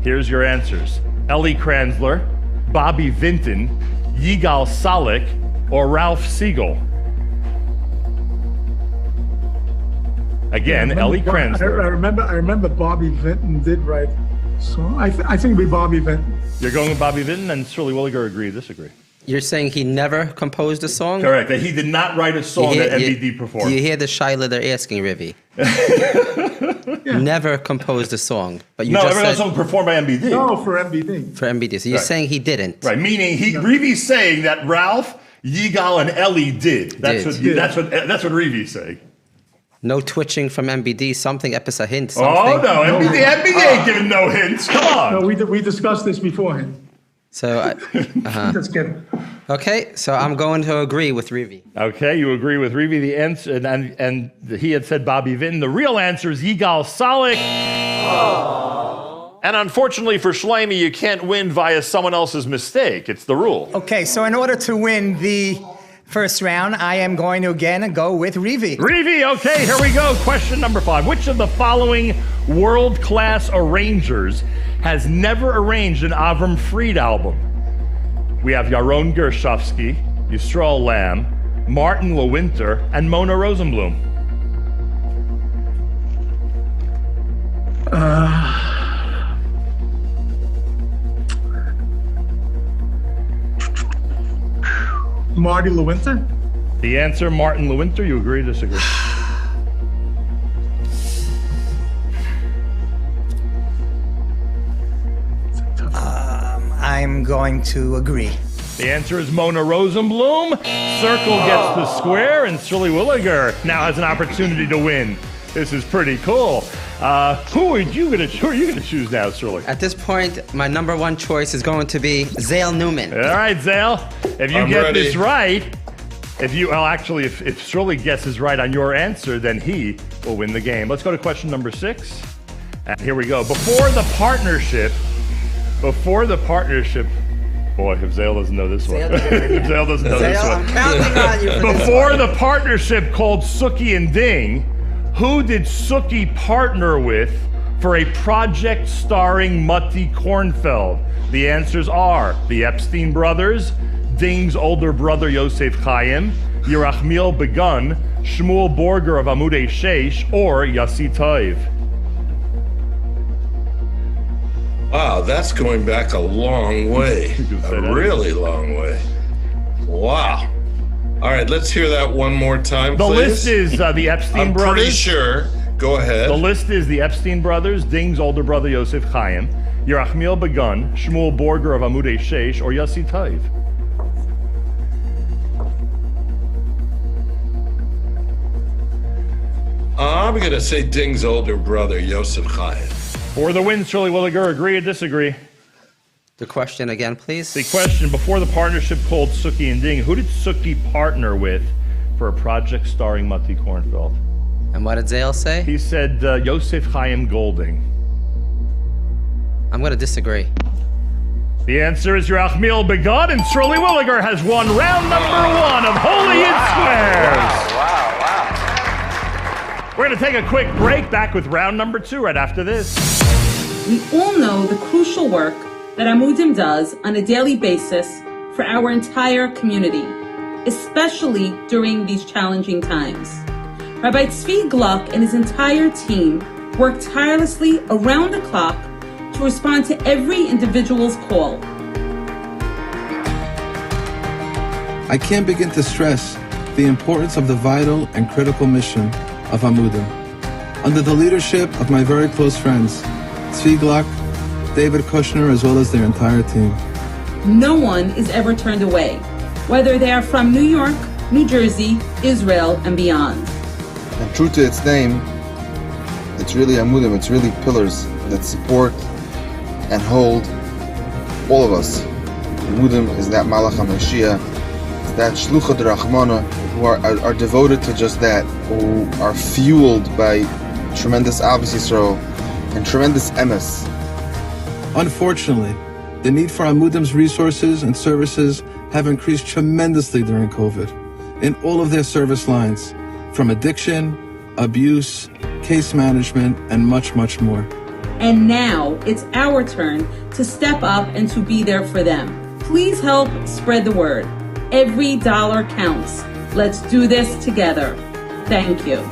Here's your answers. Ellie Kranzler, Bobby Vinton, Yigal Salik, or Ralph Siegel? Again, Ellie Kranzler. I remember Bobby Vinton did write song. I think it'd be Bobby Vinton. You're going with Bobby Vinton, and Shirley Williger agree, disagree? You're saying he never composed a song? Correct. That he did not write a song that MBD performed. Do you hear the shaila they're asking, Rivi? Never composed a song. But you just every said, song performed by MBD. No, for MBD. For MBD. So you're saying he didn't. Right, meaning Rivi's saying that Ralph, Yigal, and Ellie did. That's what Rivi's saying. No twitching from MBD, something, a hint, something. Oh, no, MBD ain't giving no hints. Come on. No, we discussed this beforehand. So, Just kidding. Okay, so I'm going to agree with Rivi. Okay, you agree with Rivi. The answer, and he had said Bobby Vinton. The real answer is Yigal Salik. And unfortunately for Shlomi, you can't win via someone else's mistake. It's the rule. Okay, so in order to win the first round, I am going to again go with Rivi. Rivi, okay, here we go. Question number 5. Which of the following world-class arrangers has never arranged an Avram Fried album? We have Yaron Gershovsky, Yisrael Lamb, Martin Lewinter, and Mona Rosenblum. Marty Lewinter? The answer, Martin Lewinter. You agree or disagree? I'm going to agree. The answer is Mona Rosenblum. Circle gets the square, and Shirley Williger now has an opportunity to win. This is pretty cool. Who are you gonna choose now, Shirley? At this point, my number one choice is going to be Zale Newman. All right, Zale. If you get this right, if Shirley guesses right on your answer, then he will win the game. Let's go to question number 6. And here we go. Before the partnership, boy, if Zale doesn't know this one. Zale doesn't know this one. I'm counting on you for Before the partnership called Suki and Ding, who did Suki partner with for a project starring Matti Kornfeld? The answers are the Epstein brothers, Ding's older brother Yosef Chaim, Yerachmiel Begun, Shmuel Borger of Amudei Sheish, or Yossi Toiv. Wow, that's going back a long way. A really long way. Wow. All right, let's hear that one more time, please. The list is the Epstein brothers. I'm pretty sure. Go ahead. The list is the Epstein brothers, Ding's older brother Yosef Chaim, Yerachmiel Begun, Shmuel Borger of Amudei Sheish, or Yossi Toiv. I'm going to say Ding's older brother, Yosef Chaim. For the win, Shirley Williger, agree or disagree? The question again, please. The question, before the partnership called Suki and Ding, who did Suki partner with for a project starring Matti Kornfeld? And what did Zale say? He said Yosef Chaim Golding. I'm going to disagree. The answer is Yerachmiel Begun, and Shirley Williger has won round number 1 of Holy Yid Squares. Wow. We're going to take a quick break, back with round number 2 right after this. We all know the crucial work that Amudim does on a daily basis for our entire community, especially during these challenging times. Rabbi Tzvi Gluck and his entire team work tirelessly around the clock to respond to every individual's call. I can't begin to stress the importance of the vital and critical mission of Amudim. Under the leadership of my very close friends, Tzvi Gluck, David Kushner, as well as their entire team. No one is ever turned away, whether they are from New York, New Jersey, Israel, and beyond. And true to its name, it's really Amudim, it's really pillars that support and hold all of us. Amudim is that Malach HaMashiach, it's that Shluchot Rachmana, who are devoted to just that, who are fueled by tremendous Ahavas Yisrael and tremendous emes. Unfortunately, the need for Amudim's resources and services have increased tremendously during COVID in all of their service lines, from addiction, abuse, case management, and much, much more. And now it's our turn to step up and to be there for them. Please help spread the word. Every dollar counts. Let's do this together. Thank you.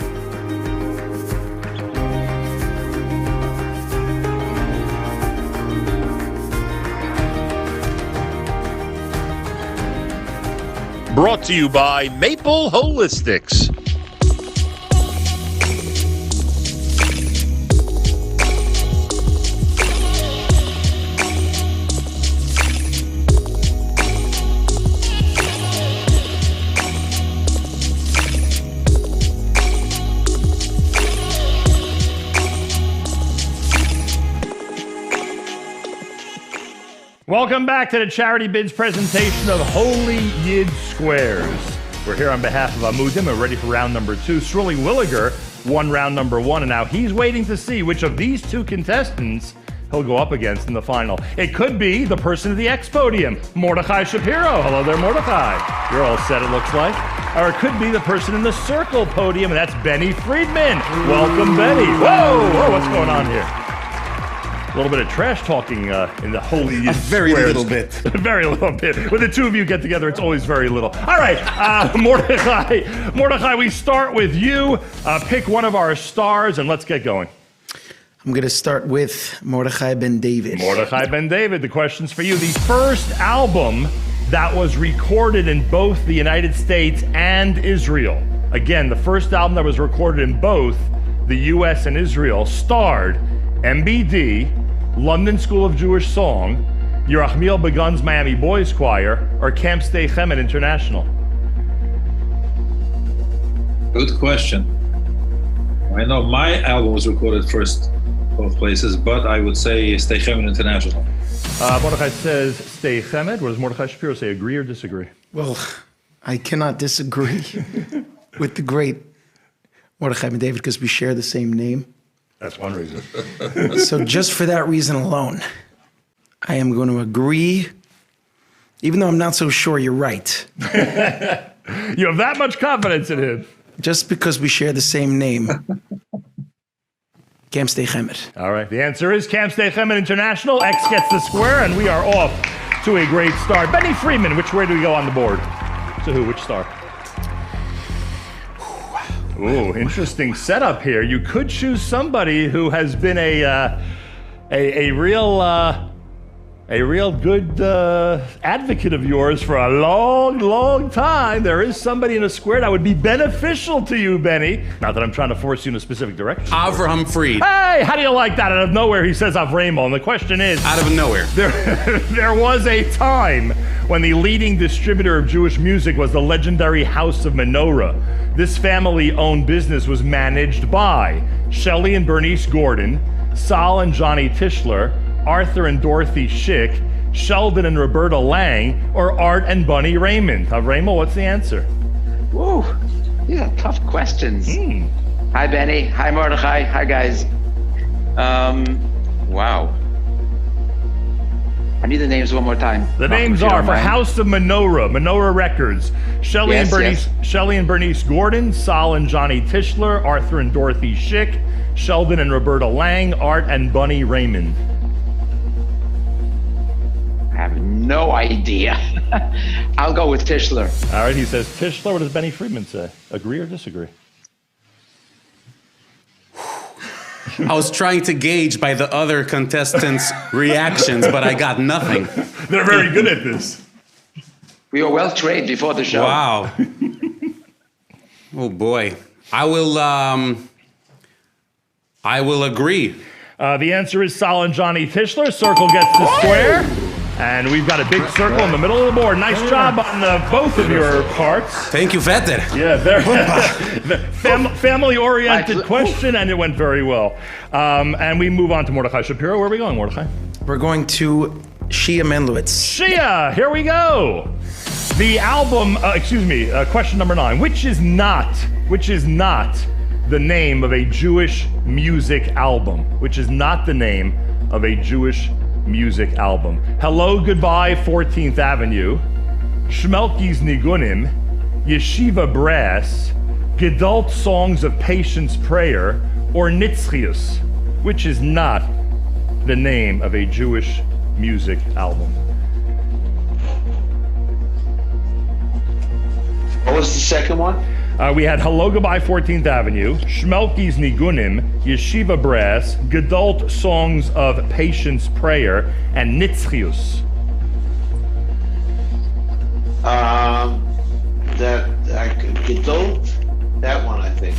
Brought to you by Maple Holistics. Welcome back to the Charity Bids presentation of Holy Yid Squares. We're here on behalf of Amudim. We're ready for round number 2. Sruly Williger won round number 1, and now he's waiting to see which of these two contestants he'll go up against in the final. It could be the person at the X podium, Mordechai Shapiro. Hello there, Mordechai. You're all set, it looks like. Or it could be the person in the circle podium, and that's Benny Friedman. Welcome, Benny. Whoa, what's going on here? A little bit of trash talking in the Holy Yid Squares. Very little bit. Very little bit. When the two of you get together, it's always very little. All right, Mordechai, we start with you. Pick one of our stars, and let's get going. I'm going to start with Mordechai Ben David. Mordechai Ben David, the question's for you. The first album that was recorded in both the United States and Israel. Again, the first album that was recorded in both the U.S. and Israel starred MBD, London School of Jewish Song, Yerachmiel Begun's Miami Boys Choir, or Camp Stay Chemed International? Good question. I know my album was recorded first both places, but I would say Stay Chemed International. Mordechai says Stay Chemed. What does Mordechai Shapiro say? Agree or disagree? Well, I cannot disagree with the great Mordechai Ben David because we share the same name. That's one reason. So just for that reason alone, I am going to agree, even though I'm not so sure you're right. You have that much confidence in him. Just because we share the same name. Camp Stay Chemed. All right, the answer is Camp Stay Chemed International. X gets the square, and we are off to a great start. Benny Friedman, which way do we go on the board? To who? Which star? Ooh, interesting setup here. You could choose somebody who has been a real good advocate of yours for a long, long time. There is somebody in a square that would be beneficial to you, Benny. Not that I'm trying to force you in a specific direction. Avraham Fried. Hey, how do you like that? Out of nowhere, he says Avramo. And the question is... Out of nowhere. There was a time when the leading distributor of Jewish music was the legendary House of Menorah. This family-owned business was managed by Shelley and Bernice Gordon, Sal and Johnny Tischler, Arthur and Dorothy Schick, Sheldon and Roberta Lang, or Art and Bunny Raymond. Avramo, what's the answer? Whoa, these are tough questions. Hi, Benny. Hi, Mordechai. Hi, guys. Wow. I need the names one more time. The names are for House of Menorah Records. Shelley and Bernice Gordon, Sal and Johnny Tischler, Arthur and Dorothy Schick, Sheldon and Roberta Lang, Art and Bunny Raymond. I have no idea. I'll go with Tischler. All right, he says Tischler. What does Benny Friedman say? Agree or disagree? I was trying to gauge by the other contestants' reactions, but I got nothing. They're very good at this. We were well trained before the show. Wow. Oh boy. I will agree. The answer is Sal and Johnny Tischler. Circle gets the square. And we've got a big circle in the middle of the board. Nice job on both of your parts. Thank you, Vetter. Yeah, very family-oriented question, and it went very well. And we move on to Mordechai Shapiro. Where are we going, Mordechai? We're going to Shia Menlowitz. Shia, here we go. The album, question number 9. Which is not the name of a Jewish music album? Which is not the name of a Jewish music album? Hello, Goodbye, 14th Avenue, Shmelki's Nigunim, Yeshiva Brass, Gedalt Songs of Patience Prayer, or Nitzchius, which is not the name of a Jewish music album. What was the second one? We had Hello, Goodbye, 14th Avenue, Shmelki's Nigunim, Yeshiva Brass, Gedalt Songs of Patience Prayer, and Nitzchius. Gedult, that one, I think.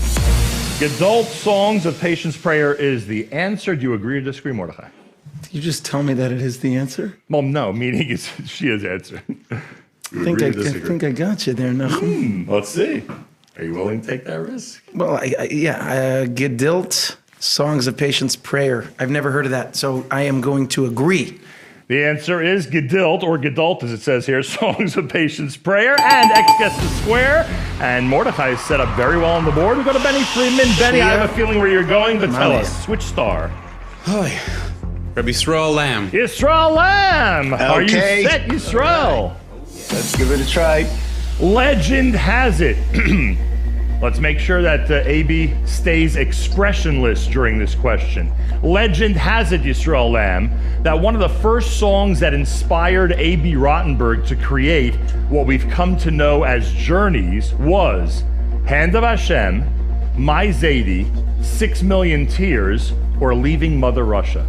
Gedult Songs of Patience Prayer is the answer. Do you agree or disagree, Mordechai? Did you just tell me that it is the answer? Well, no, meaning she has answered. I think I got you there, NACHUM. Let's see. Are you willing to take that risk? Well, Gedult Songs of Patience Prayer. I've never heard of that, so I am going to agree. The answer is Gedilt, or Gedult, as it says here, Songs of Patience Prayer, and X gets the square. And Mordechai is set up very well on the board. We go to Benny Friedman. Benny, I have a feeling where you're going, but tell us, which star? Rabbi Yisrael Lamb. Yisrael Lamb. Are you set, Yisrael? Let's give it a try. Legend has it. Let's make sure that AB stays expressionless during this question. Legend has it, Yisrael Lamb, that one of the first songs that inspired A.B. Rottenberg to create what we've come to know as Journeys was Hand of Hashem, My Zadie, 6 Million Tears, or Leaving Mother Russia.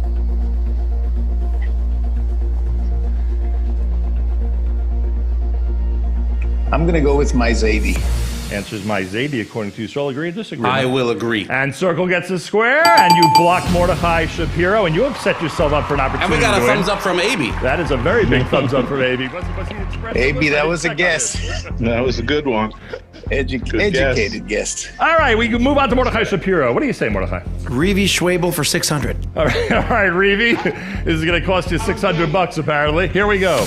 I'm going to go with My Zadie. Answers My Zadie, according to Yisrael. Agree or disagree? I will agree. And Circle gets a square, and you blocked Mordechai Shapiro, and you have set yourself up for an opportunity. And we got a to win. thumbs up from AB. That is a very big thumbs up from AB. AB, that was a guess. That was a good one. Educated guess. All right, we can move on to Mordechai Shapiro. What do you say, Mordechai? Revi Schwabel for 600. All right, Revi. This is going to cost you $600 apparently. Here we go.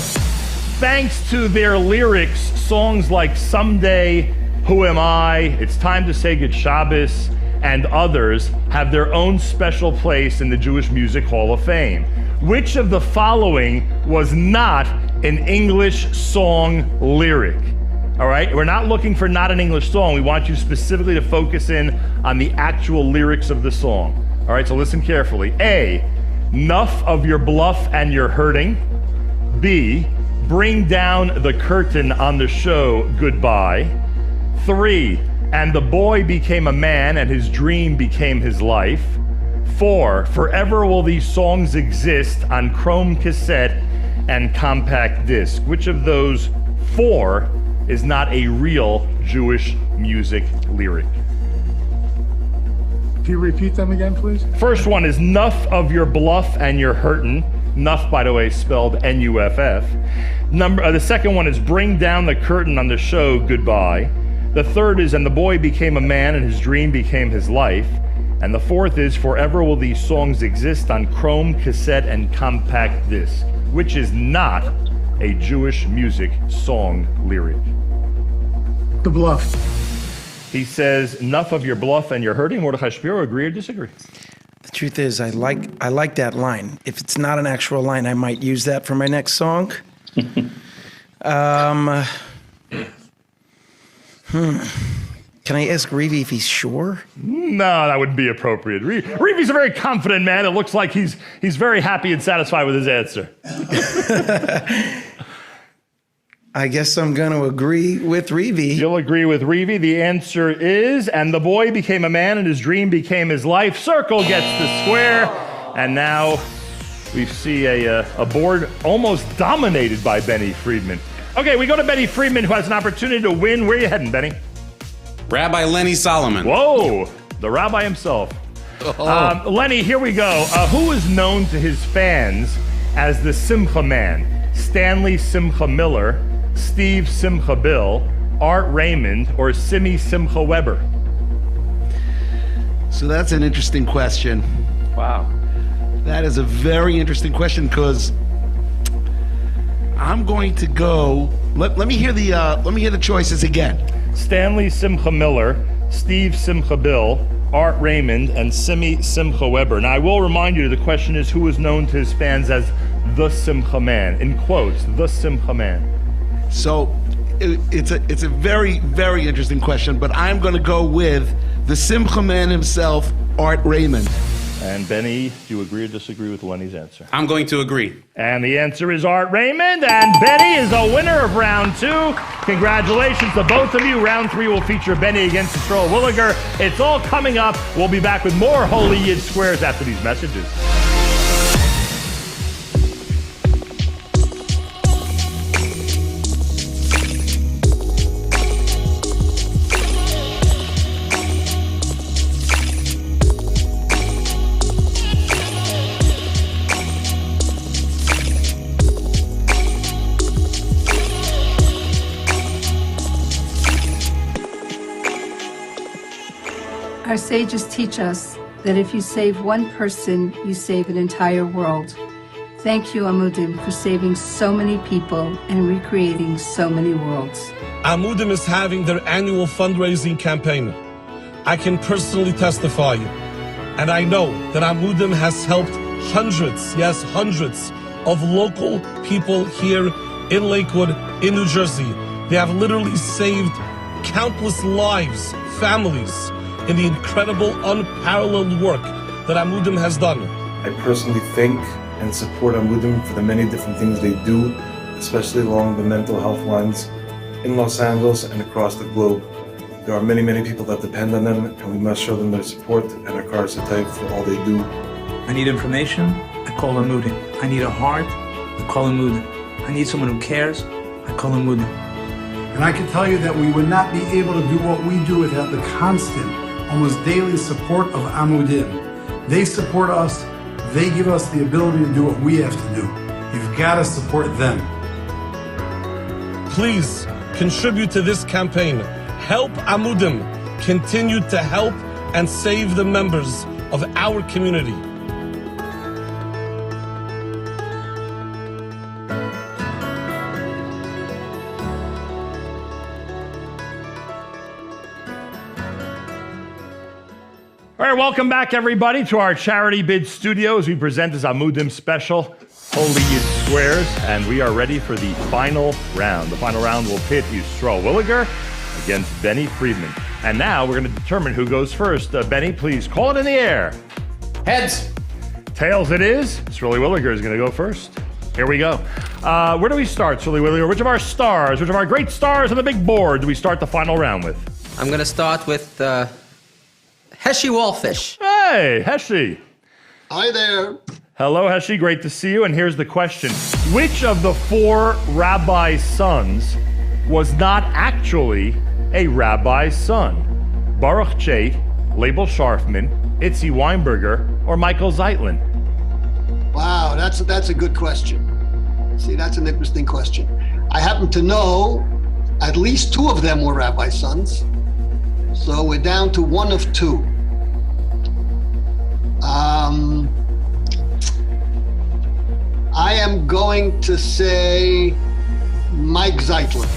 Thanks to their lyrics, songs like Someday, Who Am I, It's Time to Say Good Shabbos, and others have their own special place in the Jewish Music Hall of Fame. Which of the following was not an English song lyric? All right, we're not looking for not an English song. We want you specifically to focus in on the actual lyrics of the song. All right, so listen carefully. A, Nuff of Your Bluff and You're Hurting. B, Bring Down the Curtain on the Show, Goodbye. 3, And the Boy Became a Man and His Dream Became His Life. 4, Forever Will These Songs Exist on Chrome Cassette and Compact Disc. Which of those 4 is not a real Jewish music lyric? Can you repeat them again, please? First one is Nuff of Your Bluff and You're Hurtin'. Nuff, by the way, spelled N-U-F-F. The second one is Bring Down the Curtain on the Show, Goodbye. The third is And the Boy Became a Man and His Dream Became His Life. And the fourth is Forever Will These Songs Exist on Chrome, Cassette, and Compact Disc, which is not a Jewish music song lyric. The Bluff. He says, Nuff of Your Bluff and You're Hurting. Mordechai Shapiro, agree or disagree? The truth is, I like that line. If it's not an actual line, I might use that for my next song. Can I ask Revi if he's sure? No, that wouldn't be appropriate. Revi's a very confident man. It looks like he's very happy and satisfied with his answer. I guess I'm going to agree with Revi. You'll agree with Revi. The answer is, And the Boy Became a Man and His Dream Became His Life. Circle gets the square. And now we see a board almost dominated by Benny Friedman. Okay, we go to Benny Friedman, who has an opportunity to win. Where are you heading, Benny? Rabbi Lenny Solomon. Whoa, the rabbi himself. Lenny, here we go. Who is known to his fans as the Simcha Man? Stanley Simcha Miller, Steve Simcha Bill, Art Raymond, or Simi Simcha Weber? So that's an interesting question. Wow. That is a very interesting question because I'm going to go. Let me hear the choices again. Stanley Simcha Miller, Steve Simcha Bill, Art Raymond, and Simi Simcha Weber. Now, I will remind you, the question is who is known to his fans as the Simcha Man, in quotes, the Simcha Man. So it's a very, very interesting question, but I'm going to go with the Simcha Man himself, Art Raymond. And Benny, do you agree or disagree with Lenny's answer? I'm going to agree. And the answer is Art Raymond, and Benny is a winner of round 2. Congratulations to both of you. Round 3 will feature Benny against Yisrael Williger. It's all coming up. We'll be back with more Holy Yid Squares after these messages. Our sages teach us that if you save one person, you save an entire world. Thank you, Amudim, for saving so many people and recreating so many worlds. Amudim is having their annual fundraising campaign. I can personally testify, and I know that Amudim has helped hundreds, yes, hundreds of local people here in Lakewood, in New Jersey. They have literally saved countless lives, families, in the incredible, unparalleled work that Amudim has done. I personally thank and support Amudim for the many different things they do, especially along the mental health lines in Los Angeles and across the globe. There are many, many people that depend on them, and we must show them their support and our cars are tight for all they do. I need information, I call Amudim. I need a heart, I call Amudim. I need someone who cares, I call Amudim. And I can tell you that we would not be able to do what we do without the constant, almost daily support of Amudim. They support us, they give us the ability to do what we have to do. You've got to support them. Please contribute to this campaign. Help Amudim continue to help and save the members of our community. All right, welcome back, everybody, to our Charity Bid Studios. We present this Amudim special, Holy Yid Squares, and we are ready for the final round. The final round will pit Yisrael Williger against Benny Friedman. And now we're going to determine who goes first. Benny, please call it in the air. Heads. Tails it is. Yisrael Williger is going to go first. Here we go. Where do we start, Yisrael Williger? Which of our stars, which of our great stars on the big board do we start the final round with? I'm going to start with Heshi Wallfish. Hey, Heshi. Hi there. Hello, Heshi. Great to see you. And here's the question. Which of the four rabbi's sons was not actually a rabbi's son? Baruch Chait, Label Sharfman, Itzi Weinberger, or Michael Zeitlin? Wow, that's a good question. See, that's an interesting question. I happen to know at least two of them were rabbi sons. So we're down to one of two. I am going to say Mike Zeitlin.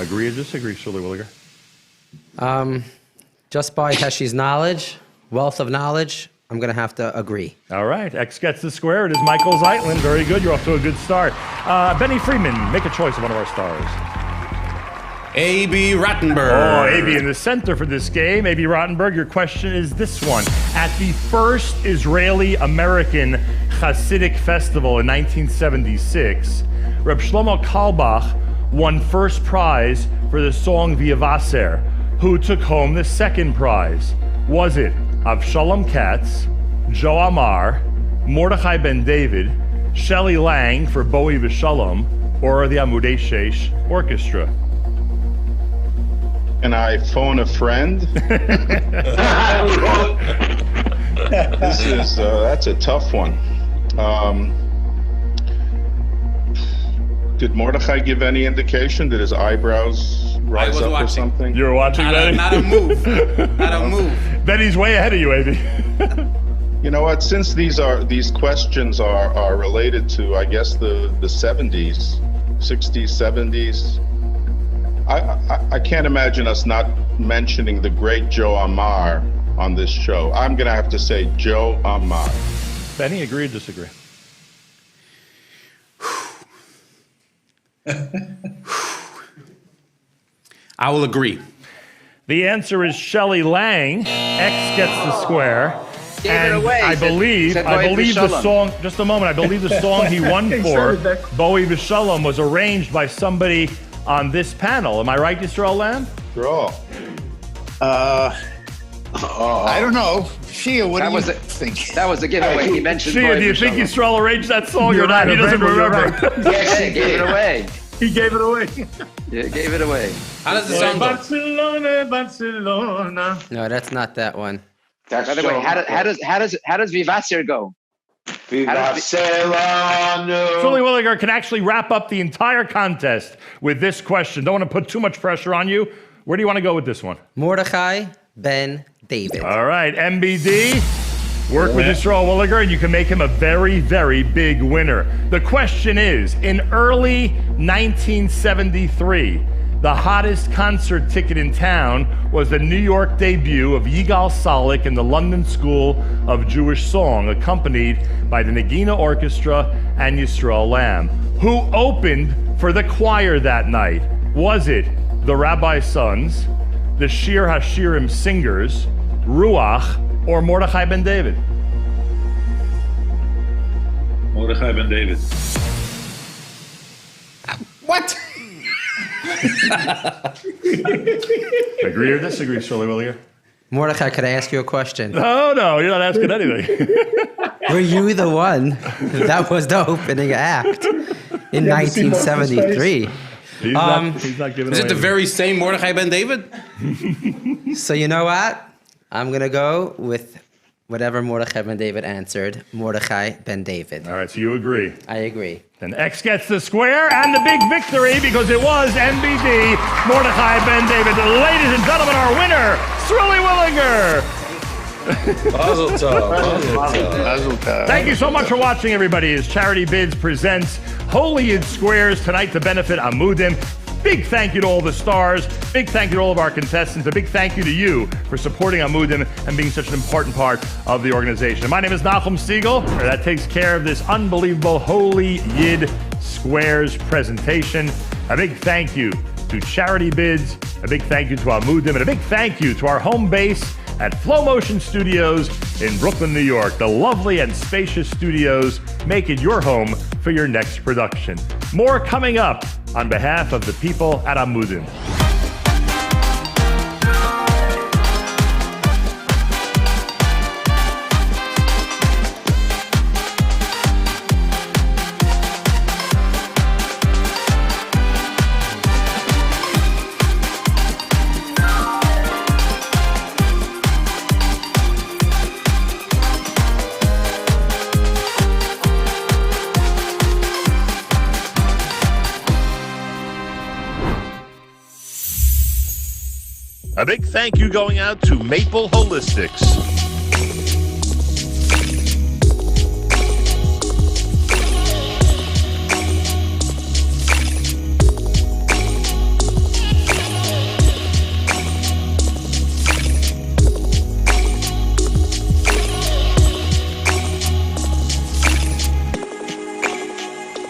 Agree or disagree, Shirley Williger? Just by Heshi's knowledge, wealth of knowledge, I'm going to have to agree. All right, X gets the square. It is Michael Zeitlin. Very good. You're off to a good start. Benny Friedman, make a choice of one of our stars. A.B. Rottenberg. Oh, A.B. in the center for this game. A.B. Rottenberg, your question is this one. At the first Israeli-American Hasidic Festival in 1976, Reb Shlomo Kalbach won first prize for the song Via Wasser. Who took home the second prize? Was it Avshalom Katz, Joe Amar, Mordechai Ben David, Shelley Lang for Bowie V'Shalom, or the Amudei Sheish Orchestra? Can I phone a friend? That's a tough one. Did Mordechai give any indication? Did his eyebrows rise up or something? You were watching, Benny? Not a move. Not a move. Benny's way ahead of you, A.B. You know what? Since these questions are related to, I guess, the 70s, 60s, 70s, I can't imagine us not mentioning the great Joe Amar on this show. I'm going to have to say Joe Amar. Benny, agree or disagree? I will agree. The answer is Shelley Lang. X gets the square. Gave it away. I believe the song, just a moment, I believe the song he won for, Bowie V'Shalom, was arranged by somebody on this panel. Am I right, Yisrael Lamb? Draw. I don't know. Shia, what do you think? That was a giveaway. He mentioned Shia, do you think Yisrael arranged that song or not? He doesn't remember. Yes, he gave it away. He gave it away. Yeah, gave it away. How does the song go? Barcelona. No, that's not that one. By the way, how does Vivasser go? Shirley Williger can actually wrap up the entire contest with this question. Don't want to put too much pressure on you. Where do you want to go with this one? Mordechai Ben David. All right, MBD. Work with Yisrael Williger, and you can make him a very, very big winner. The question is, in early 1973, the hottest concert ticket in town was the New York debut of Yigal Salik in the London School of Jewish Song, accompanied by the Nagina Orchestra and Yisrael Lamb. Who opened for the choir that night? Was it the Rabbi's Sons, the Shir HaShirim Singers, Ruach, or Mordechai Ben David? Mordechai Ben David. What? Agree or disagree, Shirley Williger? Mordechai, could I ask you a question? Oh, no, you're not asking anything. Were you the one that was the opening act in 1973? He's not giving Is it away the very same Mordechai Ben David? So you know what? I'm going to go with whatever Mordechai Ben David answered, Mordechai Ben David. All right, so you agree. I agree. Then X gets the square and the big victory because it was MBD, Mordechai Ben David. Ladies and gentlemen, our winner, Shirley Williger. Mazel tov. Mazel tov. Thank you so much for watching, everybody, as Charity Bids presents Holy Yid Squares tonight to benefit Amudim. Big thank you to all the stars. Big thank you to all of our contestants. A big thank you to you for supporting Amudim and being such an important part of the organization. My name is NACHUM SEGAL, and that takes care of this unbelievable Holy Yid Squares presentation. A big thank you to Charity Bids. A big thank you to Amudim. And a big thank you to our home base at Flow Motion Studios in Brooklyn, New York. The lovely and spacious studios make it your home for your next production. More coming up on behalf of the people at Amudim. A big thank you going out to Maple Holistics.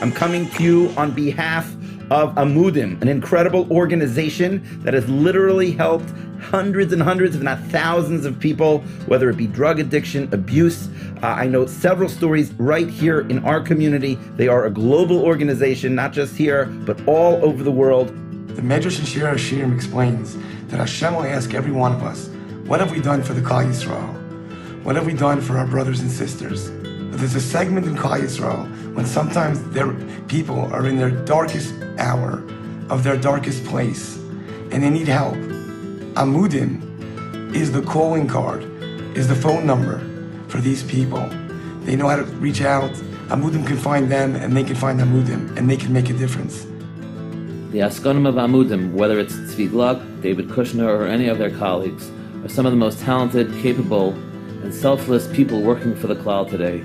I'm coming to you on behalf of Amudim, an incredible organization that has literally helped hundreds and hundreds, if not thousands of people, whether it be drug addiction, abuse. I know several stories right here in our community. They are a global organization, not just here, but all over the world. The Medrash in Shir HaShirim explains that Hashem will ask every one of us, what have we done for the Klal Yisrael? What have we done for our brothers and sisters? But there's a segment in Klal Yisrael when sometimes their people are in their darkest hour of their darkest place and they need help. Amudim is the calling card, is the phone number for these people. They know how to reach out. Amudim can find them and they can find Amudim and they can make a difference. The Askanim of Amudim, whether it's Tzvi Gluck, David Kushner, or any of their colleagues, are some of the most talented, capable, and selfless people working for the Klal today.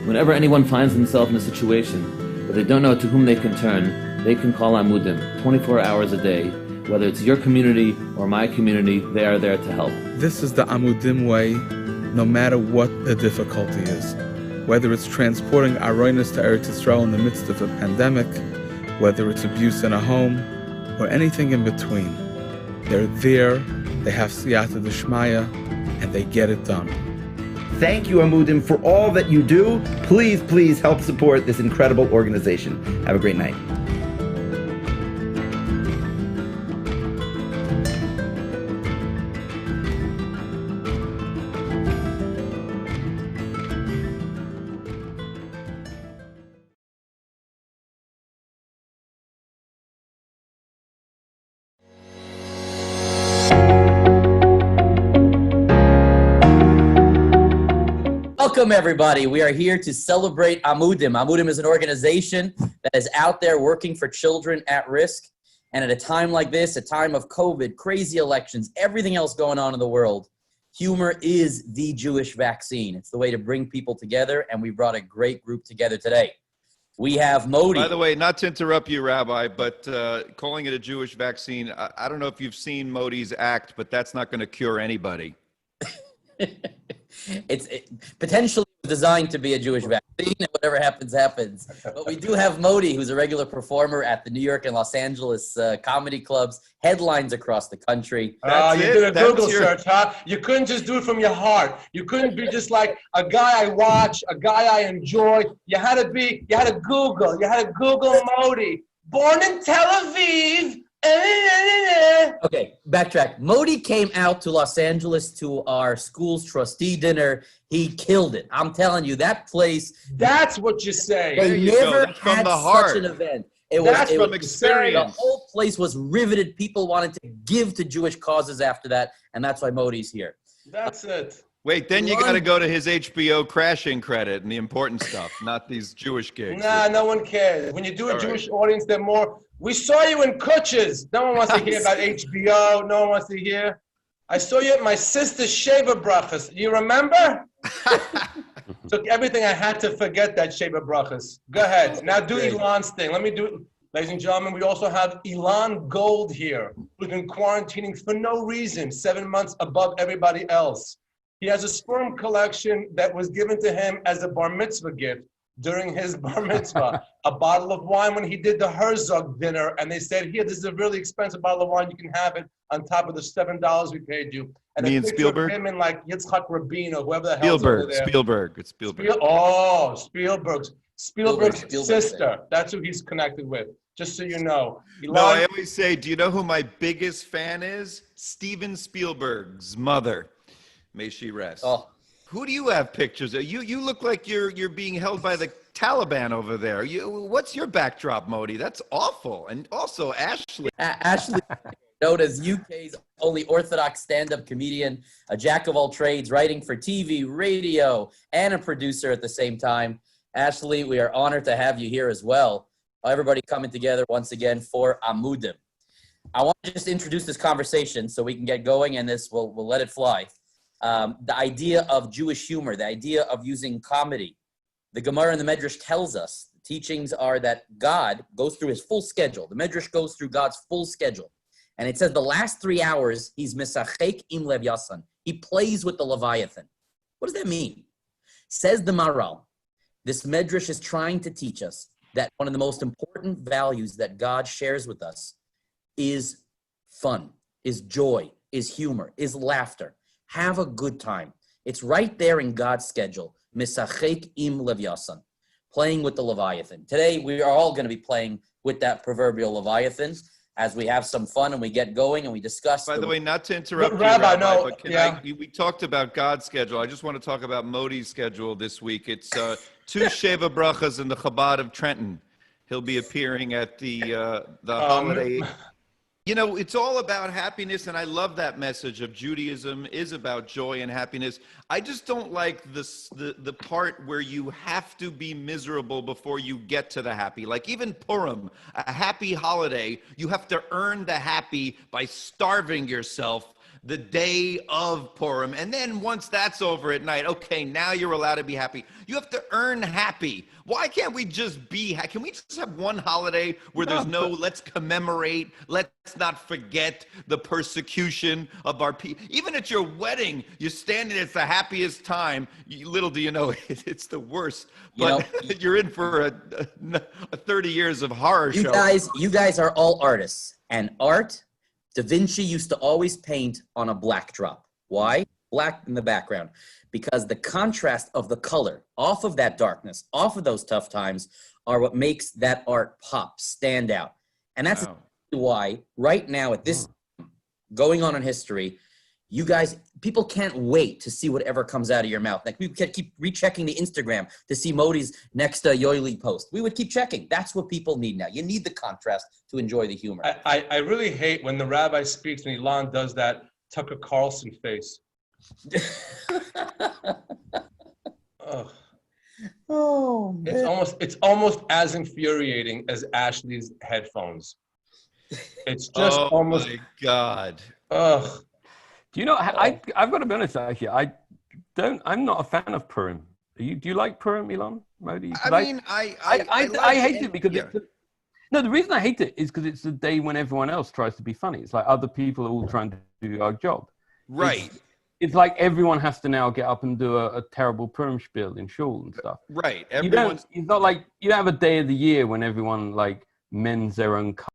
Whenever anyone finds themselves in a situation where they don't know to whom they can turn, they can call Amudim 24 hours a day. Whether it's your community or my community, they are there to help. This is the Amudim way, no matter what the difficulty is. Whether it's transporting Aronis to Eretz Yisrael in the midst of a pandemic, whether it's abuse in a home, or anything in between. They're there, they have siyata d'shmaya, and they get it done. Thank you, Amudim, for all that you do. Please, please help support this incredible organization. Have a great night. Welcome, everybody. We are here to celebrate Amudim. Amudim is an organization that is out there working for children at risk. And at a time like this, a time of COVID, crazy elections, everything else going on in the world, humor is the Jewish vaccine. It's the way to bring people together, and we brought a great group together today. We have Modi. By the way, not to interrupt you, Rabbi, but calling it a Jewish vaccine, I don't know if you've seen Modi's act, but that's not going to cure anybody. It's potentially designed to be a Jewish vaccine, and whatever happens, happens. But we do have Modi, who's a regular performer at the New York and Los Angeles comedy clubs, headlines across the country. You did a Google search, huh? You couldn't just do it from your heart. You couldn't be just like a guy I watch, a guy I enjoy. You had to Google. You had to Google Modi. Born in Tel Aviv. Okay, backtrack. Modi came out to Los Angeles to our school's trustee dinner. He killed it. I'm telling you, that place. That's what you say. They never had such an event. That's from experience. The whole place was riveted. People wanted to give to Jewish causes after that, and that's why Modi's here. That's it. Wait, then you got to go to his HBO crashing credit and the important stuff, not these Jewish gigs. Nah, no one cares. When you do a Jewish audience, they're more. We saw you in Kutches. No one wants to hear about HBO. No one wants to hear. I saw you at my sister's Sheva Brachas. You remember? Took everything I had to forget that Sheva Brachas. Go ahead. Now do Elon's thing. Let me do it. Ladies and gentlemen, we also have Elon Gold here, who's been quarantining for no reason, 7 months above everybody else. He has a sperm collection that was given to him as a bar mitzvah gift during his bar mitzvah. A bottle of wine when he did the Herzog dinner, and they said, here, this is a really expensive bottle of wine. You can have it on top of the $7 we paid you. And Me and Spielberg? Of him and like Yitzhak Rabin or whoever the hell's over there. Spielberg. It's Spielberg. Spielberg's sister. That's who he's connected with. Just so you know. Elon, no, I always say, do you know who my biggest fan is? Steven Spielberg's mother. May she rest. Oh. Who do you have pictures of? You look like you're being held by the Taliban over there. What's your backdrop, Modi? That's awful. And also Ashley. Ashley, known as UK's only Orthodox stand-up comedian, a jack of all trades, writing for TV, radio, and a producer at the same time. Ashley, we are honored to have you here as well. Everybody coming together once again for Amudim. I want to just introduce this conversation so we can get going, and we'll let it fly. The idea of Jewish humor, the idea of using comedy. The Gemara and the Medrash tells us, the teachings are that God goes through his full schedule. The Medrash goes through God's full schedule. And it says the last 3 hours, he's misachek im levyasan. He plays with the Leviathan. What does that mean? Says the Maral, this Medrash is trying to teach us that one of the most important values that God shares with us is fun, is joy, is humor, is laughter. Have a good time. It's right there in God's schedule. Misachek im levyasan, playing with the Leviathan. Today, we are all going to be playing with that proverbial Leviathan as we have some fun and we get going and we discuss. By the way, not to interrupt you, Rabbi, but we talked about God's schedule. I just want to talk about Modi's schedule this week. It's 2 Sheva Brachas in the Chabad of Trenton. He'll be appearing at the holiday. You know, it's all about happiness, and I love that message of Judaism is about joy and happiness. I just don't like the part where you have to be miserable before you get to the happy. Like even Purim, a happy holiday, you have to earn the happy by starving yourself the day of Purim. And then once that's over at night, okay, now you're allowed to be happy. You have to earn happy. Why can't we just be happy? Can we just have one holiday where there's no, let's commemorate, let's not forget the persecution of our people. Even at your wedding, you're standing, it's the happiest time. Little do you know, it's the worst. But you're in for a 30 years of horror show. You guys are all artists. And art, Da Vinci used to always paint on a black drop. Why? Black in the background. Because the contrast of the color off of that darkness, off of those tough times, are what makes that art pop, stand out. And that's why right now at this going on in history, you guys, people can't wait to see whatever comes out of your mouth. Like we could keep rechecking the Instagram to see Modi's next Yoili post. We would keep checking. That's what people need now. You need the contrast to enjoy the humor. I really hate when the rabbi speaks and Elon does that Tucker Carlson face. Oh, man. It's almost as infuriating as Ashley's headphones. It's just almost. Oh my God. Ugh. Do you know? I've got to be honest. Actually, I'm not a fan of Purim. Do you like Purim, Elon? Modi? I hate it because no. The reason I hate it is because it's the day when everyone else tries to be funny. It's like other people are all trying to do our job. Right. It's like everyone has to now get up and do a terrible Purim spiel in shul and stuff. Right. It's not like you don't have a day of the year when everyone like mends their own car.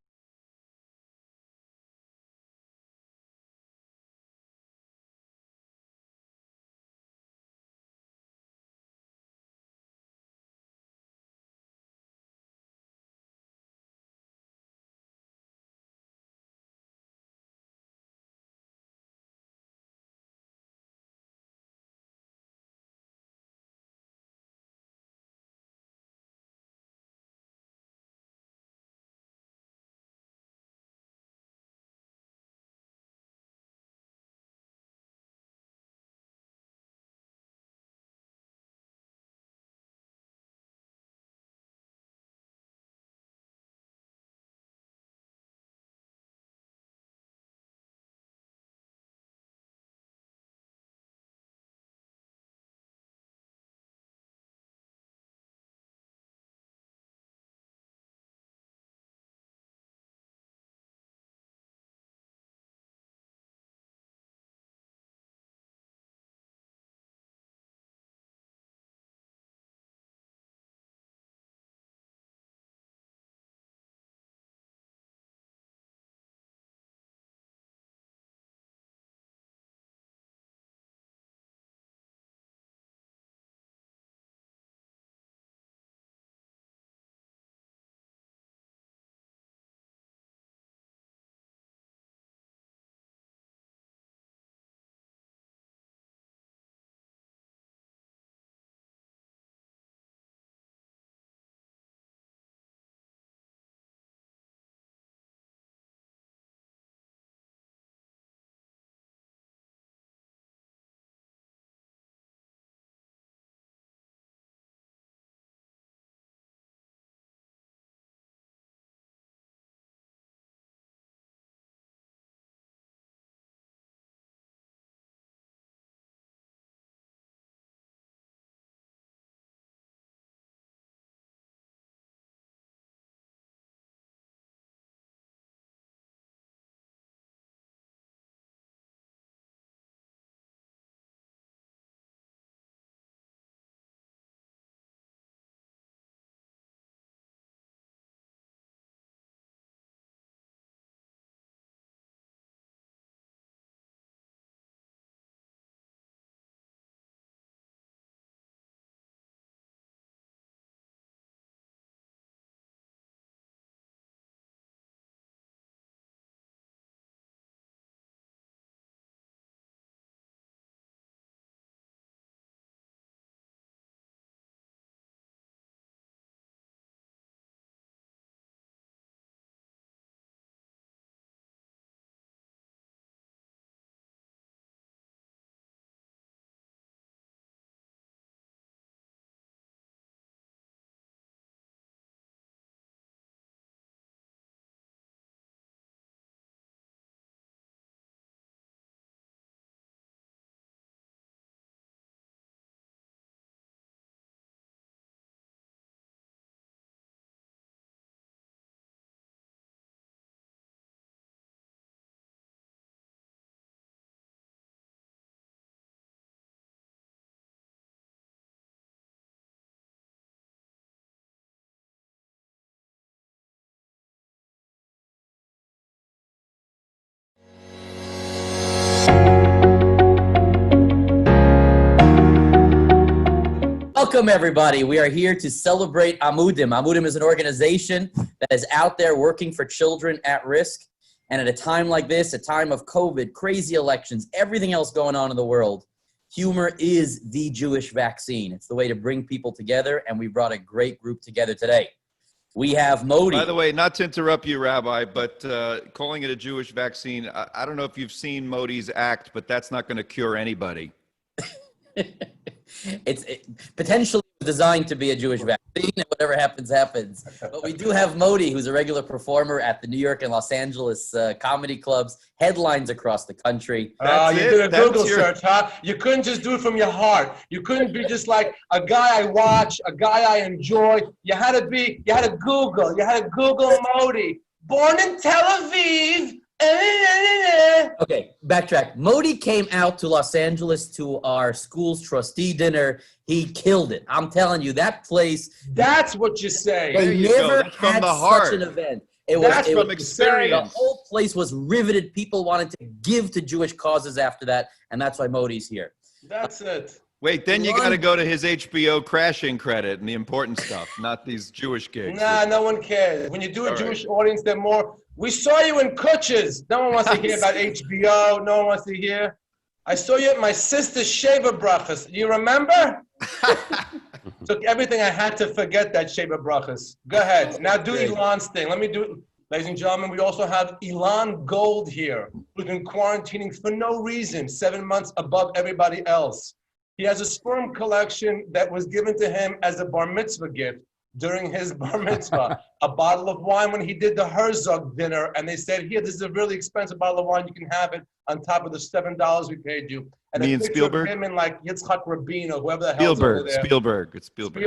Welcome, everybody. We are here to celebrate Amudim. Amudim is an organization that is out there working for children at risk. And at a time like this, a time of COVID, crazy elections, everything else going on in the world, humor is the Jewish vaccine. It's the way to bring people together, and we brought a great group together today. We have Modi. By the way, not to interrupt you, Rabbi, but calling it a Jewish vaccine, I don't know if you've seen Modi's act, but that's not going to cure anybody. It's potentially designed to be a Jewish vaccine, and whatever happens, happens. But we do have Modi, who's a regular performer at the New York and Los Angeles comedy clubs, headlines across the country. Oh, you did a Google search, huh? You couldn't just do it from your heart. You couldn't be just like a guy I watch, a guy I enjoy. You had to Google. You had to Google Modi. Born in Tel Aviv. Okay, backtrack. Modi came out to Los Angeles to our school's trustee dinner. He killed it. I'm telling you, that place. That's what you say. They never had such an event. It was from experience. The whole place was riveted. People wanted to give to Jewish causes after that, and that's why Modi's here. That's it. Wait, then you got to go to his HBO crashing credit and the important stuff, not these Jewish gigs. Nah, no one cares. When you do a Jewish audience, they're more. We saw you in Kutches. No one wants to hear about HBO. No one wants to hear. I saw you at my sister's Sheva Brachas. You remember? Took everything I had to forget that Sheva Brachas. Go ahead. Now do Elon's thing. Let me do it. Ladies and gentlemen, we also have Elon Gold here, who's been quarantining for no reason, 7 months above everybody else. He has a sperm collection that was given to him as a bar mitzvah gift during his bar mitzvah. A bottle of wine when he did the Herzog dinner, and they said, here, this is a really expensive bottle of wine. You can have it on top of the $7 we paid you. And Me a and picture Spielberg? of him and like Yitzhak Rabin or whoever the hell's over there. Spielberg. It's Spielberg.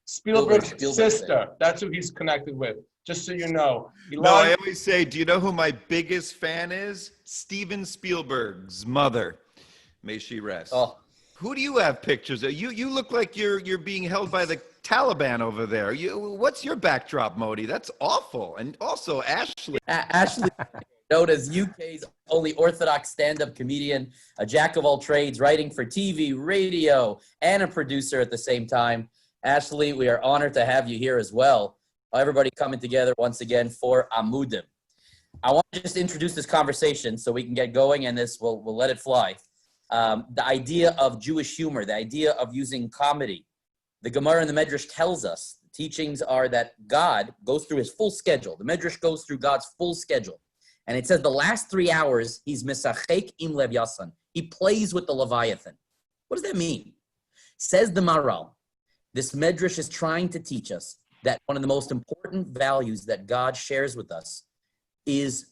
Spielberg's sister. That's who he's connected with. Just so you know. Elon, No, I always say, do you know who my biggest fan is? Steven Spielberg's mother. May she rest. Oh. Who do you have pictures of? You look like you're being held by the Taliban over there. What's your backdrop, Modi? That's awful. And also Ashley. Ashley, known as UK's only Orthodox stand-up comedian, a jack of all trades, writing for TV, radio, and a producer at the same time. Ashley, we are honored to have you here as well. Everybody coming together once again for Amudim. I want to just introduce this conversation so we can get going, and we'll let it fly. The idea of Jewish humor, the idea of using comedy. The Gemara and the Medrash tells us, the teachings are that God goes through his full schedule. The Medrash goes through God's full schedule. And it says the last 3 hours, he's misachek im levyasan. He plays with the Leviathan. What does that mean? Says the Maral, this Medrash is trying to teach us that one of the most important values that God shares with us is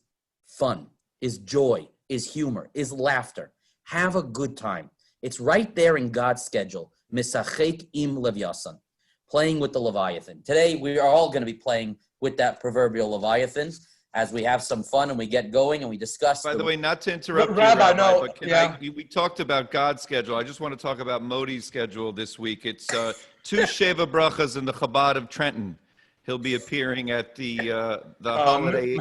fun, is joy, is humor, is laughter. Have a good time. It's right there in God's schedule. Misachek im levyasan, playing with the Leviathan. Today, we are all going to be playing with that proverbial Leviathan as we have some fun and we get going and we discuss. By the way, not to interrupt you, Rabbi, but we talked about God's schedule. I just want to talk about Modi's schedule this week. It's 2 Sheva Brachas in the Chabad of Trenton. He'll be appearing at the holiday.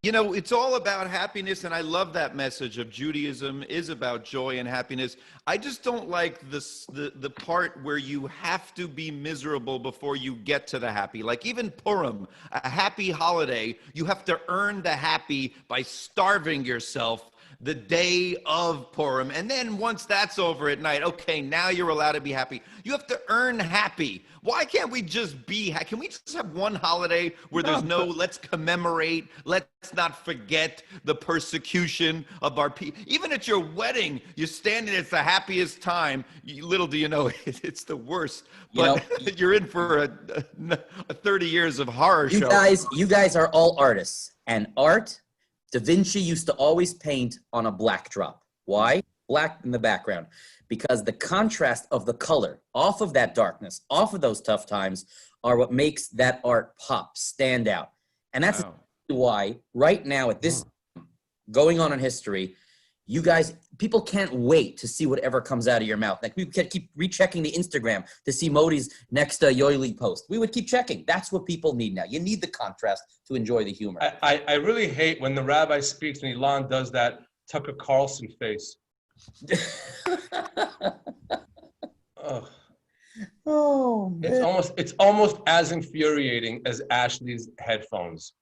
You know, it's all about happiness, and I love that message of Judaism is about joy and happiness. I just don't like the part where you have to be miserable before you get to the happy. Like even Purim, a happy holiday, you have to earn the happy by starving yourself the day of Purim. And then once that's over at night, okay, now you're allowed to be happy. You have to earn happy. Why can't we just be happy? Can we just have one holiday where there's no, let's commemorate, let's not forget the persecution of our people. Even at your wedding, you're standing, it's the happiest time. Little do you know, it's the worst. But you're in for a 30 years of horror show. You guys are all artists. And art, Da Vinci used to always paint on a black drop. Why? Black in the background. Because the contrast of the color off of that darkness, off of those tough times, are what makes that art pop, stand out. And that's why right now at this going on in history, you guys, people can't wait to see whatever comes out of your mouth. Like we could keep rechecking the Instagram to see Modi's next Yoili post. We would keep checking. That's what people need now. You need the contrast to enjoy the humor. I really hate when the rabbi speaks and Elon does that Tucker Carlson face. Oh man. It's almost as infuriating as Ashley's headphones.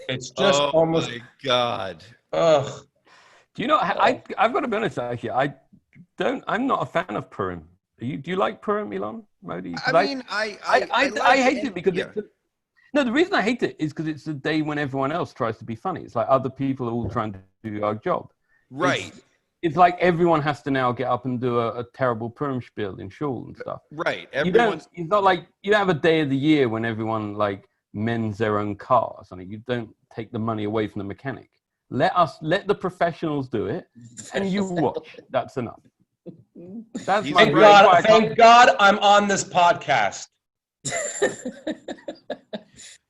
It's just almost. Oh my God. Ugh. Do you know? I've got to be honest. Actually, I'm not a fan of Purim. Do you like Purim, Elon? Modi? I hate it because no. The reason I hate it is because it's the day when everyone else tries to be funny. It's like other people are all trying to do our job. Right. it's like everyone has to now get up and do a terrible Purim spiel in shul and stuff. Right. It's not like you don't have a day of the year when everyone like mends their own car or something. You don't take the money away from the mechanic. Let the professionals do it, and you watch. That's enough. That's thank God I'm on this podcast.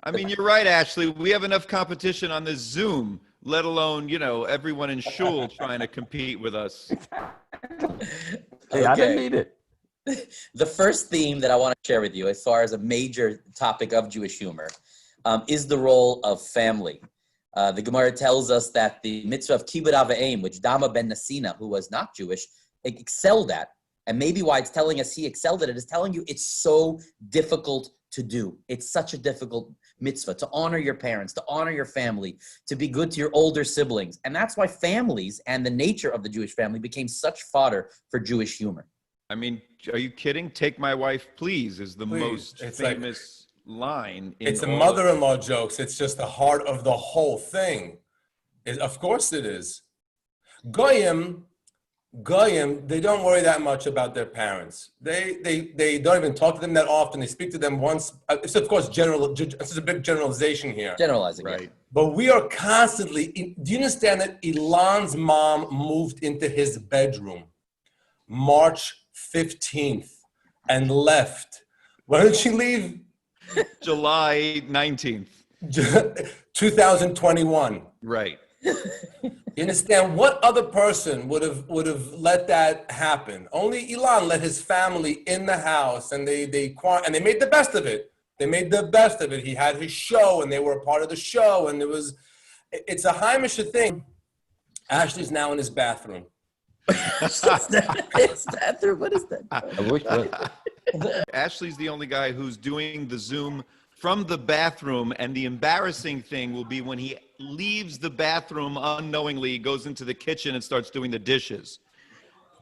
I mean, you're right, Ashley. We have enough competition on this Zoom, let alone, everyone in shul trying to compete with us. Hey, I didn't need it. The first theme that I want to share with you, as far as a major topic of Jewish humor, is the role of family. The Gemara tells us that the mitzvah of kibbud av v'em, which Dama ben Nasina, who was not Jewish, excelled at, and maybe why it's telling us he excelled at it is telling you it's so difficult to do. It's such a difficult mitzvah to honor your parents, to honor your family, to be good to your older siblings. And that's why families and the nature of the Jewish family became such fodder for Jewish humor. I mean, are you kidding? Take my wife, please, is the most famous line. It's a mother-in-law jokes. It's just the heart of the whole thing. Of course it is. Goyim, they don't worry that much about their parents. They don't even talk to them that often. They speak to them once. It's of course this is a big generalization here. Generalizing, right? Yeah. But we are constantly. Do you understand that Elon's mom moved into his bedroom March 15th and left? When did she leave? July 19th. 2021. Right. You understand? What other person would have let that happen? Only Elon let his family in the house, and they made the best of it. They made the best of it. He had his show, and they were a part of the show, and it's a Heimische thing. Ashley's now in his bathroom. His bathroom? What is that? Ashley's the only guy who's doing the Zoom from the bathroom, and the embarrassing thing will be when he leaves the bathroom unknowingly, goes into the kitchen and starts doing the dishes.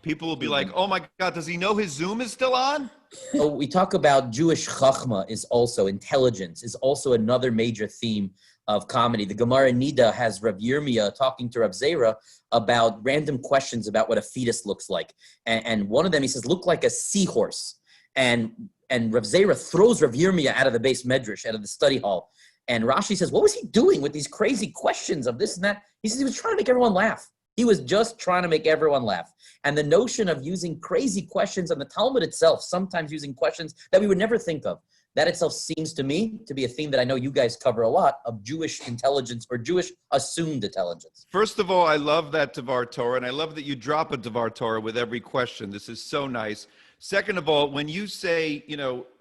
People will be like, oh my God, does he know his Zoom is still on? So we talk about Jewish chachma is also intelligence, is also another major theme of comedy. The Gemara Nida has Rav Yirmiyah talking to Rav Zera about random questions about what a fetus looks like. And one of them, he says, look like a seahorse. And Rav Zera throws Rav Yirmiyah out of the base medrash, out of the study hall. And Rashi says, what was he doing with these crazy questions of this and that? He says he was trying to make everyone laugh. He was just trying to make everyone laugh. And the notion of using crazy questions, and the Talmud itself, sometimes using questions that we would never think of, that itself seems to me to be a theme that I know you guys cover a lot, of Jewish intelligence or Jewish assumed intelligence. First of all, I love that Devar Torah, and I love that you drop a Devar Torah with every question. This is so nice. Second of all, when you say,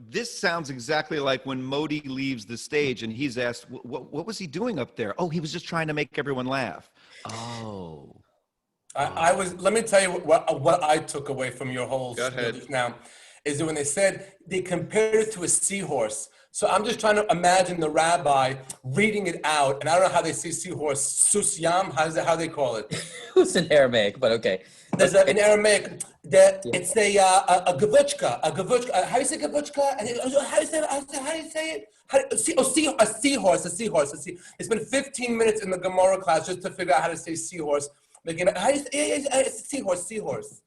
this sounds exactly like when Modi leaves the stage and he's asked, what was he doing up there? Oh, he was just trying to make everyone laugh. Oh. Let me tell you what I took away from your whole speech now, is that when they said they compared it to a seahorse. So I'm just trying to imagine the rabbi reading it out, and I don't know how they say seahorse, susyam, how they call it? It's in Aramaic, but okay. There's in Aramaic, it's a gavuchka, how do you say gavuchka? How do you say it? A seahorse. They spent 15 minutes in the Gemara class just to figure out how to say seahorse. How do you say seahorse?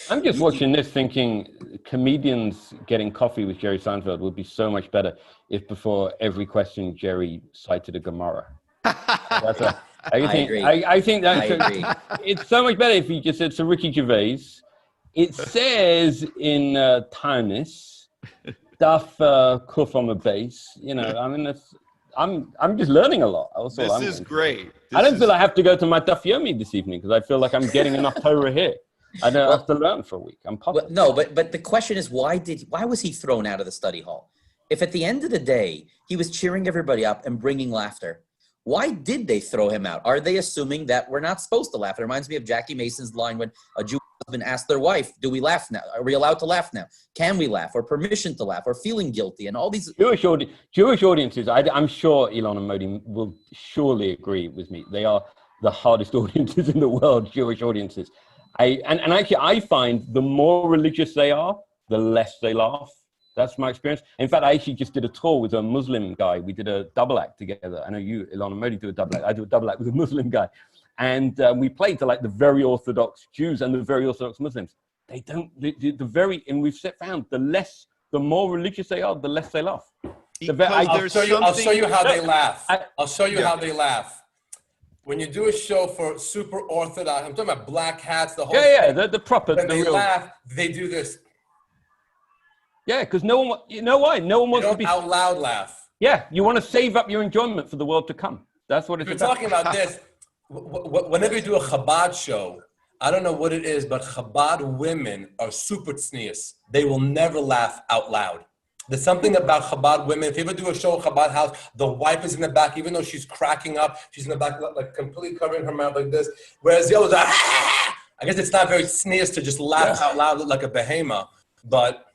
I'm just watching this thinking comedians getting coffee with Jerry Seinfeld would be so much better if before every question Jerry cited a Gemara. I think it's so much better if he just said, so Ricky Gervais, it says in Tanis, Daf Kuf on the base, I'm just learning a lot. This is great. I don't feel I have to go to my Daf Yomi this evening because I feel like I'm getting enough Torah here. I don't have to learn for a week. I'm pumped. But the question is, why was he thrown out of the study hall? If at the end of the day, he was cheering everybody up and bringing laughter, why did they throw him out? Are they assuming that we're not supposed to laugh? It reminds me of Jackie Mason's line when a Jewish husband asked their wife, do we laugh now? Are we allowed to laugh now? Can we laugh? Or permission to laugh? Or feeling guilty? And all these... Jewish audiences, I'm sure Elon and Modi will surely agree with me. They are the hardest audiences in the world, Jewish audiences. I find the more religious they are, the less they laugh. That's my experience. In fact, I actually just did a tour with a Muslim guy. We did a double act together. I know you, Elon and Modi, do a double act. I do a double act with a Muslim guy. And we played to like the very Orthodox Jews and the very Orthodox Muslims. They don't, and we've found the more religious they are, the less they laugh. I'll show you how they laugh. I'll show you how they laugh. When you do a show for super Orthodox, I'm talking about black hats, the whole thing. The proper. When they laugh, they do this. Yeah, because no one, you know why? No one wants to be out loud laugh. Yeah, you want to save up your enjoyment for the world to come. That's what it's We're about. talking about this. Whenever you do a Chabad show, I don't know what it is, but Chabad women are super tznius. They will never laugh out loud. There's something about Chabad women. If you ever do a show at Chabad house, the wife is in the back, even though she's cracking up, she's in the back, like completely covering her mouth like this. Whereas the others are, I guess it's not very tznius to just laugh out loud like a behemoth. But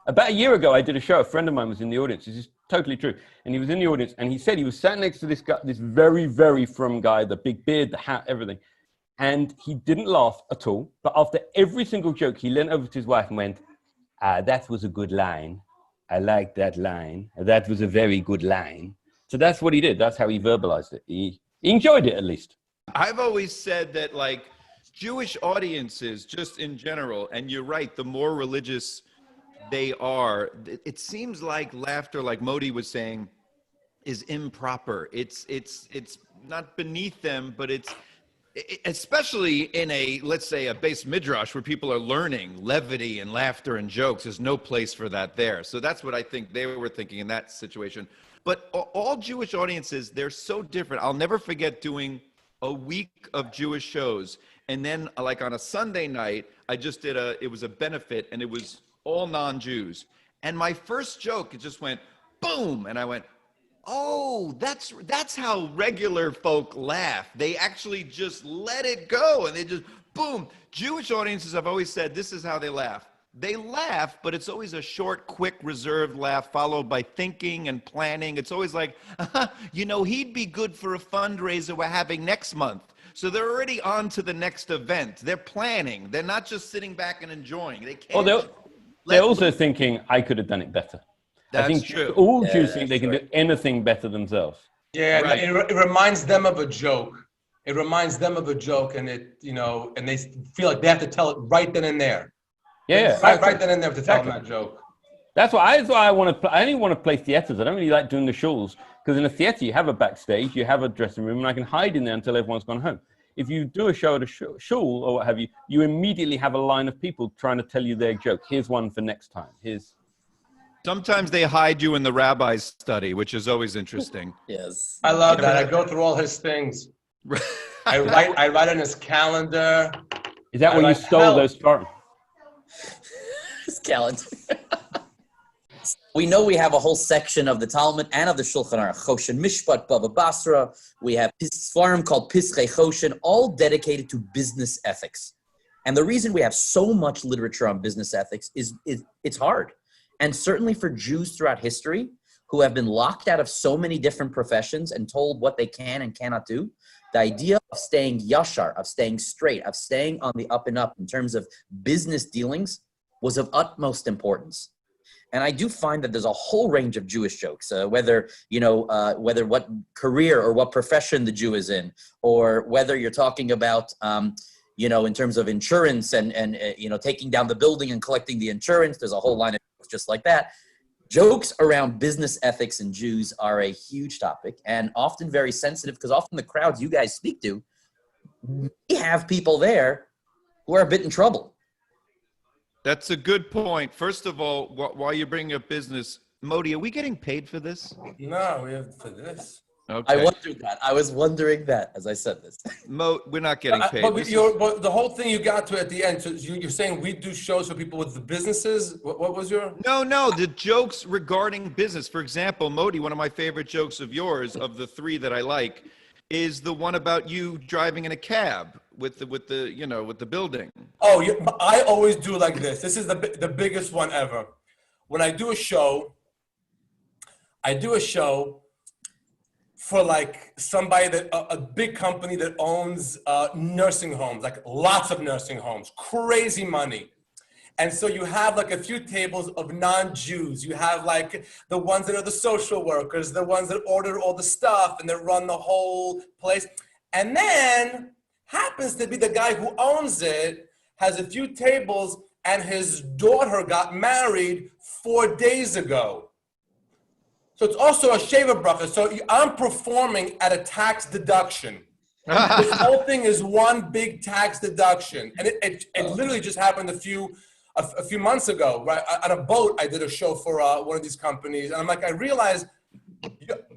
about a year ago, I did a show. A friend of mine was in the audience. This is totally true. And he was in the audience, and he said he was sat next to this guy, this very, very frum guy, the big beard, the hat, everything. And he didn't laugh at all. But after every single joke, he leaned over to his wife and went, that was a good line. I like that line. That was a very good line. So that's what he did. That's how he verbalized it. He enjoyed it, at least. I've always said that, like, Jewish audiences, just in general, and you're right, the more religious they are, it seems like laughter, like Modi was saying, is improper. It's not beneath them, but especially in a, let's say, a base midrash where people are learning levity and laughter and jokes. There's no place for that there. So that's what I think they were thinking in that situation. But all Jewish audiences, they're so different. I'll never forget doing a week of Jewish shows. And then, like, on a Sunday night, I just did it was a benefit, and it was all non-Jews. And my first joke, it just went boom. And I went, oh, that's how regular folk laugh. They actually just let it go, and they just boom. Jewish audiences, I've always said, this is how they laugh. They laugh, but it's always a short, quick, reserved laugh followed by thinking and planning. It's always like, he'd be good for a fundraiser we're having next month. So they're already on to the next event. They're planning. They're not just sitting back and enjoying. They can't. They're also thinking, I could have done it better. That's I think true. All Jews think they can do anything better themselves. Yeah, right. It reminds them of a joke. It reminds them of a joke, and and they feel like they have to tell it right then and there. Yeah, right then and there to tell them that joke. That's why I want to. I only want to play theaters. I don't really like doing the shuls, because in a theater you have a backstage, you have a dressing room, and I can hide in there until everyone's gone home. If you do a show at a shul or what have you, you immediately have a line of people trying to tell you their joke. Here's one for next time. Sometimes they hide you in the rabbi's study, which is always interesting. Yes. I love that. I go through all his things. I write on his calendar. Is that when you stole those stories? His calendar. We know we have a whole section of the Talmud and of the Shulchan Aruch, Choshen Mishpat, Bava Basra. We have Svarim called Pischei Choshen, all dedicated to business ethics. And the reason we have so much literature on business ethics is it's hard. And certainly for Jews throughout history who have been locked out of so many different professions and told what they can and cannot do, the idea of staying yashar, of staying straight, of staying on the up and up in terms of business dealings was of utmost importance. And I do find that there's a whole range of Jewish jokes, whether what career or what profession the Jew is in, or whether you're talking about, in terms of insurance and taking down the building and collecting the insurance. There's a whole line of jokes just like that. Jokes around business ethics and Jews are a huge topic and often very sensitive, because often the crowds you guys speak to, we have people there who are a bit in trouble. That's a good point. First of all, while you're bringing up business, Modi, are we getting paid for this? No, we have for this. Okay. I wondered that. I was wondering that as I said this. We're not getting paid. But the whole thing you got to at the end, so you're saying we do shows for people with the businesses? What was your? No, the jokes regarding business. For example, Modi, one of my favorite jokes of yours, of the three that I like, is the one about you driving in a cab with the building. Oh, I always do like this. This is the biggest one ever. When I do a show, for like somebody that a big company that owns nursing homes, like lots of nursing homes, crazy money. And so you have like a few tables of non-Jews. You have like the ones that are the social workers, the ones that order all the stuff and that run the whole place. And then happens to be the guy who owns it, has a few tables, and his daughter got married 4 days ago. So it's also a sheva bracha. So I'm performing at a tax deduction. This whole thing is one big tax deduction. And it literally just happened a few months ago, right? On a boat, I did a show for one of these companies. And I'm like, I realized,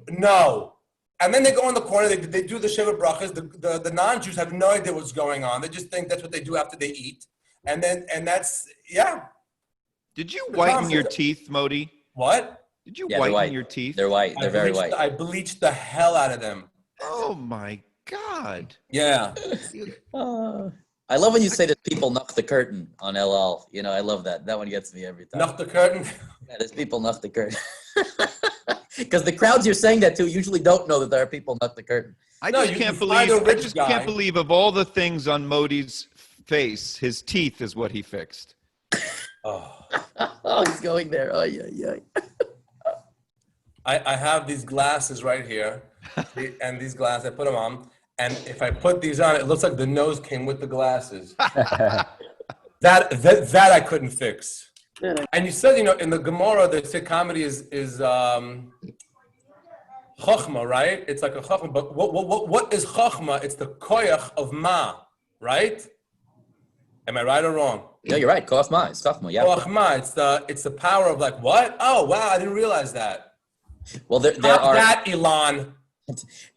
no. And then they go in the corner, they do the sheva brachas. The non-Jews have no idea what's going on. They just think that's what they do after they eat. And that's, yeah. Did you whiten your teeth, Modi? What? Did you whiten your teeth? They're white. They're very white. I bleached the hell out of them. Oh my God. Yeah. I love when you say that people knock the curtain on LL. You know, I love that. That one gets me every time. Knock the curtain? Yeah, there's people knock the curtain. Because the crowds you're saying that to usually don't know that there are people knock the curtain. I just can't believe of all the things on Modi's face, his teeth is what he fixed. Oh, he's going there. Oh, yeah. I have these glasses right here, and these glasses, I put them on, and if I put these on, it looks like the nose came with the glasses. that I couldn't fix. And you said, in the Gemara, they say comedy is chachma, right? It's like a chachma, but what is chachma? It's the koyach of ma, right? Am I right or wrong? Yeah, you're right. Koach ma, it's chachma. Yeah. Koach ma, it's the power of like what? Oh wow, I didn't realize that. Well, there are that, Elon.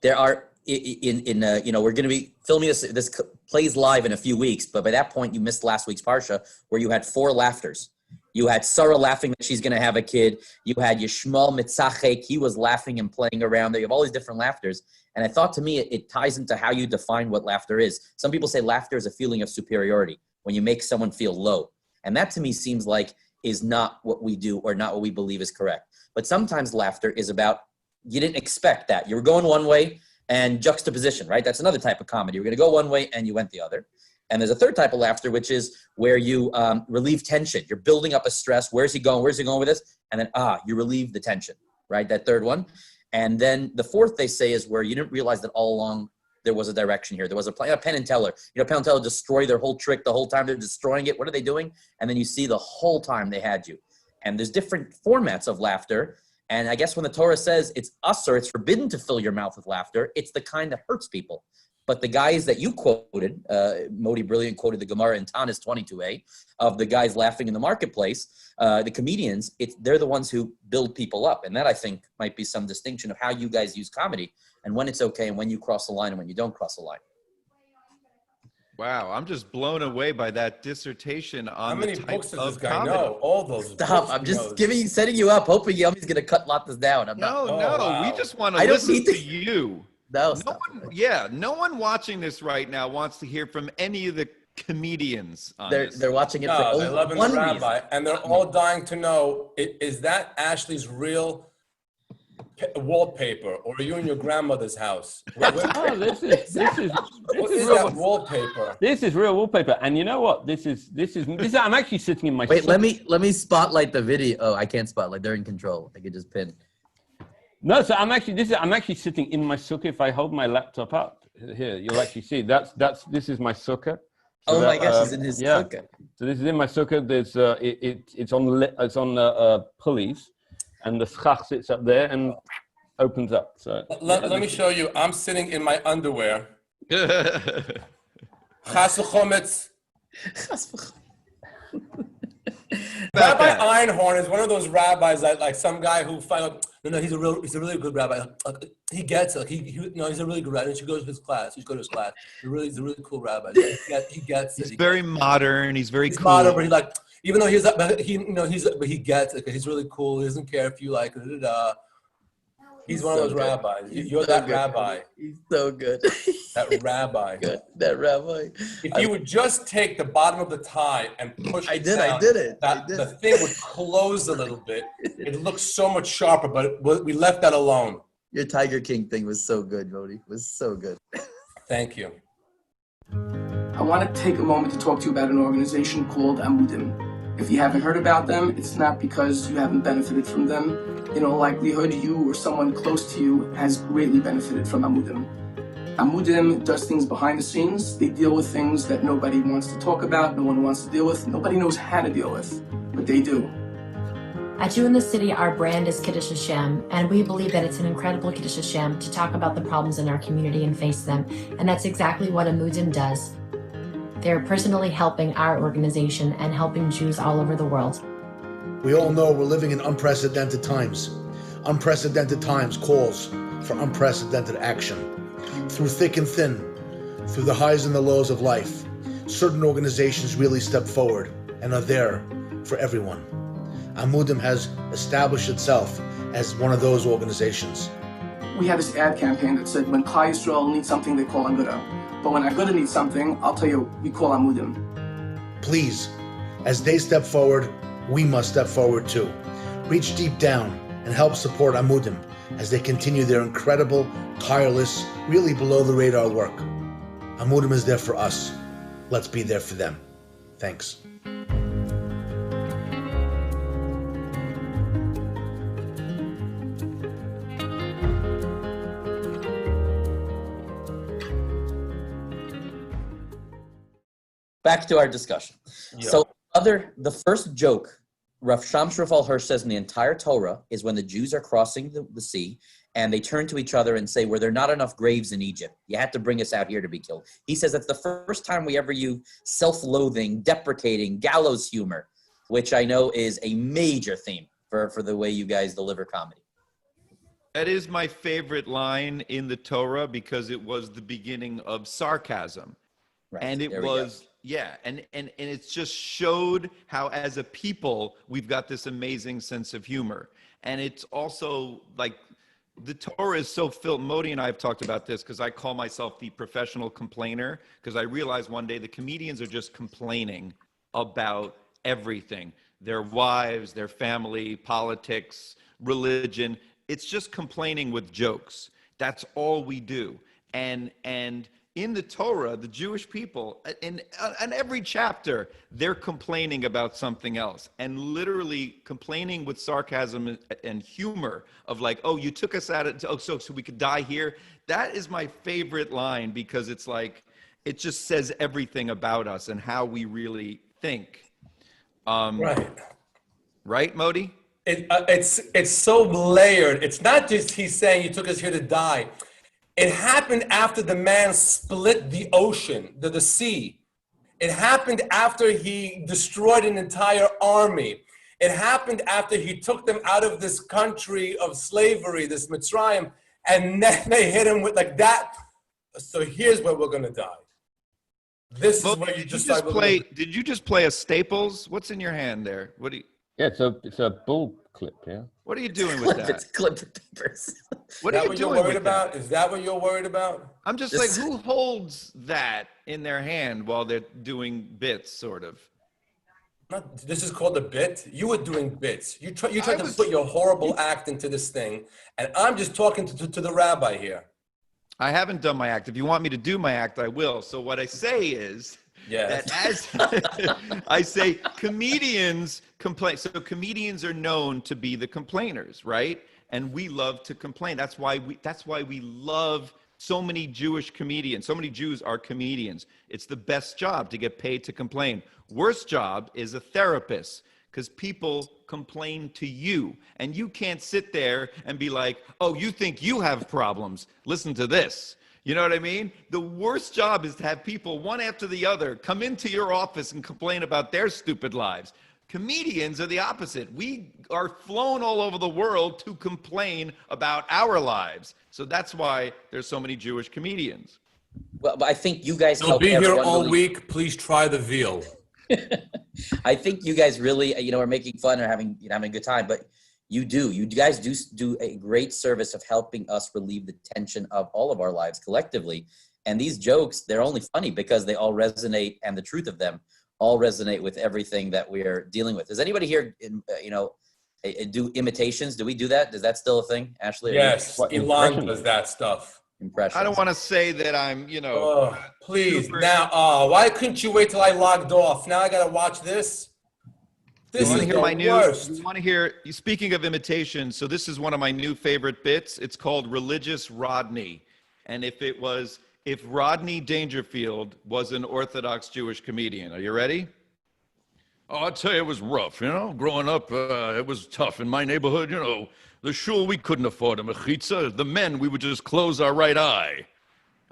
There are we're going to be filming this plays live in a few weeks, but by that point you missed last week's parsha where you had 4 laughters. You had Sarah laughing that she's going to have a kid. You had Yishmael Mitzachek, he was laughing and playing around. You have all these different laughters, and I thought to me it ties into how you define what laughter is. Some people say laughter is a feeling of superiority when you make someone feel low, and that to me seems like is not what we do or not what we believe is correct. But sometimes laughter is about, you didn't expect that. You were going one way and juxtaposition, right? That's another type of comedy. You're going to go one way and you went the other. And there's a third type of laughter, which is where you relieve tension. You're building up a stress. Where's he going? Where's he going with this? And then, you relieve the tension, right? That third one. And then the fourth, they say, is where you didn't realize that all along there was a direction here. There was a Penn and Teller. Penn and Teller destroy their whole trick the whole time. They're destroying it. What are they doing? And then you see the whole time they had you. And there's different formats of laughter. And I guess when the Torah says it's usur, it's forbidden to fill your mouth with laughter, it's the kind that hurts people. But the guys that you quoted, Modi Brilliant quoted the Gemara in Tanis 22a, of the guys laughing in the marketplace, the comedians, they're the ones who build people up. And that, I think, might be some distinction of how you guys use comedy and when it's okay and when you cross the line and when you don't cross the line. Wow, I'm just blown away by that dissertation on how many books does this guy comedy. know? All those. Stop! I'm just setting you up, hoping Yami's going to cut this down. We just want to listen to you. No one watching this right now wants to hear from any of the comedians on this. They're watching it for they love one Rabbi, reason. and they're all dying to know: is that Ashley's real wallpaper, or are you in your grandmother's house? This is real wallpaper. This is real wallpaper, and you know what? This is. I'm actually sitting in my. Wait, let me spotlight the video. Oh, I can't spotlight. They're in control. I could just pin. No, so I'm actually sitting in my sukkah. If I hold my laptop up here, you'll actually see this is my sukkah. So my gosh, he's in his sukkah. So this is in my sukkah. There's it's on pulleys. And the schach sits up there and opens up. So let me show you. I'm sitting in my underwear. Chas v'chometz. Rabbi Einhorn is one of those rabbis that, like, some guy who no, he's a really good rabbi. He gets it. He's a really good rabbi. You should go to his class. He's a really cool rabbi. He gets it. He's very modern. He's very cool. Modern, but even though he gets it. He's really cool. He doesn't care if you like it. He's one of those rabbis. You're that rabbi. He's so good. That rabbi. Good. That rabbi. If you would just take the bottom of the tie and push it down, I did it. The thing would close a little bit. It looks so much sharper, but we left that alone. Your Tiger King thing was so good, Modi. It was so good. Thank you. I want to take a moment to talk to you about an organization called Amudim. If you haven't heard about them, it's not because you haven't benefited from them. In all likelihood, you or someone close to you has greatly benefited from Amudim. Amudim does things behind the scenes. They deal with things that nobody wants to talk about, no one wants to deal with, nobody knows how to deal with, but they do. At You in the City, our brand is Kiddush Hashem, and we believe that it's an incredible Kiddush Hashem to talk about the problems in our community and face them, and that's exactly what Amudim does. They're personally helping our organization and helping Jews all over the world. We all know we're living in unprecedented times. Unprecedented times calls for unprecedented action. Through thick and thin, through the highs and the lows of life, certain organizations really step forward and are there for everyone. Amudim has established itself as one of those organizations. We had this ad campaign that said, when Klal Yisrael needs something, they call Aguda. But when Aguda needs something, I'll tell you, we call Amudim. Please, as they step forward, we must step forward too. Reach deep down and help support Amudim as they continue their incredible, tireless, really below the radar work. Amudim is there for us. Let's be there for them. Thanks. Back to our discussion. Yeah. So the first joke Rav Shamshrav Hirsch says in the entire Torah is when the Jews are crossing the sea and they turn to each other and say, were there not enough graves in Egypt? You had to bring us out here to be killed. He says that's the first time we ever use self-loathing, deprecating, gallows humor, which I know is a major theme for the way you guys deliver comedy. That is my favorite line in the Torah because it was the beginning of sarcasm. Right. And it was... Yeah, and it's just showed how as a people, we've got this amazing sense of humor. And it's also like the Torah is so filled. Modi and I have talked about this because I call myself the professional complainer because I realized one day the comedians are just complaining about everything. Their wives, their family, politics, religion. It's just complaining with jokes. That's all we do. And in the Torah, the Jewish people, in every chapter, they're complaining about something else and literally complaining with sarcasm and humor of like, oh, you took us out of, so we could die here. That is my favorite line because it's like, it just says everything about us and how we really think. Right. Right, Modi? It's so layered. It's not just he's saying you took us here to die. It happened after the man split the ocean, the sea. It happened after he destroyed an entire army. It happened after he took them out of this country of slavery, this Mitzrayim, and then they hit him with like that. So here's where we're going to die. This is where you just play. Did you just play a Staples? What's in your hand there? What do you? Yeah, it's a bull clip. Yeah. What are you doing with that? It's clip the papers. What are you doing worried about? Is that what you're worried about? I'm just like, who holds that in their hand while they're doing bits, sort of? This is called a bit. You were doing bits. You tried to put your horrible act into this thing, and I'm just talking to the rabbi here. I haven't done my act. If you want me to do my act, I will. So what I say is that as I say, comedians complain. So comedians are known to be the complainers, right? And we love to complain. That's why we love so many Jewish comedians. So many Jews are comedians. It's the best job to get paid to complain. Worst job is a therapist because people complain to you and you can't sit there and be like, oh, you think you have problems? Listen to this. You know what I mean? The worst job is to have people one after the other come into your office and complain about their stupid lives. Comedians are the opposite. We are flown all over the world to complain about our lives. So that's why there's so many Jewish comedians. Well, but I think you guys help. Be here all week. Please try the veal. I think you guys really, are making fun or having a good time, but you guys do a great service of helping us relieve the tension of all of our lives collectively. And these jokes, they're only funny because they all resonate, and the truth of them all resonate with everything that we are dealing with. Does anybody here, do imitations? Do we do that? Is that still a thing, Ashley? Yes, Elon does that stuff. Impressions. I don't want to say that I'm, please, now, why couldn't you wait till I logged off? Now I got to watch this. This is the worst. You want to hear, speaking of imitation, so this is one of my new favorite bits. It's called Religious Rodney. and if Rodney Dangerfield was an Orthodox Jewish comedian. Are you ready? Oh, I'll tell you, it was rough, growing up, it was tough in my neighborhood, the shul, we couldn't afford a mechitza. The men, we would just close our right eye.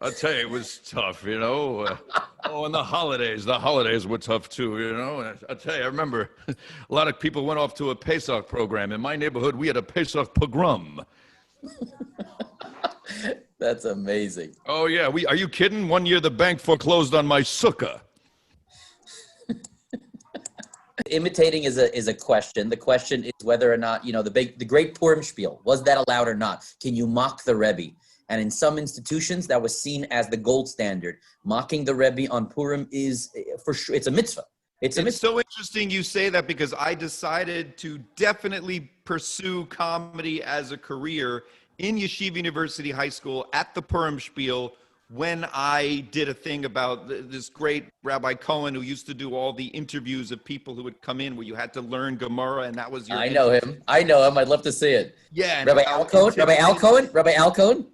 I'll tell you, it was tough, and the holidays were tough too, And I'll tell you, I remember a lot of people went off to a Pesach program. In my neighborhood, we had a Pesach pogrom. That's amazing. Oh yeah, are you kidding? One year the bank foreclosed on my sukkah. Imitating is a question. The question is whether or not, the great Purim spiel, was that allowed or not? Can you mock the Rebbe? And in some institutions, that was seen as the gold standard. Mocking the Rebbe on Purim is, for sure, it's a mitzvah. It's so interesting you say that, because I decided to definitely pursue comedy as a career in Yeshiva University High School at the Purim spiel, when I did a thing about this great Rabbi Cohen, who used to do all the interviews of people who would come in where you had to learn Gemara, and that was your... I know him. I'd love to see it. Yeah. Rabbi Al Cohen?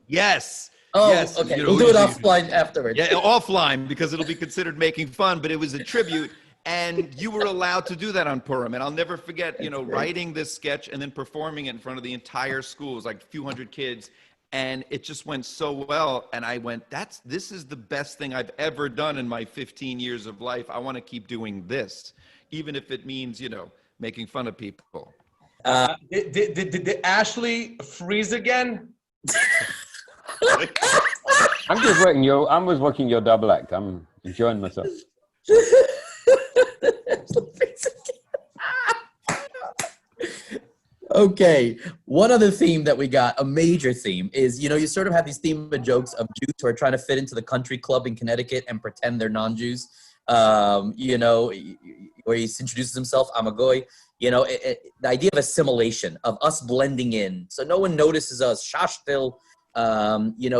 Yes. Oh, yes. Okay. We'll do it offline afterwards. Yeah, offline, because it'll be considered making fun, but it was a tribute. And you were allowed to do that on Purim. And I'll never forget, writing this sketch and then performing it in front of the entire school. It was like a few hundred kids. And it just went so well. And I went, this is the best thing I've ever done in my 15 years of life. I want to keep doing this, even if it means, making fun of people. Did Ashley freeze again? I'm just working your double act. I'm enjoying myself. Okay, one other theme that we got, a major theme, is, you sort of have these theme of jokes of Jews who are trying to fit into the country club in Connecticut and pretend they're non-Jews. Where he introduces himself, I'm a goy. The idea of assimilation, of us blending in, so no one notices us. Shashtil,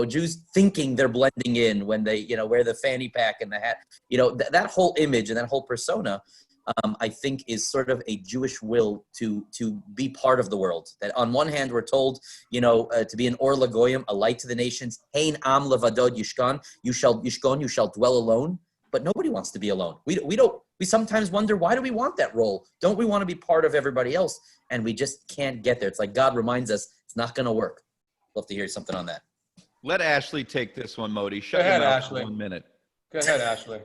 Jews thinking they're blending in when they, wear the fanny pack and the hat. That whole image and that whole persona, I think, is sort of a Jewish will to be part of the world. That on one hand, we're told, to be an or lagoyim, a light to the nations. Hein am levadod yishkan, you shall dwell alone. But nobody wants to be alone. We sometimes wonder, why do we want that role? Don't we want to be part of everybody else? And we just can't get there. It's like God reminds us it's not going to work. Love to hear something on that. Let Ashley take this one, Modi. Go ahead, Ashley. 1 minute. Go ahead, Ashley.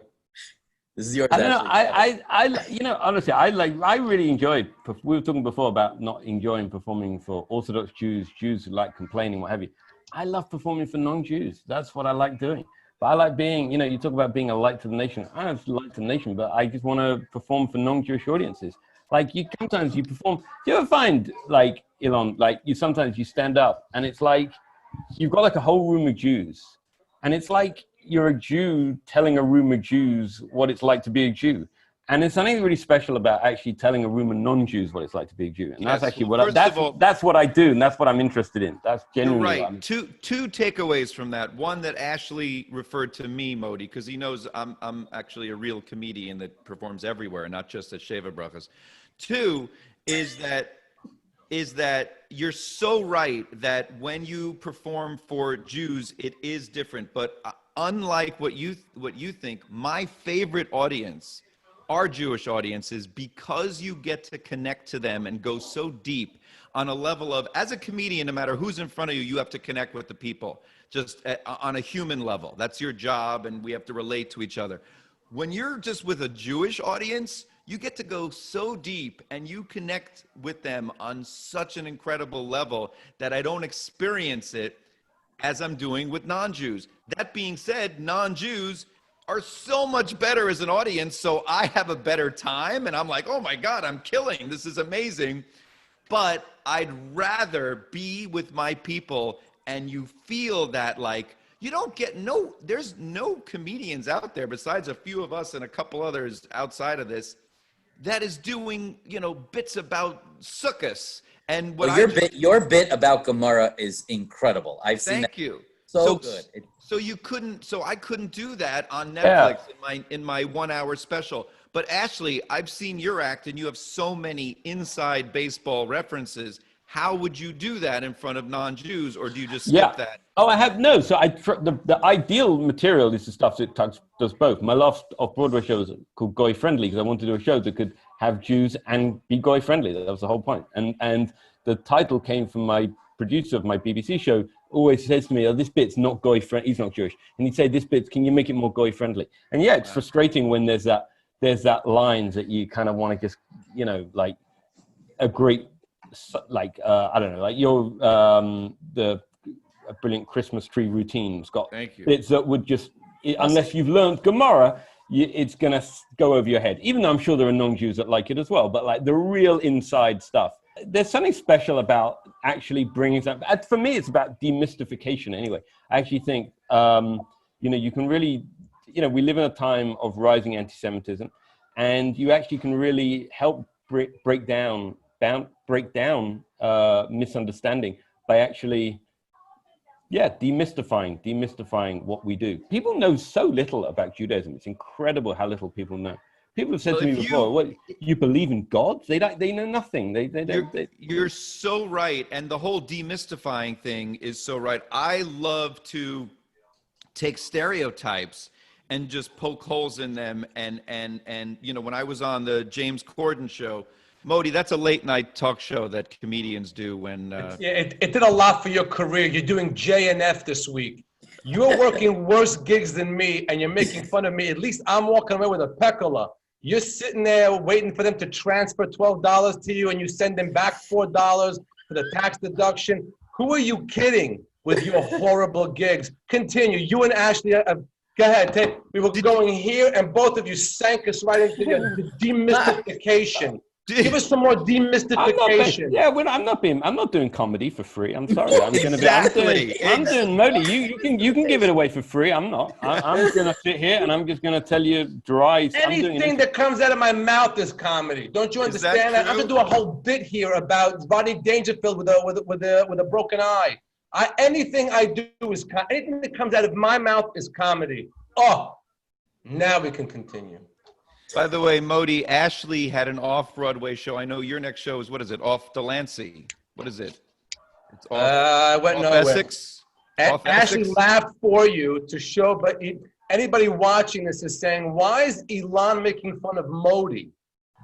This is yours. Honestly, I really enjoyed. We were talking before about not enjoying performing for Orthodox Jews who like complaining, what have you. I love performing for non-Jews. That's what I like doing. But I like being, you talk about being a light to the nation. I don't have a light to the nation, but I just want to perform for non-Jewish audiences. Like sometimes you perform. Do you ever find, like, Elon, sometimes you stand up and it's like you've got like a whole room of Jews, and it's like you're a Jew telling a room of Jews what it's like to be a Jew. And there's something really special about actually telling a room of non-Jews what it's like to be a Jew. And that's actually that's what I do, and that's what I'm interested in. That's genuinely you're right. Two takeaways from that. One, that Ashley referred to me, Modi, because he knows I'm actually a real comedian that performs everywhere, not just at Sheva Brachas. Two is that you're so right that when you perform for Jews, it is different. But unlike what you think, my favorite audience are Jewish audiences, because you get to connect to them and go so deep on a level of, as a comedian, no matter who's in front of you, you have to connect with the people just on a human level. That's your job, and we have to relate to each other. When you're just with a Jewish audience, you get to go so deep and you connect with them on such an incredible level that I don't experience it as I'm doing with non-Jews. That being said, non-Jews are so much better as an audience, so I have a better time, and I'm like, oh my God, I'm killing, this is amazing. But I'd rather be with my people, and you feel that, like, there's no comedians out there besides a few of us and a couple others outside of this that is doing, bits about sukkahs. And your bit about Gemara is incredible. I've seen that. Thank you. So good. So I couldn't do that on Netflix in my 1 hour special. But Ashley, I've seen your act, and you have so many inside baseball references. how would you do that in front of non-Jews, or do you just skip that? Oh, I have no. So the ideal material is the stuff that does both. My last off-Broadway show was called Goy Friendly because I wanted to do a show that could have Jews and be Goy Friendly. That was the whole point. And the title came from my producer of my BBC show. Always says to me, "Oh, this bit's not Goy friendly." He's not Jewish, and he'd say, "This bit, can you make it more Goy friendly?" And yeah, it's frustrating when there's that lines that you kind of want to just, you know, like a great, like I don't know, like your the brilliant Christmas tree routine's got bits that would just, unless you've learned Gemara, it's gonna go over your head. Even though I'm sure there are non-Jews that like it as well, but like the real inside stuff. There's something special about actually bringing something. For me, it's about demystification anyway. I actually think, you know, you can really, you know, we live in a time of rising anti-Semitism, and you actually can really help break down misunderstanding by actually, demystifying what we do. People know so little about Judaism. It's incredible how little people know. People have said to me before, "What, you believe in God?" They know nothing. You're so right, and the whole demystifying thing is so right. I love to take stereotypes and just poke holes in them. And you know, when I was on the James Corden show, Modi, that's a late night talk show that comedians do when. It did a lot for your career. You're doing J and F this week. You're working worse gigs than me, and you're making fun of me. At least I'm walking away with a pecola. You're sitting there waiting for them to transfer $12 to you, and you send them back $4 for the tax deduction. Who are you kidding with your horrible gigs? Continue. You and Ashley, go ahead. We were going here, and both of you sank us right into the demystification. Give us some more demystification. I'm not doing comedy for free. I'm sorry. I'm doing Modi. You can give it away for free. I'm not. I'm gonna sit here and I'm just gonna tell you dry. Anything that comes out of my mouth is comedy. Don't you understand that? I'm gonna do a whole bit here about Rodney Dangerfield with a broken eye. Anything I do is anything that comes out of my mouth is comedy. Oh, now we can continue. By the way, Modi, Ashley had an off-Broadway show. I know your next show is, what is it? Off Delancey. What is it? It's off, I went off nowhere. Essex? Off Ashley Essex? laughed for you to show, but anybody watching this is saying, why is Elon making fun of Modi,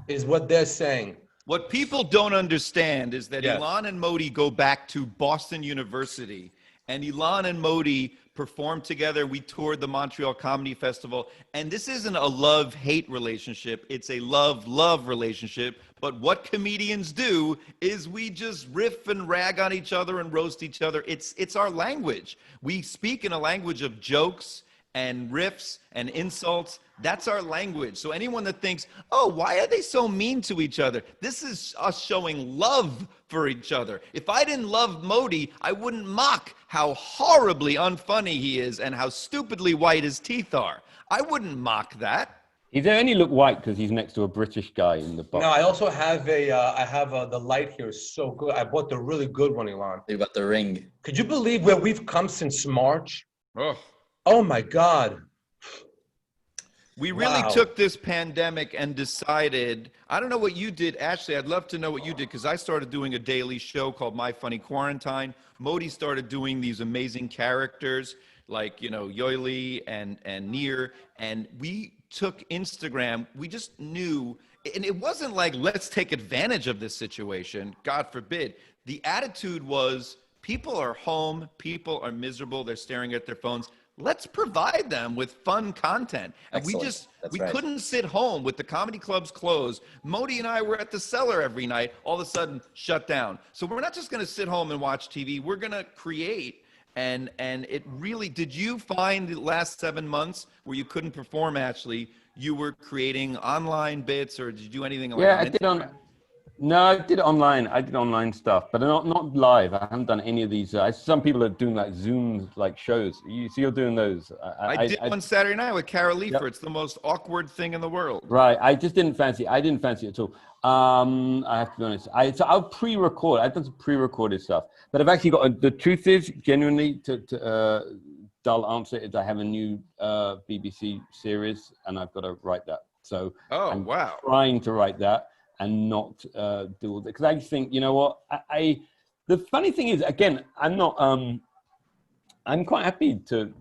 is what they're saying. What people don't understand is that Elon and Modi go back to Boston University, and Elon and Modi performed together. We toured the Montreal Comedy Festival, and this isn't a love-hate relationship. It's a love-love relationship. But what comedians do is we just riff and rag on each other and roast each other. It's our language. We speak in a language of jokes and riffs and insults. That's our language. So anyone that thinks, oh, why are they so mean to each other? This is us showing love for each other. If I didn't love Modi, I wouldn't mock how horribly unfunny he is and how stupidly white his teeth are. I wouldn't mock that. He's only look white because he's next to a British guy in the box. No, I also have the light here is so good. I bought the really good one, Elon. You got the ring. Could you believe where we've come since March? Oh my God. We really took this pandemic and decided, I don't know what you did, Ashley, I'd love to know what you did, because I started doing a daily show called My Funny Quarantine. Modi started doing these amazing characters like, you know, Yoeli and Nir, and we took Instagram. We just knew, and it wasn't like, let's take advantage of this situation, God forbid. The attitude was, people are home, people are miserable, they're staring at their phones. Let's provide them with fun content. And we couldn't sit home with the comedy clubs closed. Modi and I were at the Cellar every night, all of a sudden shut down. So we're not just gonna sit home and watch TV, we're gonna create. And it really, did you find the last 7 months where you couldn't perform, Ashley, you were creating online bits, or did you do anything like I did No, I did it online. I did online stuff, but not live. I haven't done any of these. Some people are doing like Zoom like shows. You're doing those. I did one Saturday night with Carol Leifer. Yep. It's the most awkward thing in the world. Right. I didn't fancy it at all. I have to be honest. I'll pre-record. I've done some pre-recorded stuff, but I've actually got the truth is genuinely to dull answer is I have a new BBC series and I've got to write that. So I'm trying to write that and not do all that, because I just think, you know what, The funny thing is, again, I'm not. I'm quite happy to.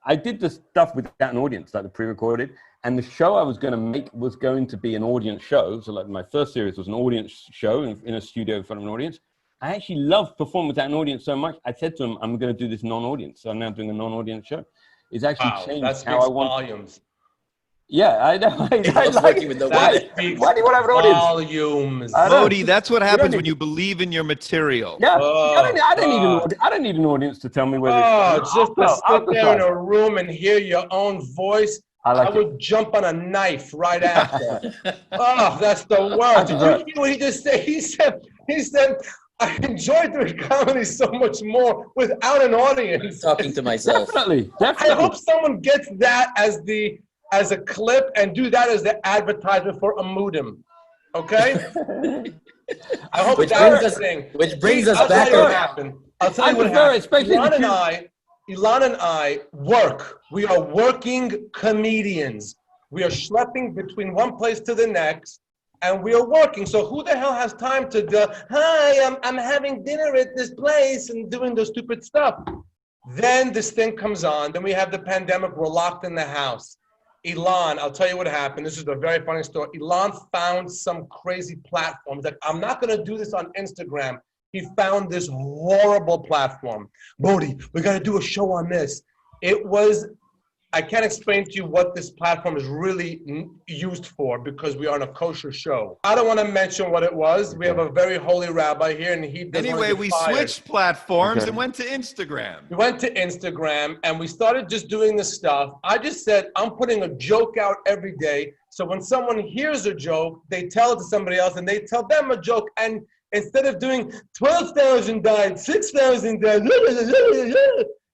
I did the stuff without an audience, like the pre-recorded, and the show I was going to make was going to be an audience show. So, like my first series was an audience show in a studio in front of an audience. I actually love performing without an audience so much. I said to them, "I'm going to do this non-audience." So I'm now doing a non-audience show. It's actually changed how I want. Volumes. Yeah, I know. I like it. Why do you want to have an audience? Volumes. Modi, that's what happens when you believe in your material. Yeah, I don't need an audience to tell me whether. Just to sit there in a room and hear your own voice. I would jump on a knife right after. That's the worst. Did you hear what he just said? He said, I enjoy doing comedy so much more without an audience. Talking to myself. Definitely. I hope someone gets that as a clip and do that as the advertisement for Amudim. Okay? I hope that's the thing. Which brings us back. I'll tell you what happened. I'll tell you what happened. Ilan and I work. We are working comedians. We are schlepping between one place to the next, and we are working. So who the hell has time to go, hi, I'm having dinner at this place and doing the stupid stuff? Then this thing comes on. Then we have the pandemic. We're locked in the house. Ilan, I'll tell you what happened. This is a very funny story. Ilan found some crazy platform. He's like, I'm not going to do this on Instagram. He found this horrible platform. Modi, we got to do a show on this. It was, I can't explain to you what this platform is really used for because we are on a kosher show. I don't want to mention what it was. We have a very holy rabbi here and he doesn't Anyway, we switched platforms and went to Instagram. We went to Instagram and we started just doing this stuff. I just said, I'm putting a joke out every day. So when someone hears a joke, they tell it to somebody else and they tell them a joke. And instead of doing 12,000 died, 6,000 died,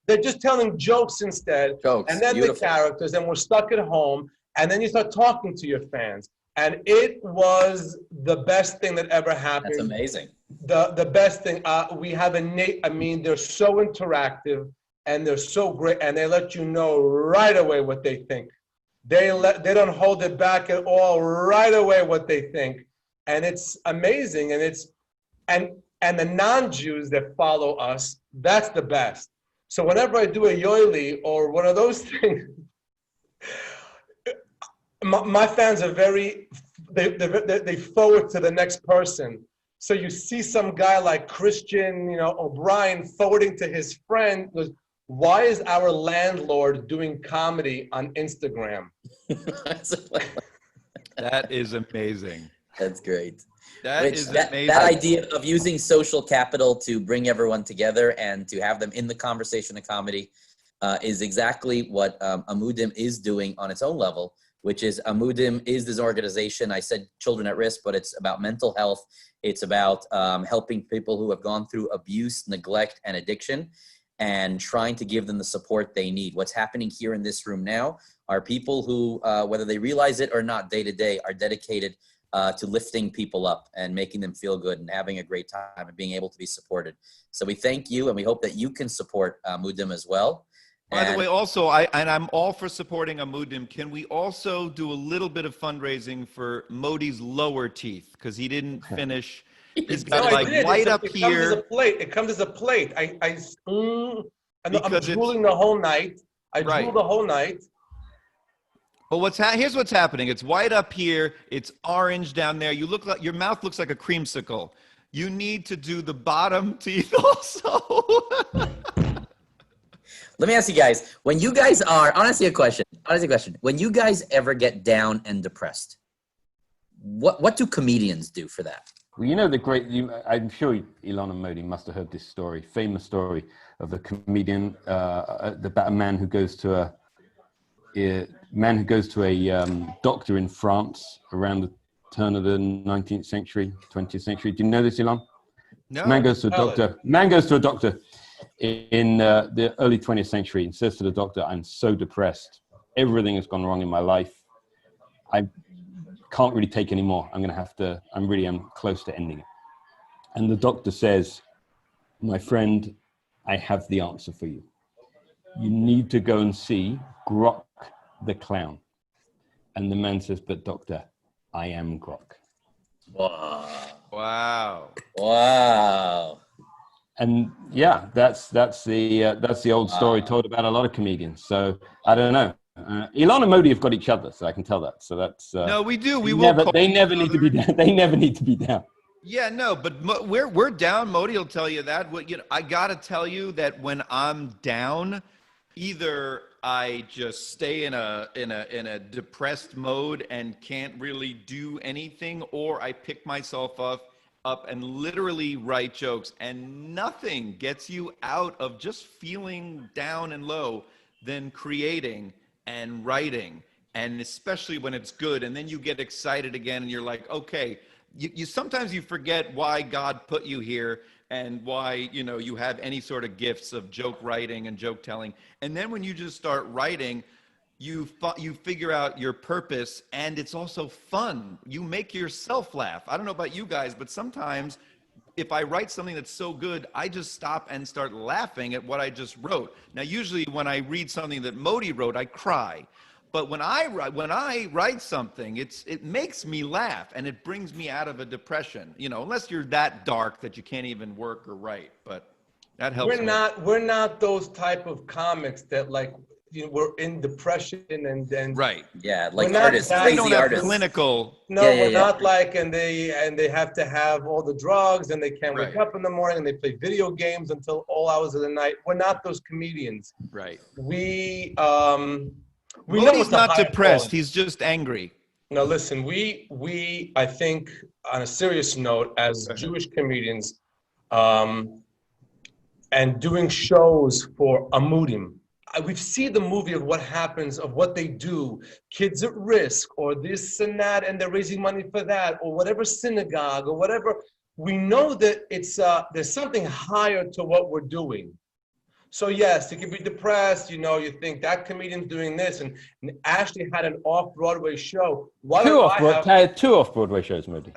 they're just telling jokes instead. Jokes, and then beautiful. the characters, and we're stuck at home. And then you start talking to your fans. And it was the best thing that ever happened. That's amazing. The best thing. We have they're so interactive and they're so great. And they let you know right away what they think. They don't hold it back at all, right away what they think. And it's amazing. And the non-Jews that follow us, that's the best. So whenever I do a yoili or one of those things, my fans are they forward to the next person. So you see some guy like Christian, O'Brien forwarding to his friend, goes, why is our landlord doing comedy on Instagram? That is amazing. That's great. That is amazing. That idea of using social capital to bring everyone together and to have them in the conversation of comedy is exactly what Amudim is doing on its own level, which is Amudim is this organization. I said children at risk, but it's about mental health. It's about helping people who have gone through abuse, neglect, and addiction and trying to give them the support they need. What's happening here in this room now are people who, whether they realize it or not day to day, are dedicated to lifting people up and making them feel good and having a great time and being able to be supported. So we thank you and we hope that you can support Amudim as well. By the way, also, I'm all for supporting Amudim. Can we also do a little bit of fundraising for Modi's lower teeth? Because he didn't finish. He's got white up here. It comes as a plate. I'm drooling the whole night. I drool the whole night. But here's what's happening. It's white up here. It's orange down there. Your mouth looks like a creamsicle. You need to do the bottom teeth also. Let me ask you guys, when you guys are, honestly a question, when you guys ever get down and depressed, what do comedians do for that? Well, I'm sure Ilan and Modi must have heard this story, famous story of a comedian about a man who goes to a doctor in France around the turn of the 19th century, 20th century. Do you know this, Ilan? No. Man goes to a doctor in the early 20th century and says to the doctor, I'm so depressed. Everything has gone wrong in my life. I can't really take any more. I'm close to ending it. And the doctor says, my friend, I have the answer for you. You need to go and see Grok the clown. And the man says, but doctor, I am Grok. Wow. Wow. Wow. yeah, that's the old story told about a lot of comedians. So I don't know. Elon and Modi have got each other, so I can tell that. So that's no, we do. They never need to be down. They never need to be down. Yeah, no, but we're down. Modi will tell you that. I gotta tell you that when I'm down, either I just stay in a depressed mode and can't really do anything, or I pick myself up and literally write jokes, and nothing gets you out of just feeling down and low than creating and writing, and especially when it's good, and then you get excited again and you're like, okay, you sometimes you forget why God put you here and why you have any sort of gifts of joke writing and joke telling, and then when you just start writing, you figure out your purpose, and it's also fun. You make yourself laugh. I don't know about you guys, but sometimes if I write something that's so good, I just stop and start laughing at what I just wrote. Now, usually when I read something that Modi wrote, I cry. But when I write something, it makes me laugh, and it brings me out of a depression. Unless you're that dark that you can't even work or write, but that helps. We're not those type of comics that we're in depression and then right. Yeah, like artists, crazy artists. Clinical. No, we're not like, and they have to have all the drugs, and they can't wake up in the morning, and they play video games until all hours of the night. We're not those comedians. Right. Modi's not depressed. He's just angry. No, listen, we I think, on a serious note, as Jewish comedians, and doing shows for Amudim, we've seen the movie of what happens, of what they do, kids at risk, or this and that, and they're raising money for that, or whatever synagogue, or whatever. We know that it's there's something higher to what we're doing. So yes, you can be depressed, you think that comedian's doing this, and Ashley had an off-Broadway show. Two off-Broadway shows, Modi.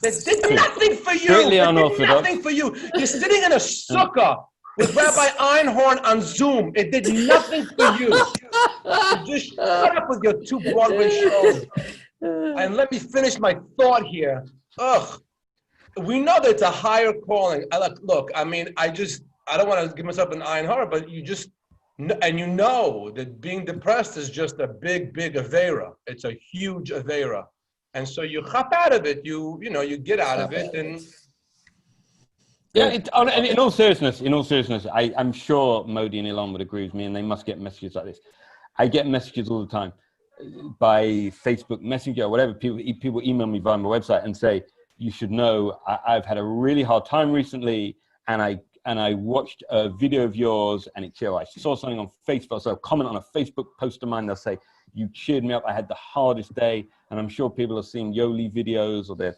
They did nothing for you. Strictly unorthodox. Nothing for you. You're sitting in a sukkah with Rabbi Einhorn on Zoom. It did nothing for you. Just shut up with your 2 Broadway shows. And let me finish my thought here. We know that it's a higher calling. Look, I don't want to give myself an eye in horror, but that being depressed is just a big, big avera. It's a huge avera. And so you hop out of it, you get out of it, and yeah. And in all seriousness, I'm sure Modi and Elon would agree with me, and they must get messages like this. I get messages all the time by Facebook Messenger or whatever. People email me via my website and say, you should know, I've had a really hard time recently, and I watched a video of yours, and I saw something on Facebook, so I'll comment on a Facebook post of mine, they'll say, you cheered me up, I had the hardest day. And I'm sure people are seeing Yoli videos, or they're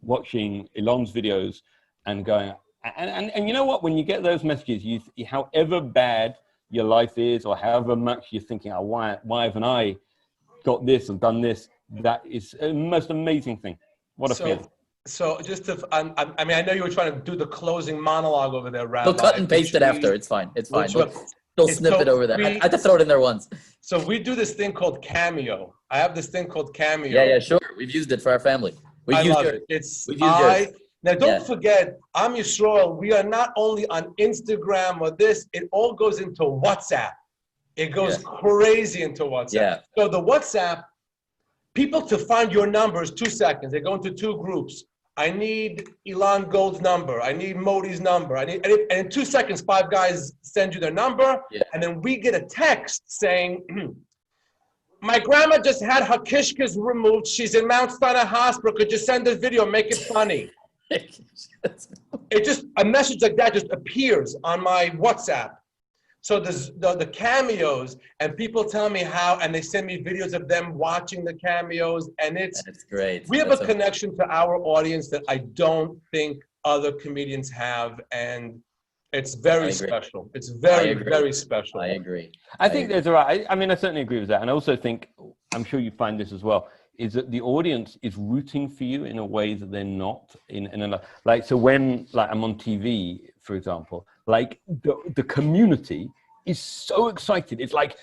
watching Elon's videos and going, and you know what, when you get those messages, however bad your life is, or however much you're thinking, why haven't I got this and done this, that is the most amazing thing. What a feeling. So just I know you were trying to do the closing monologue over there, Rabbi. They'll cut and paste it after. It's fine. It's fine. They'll snip it over there. I had to throw it in there once. So we do this thing called Cameo. I have this thing called Cameo. Yeah, sure. We've used it for our family. I love it. Now, don't forget, I'm Yisrael. We are not only on Instagram or this. It all goes into WhatsApp. It goes crazy into WhatsApp. Yeah. So the WhatsApp, people to find your numbers, 2 seconds. They go into 2 groups. I need Elon Gold's number. I need Modi's number. And in 2 seconds, 5 guys send you their number. Yeah. And then we get a text saying, my grandma just had her kishkas removed. She's in Mount Sinai Hospital. Could you send a video, make it funny? A message like that just appears on my WhatsApp. So there's the cameos, and people tell me how, and they send me videos of them watching the cameos, and it's great. We have a connection to our audience that I don't think other comedians have, and it's very special. It's very, very special. I agree. I think there's I certainly agree with that, and I also think, I'm sure you find this as well, is that the audience is rooting for you in a way that they're not so when I'm on TV, for example, the community is so excited. It's like,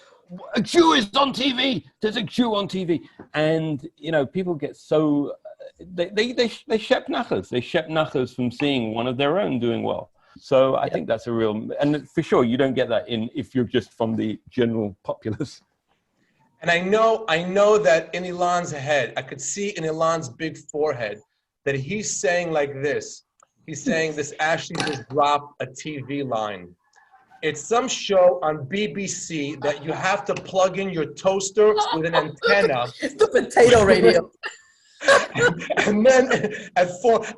a Jew is on TV. There's a Jew on TV, and people get so they shep nachas. They shep nachas from seeing one of their own doing well. So I think that's a real, and for sure you don't get that if you're just from the general populace. And I know that in Elon's head, I could see in Elon's big forehead that he's saying like this. He's saying this Ashley just dropped a TV line. It's some show on BBC that you have to plug in your toaster with an antenna. It's the potato radio. And then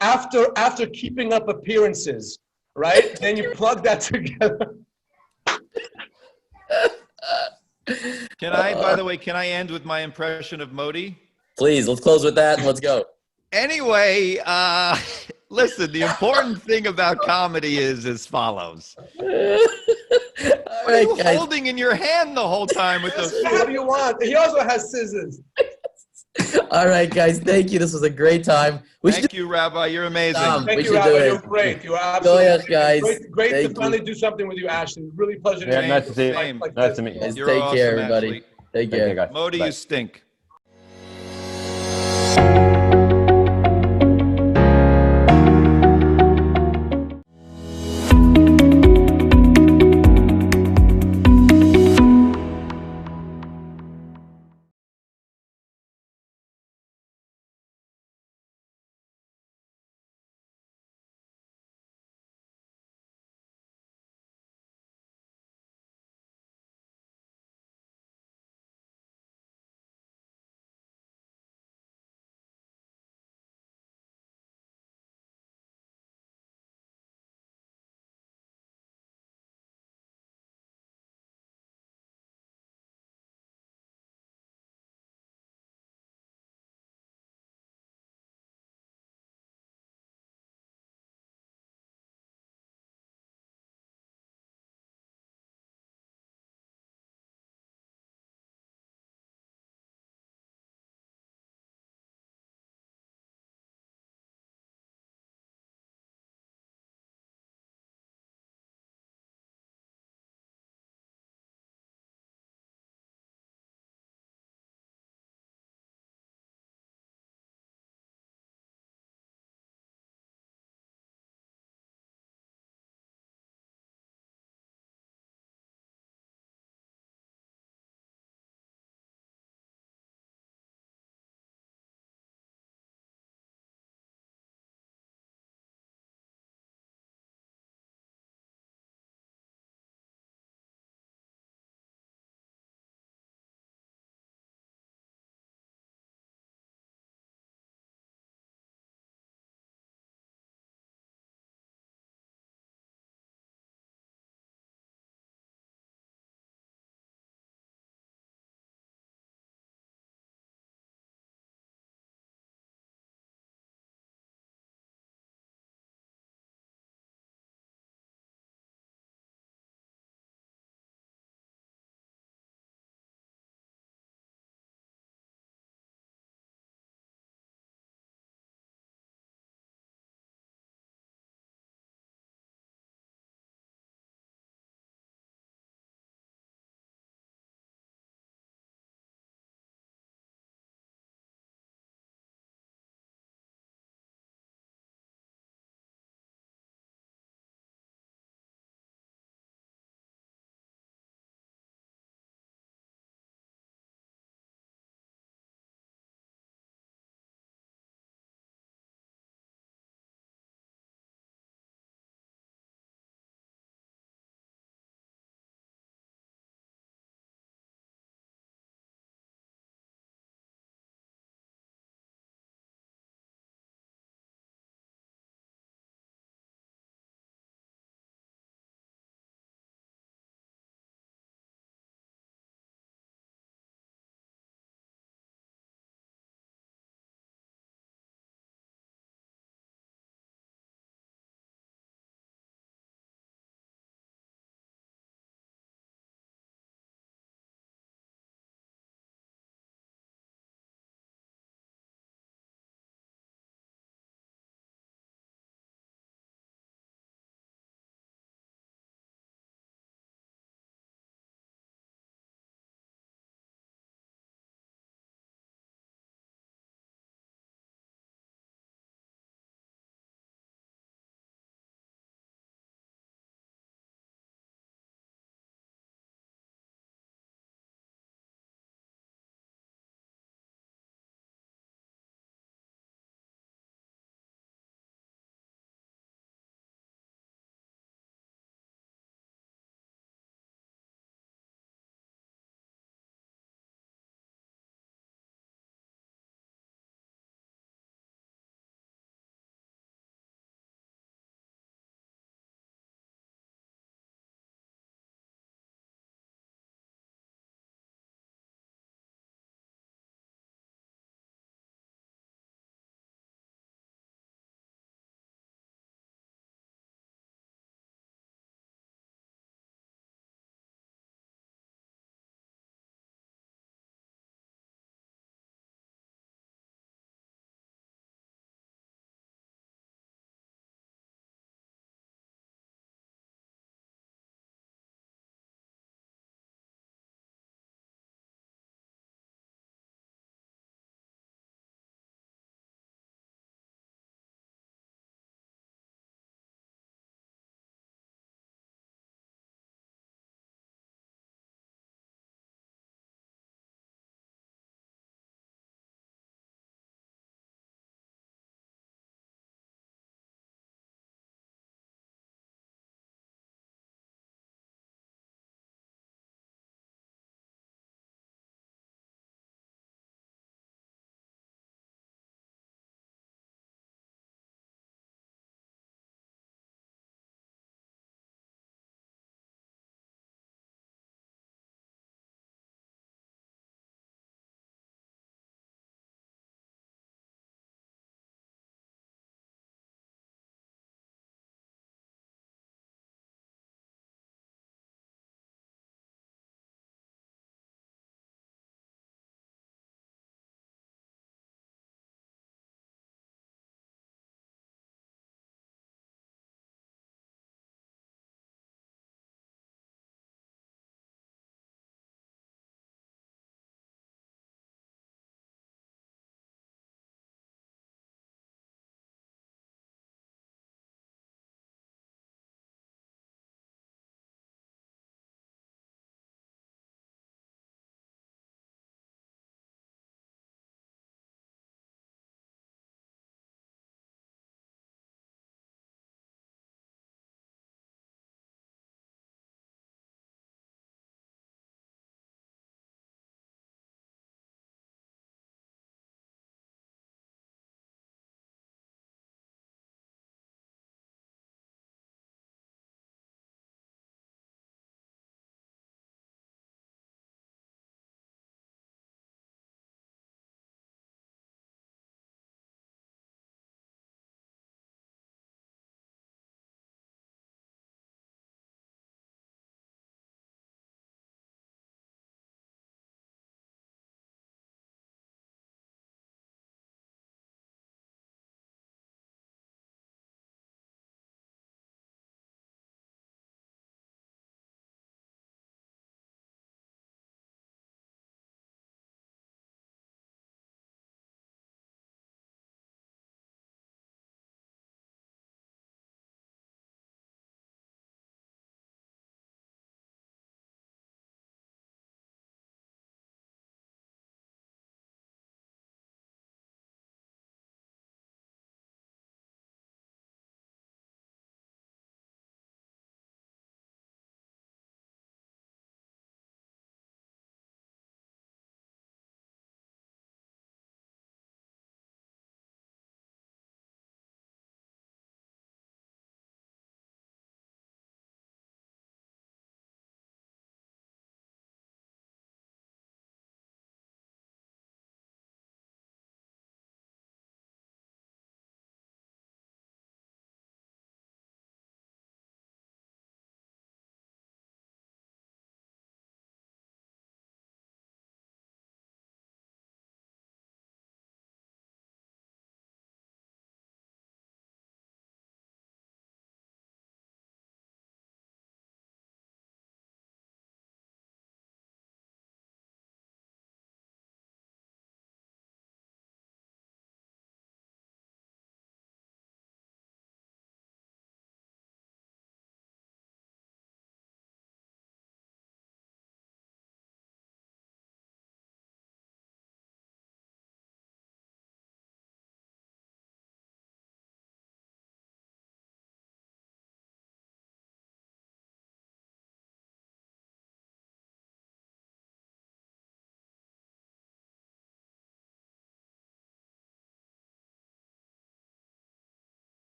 after keeping up appearances, right? Then you plug that together. By the way, can I end with my impression of Modi? Please, let's close with that and let's go. Anyway, listen, the important thing about comedy is as follows. What are you holding in your hand the whole time with those? Whatever you want. He also has scissors. All right, guys. Thank you. This was a great time. Thank you, Rabbi. You're amazing. Thank you, Rabbi. You're great. You're absolutely guys. Great to finally do something with you, Ashley. Really pleasure to Yeah, meet you. nice to see you. Like Nice this. to meet you. Guys, You're take awesome, care, everybody. Ashley. Take care. guys. Modi, Bye. you stink.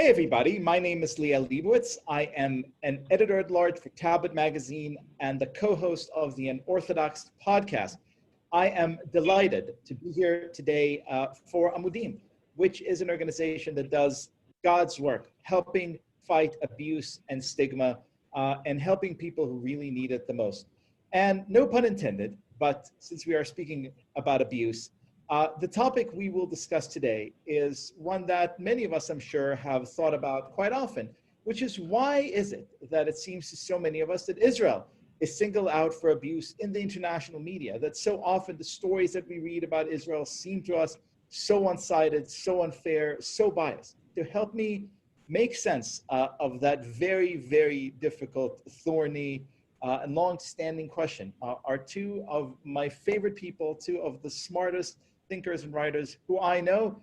everybody. My name is Liel Leibowitz. I am an editor-at-large for Tablet Magazine and the co-host of the Unorthodox podcast. I am delighted to be here today for Amudim, which is an organization that does God's work, helping fight abuse and stigma and helping people who really need it the most. And no pun intended, but since we are speaking about abuse, the topic we will discuss today is one that many of us, I'm sure, have thought about quite often, which is why is it that it seems to so many of us that Israel is singled out for abuse in the international media, that so often the stories that we read about Israel seem to us so one-sided, so unfair, so biased. To help me make sense of that very, very difficult, thorny, and long-standing question are two of my favorite people, two of the smartest thinkers and writers who I know,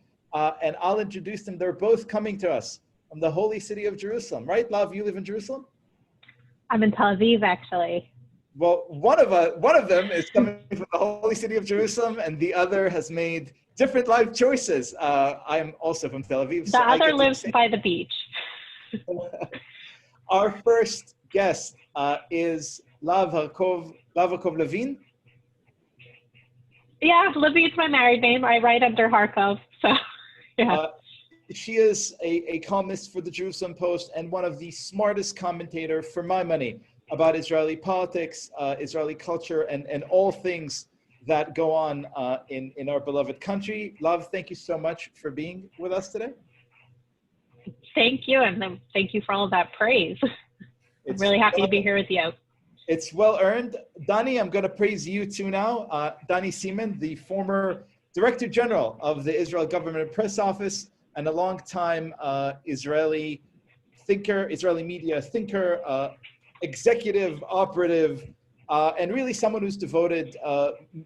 and I'll introduce them. They're both coming to us from the holy city of Jerusalem, right? Lav, you live in Jerusalem? I'm in Tel Aviv, actually. Well, one of them is coming from the holy city of Jerusalem, and the other has made different life choices. I am also from Tel Aviv. The other lives by the beach. Our first guest is Lav Levine. Yeah, Livy is my married name. I write under Harkov, so yeah. She is a columnist for the Jerusalem Post and one of the smartest commentators, for my money, about Israeli politics, Israeli culture, and all things that go on in our beloved country. Lav, thank you so much for being with us today. Thank you, and thank you for all of that praise. I'm really happy to be here with you. It's well earned. Dani, I'm going to praise you too now. Dani Seaman, the former Director General of the Israel Government Press Office and a longtime Israeli thinker, Israeli media thinker, executive, operative, and really someone who's devoted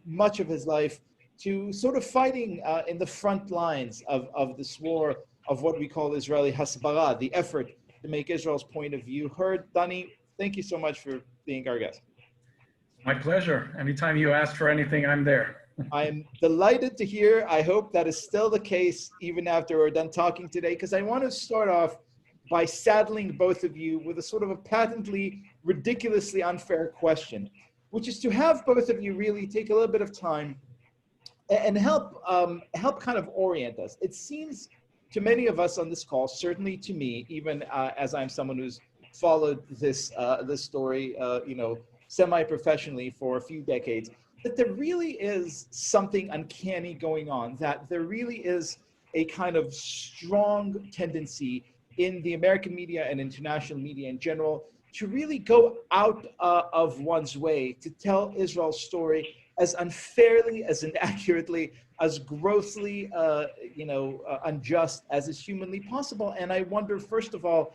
much of his life to sort of fighting in the front lines of this war of what we call Israeli hasbara, the effort to make Israel's point of view heard. Dani, thank you so much for being our guest. My pleasure. Anytime you ask for anything, I'm there. I am delighted to hear. I hope that is still the case even after we're done talking today, because I want to start off by saddling both of you with a sort of a patently, ridiculously unfair question, which is to have both of you really take a little bit of time and help kind of orient us. It seems to many of us on this call, certainly to me, even as I'm someone who's followed this story, semi-professionally for a few decades, that there really is something uncanny going on, that there really is a kind of strong tendency in the American media and international media in general to really go out of one's way to tell Israel's story as unfairly, as inaccurately, as grossly, unjust as is humanly possible. And I wonder, first of all,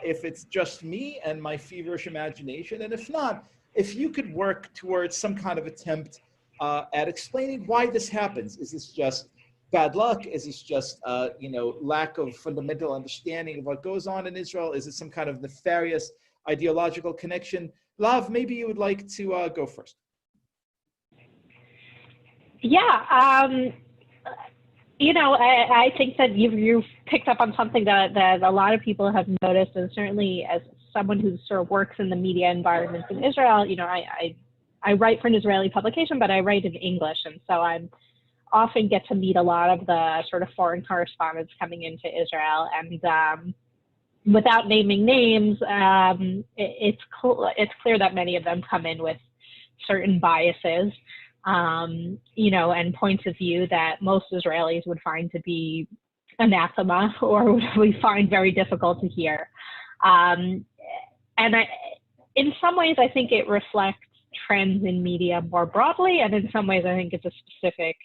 if it's just me and my feverish imagination, and if not, if you could work towards some kind of attempt at explaining why this happens. Is this just bad luck? Is this just, lack of fundamental understanding of what goes on in Israel? Is it some kind of nefarious ideological connection? Lav, maybe you would like to go first. Yeah, I think that you've picked up on something that a lot of people have noticed, and certainly as someone who sort of works in the media environment in Israel, I write for an Israeli publication, but I write in English, and so I often get to meet a lot of the sort of foreign correspondents coming into Israel, and without naming names, it's clear that many of them come in with certain biases. And points of view that most Israelis would find to be anathema or would find very difficult to hear. In some ways, I think it reflects trends in media more broadly, and in some ways, I think it's a specific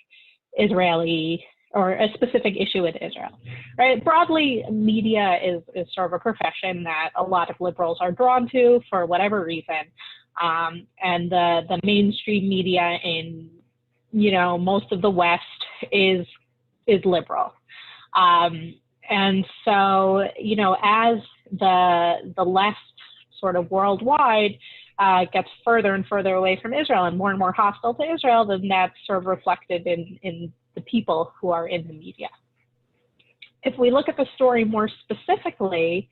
Israeli or a specific issue in Israel. Right? Broadly, media is sort of a profession that a lot of liberals are drawn to for whatever reason. And the mainstream media in, most of the West is liberal. And so, as the left sort of worldwide gets further and further away from Israel and more hostile to Israel, then that's sort of reflected in the people who are in the media. if we look at the story more specifically,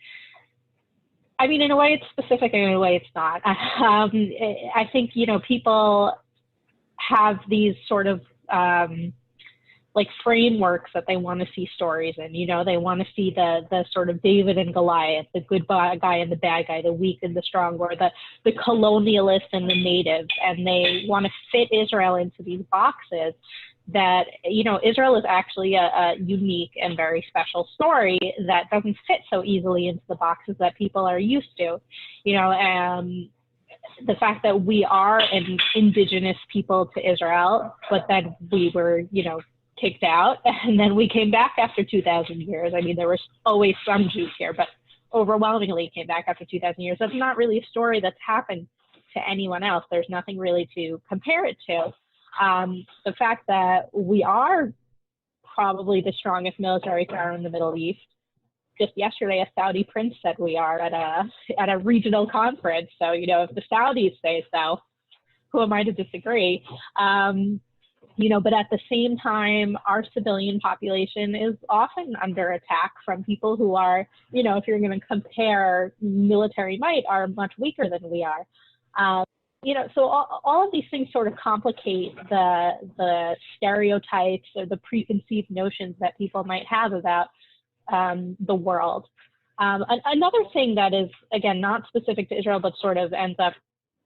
I mean, in a way it's specific, and in a way it's not. I think, you know, people have these sort of like frameworks that they want to see stories in. You know, they want to see the sort of David and Goliath, the good guy and the bad guy, the weak and the strong, or the colonialist and the native, and they want to fit Israel into these boxes that, you know, Israel is actually a unique and very special story that doesn't fit so easily into the boxes that people are used to. You know, the fact that we are an indigenous people to Israel, but then we were, you know, kicked out, and then we came back after 2,000 years. I mean, there was always some Jews here, but overwhelmingly came back after 2,000 years. That's not really a story that's happened to anyone else. There's nothing really to compare it to. The fact that we are probably the strongest military power in the Middle East. Just yesterday, a Saudi prince said we are at a regional conference. So, you know, if the Saudis say so, who am I to disagree? You know, but at the same time, our civilian population is often under attack from people who are, you know, if you're going to compare military might, are much weaker than we are. You know, so all of these things sort of complicate the stereotypes or the preconceived notions that people might have about the world. Another thing that is, again, not specific to Israel, but sort of ends up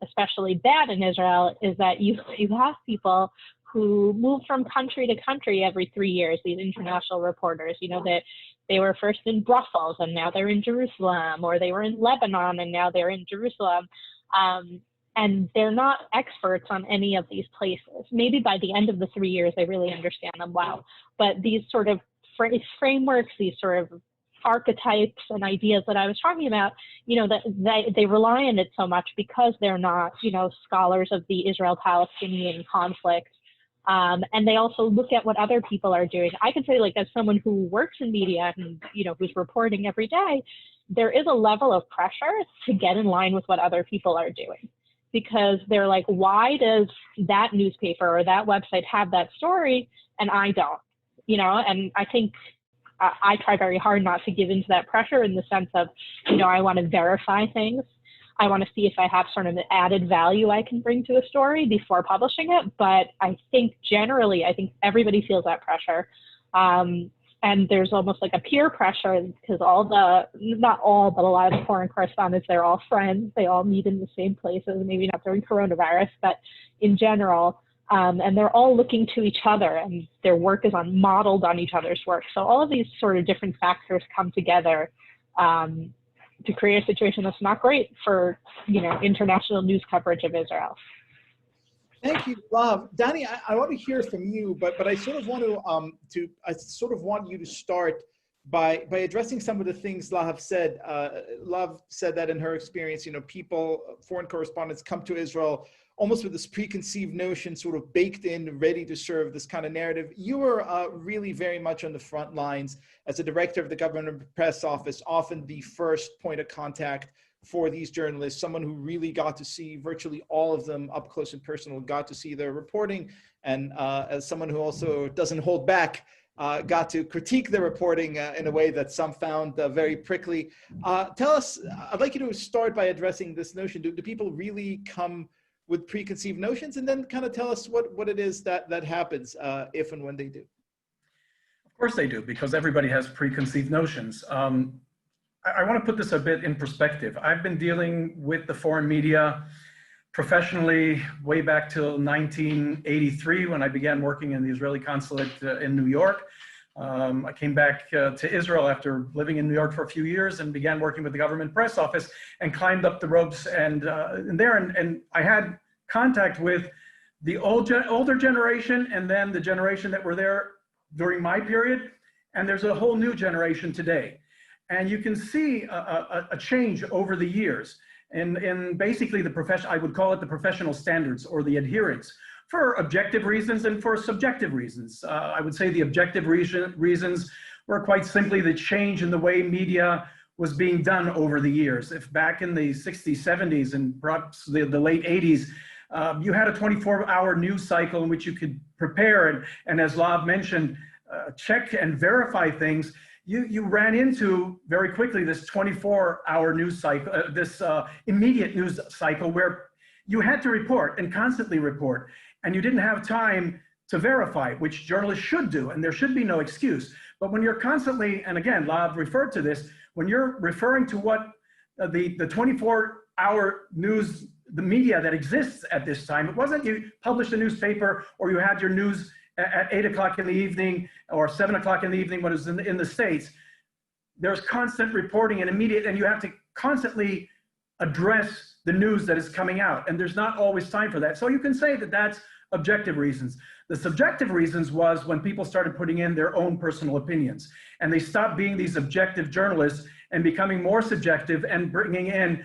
especially bad in Israel, is that you have people who move from country to country every 3 years, these international reporters, you know, that they were first in Brussels and now they're in Jerusalem, or they were in Lebanon and now they're in Jerusalem. And they're not experts on any of these places. Maybe by the end of the 3 years, they really understand them well. But these sort of frameworks, these sort of archetypes and ideas that I was talking about, you know, that they rely on it so much because they're not, you know, scholars of the Israel-Palestinian conflict. And they also look at what other people are doing. I can say, like, as someone who works in media and, you know, who's reporting every day, there is a level of pressure to get in line with what other people are doing. Because they're like, why does that newspaper or that website have that story and I don't? You know, and I think I try very hard not to give into that pressure, in the sense of, you know, I want to verify things. I want to see if I have sort of an added value I can bring to a story before publishing it. But I think generally, I think everybody feels that pressure. And there's almost like a peer pressure, because not all, but a lot of the foreign correspondents, they're all friends. They all meet in the same places, maybe not during coronavirus, but in general. And they're all looking to each other, and their work is modeled on each other's work. So all of these sort of different factors come together to create a situation that's not great for, you know, international news coverage of Israel. Thank you, Lav. Danny, I want to hear from you, but I sort of want want you to start by addressing some of the things Lav said. Lav said that in her experience, you know, foreign correspondents come to Israel almost with this preconceived notion sort of baked in, ready to serve this kind of narrative. You were really very much on the front lines as a director of the government press office, often the first point of contact for these journalists, someone who really got to see virtually all of them up close and personal, got to see their reporting, and as someone who also doesn't hold back, got to critique the reporting in a way that some found very prickly. Tell us, I'd like you to start by addressing this notion. Do people really come with preconceived notions, and then kind of tell us what it is that happens if and when they do? Of course they do, because everybody has preconceived notions. I want to put this a bit in perspective. I've been dealing with the foreign media professionally way back till 1983, when I began working in the Israeli consulate in New York. I came back to Israel after living in New York for a few years and began working with the government press office, and climbed up the ropes and I had contact with the older generation, and then the generation that were there during my period. And there's a whole new generation today. And you can see a change over the years in basically the profession. I would call it the professional standards, or the adherence, for objective reasons and for subjective reasons. I would say the objective reasons were quite simply the change in the way media was being done over the years. If back in the 60s, 70s, and perhaps the late 80s, you had a 24-hour news cycle in which you could prepare and as Lav mentioned, check and verify things. you ran into very quickly this 24-hour news cycle, this immediate news cycle where you had to report and constantly report, and you didn't have time to verify, which journalists should do, and there should be no excuse. But when you're constantly, and again, Lav referred to this, when you're referring to what the 24-hour news, the media that exists at this time, it wasn't you published a newspaper or you had your news at 8 o'clock in the evening or 7 o'clock in the evening when it was in the States. There's constant reporting and immediate, and you have to constantly address the news that is coming out, and there's not always time for that. So you can say that that's objective reasons. The subjective reasons was when people started putting in their own personal opinions, and they stopped being these objective journalists and becoming more subjective and bringing in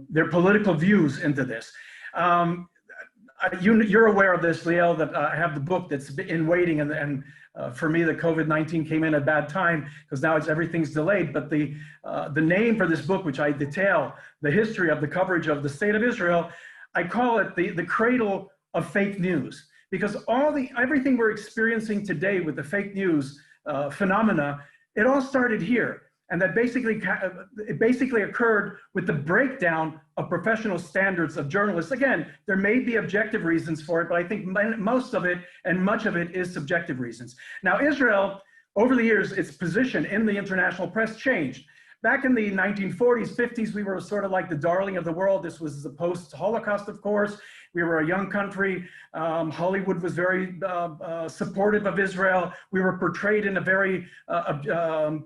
their political views into this. You're aware of this, Liel, that I have the book that's in waiting, and for me, the COVID-19 came in at a bad time because now everything's delayed. But the name for this book, which I detail the history of the coverage of the state of Israel, I call it the cradle of fake news, because everything we're experiencing today with the fake news phenomena, it all started here. And that it basically occurred with the breakdown of professional standards of journalists. Again, there may be objective reasons for it, but I think most of it and much of it is subjective reasons. Now, Israel, over the years, its position in the international press changed. Back in the 1940s, 50s, we were sort of like the darling of the world. This was the post-Holocaust, of course. We were a young country. Hollywood was very supportive of Israel. We were portrayed in a very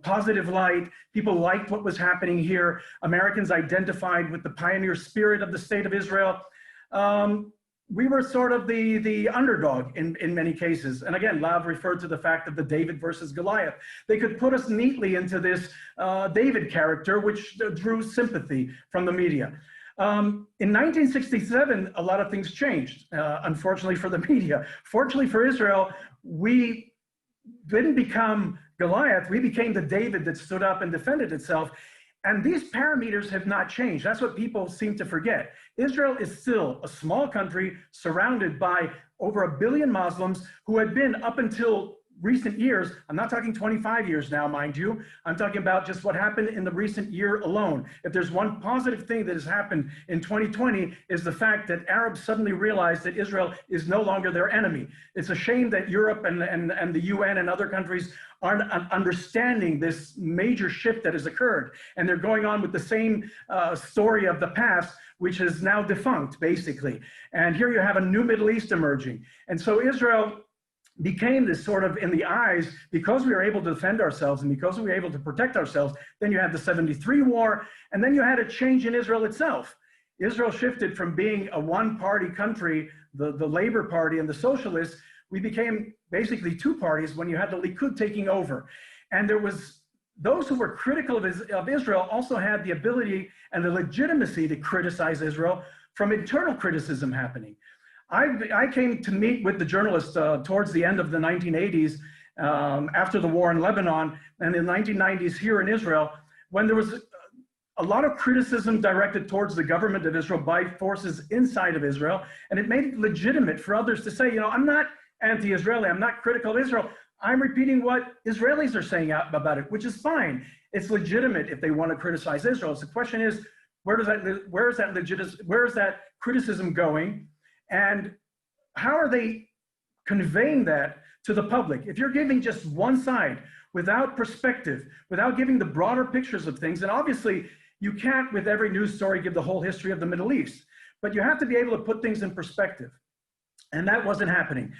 positive light. People liked what was happening here. Americans identified with the pioneer spirit of the state of Israel. We were sort of the underdog in many cases. And again, Lav referred to the fact of the David versus Goliath. They could put us neatly into this David character, which drew sympathy from the media. In 1967, a lot of things changed, unfortunately for the media. Fortunately for Israel, we didn't become Goliath, we became the David that stood up and defended itself. And these parameters have not changed. That's what people seem to forget. Israel is still a small country surrounded by over 1 billion Muslims who had been, up until recent years, I'm not talking 25 years now, mind you, I'm talking about just what happened in the recent year alone. If there's one positive thing that has happened in 2020 is the fact that Arabs suddenly realized that Israel is no longer their enemy. It's a shame that Europe and the UN and other countries aren't understanding this major shift that has occurred. And they're going on with the same story of the past, which is now defunct, basically. And here you have a new Middle East emerging. And so Israel became this sort of, in the eyes, because we were able to defend ourselves and because we were able to protect ourselves. Then you had the 73 war, and then you had a change in Israel itself. Israel shifted from being a one-party country, the Labor Party and the Socialists. We became basically two parties when you had the Likud taking over. And there was, those who were critical of Israel also had the ability and the legitimacy to criticize Israel from internal criticism happening. I came to meet with the journalists towards the end of the 1980s, after the war in Lebanon, and in the 1990s here in Israel, when there was a lot of criticism directed towards the government of Israel by forces inside of Israel, and it made it legitimate for others to say, you know, I'm not anti-Israeli, I'm not critical of Israel, I'm repeating what Israelis are saying about it, which is fine. It's legitimate if they want to criticize Israel. So the question is, where is that criticism going? And how are they conveying that to the public? If you're giving just one side without perspective, without giving the broader pictures of things, and obviously you can't with every news story give the whole history of the Middle East, but you have to be able to put things in perspective. And that wasn't happening.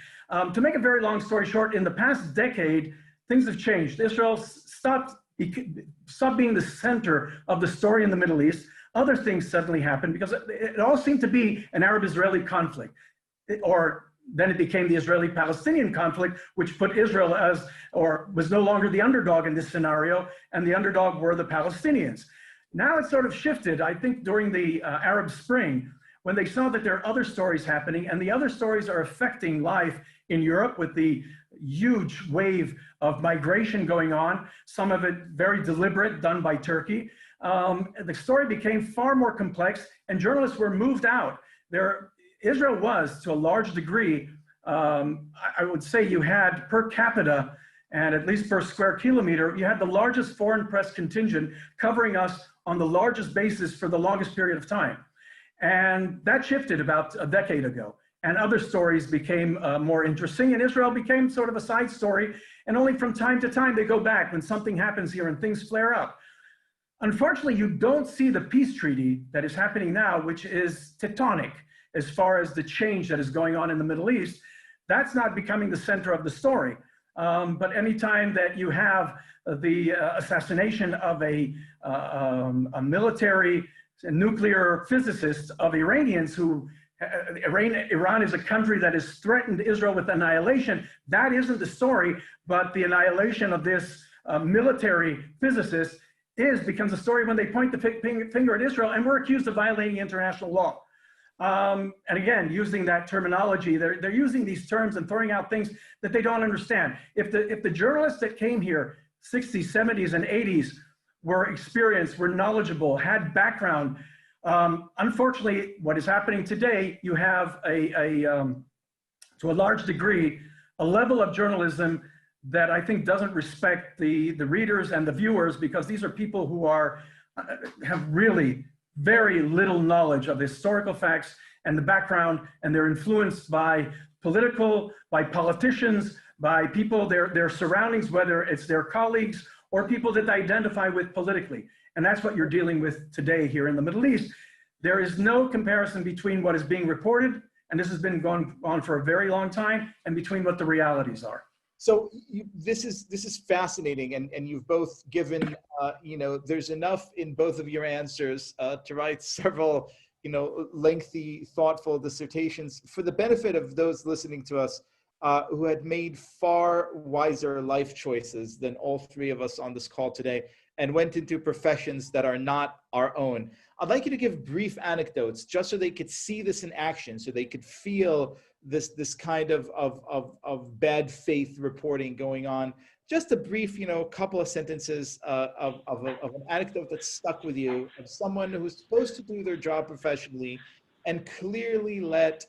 To make a very long story short, in the past decade, things have changed. Israel stopped being the center of the story in the Middle East. Other things suddenly happened because it all seemed to be an Arab-Israeli conflict, or then it became the Israeli-Palestinian conflict, which put Israel as, or was no longer the underdog in this scenario, and the underdog were the Palestinians. Now it's sort of shifted, I think, during the Arab Spring, when they saw that there are other stories happening, and the other stories are affecting life in Europe with the huge wave of migration going on, some of it very deliberate, done by Turkey. The story became far more complex, and journalists were moved out. Israel was, to a large degree, I would say you had per capita And at least per square kilometer, you had the largest foreign press contingent covering us on the largest basis for the longest period of time. And that shifted about a decade ago. And other stories became more interesting, and Israel became sort of a side story. And only from time to time they go back when something happens here and things flare up. Unfortunately, you don't see the peace treaty that is happening now, which is tectonic as far as the change that is going on in the Middle East. That's not becoming the center of the story. But anytime that you have the assassination of a military nuclear physicist of Iranians who Iran is a country that has threatened Israel with annihilation. That isn't the story, but the annihilation of this military physicist becomes a story when they point the finger at Israel, and we're accused of violating international law. And again, using that terminology, they're using these terms and throwing out things that they don't understand. If the journalists that came here 60s, 70s, and 80s were experienced, were knowledgeable, had background, unfortunately, what is happening today, you have to a large degree, a level of journalism that I think doesn't respect the readers and the viewers, because these are people who have really very little knowledge of the historical facts and the background, and they're influenced by politicians, by people, their surroundings, whether it's their colleagues or people that they identify with politically. And that's what you're dealing with today here in the Middle East. There is no comparison between what is being reported, and this has been going on for a very long time, and between what the realities are. So this is fascinating, and you've both given, there's enough in both of your answers to write several, lengthy, thoughtful dissertations for the benefit of those listening to us who had made far wiser life choices than all three of us on this call today, and went into professions that are not our own. I'd like you to give brief anecdotes just so they could see this in action, so they could feel this kind of bad faith reporting going on. Just a brief, couple of sentences of an anecdote that stuck with you, of someone who's supposed to do their job professionally and clearly let,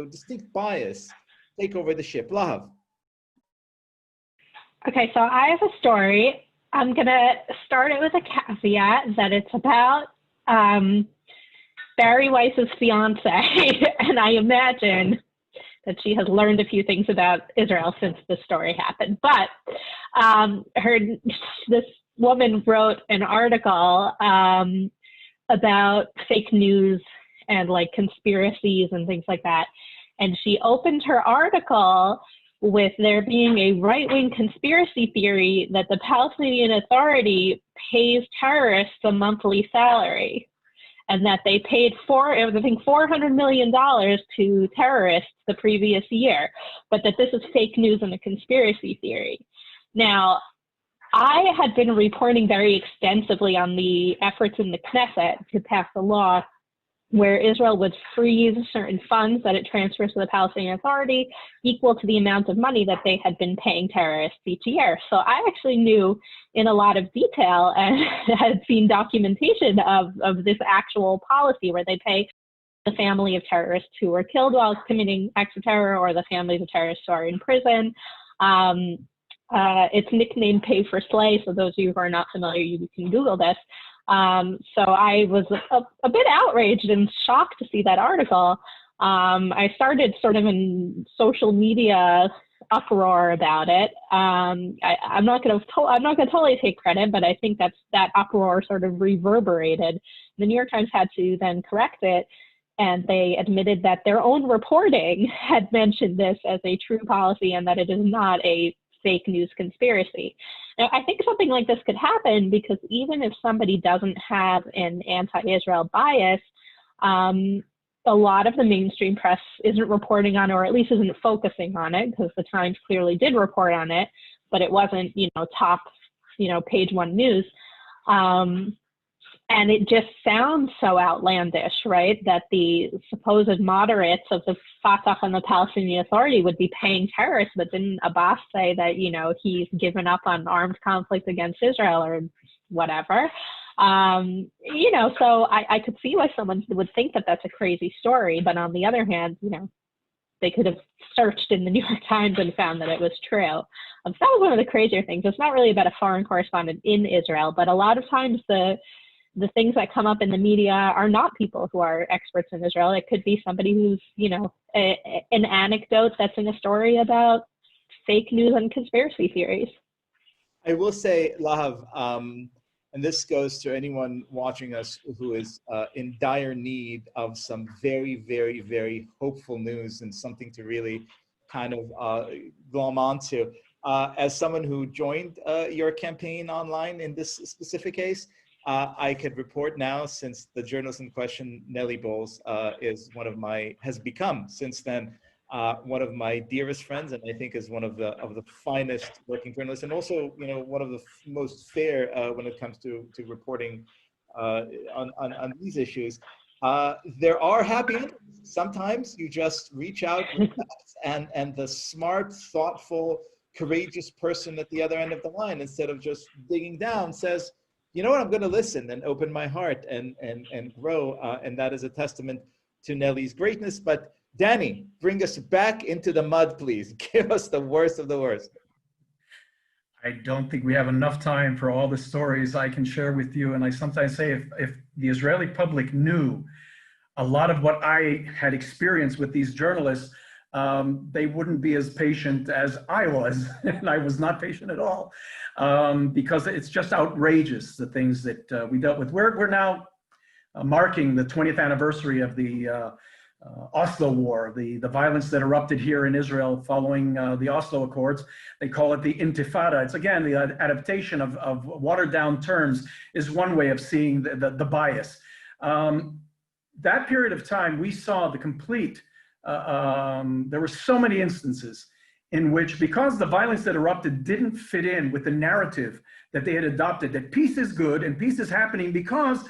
distinct bias take over the ship. Lahav. Okay, so I have a story. I'm gonna start it with a caveat that it's about Barry Weiss's fiance, and I imagine that she has learned a few things about Israel since this story happened. But this woman wrote an article about fake news and like conspiracies and things like that. And she opened her article with there being a right-wing conspiracy theory that the Palestinian Authority pays terrorists a monthly salary, and that they paid $400 million to terrorists the previous year, but that this is fake news and a conspiracy theory. Now, I had been reporting very extensively on the efforts in the Knesset to pass a law where Israel would freeze certain funds that it transfers to the Palestinian Authority equal to the amount of money that they had been paying terrorists each year. So I actually knew in a lot of detail and had seen documentation of this actual policy where they pay the family of terrorists who were killed while committing acts of terror, or the families of terrorists who are in prison. It's nicknamed Pay for Slay, so those of you who are not familiar, you can Google this. So I was a bit outraged and shocked to see that article. I started sort of in social media uproar about it. I'm not going to totally take credit, but I think that uproar sort of reverberated. The New York Times had to then correct it, and they admitted that their own reporting had mentioned this as a true policy and that it is not a fake news conspiracy. Now, I think something like this could happen because even if somebody doesn't have an anti-Israel bias, a lot of the mainstream press isn't reporting on, or at least isn't focusing on it, because the Times clearly did report on it, but it wasn't, top, page one news. And it just sounds so outlandish, right? That the supposed moderates of the Fatah and the Palestinian Authority would be paying terrorists, but didn't Abbas say that, he's given up on armed conflict against Israel or whatever? So I could see why someone would think that that's a crazy story, but on the other hand, they could have searched in the New York Times and found that it was true. So that was one of the crazier things. It's not really about a foreign correspondent in Israel, but a lot of times the things that come up in the media are not people who are experts in Israel. It could be somebody who's, an anecdote that's in a story about fake news and conspiracy theories. I will say, Lahav, and this goes to anyone watching us who is in dire need of some very, very, very hopeful news and something to really kind of glom onto. As someone who joined your campaign online in this specific case, I could report now, since the journalist in question, Nellie Bowles, has become since then one of my dearest friends, and I think is one of the finest working journalists, and also one of the most fair when it comes to reporting on these issues. There are happy endings. Sometimes you just reach out and the smart, thoughtful, courageous person at the other end of the line, instead of just digging down, says, you know what, I'm going to listen and open my heart and grow. And that is a testament to Nellie's greatness. But Danny, bring us back into the mud, please. Give us the worst of the worst. I don't think we have enough time for all the stories I can share with you. And I sometimes say, if the Israeli public knew a lot of what I had experienced with these journalists, they wouldn't be as patient as I was. And I was not patient at all, because it's just outrageous, the things that we dealt with. We're now marking the 20th anniversary of the Oslo War, the violence that erupted here in Israel following the Oslo Accords. They call it the Intifada. It's, again, the adaptation of watered down terms is one way of seeing the bias. That period of time, we saw the complete, there were so many instances in which, because the violence that erupted didn't fit in with the narrative that they had adopted, that peace is good and peace is happening because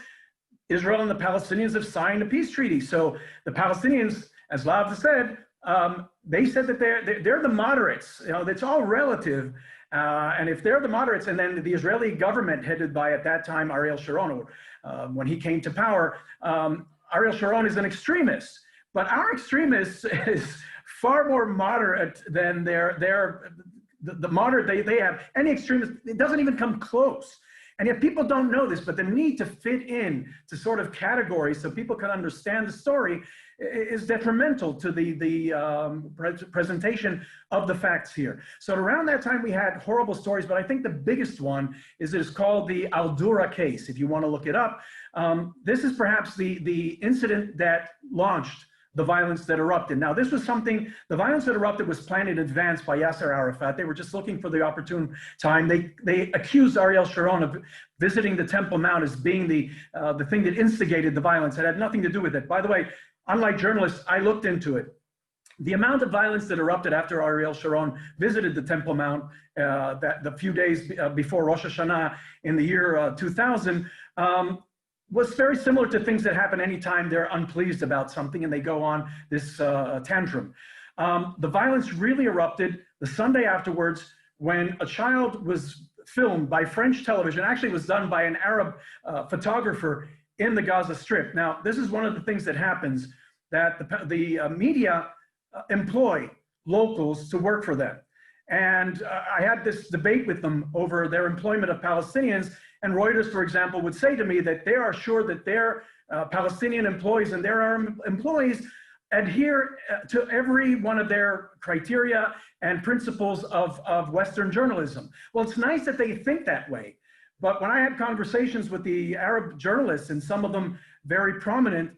Israel and the Palestinians have signed a peace treaty. So the Palestinians, as Lav said, they said that they're the moderates. It's all relative. And if they're the moderates, and then the Israeli government headed by, at that time, Ariel Sharon, when he came to power, Ariel Sharon is an extremist. But our extremist is far more moderate than the moderate they have. Any extremist, it doesn't even come close. And yet people don't know this, but the need to fit in to sort of categories so people can understand the story is detrimental to the presentation of the facts here. So around that time we had horrible stories, but I think the biggest one is called the Aldura case, if you want to look it up. This is perhaps the incident that launched the violence that erupted. Now, this was something, the violence that erupted was planned in advance by Yasser Arafat. They were just looking for the opportune time. They accused Ariel Sharon of visiting the Temple Mount as being the thing that instigated the violence. It had nothing to do with it. By the way, unlike journalists, I looked into it. The amount of violence that erupted after Ariel Sharon visited the Temple Mount the few days before Rosh Hashanah in the year 2000, was very similar to things that happen anytime they're unpleased about something and they go on this tantrum. The violence really erupted the Sunday afterwards when a child was filmed by French television, actually was done by an Arab photographer in the Gaza Strip. Now, this is one of the things that happens, that the media employ locals to work for them. And I had this debate with them over their employment of Palestinians. And Reuters, for example, would say to me that they are sure that their Palestinian employees and their Arab employees adhere to every one of their criteria and principles of Western journalism. Well, it's nice that they think that way. But when I had conversations with the Arab journalists, and some of them very prominent,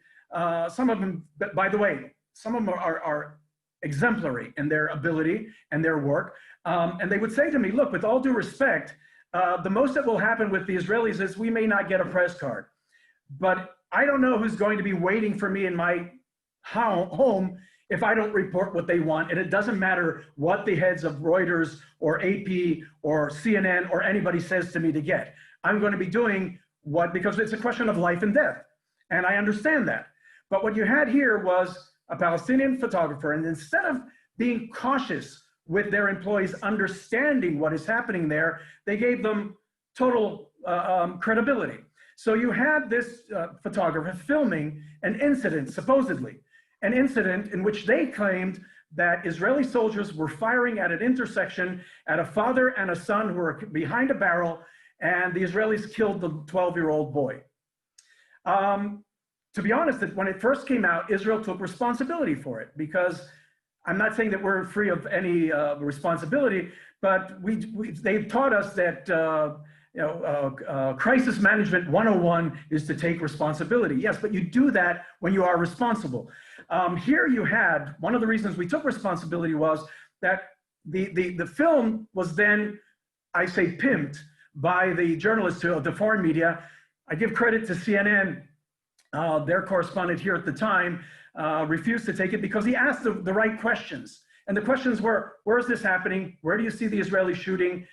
some of them, by the way, some of them are exemplary in their ability and their work. And they would say to me, look, with all due respect, the most that will happen with the Israelis is we may not get a press card. But I don't know who's going to be waiting for me in my home if I don't report what they want. And it doesn't matter what the heads of Reuters or AP or CNN or anybody says to me to get. I'm going to be doing what, because it's a question of life and death. And I understand that. But what you had here was a Palestinian photographer, and instead of being cautious with their employees understanding what is happening there, they gave them total credibility. So you had this photographer filming an incident, supposedly, an incident in which they claimed that Israeli soldiers were firing at an intersection at a father and a son who were behind a barrel, and the Israelis killed the 12-year-old boy. To be honest, when it first came out, Israel took responsibility for it, because I'm not saying that we're free of any responsibility, but they've taught us that crisis management 101 is to take responsibility. Yes, but you do that when you are responsible. Here you had, one of the reasons we took responsibility was that the film was then, I say, pimped by the journalists of the foreign media. I give credit to CNN. Their correspondent here at the time refused to take it because he asked the right questions. And the questions were, where is this happening? Where do you see the Israeli shooting?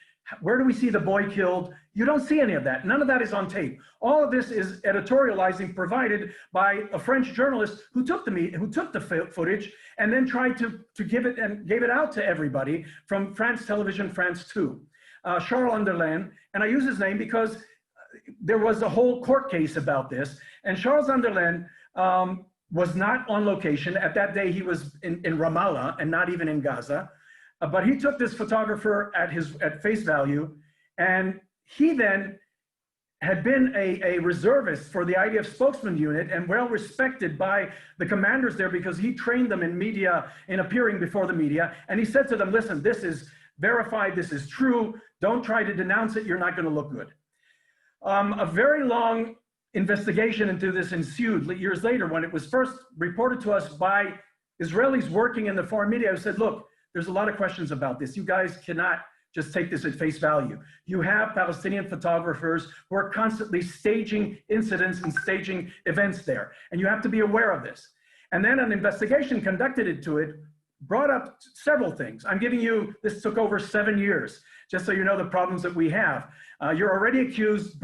Where do we see the boy killed? You don't see any of that. None of that is on tape. All of this is editorializing provided by a French journalist who took the footage and then tried to give it and gave it out to everybody from France Television, France 2. Charles Anderlin, and I use his name because there was a whole court case about this, and Charles Anderlin was not on location. At that day, he was in Ramallah and not even in Gaza. But he took this photographer at face value, and he then had been a reservist for the IDF spokesman unit and well respected by the commanders there because he trained them in media, in appearing before the media. And he said to them, listen, this is verified, this is true, don't try to denounce it, you're not going to look good. A very long investigation into this ensued years later when it was first reported to us by Israelis working in the foreign media who said, look, there's a lot of questions about this. You guys cannot just take this at face value. You have Palestinian photographers who are constantly staging incidents and staging events there, and you have to be aware of this. And then an investigation conducted into it brought up several things. I'm giving you, this took over 7 years, just so you know the problems that we have. You're already accused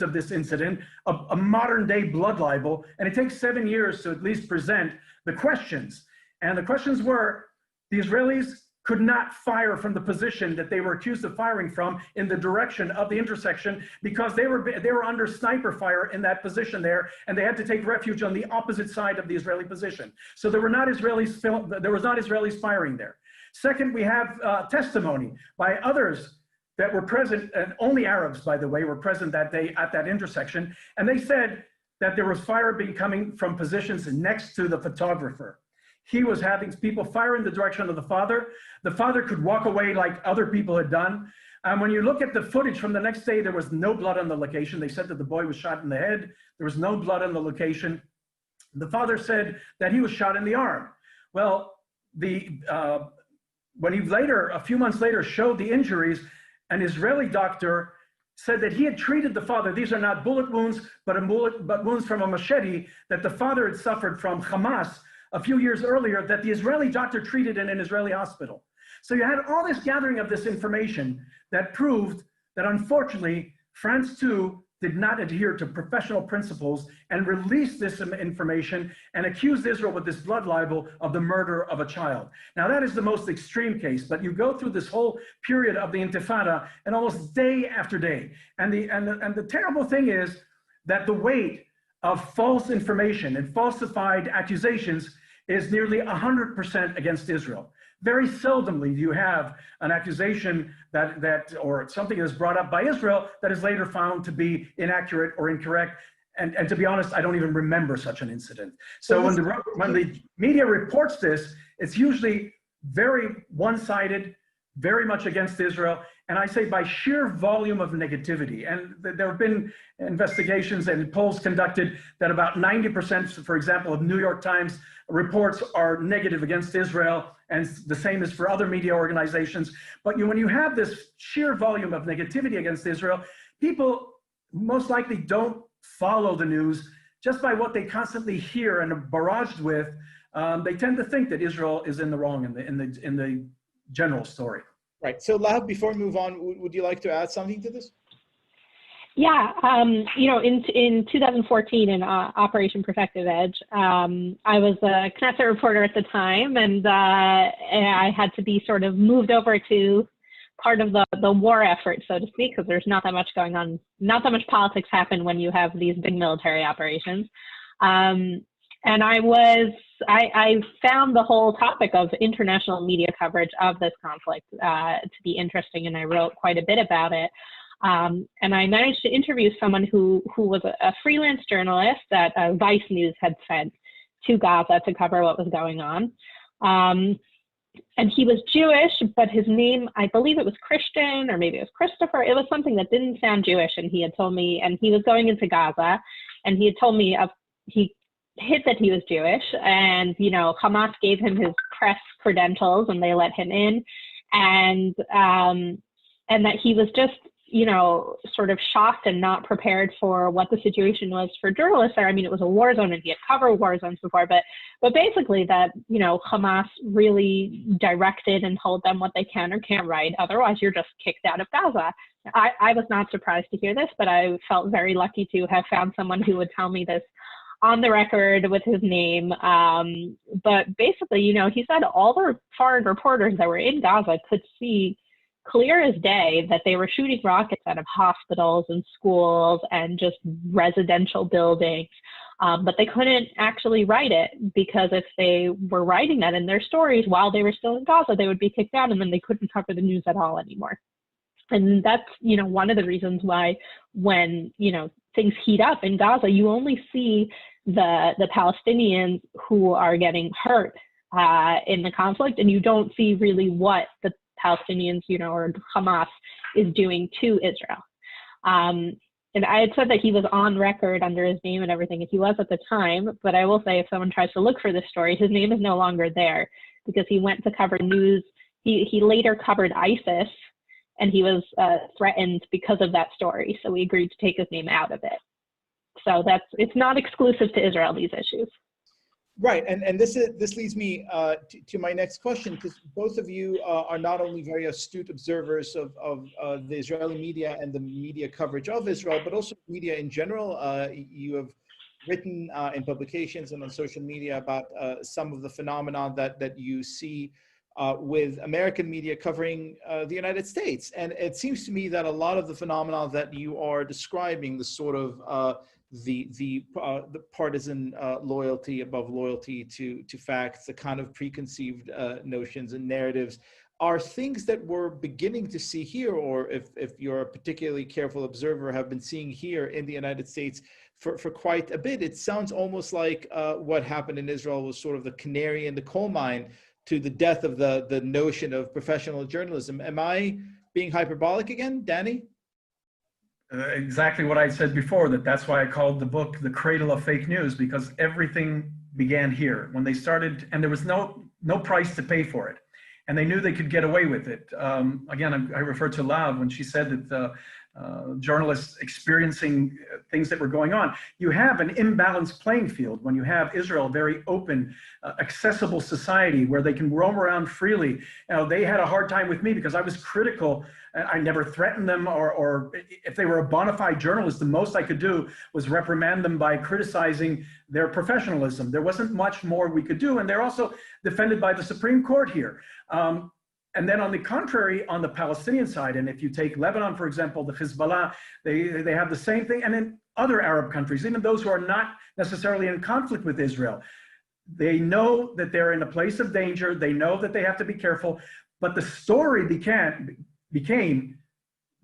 of this incident, of a modern day blood libel, and it takes 7 years to at least present the questions. And the questions were, the Israelis could not fire from the position that they were accused of firing from in the direction of the intersection because they were under sniper fire in that position there, and they had to take refuge on the opposite side of the Israeli position. So there was not Israelis firing there. Second, we have testimony by others that were present, and only Arabs, by the way, were present that day at that intersection, and they said that there was fire coming from positions next to the photographer. He was having people fire in the direction of the father. The father could walk away like other people had done. And when you look at the footage from the next day, there was no blood on the location. They said that the boy was shot in the head. There was no blood on the location. The father said that he was shot in the arm. Well, when he later, a few months later, showed the injuries, an Israeli doctor said that he had treated the father. These are not bullet wounds, but wounds from a machete that the father had suffered from Hamas a few years earlier, that the Israeli doctor treated in an Israeli hospital. So you had all this gathering of this information that proved that unfortunately, France 2 did not adhere to professional principles and released this information and accused Israel with this blood libel of the murder of a child. Now that is the most extreme case, but you go through this whole period of the Intifada and almost day after day. And the terrible thing is that the weight of false information and falsified accusations is nearly 100% against Israel. Very seldomly do you have an accusation or something that is brought up by Israel that is later found to be inaccurate or incorrect. And to be honest, I don't even remember such an incident. So when the media reports this, it's usually very one-sided, very much against Israel. And I say by sheer volume of negativity. And there have been investigations and polls conducted that about 90%, for example, of New York Times reports are negative against Israel, and the same is for other media organizations. But when you have this sheer volume of negativity against Israel, people most likely don't follow the news just by what they constantly hear and are barraged with. They tend to think that Israel is in the wrong in the general story. Right. So Lahab, before we move on, would you like to add something to this? Yeah, in 2014 in Operation Protective Edge, I was a Knesset reporter at the time, and I had to be sort of moved over to part of the war effort, so to speak, because there's not that much going on, not that much politics happen when you have these big military operations. And And I found the whole topic of international media coverage of this conflict to be interesting, and I wrote quite a bit about it. And I managed to interview someone who was a freelance journalist that Vice News had sent to Gaza to cover what was going on. And he was Jewish, but his name, I believe it was Christian, or maybe it was Christopher. It was something that didn't sound Jewish, and he had told me, and he was going into Gaza, and he had told me he hid that he was Jewish, and Hamas gave him his press credentials and they let him in, and that he was just sort of shocked and not prepared for what the situation was for journalists there. I mean, it was a war zone and he had covered war zones before, but basically that Hamas really directed and told them what they can or can't write, otherwise you're just kicked out of Gaza. I was not surprised to hear this, but I felt very lucky to have found someone who would tell me this on the record with his name. But basically, he said all the foreign reporters that were in Gaza could see clear as day that they were shooting rockets out of hospitals and schools and just residential buildings. But they couldn't actually write it, because if they were writing that in their stories while they were still in Gaza, they would be kicked out, and then they couldn't cover the news at all anymore. And that's, one of the reasons why when, things heat up in Gaza, you only see the Palestinians who are getting hurt in the conflict, and you don't see really what the Palestinians, or Hamas is doing to Israel. And I had said that he was on record under his name and everything, and he was at the time, but I will say if someone tries to look for this story, his name is no longer there, because he went to cover news. He later covered ISIS, and he was threatened because of that story. So we agreed to take his name out of it. So it's not exclusive to Israel, these issues. Right, and this leads me to my next question, because both of you are not only very astute observers of the Israeli media and the media coverage of Israel, but also media in general. You have written in publications and on social media about some of the phenomena that you see with American media covering the United States. And it seems to me that a lot of the phenomena that you are describing, the sort of the partisan loyalty above loyalty to facts, the kind of preconceived notions and narratives, are things that we're beginning to see here, or if you're a particularly careful observer, have been seeing here in the United States for quite a bit. It sounds almost like what happened in Israel was sort of the canary in the coal mine to the death of the notion of professional journalism. Am I being hyperbolic again, Danny? Exactly what I said before, that's why I called the book The Cradle of Fake News, because everything began here. When they started, and there was no price to pay for it, and they knew they could get away with it. Again, I refer to Lav when she said that journalists experiencing things that were going on. You have an imbalanced playing field when you have Israel, a very open, accessible society where they can roam around freely. They had a hard time with me because I was critical. I never threatened them, or if they were a bona fide journalist, the most I could do was reprimand them by criticizing their professionalism. There wasn't much more we could do, and they're also defended by the Supreme Court here. And then on the contrary, on the Palestinian side, and if you take Lebanon, for example, the Hezbollah, they have the same thing. And in other Arab countries, even those who are not necessarily in conflict with Israel, they know that they're in a place of danger. They know that they have to be careful. But the story became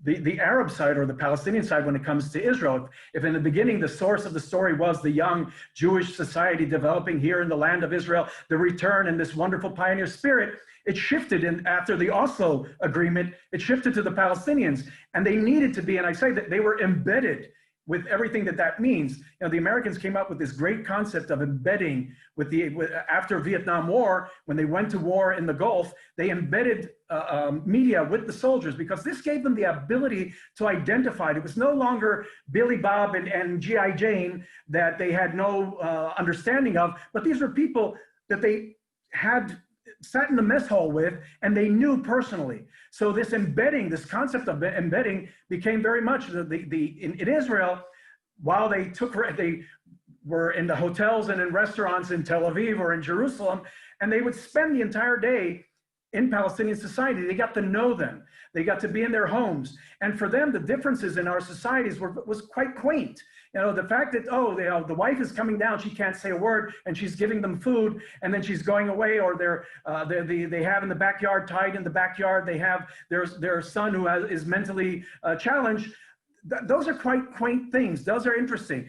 the Arab side or the Palestinian side when it comes to Israel. If in the beginning the source of the story was the young Jewish society developing here in the land of Israel, the return and this wonderful pioneer spirit, it shifted after the Oslo agreement, it shifted to the Palestinians, and they needed to be, and I say that they were embedded with everything that means. The Americans came up with this great concept of embedding after Vietnam War, when they went to war in the Gulf, they embedded media with the soldiers because this gave them the ability to identify. It was no longer Billy Bob and G.I. Jane that they had no understanding of, but these were people that they had sat in the mess hall with, and they knew personally. So this embedding, this concept of embedding became very much in Israel, while they were in the hotels and in restaurants in Tel Aviv or in Jerusalem, and they would spend the entire day in Palestinian society. They got to know them. They got to be in their homes. And for them, the differences in our societies was quite quaint. You know, the fact that, oh, the wife is coming down, she can't say a word, and she's giving them food, and then she's going away, or they have in the backyard, tied in the backyard, they have their son who is mentally challenged. Those are quite quaint things. Those are interesting.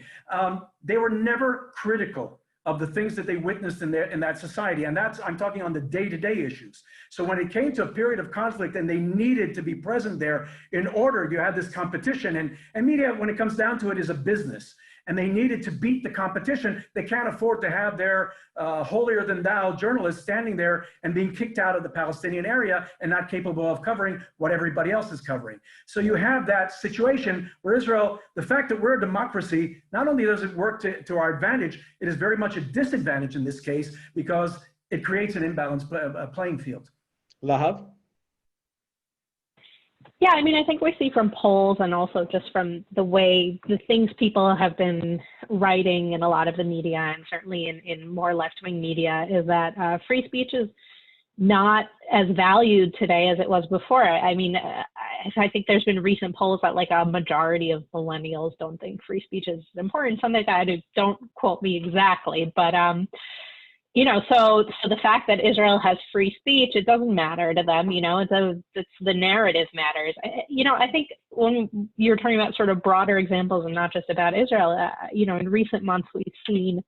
They were never critical of the things that they witnessed in that society. And I'm talking on the day-to-day issues. So when it came to a period of conflict and they needed to be present there in order, you had this competition, and media, when it comes down to it, is a business. And they needed to beat the competition. They can't afford to have their holier-than-thou journalists standing there and being kicked out of the Palestinian area and not capable of covering what everybody else is covering. So you have that situation where Israel, the fact that we're a democracy, not only does it work to our advantage, it is very much a disadvantage in this case because it creates an imbalanced playing field. Lahav? Yeah, I mean, I think we see from polls and also just from the way the things people have been writing in a lot of the media and certainly in more left-wing media is that free speech is not as valued today as it was before. I mean, I think there's been recent polls that like a majority of millennials don't think free speech is important, something like that. Don't quote me exactly, but you know, so the fact that Israel has free speech, it doesn't matter to them, you know, it's the narrative matters. You know, I think when you're talking about sort of broader examples and not just about Israel, you know, in recent months, we've seen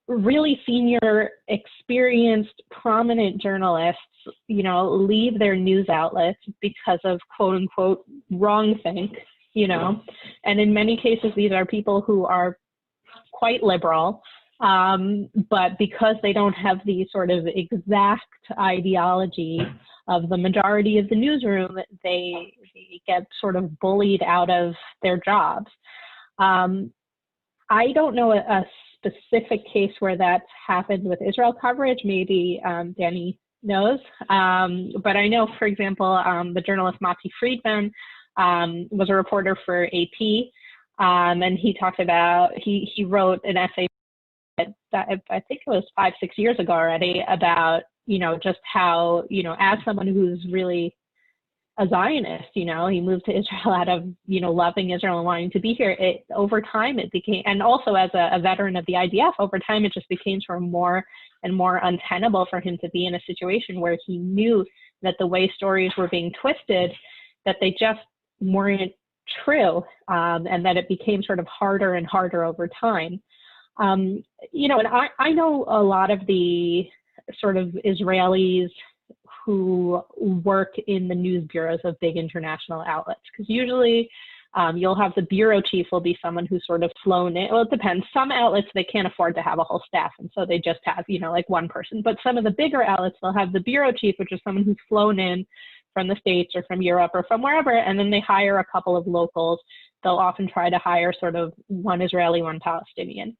really senior, experienced, prominent journalists, you know, leave their news outlets because of quote unquote wrongthink, you know, and in many cases, these are people who are quite liberal. But because they don't have the sort of exact ideology of the majority of the newsroom, they get sort of bullied out of their jobs. I don't know a specific case where that's happened with Israel coverage. Maybe Danny knows. But I know, for example, the journalist Mati Friedman was a reporter for AP, and he talked about, he wrote an essay that I think it was 5-6 years ago already about, you know, just how, you know, as someone who's really a Zionist, you know, he moved to Israel out of, you know, loving Israel and wanting to be here. Over time it became, and also as a veteran of the IDF, over time it just became sort of more and more untenable for him to be in a situation where he knew that the way stories were being twisted, that they just weren't true, and that it became sort of harder and harder over time. You know, and I know a lot of the sort of Israelis who work in the news bureaus of big international outlets, because usually you'll have the bureau chief will be someone who's sort of flown in. Well, it depends. Some outlets, they can't afford to have a whole staff, and so they just have, you know, like one person. But some of the bigger outlets, they'll have the bureau chief, which is someone who's flown in from the States or from Europe or from wherever, and then they hire a couple of locals. They'll often try to hire sort of one Israeli, one Palestinian.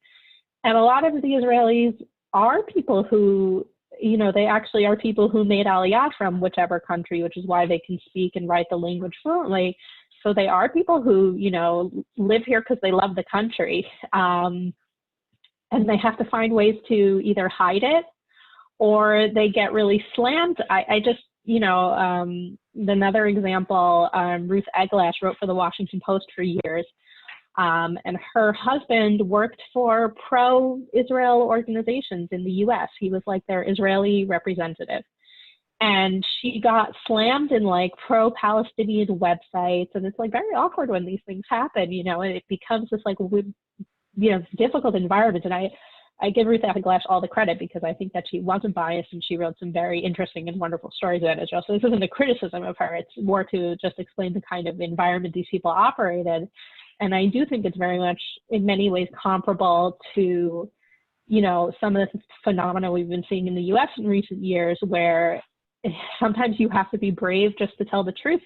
And a lot of the Israelis are people who, you know, they actually are people who made Aliyah from whichever country, which is why they can speak and write the language fluently. So they are people who, you know, live here because they love the country. And they have to find ways to either hide it or they get really slammed. I just, you know, another example, Ruth Eglash wrote for the Washington Post for years. And her husband worked for pro-Israel organizations in the US. He was like their Israeli representative. And she got slammed in like pro-Palestinian websites. And it's like very awkward when these things happen, you know, and it becomes this like, you know, difficult environment. And I give Ruth Eglash all the credit because I think that she wasn't biased and she wrote some very interesting and wonderful stories about Israel. So this isn't a criticism of her. It's more to just explain the kind of environment these people operated. And I do think it's very much, in many ways, comparable to, you know, some of the phenomena we've been seeing in the US in recent years, where sometimes you have to be brave just to tell the truth,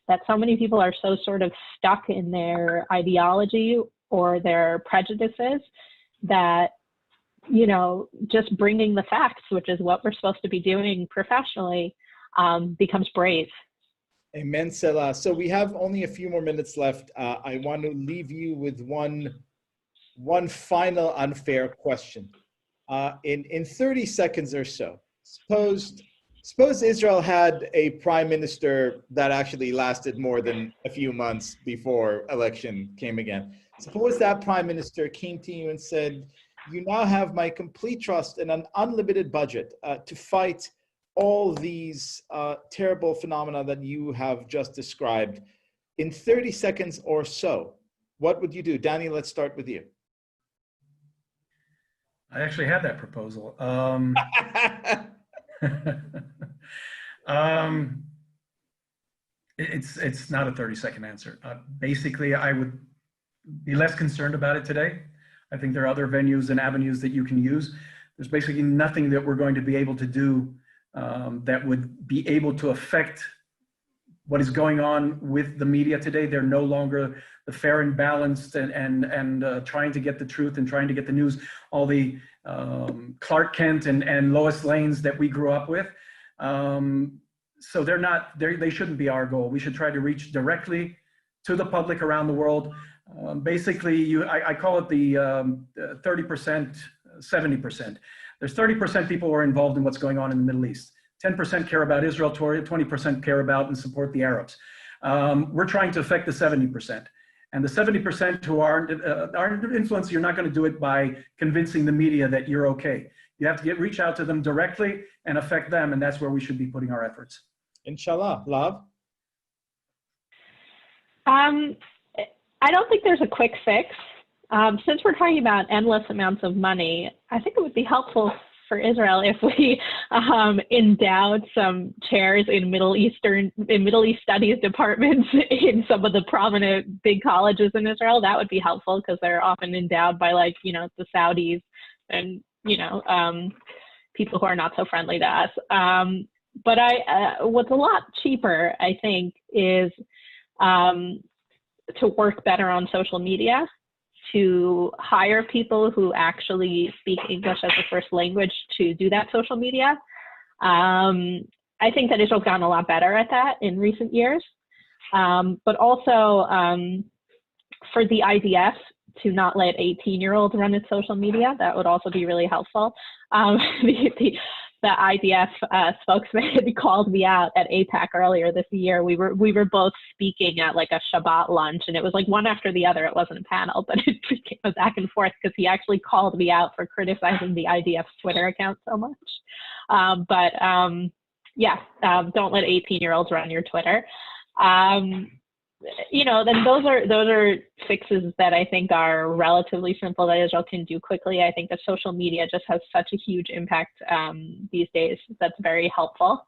that so many people are so sort of stuck in their ideology or their prejudices that, you know, just bringing the facts, which is what we're supposed to be doing professionally, becomes brave. Amen, Selah. So we have only a few more minutes left. I want to leave you with one final unfair question. In 30 seconds or so, suppose Suppose Israel had a prime minister that actually lasted more than a few months before election came again. Suppose that prime minister came to you and said, you now have my complete trust and an unlimited budget to fight all these terrible phenomena that you have just described in 30 seconds or so. What would you do? Danny, let's start with you. I actually had that proposal. It's not a 30-second answer. Basically, I would be less concerned about it today. I think there are other venues and avenues that you can use. There's basically nothing that we're going to be able to do that would be able to affect what is going on with the media today. They're no longer the fair and balanced and trying to get the truth and trying to get the news, all the Clark Kent and Lois Lanes that we grew up with. So they shouldn't be our goal. We should try to reach directly to the public around the world. Basically, I call it the 30%, 70%. There's 30% people who are involved in what's going on in the Middle East. 10% care about Israel, 20% care about and support the Arabs. We're trying to affect the 70%. And the 70% who aren't influenced, you're not going to do it by convincing the media that you're okay. You have to reach out to them directly and affect them, and that's where we should be putting our efforts. Inshallah. Lav? I don't think there's a quick fix. Since we're talking about endless amounts of money, I think it would be helpful for Israel if we endowed some chairs in Middle East studies departments in some of the prominent big colleges in Israel. That would be helpful because they're often endowed by, like, you know, the Saudis and, you know, people who are not so friendly to us. But what's a lot cheaper, I think, is to work better on social media, to hire people who actually speak English as a first language to do that social media. I think that Israel's gotten a lot better at that in recent years. But also for the IDF to not let 18-year-olds run its social media, that would also be really helpful. The IDF spokesman called me out at APAC earlier this year. We were both speaking at like a Shabbat lunch, and it was like one after the other. It wasn't a panel, but it became a back and forth because he actually called me out for criticizing the IDF's Twitter account so much. Don't let 18-year-olds run your Twitter. You know, then those are fixes that I think are relatively simple that Israel can do quickly. I think that social media just has such a huge impact these days. That's very helpful.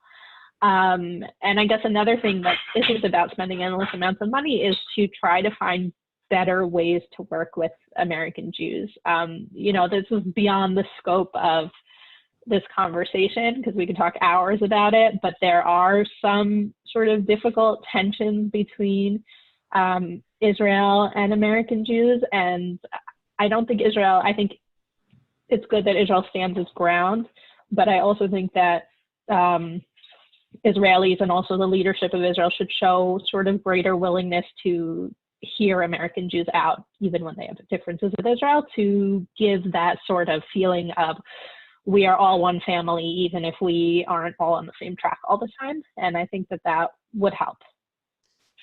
And I guess another thing that isn't about spending endless amounts of money is to try to find better ways to work with American Jews. You know, this is beyond the scope of this conversation because we could talk hours about it, but there are some sort of difficult tensions between Israel and American Jews. And I think it's good that Israel stands its ground, but I also think that Israelis and also the leadership of Israel should show sort of greater willingness to hear American Jews out, even when they have differences with Israel, to give that sort of feeling of we are all one family, even if we aren't all on the same track all the time. And I think that would help.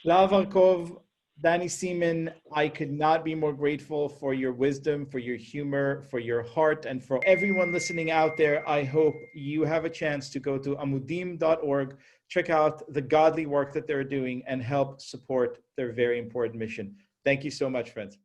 Lav Arkov, Danny Seaman, I could not be more grateful for your wisdom, for your humor, for your heart, and for everyone listening out there. I hope you have a chance to go to amudim.org, check out the godly work that they're doing, and help support their very important mission. Thank you so much, friends.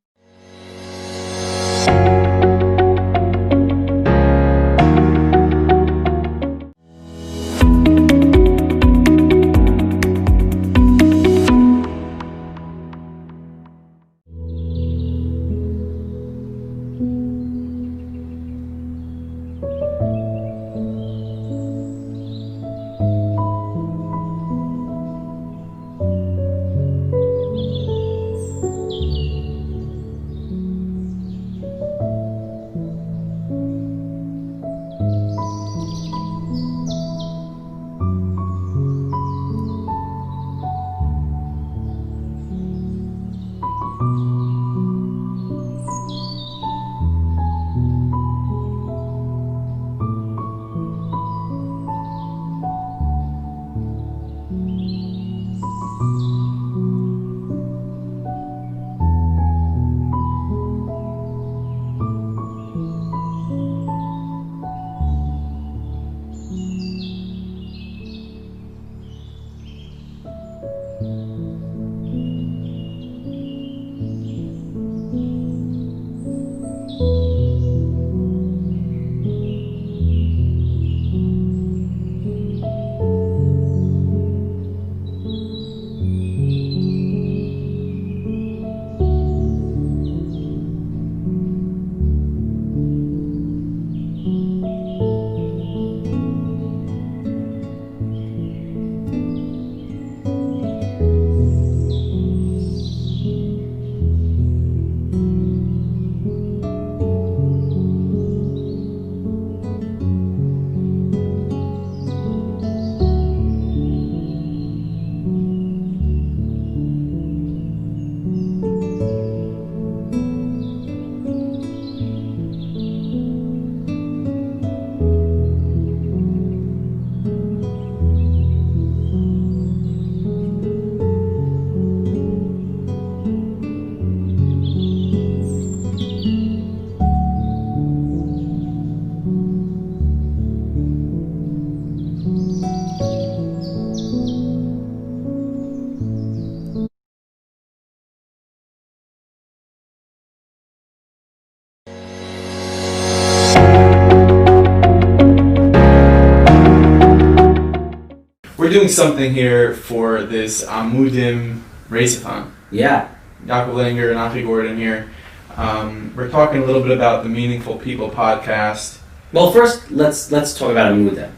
doing something here for this Amudim race-a-thon. Yeah. Yaakov Langer and Achi Gordon here. We're talking a little bit about the Meaningful People podcast. Well, first, let's talk about Amudim.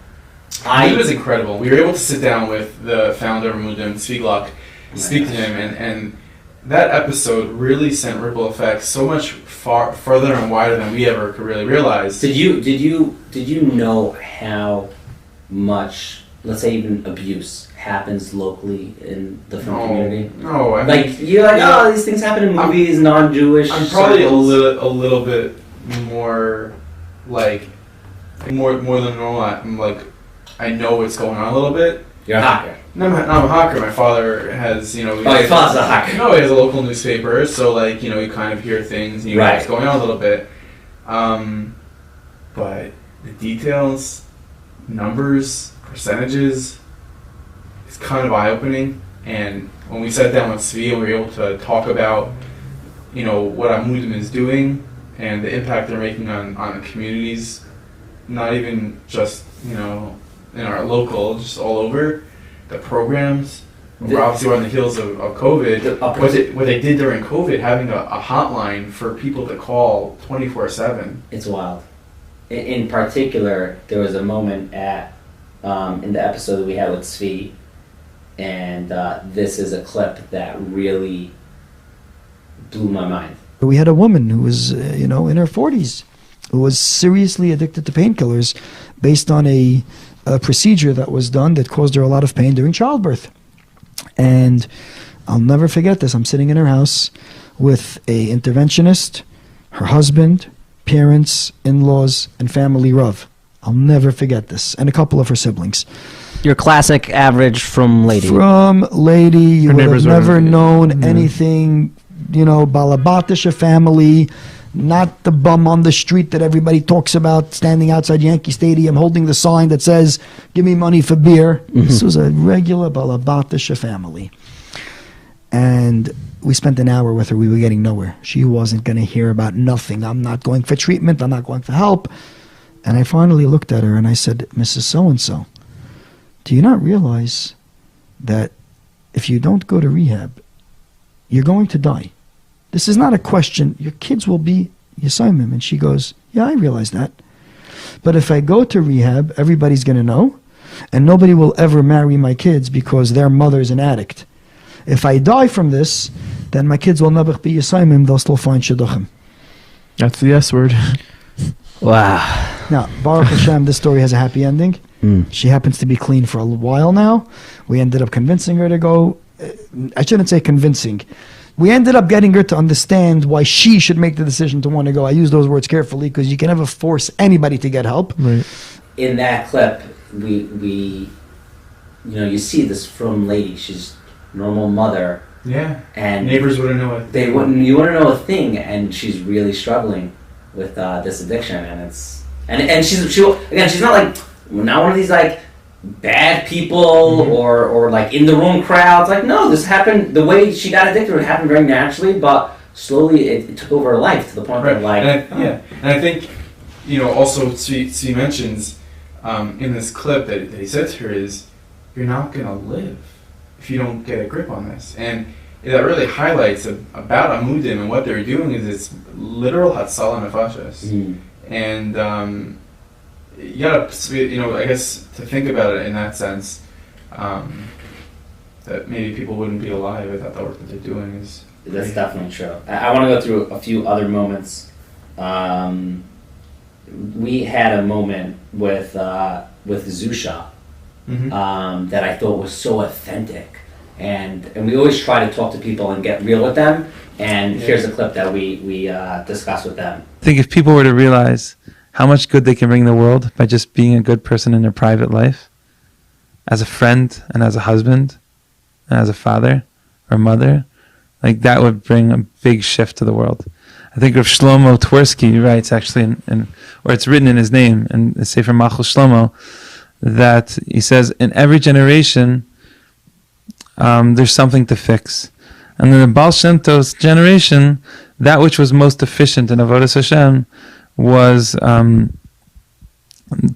It was incredible. We were able to sit down with the founder of Amudim, SEGAL, speak to him, and that episode really sent ripple effects so much further and wider than we ever could really realize. Did you know how much, let's say, even abuse happens locally in the film community? No, I like mean, you're like, these things happen in movies, non-Jewish. I'm probably circles. a little bit more like more than normal. I'm like, I know what's going on a little bit. You're a hacker. No, I'm a hacker. My father has, Oh, your father's a hacker. No, he has a local newspaper, so like, you kind of hear things, and you know what's going on a little bit. But the details, numbers, percentages, it's kind of eye-opening. And when we sat down with Svi and we were able to talk about, what Amudim is doing and the impact they're making on the communities, not even just, in our local, just all over, the programs. We're obviously on the heels of COVID. What they did during COVID, having a hotline for people to call 24/7. It's wild. In particular, there was a moment in the episode that we had with Svi, and this is a clip that really blew my mind. We had a woman who was, in her 40s, who was seriously addicted to painkillers based on a procedure that was done that caused her a lot of pain during childbirth. And I'll never forget this. I'm sitting in her house with a interventionist, her husband, parents, in-laws, and family Rav. I'll never forget this. And a couple of her siblings. Your classic average from lady. From lady, you would have never known anything, Balabatisha family, not the bum on the street that everybody talks about, standing outside Yankee Stadium holding the sign that says, give me money for beer. Mm-hmm. This was a regular Balabatisha family. And we spent an hour with her. We were getting nowhere. She wasn't going to hear about nothing. I'm not going for treatment. I'm not going for help. And I finally looked at her and I said, Mrs. So-and-so, do you not realize that if you don't go to rehab, you're going to die? This is not a question. Your kids will be Yisayimim. And she goes, yeah, I realize that. But if I go to rehab, everybody's going to know, and nobody will ever marry my kids because their mother's an addict. If I die from this, then my kids will never be Yisayimim. They'll still find Shidduchim. That's the S word. Wow. Now, Baruch Hashem, this story has a happy ending. She happens to be clean for a while now. We ended up convincing her to go. I shouldn't say convincing. We ended up getting her to understand why she should make the decision to want to go. I use those words carefully because you can never force anybody to get help. Right. In that clip, we you see this from lady. She's normal mother. Yeah. And neighbors wouldn't know it. They wouldn't. You wouldn't know a thing, and she's really struggling with this addiction, and it's and she's not like not one of these like bad people or like in the wrong crowd. It's like, no, this happened, the way she got addicted, it happened very naturally, but slowly it took over her life to the point where like... And I think, also she mentions in this clip that he said to her is, you're not going to live if you don't get a grip on this. And that really highlights about Amudim and what they're doing is it's literal Hatzalah Nefashos. And you gotta, I guess to think about it in that sense, that maybe people wouldn't be alive without the work that they're doing is. That's definitely true. I want to go through a few other moments. We had a moment with Zusha that I thought was so authentic, and we always try to talk to people and get real with them. And here's a clip that we discussed with them. I think if people were to realize how much good they can bring the world by just being a good person in their private life, as a friend and as a husband and as a father or mother, like that would bring a big shift to the world. I think of Shlomo Twersky writes actually, or it's written in his name in the Sefer Machul Shlomo, that he says in every generation there's something to fix. And in the Baal Shem Tov's generation, that which was most efficient in Avodas Hashem was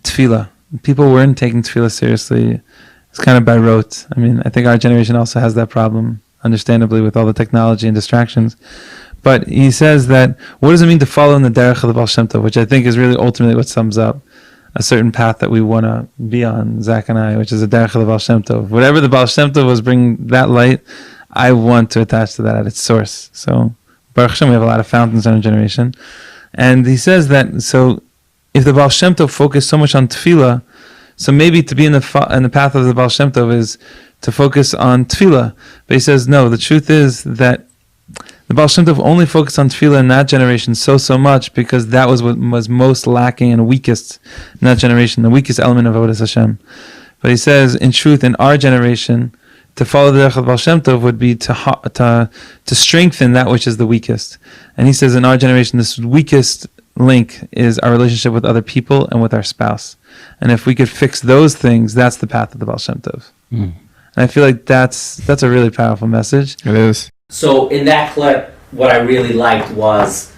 tefillah. People weren't taking tefillah seriously, It's kind of by rote. I mean, I think our generation also has that problem, understandably, with all the technology and distractions. But he says that, what does it mean to follow in the derech of the Baal Shem Tov, which I think is really ultimately what sums up a certain path that we want to be on, Zach and I, which is the derech of the Baal Shem Tov. Whatever the Baal Shem Tov was bringing that light, I want to attach to that at its source. So, Baruch Hashem, we have a lot of fountains in our generation. And he says that, so if the Baal Shem Tov focused so much on tefillah, so maybe to be in the path of the Baal Shem Tov is to focus on tefillah. But he says, no, the truth is that the Baal Shem Tov only focused on tefillah in that generation so much because that was what was most lacking and weakest in that generation, the weakest element of Avodas Hashem. But he says, in truth, in our generation, to follow the derech of Baal Shem Tov would be to strengthen that which is the weakest. And he says, in our generation, this weakest link is our relationship with other people and with our spouse. And if we could fix those things, that's the path of the Baal Shem Tov. And I feel like that's a really powerful message. It is. So in that clip, what I really liked was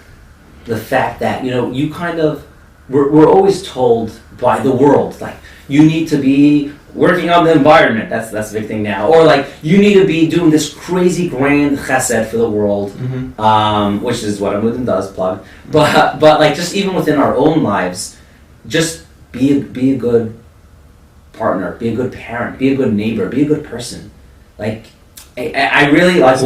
the fact that, you kind of, we're always told by the world, like, you need to be working on the environment. That's the big thing now. Or like, you need to be doing this crazy grand chesed for the world, which is what Amudim does, plug. But like, just even within our own lives, just be a good partner, be a good parent, be a good neighbor, be a good person. Like, I really like.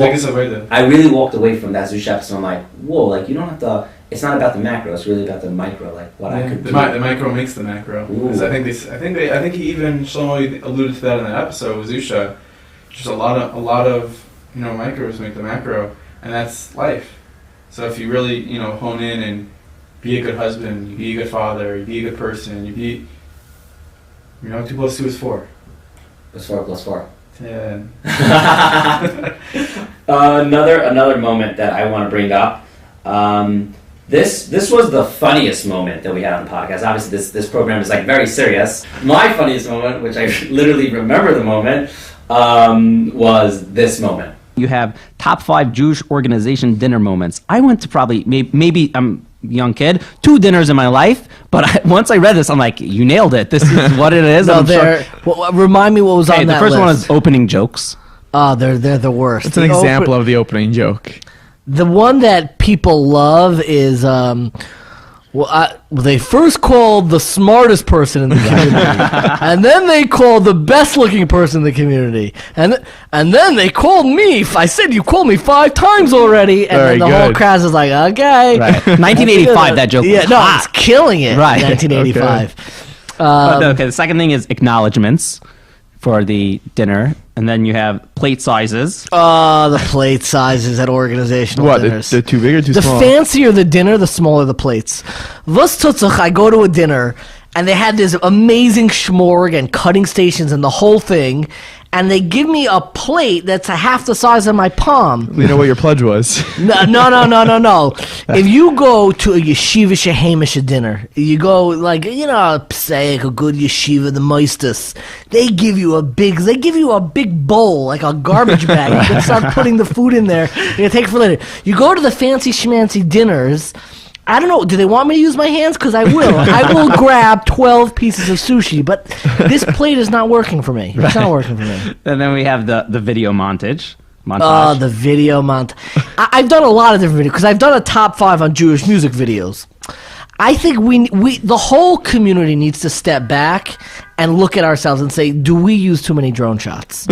I really walked away from that Zush episode. I'm like, whoa! Like, you don't have to. It's not about the macro. It's really about the micro. Like what I could do. The micro makes the macro. I think he even Shlomo alluded to that in that episode with Zusha. Just a lot of micros make the macro, and that's life. So if you really hone in and be a good husband, you be a good father, you be a good person, you be 2 + 2 is 4. Plus 4 plus 4. Yeah. Another moment that I want to bring up. This was the funniest moment that we had on the podcast. Obviously, this program is like very serious. My funniest moment, which I literally remember the moment, was this moment. You have top 5 Jewish organization dinner moments. I went to probably maybe I'm a young kid, 2 dinners in my life, but once I read this, I'm like, you nailed it. This is what it is. Remind me what was on that list. The first one is opening jokes. Oh, they're the worst. It's an example of the opening joke. The one that people love is they first called the smartest person in the community, and then they called the best looking person in the community, and then they called me. I said, you called me 5 times already, and then the whole crowd is like, okay. Right. 1985, that joke was hot. It's killing it. Right. 1985. Okay, the second thing is acknowledgements for the dinner, and then you have plate sizes. The plate sizes at organizational dinners. They're too big or too small? The fancier the dinner, the smaller the plates. Was tutzach, I go to a dinner, and they had this amazing schmorg and cutting stations and the whole thing, and they give me a plate that's a half the size of my palm. You know what your pledge was? No. If you go to a yeshiva shehemish dinner, you go like, pseik, a good yeshiva, the meisters, they give you a big bowl, like a garbage bag. You can start putting the food in there. You can take it for later. You go to the fancy schmancy dinners, I don't know, do they want me to use my hands? Because I will. I will grab 12 pieces of sushi, but this plate is not working for me. It's not working for me. And then we have the video montage. Oh, the video montage. I've done a lot of different videos, because I've done a top 5 on Jewish music videos. I think the whole community needs to step back and look at ourselves and say, do we use too many drone shots?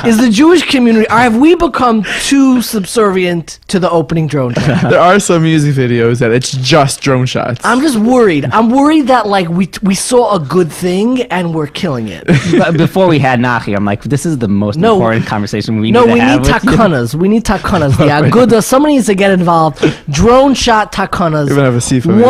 Is the Jewish community, or have we become too subservient to the opening drone shot? There are some music videos that it's just drone shots. I'm just worried. I'm worried that like we saw a good thing and we're killing it. Before we had Nachi, I'm like, this is the most important conversation we need to have. No, we need takunas. We need takunas. Yeah, good. Somebody needs to get involved. Drone shot takunas. You're gonna have a seafood.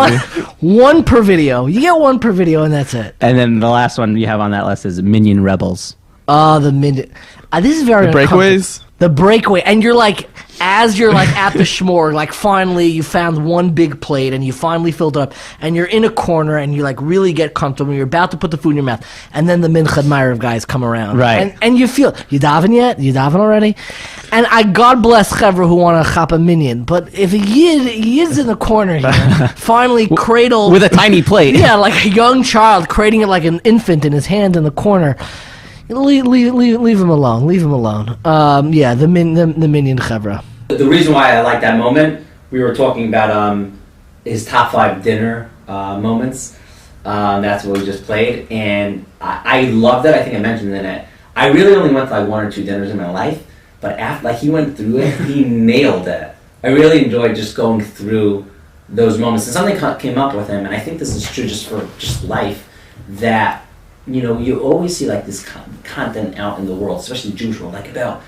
One per video. You get 1 per video, and that's it. And then the last one you have on that list is Minion Rebels. The Minion. This is very the breakaways. The breakaway, and you're like, as you're like at the schmorg, like finally you found one big plate and you finally filled it up, and you're in a corner and you like really get comfortable. You're about to put the food in your mouth, and then the Minchad Ma'ariv guys come around, right? And you feel, you daven yet? You daven already? And God bless Chevra who want to chop a minion, but if a Yid's in the corner here, finally cradled with a tiny plate, yeah, like a young child cradling it like an infant in his hand in the corner. Leave him alone. Leave him alone. Yeah, the minion chevra. The reason why I like that moment, we were talking about his top 5 dinner moments. That's what we just played, and I loved it. I think I mentioned in it. I really only went to like 1 or 2 dinners in my life, but after he went through it, he nailed it. I really enjoyed just going through those moments, and something came up with him, and I think this is true just for life, that you always see like this content out in the world, especially the Jewish world, like about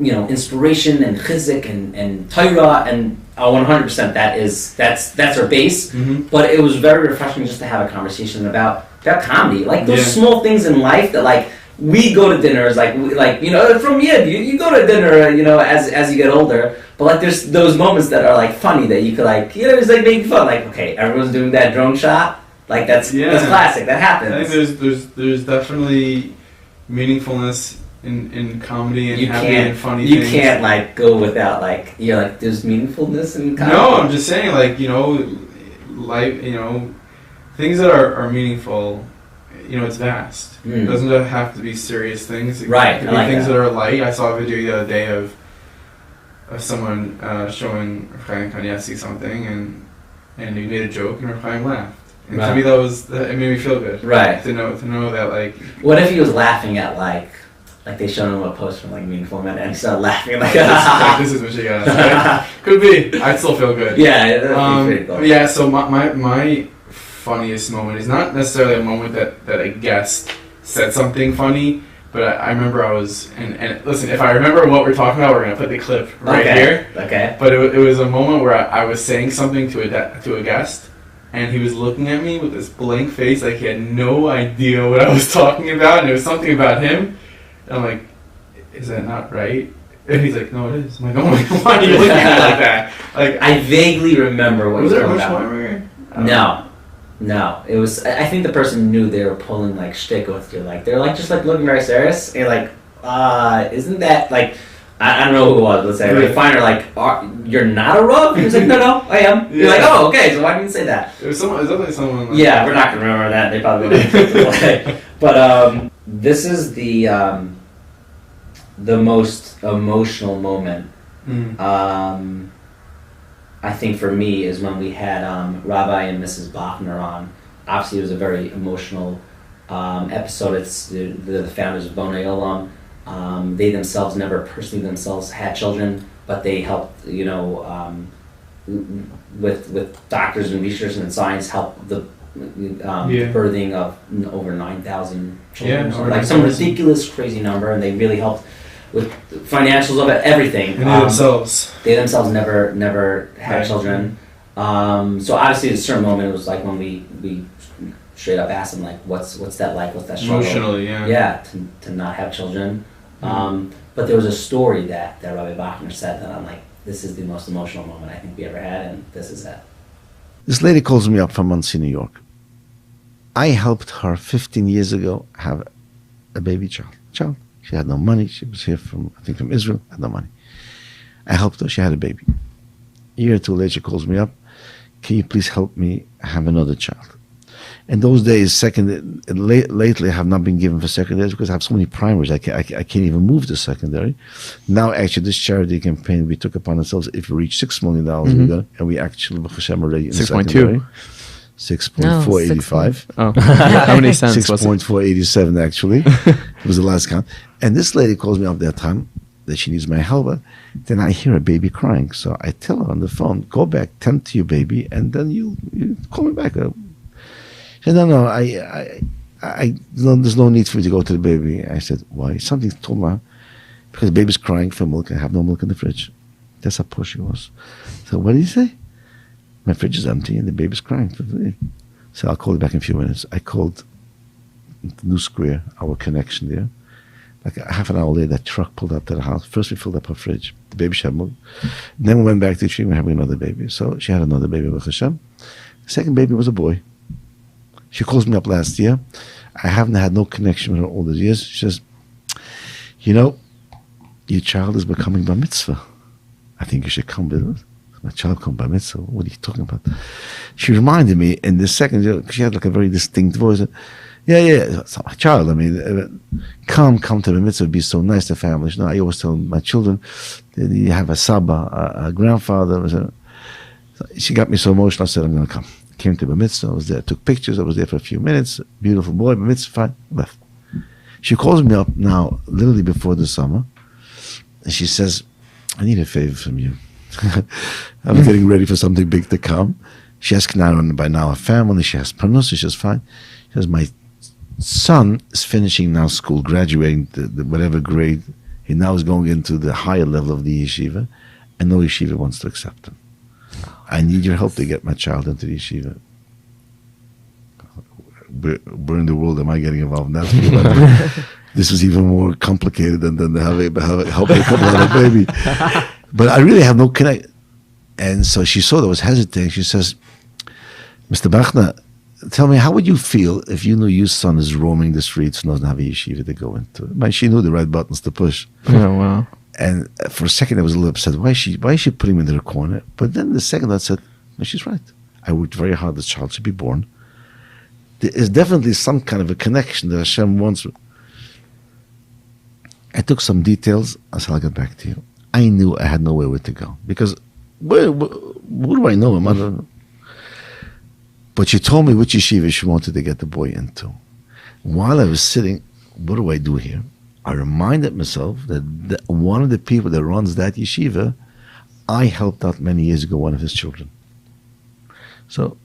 inspiration and chizik and Torah, and 100% that's our base. Mm-hmm. But it was very refreshing just to have a conversation about comedy, like those small things in life that like we go to dinners, from Yid, you go to dinner, as you get older. But like there's those moments that are like funny that you could it's like making fun, like okay, everyone's doing that drone shot, like that's classic, that happens. I think there's definitely meaningfulness in comedy and happy and funny things. You can't go without there's meaningfulness in comedy. No, I'm just saying life, things that are meaningful, it's vast. It doesn't have to be serious things. It could be things that are light. I saw a video the other day of someone showing Chaim Kanievsky something, and he made a joke and Chaim laughed. And to me it made me feel good. Right. To know that What if he was laughing at like they showed him a post from Meaningful Men and he started laughing this is what you got. Right? Could be. I'd still feel good. Yeah, that'd be pretty cool. Yeah, so my funniest moment is not necessarily a moment that a guest said something funny, but I remember I was and listen, if I remember what we're talking about, we're gonna put the clip right here. Okay. But it was a moment where I was saying something to a guest, and he was looking at me with this blank face, like he had no idea what I was talking about, and it was something about him. And I'm like, is that not right? And he's like, no, it is. I'm like, oh my God, why are you looking at me like that? I vaguely remember what was you there were a talking about. No. It was. I think the person knew they were pulling shtick with you. They're just looking very serious. And isn't that I don't know who it was. Let's say you're not a Rav. He was like, no, I am. You're like, oh, okay. So why didn't you say that? It was someone. We're not gonna remember that. They probably would. But this is the most emotional moment. I think for me is when we had Rabbi and Mrs. Bachner on. Obviously, it was a very emotional episode. It's the founders of Bonei Olam. They themselves never personally had children, but they helped, with doctors and research and science, help the birthing of over 9,000 children. Some ridiculous, crazy number, and they really helped with financials of it, everything. And they themselves never had children. So obviously, at a certain moment, it was when we straight up asked them what's that like? What's that struggle? Emotionally, to not have children. But there was a story that Rabbi Bachner said that I'm this is the most emotional moment I think we ever had, and this is it. This lady calls me up from Monsey, New York. I helped her 15 years ago have a baby child. She had no money. She was here from Israel, had no money. I helped her. She had a baby. A year or two later, she calls me up. Can you please help me have another child? In those days, lately, I have not been given for secondaries because I have so many primaries. I can't even move to secondary. Now, actually, this charity campaign we took upon ourselves, if we reach $6 million, we're gonna, and we actually, already in 6.2. 6.485. Oh, how many cents was it? 6.487 actually. It was the last count. And this lady calls me up that time that she needs my help. Then I hear a baby crying. So I tell her on the phone, go back, tend to your baby, and then you call me back. She said, no, there's no need for me to go to the baby. I said, why? Something told me, because the baby's crying for milk and I have no milk in the fridge. That's how poor she was. So what did you say? My fridge is empty and the baby's crying. So I'll call you back in a few minutes. I called New Square, our connection there. Half an hour later, that truck pulled up to the house. First, we filled up her fridge. The baby she had moved. Then we went back to the tree and we're having another baby. So she had another baby with Hashem. The second baby was a boy. She calls me up last year. I haven't had no connection with her all these years. She says, your child is becoming bar mitzvah. I think you should come with us. My child come bar mitzvah. What are you talking about? She reminded me in the second, she had a very distinct voice. Yeah. So my child, I mean, come to the mitzvah, it'd be so nice, the family. You know, I always tell my children, you have a Saba, a grandfather. So she got me so emotional, I said, I'm going to come. Came to the mitzvah, I was there, took pictures, I was there for a few minutes, beautiful boy, mitzvah, fine, left. She calls me up now, literally before the summer, and she says, I need a favor from you. I'm getting ready for something big to come. She has by now a family, she has prenuptial, she's fine. She says, my son is finishing now school, graduating the whatever grade. He now is going into the higher level of the yeshiva, and no yeshiva wants to accept him. I need your help to get my child into the yeshiva. Where in the world am I getting involved in that? This is even more complicated than helping a couple have a baby. But I really have no connect. And so she saw that I was hesitating. She says, Mr. Bachner, tell me, how would you feel if you knew your son is roaming the streets and doesn't have a yeshiva to go into? But she knew the right buttons to push. Oh, wow. And for a second, I was a little upset. Why is she putting me into the corner? But then the second I said, no, she's right. I worked very hard. This child should be born. There is definitely some kind of a connection that Hashem wants. I took some details. I said, I'll get back to you. I knew I had nowhere where to go. Because where do I know him? I don't know. But she told me which yeshiva she wanted to get the boy into. While I was sitting, what do I do here? I reminded myself that one of the people that runs that yeshiva, I helped out many years ago, one of his children. So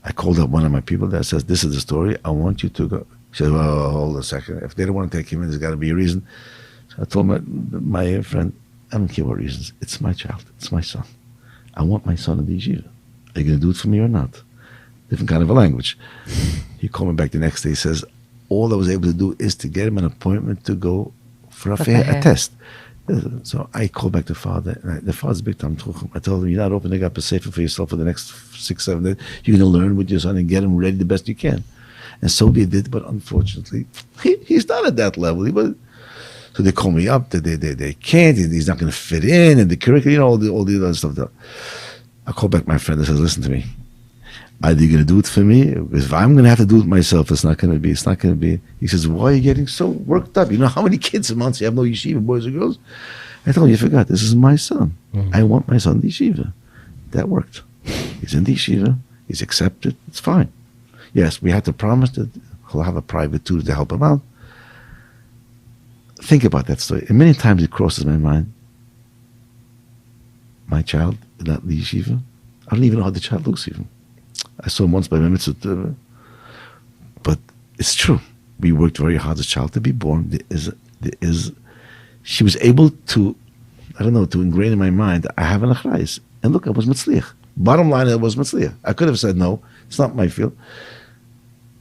I called up one of my people that says, this is the story, I want you to go. She said, well, hold a second. If they don't want to take him in, there's got to be a reason. So I told my friend, I don't care what reasons. It's my child. It's my son. I want my son in the yeshiva. Are you going to do it for me or not? Different kind of a language. He called me back the next day. He says, all I was able to do is to get him an appointment to go for a test. So I called back the father. And the father's big time talking. I told him, you're not opening up a safer for yourself for the next 6-7 days. You're going to learn with your son and get him ready the best you can. And so they did, but unfortunately, he's not at that level. So they call me up. They can't. He's not going to fit in, and the curriculum, all the other stuff. I call back my friend and says, listen to me. Either you're going to do it for me, because if I'm going to have to do it myself, it's not going to be. He says, why are you getting so worked up? You know how many kids a month you have no yeshiva, boys or girls? I told him, you forgot, this is my son. Mm-hmm. I want my son in the yeshiva. That worked. He's in the yeshiva. He's accepted. It's fine. Yes, we had to promise that he'll have a private tutor to help him out. Think about that story. And many times it crosses my mind. My child, not the yeshiva. I don't even know how the child looks even. I saw him once by my mitzvah. But it's true. We worked very hard as a child to be born. She was able to, to ingrain in my mind, I have an achrayus. And look, I was mitzliach. Bottom line, I was mitzliach. I could have said, no, it's not my field.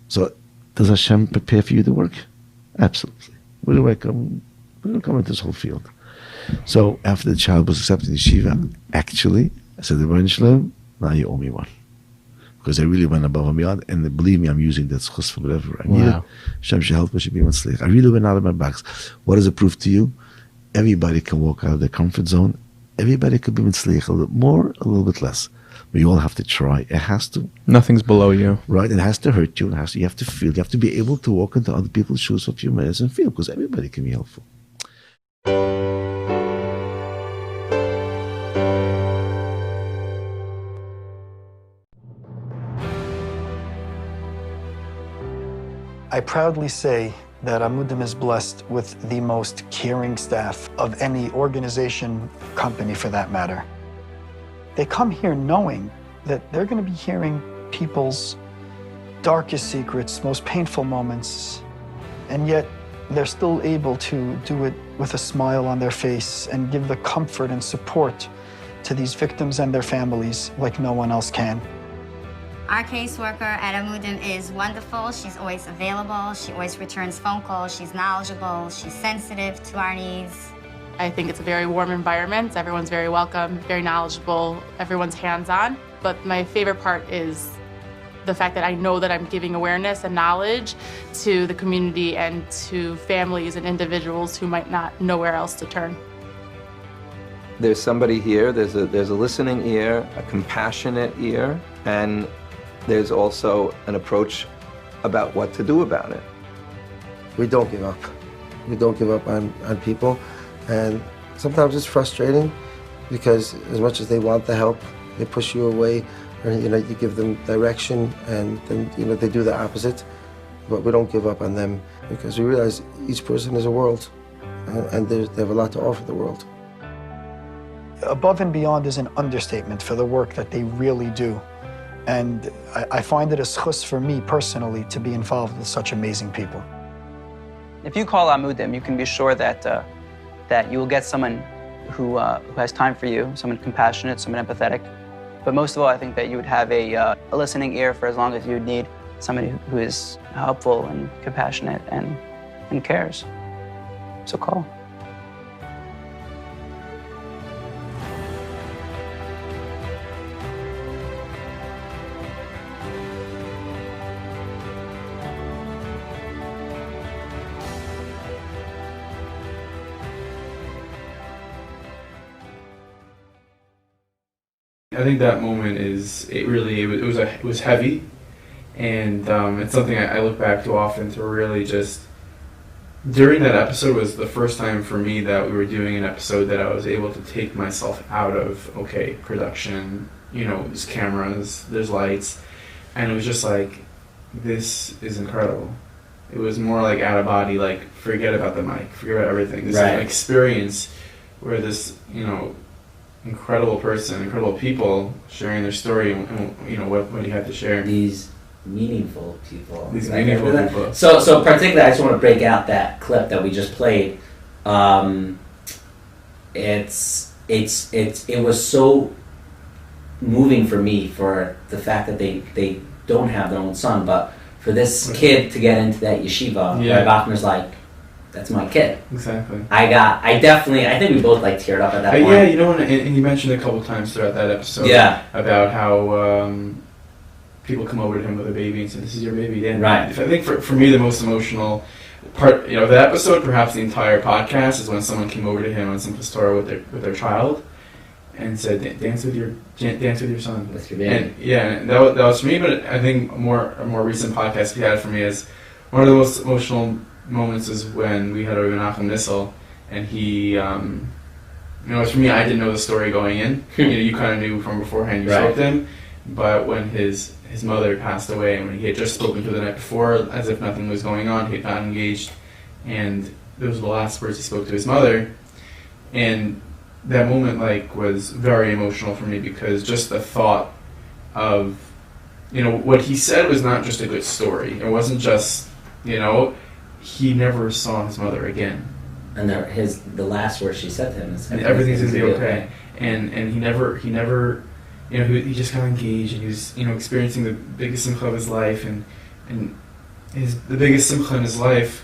So, does Hashem prepare for you to work? Absolutely. Where do I come? Where do I come into this whole field? So, after the child was accepted in yeshiva, actually, I said, now you owe me one. Because I really went above and beyond, and believe me, I'm using that schus for whatever I need. Hashem should help us, should be mitzliach. I really went out of my box. What does it prove to you? Everybody can walk out of their comfort zone. Everybody could be mitzliach, a little bit more, a little bit less. But you all have to try. It has to. Nothing's below you. Right? It has to hurt you. You have to feel. You have to be able to walk into other people's shoes for a few minutes and feel, because everybody can be helpful. I proudly say that Amudim is blessed with the most caring staff of any organization, company for that matter. They come here knowing that they're going to be hearing people's darkest secrets, most painful moments, and yet they're still able to do it with a smile on their face and give the comfort and support to these victims and their families like no one else can. Our caseworker at Amudim is wonderful. She's always available. She always returns phone calls. She's knowledgeable. She's sensitive to our needs. I think it's a very warm environment. Everyone's very welcome, very knowledgeable. Everyone's hands-on. But my favorite part is the fact that I know that I'm giving awareness and knowledge to the community and to families and individuals who might not know where else to turn. There's somebody here, there's a listening ear, a compassionate ear, and there's also an approach about what to do about it. We don't give up. We don't give up on people. And sometimes it's frustrating because as much as they want the help, they push you away, or you give them direction, and then they do the opposite. But we don't give up on them because we realize each person is a world, and they have a lot to offer the world. Above and beyond is an understatement for the work that they really do. And I find it a schus for me personally to be involved with such amazing people. If you call Amudim, you can be sure that you will get someone who has time for you, someone compassionate, someone empathetic. But most of all, I think that you would have a listening ear for as long as you would need, somebody who is helpful and compassionate and cares. So call. I think that moment it was heavy, and it's something I look back to often to really just, during that episode was the first time for me that we were doing an episode that I was able to take myself out of, okay, production, there's cameras, there's lights, and it was just like, this is incredible. It was more like out of body, like forget about the mic, forget about everything. This is an experience where this, incredible person, incredible people sharing their story, and what do you have to share? These meaningful people. These meaningful people. So particularly, I just want to break out that clip that we just played. It was so moving for me for the fact that they don't have their own son, but for this kid to get into that yeshiva, Rabbi Bachner's like, that's my kid. Exactly. I think we both teared up at that point. Yeah, and you mentioned a couple times throughout that episode about how people come over to him with a baby and say, this is your baby. And I think for me the most emotional part, of the episode, perhaps the entire podcast, is when someone came over to him on some pastoral with their child and said, dance with your son. With your baby. And that was for me, but I think a more recent podcast he had for me is one of the most emotional moments is when we had Rabbi NACHUM Nissel, and he, as for me, I didn't know the story going in. You kind of knew from beforehand. You spoke to him, but when his mother passed away, and when he had just spoken to her the night before, as if nothing was going on, he had gotten engaged, and those were the last words he spoke to his mother, and that moment was very emotional for me because just the thought of, what he said was not just a good story. It wasn't just, he never saw his mother again. And the last words she said to him is, everything's gonna be okay. And he never, he just got engaged, and he was, experiencing the biggest simcha of his life, and the biggest simcha in his life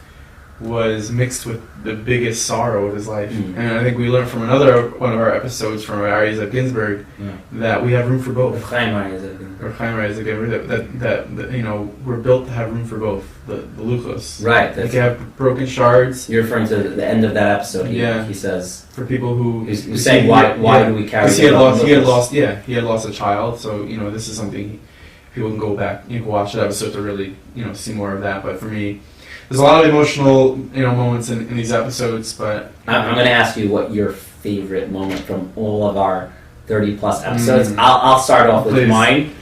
was mixed with the biggest sorrow of his life. And I think we learned from another one of our episodes from Aryeh Ginsburg that we have room for both. That we're built to have room for both, the luchos. Right. You have broken shards. You're referring to the end of that episode. He says, for people who he's saying why do we carry? He had lost a child. So this is something people can go back, watch that episode to really see more of that. But for me, there's a lot of emotional moments in these episodes. But I'm going to ask you what your favorite moment from all of our 30 plus episodes. I'll start off with mine.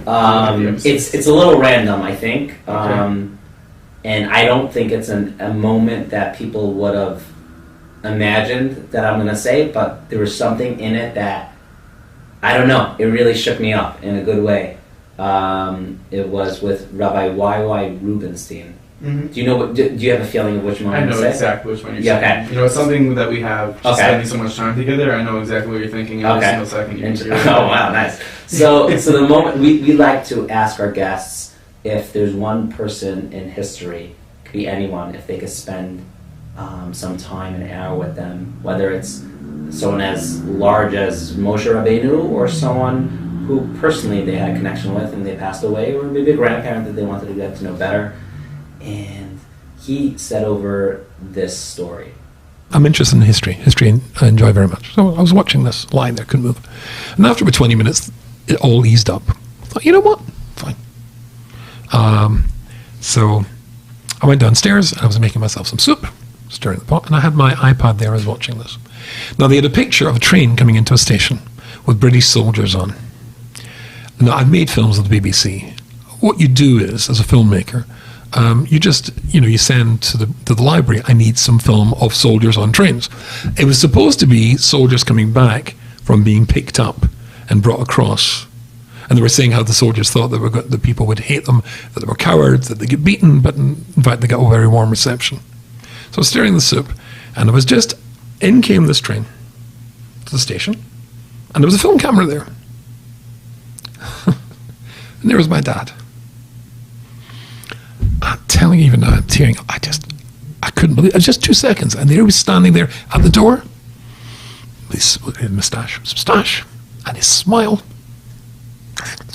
It's a little random, I think, and I don't think it's a moment that people would have imagined that I'm going to say, but there was something in it that, I don't know, it really shook me up in a good way. It was with Rabbi Y.Y. Rubenstein. Do you know do you have a feeling of which one I know say? Exactly which one you're saying. Okay. It's something that we have just spending so much time together. I know exactly what you're thinking every single second you're here. Oh wow, nice. So the moment we like to ask our guests if there's one person in history, could be anyone, if they could spend some time, an hour with them, whether it's someone as large as Moshe Rabbeinu or someone who personally they had a connection with and they passed away, or maybe a grandparent that they wanted to get to know better. And he said over this story. I'm interested in history I enjoy very much. So I was watching this lying there, couldn't move. And after about 20 minutes, it all eased up. I thought, you know what? Fine. So I went downstairs and I was making myself some soup, stirring the pot, and I had my iPad there. I was watching this. Now, they had a picture of a train coming into a station with British soldiers on. Now, I've made films with the BBC. What you do is, as a filmmaker, you send to the library, I need some film of soldiers on trains. It was supposed to be soldiers coming back from being picked up and brought across. And they were saying how the soldiers thought the people would hate them, that they were cowards, that they get beaten, but in fact they got a very warm reception. So I was stirring the soup, and in came this train to the station, and there was a film camera there. And there was my dad. I'm telling you, even now, I'm tearing up. I couldn't believe it. It was just 2 seconds, and there he was standing there at the door, his moustache, and his smile.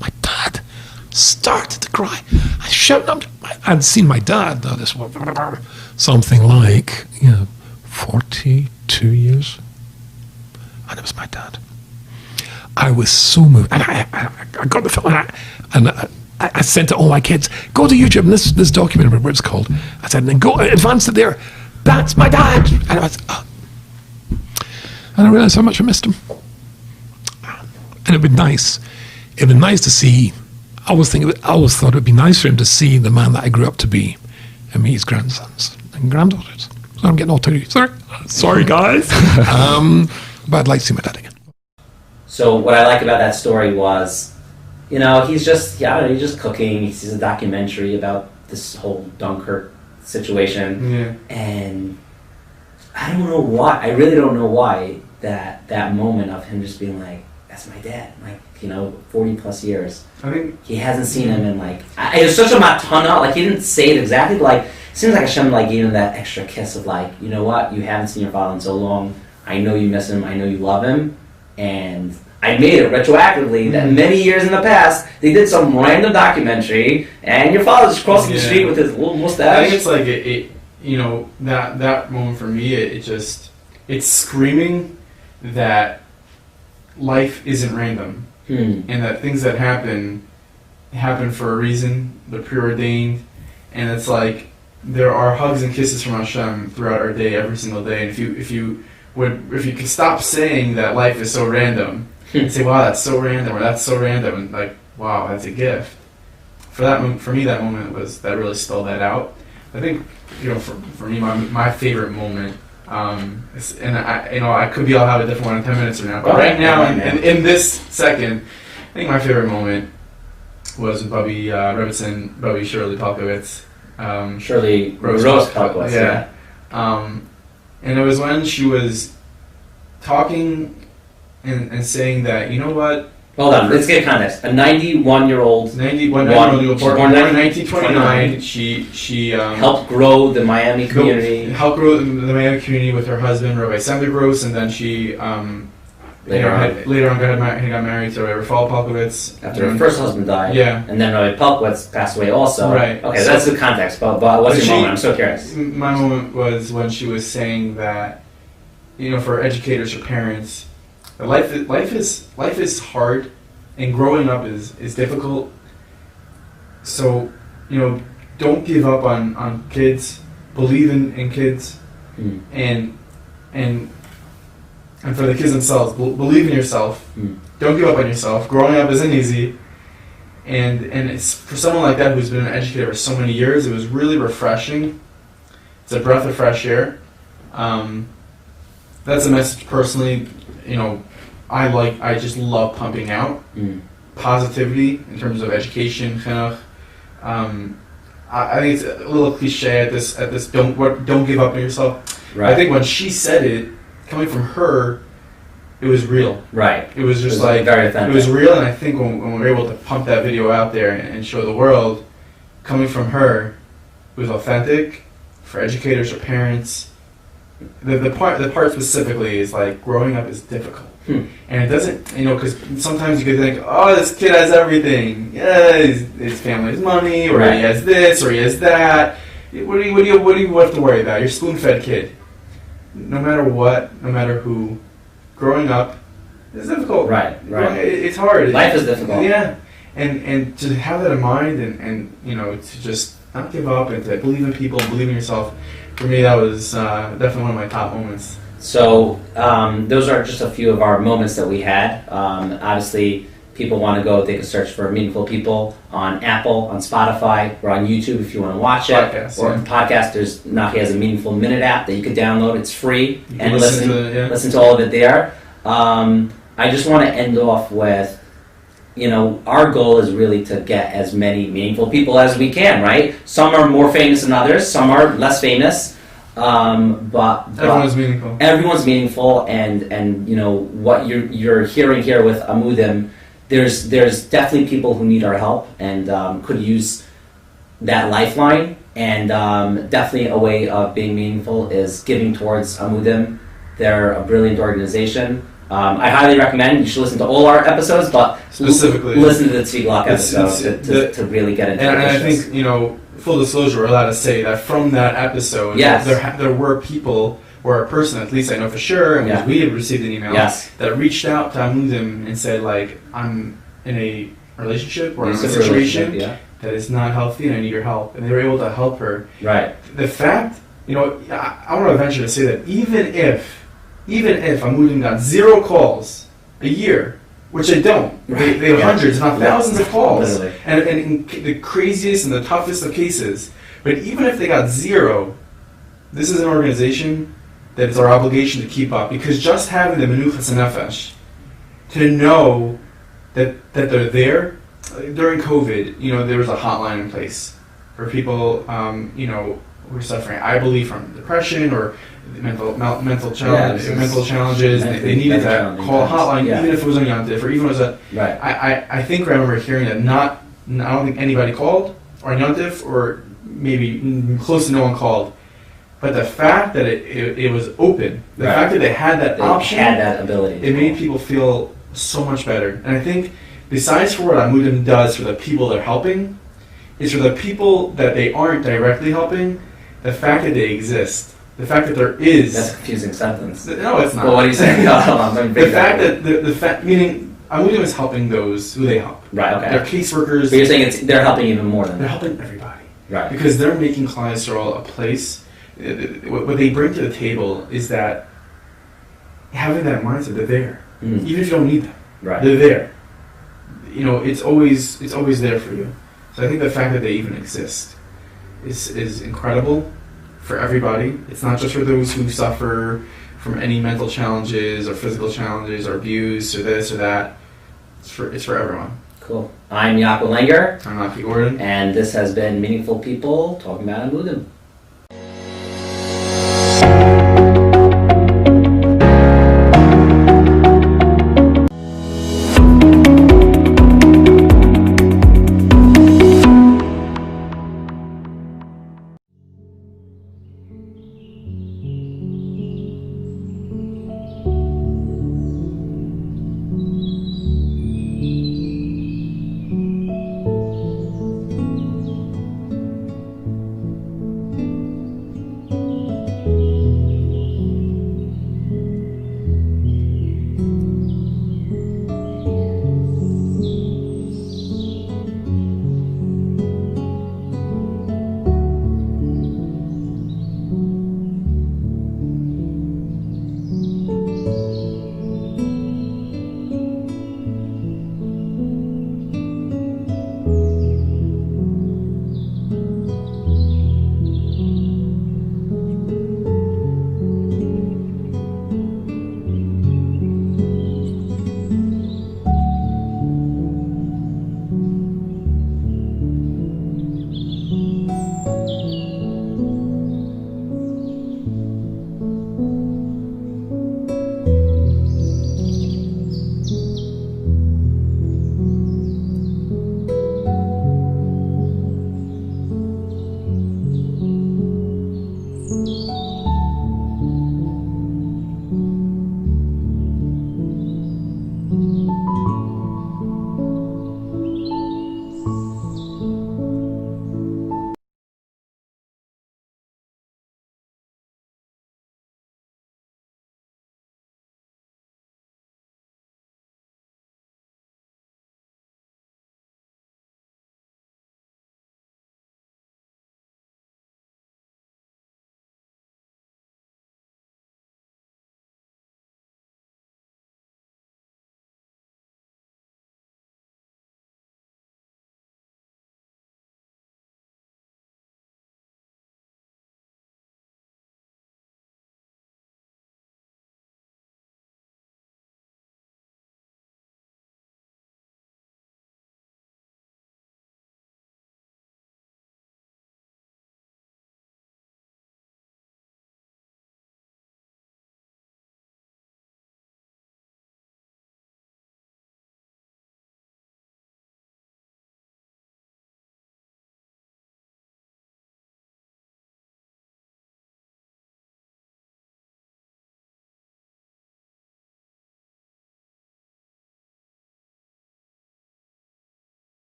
My dad started to cry. I shouted. I'd seen my dad now. This was something like 42 years, and it was my dad. I was so moved, and I got the film, and I sent to all my kids, go to YouTube, and this document, whatever it's called. I said, and then go advance it there. That's my dad. And I realized how much I missed him. And it'd been nice. It'd been nice to see. I always thought it'd be nice for him to see the man that I grew up to be, and meet his grandsons and granddaughters. So I'm getting all teary. Sorry, guys. But I'd like to see my dad again. So what I like about that story was, he's just cooking. He sees a documentary about this whole Dunkirk situation, and I don't know why. I really don't know why that moment of him just being like, "That's my dad." 40 plus years. I think he hasn't seen him in it was such a matana. He didn't say it exactly. It seems like Hashem gave him that extra kiss of you know what? You haven't seen your father in so long. I know you miss him. I know you love him, and I made it retroactively that many years in the past they did some random documentary, and your father's crossing the street with his little mustache. I think it's that moment for me. It's screaming that life isn't random, and that things that happen for a reason. They're preordained, and it's there are hugs and kisses from Hashem throughout our day, every single day. And if you could stop saying that life is so random, and say, "Wow, that's so random," or "That's so random," and "Wow, that's a gift." For me, that moment that really spelled that out. I think for me, my favorite moment. I could I'll have a different one in 10 minutes from now. But right now, in this second, I think my favorite moment was with Bobby Rebbetzin, Bobby Shirley Palkowitz. Shirley Rose Palkowitz, yeah. And it was when she was talking and saying that, you know what? Hold on, let's get context. A 91-year-old born in 1929. She helped grow the Miami community. Helped grow the Miami community with her husband, Rabbi Sendergross, and then she later on got married to Rabbi Fall Palkowitz. After her first husband died. Yeah. And then Rabbi Palkowitz passed away also. Right. Okay, so that's the context. But what's your moment? I'm so curious. My moment was when she was saying that, for educators or parents, life is hard, and growing up is difficult. So, don't give up on kids. Believe in kids, and for the kids themselves, believe in yourself. Don't give up on yourself. Growing up isn't easy, and it's for someone like that who's been an educator for so many years. It was really refreshing. It's a breath of fresh air. That's a message personally. I just love pumping out positivity in terms of education, chinuch. I think it's a little cliche at this. Don't give up on yourself. Right. I think when she said it, coming from her, it was real. Right. It was just very authentic. It was real, and I think when we were able to pump that video out there and show the world, coming from her, it was authentic for educators or parents. The part specifically is growing up is difficult. And it doesn't, because sometimes you could think, oh, this kid has everything. Yeah, his family has money, or he has this, or he has that. What do you have to worry about? You're a spoon-fed kid. No matter what, no matter who, growing up is difficult. Right. It's hard. Life is difficult. Yeah, and to have that in mind, and to just not give up, and to believe in people, believe in yourself. For me, that was definitely one of my top moments. So those are just a few of our moments that we had. Obviously, people want to go, they can search for Meaningful People on Apple, on Spotify, or on YouTube if you want to watch it. Or podcast, NACHI has a Meaningful Minute app that you could download. It's free. And listen to all of it there. I just want to end off with, our goal is really to get as many meaningful people as we can, right? Some are more famous than others, some are less famous, but everyone's meaningful. Everyone's meaningful, and what you're hearing here with Amudim, there's definitely people who need our help and could use that lifeline, and definitely a way of being meaningful is giving towards Amudim. They're a brilliant organization. I highly recommend you should listen to all our episodes, but specifically listen to the Tzvi episode to really get into it. And I think, full disclosure, we're allowed to say that from that episode, there were people, or a person, at least I know for sure, and we had received an email that reached out to Amudim and said, like, I'm in a relationship or in a situation that is not healthy and I need your help. And they were able to help her. Right. The fact, I want to venture to say that even if Amudim got 0 calls a year, which they don't, they have hundreds, if not thousands of calls, and in the craziest and the toughest of cases, but even if they got 0, this is an organization that it's our obligation to keep up, because just having the menuchas nefesh, to know that they're there. During COVID, there was a hotline in place for people, who are suffering, I believe, from depression or mental challenges. They needed to call a hotline, even if it was on Yom Tif, or even if it was I think I remember hearing that I don't think anybody called on Yom Tif, or maybe close to no one called. But the fact that it was open, the fact that they had that option, had that ability, it made people feel so much better. And I think, besides for what Amudim does for the people they're helping, is for the people that they aren't directly helping, the fact that they exist, the fact that there is... That's a confusing sentence. No, it's not. Well, what are you saying? No, hold on, let me break the fact that, the fact, meaning Amudim is helping those who they help. Right, okay. They're caseworkers. But you're saying they're helping even more than They're that. helping everybody. Right. Because they're making Klal Yisrael a place. What they bring to the table is that having that mindset, they're there. Even if you don't need them. Right. They're there. It's always there for you. So I think the fact that they even exist is incredible for everybody. It's not just for those who suffer from any mental challenges or physical challenges or abuse or this or that. It's for everyone. Cool. I'm Yaakov Langer. I'm Naki Gordon. And this has been Meaningful People talking about Amudim.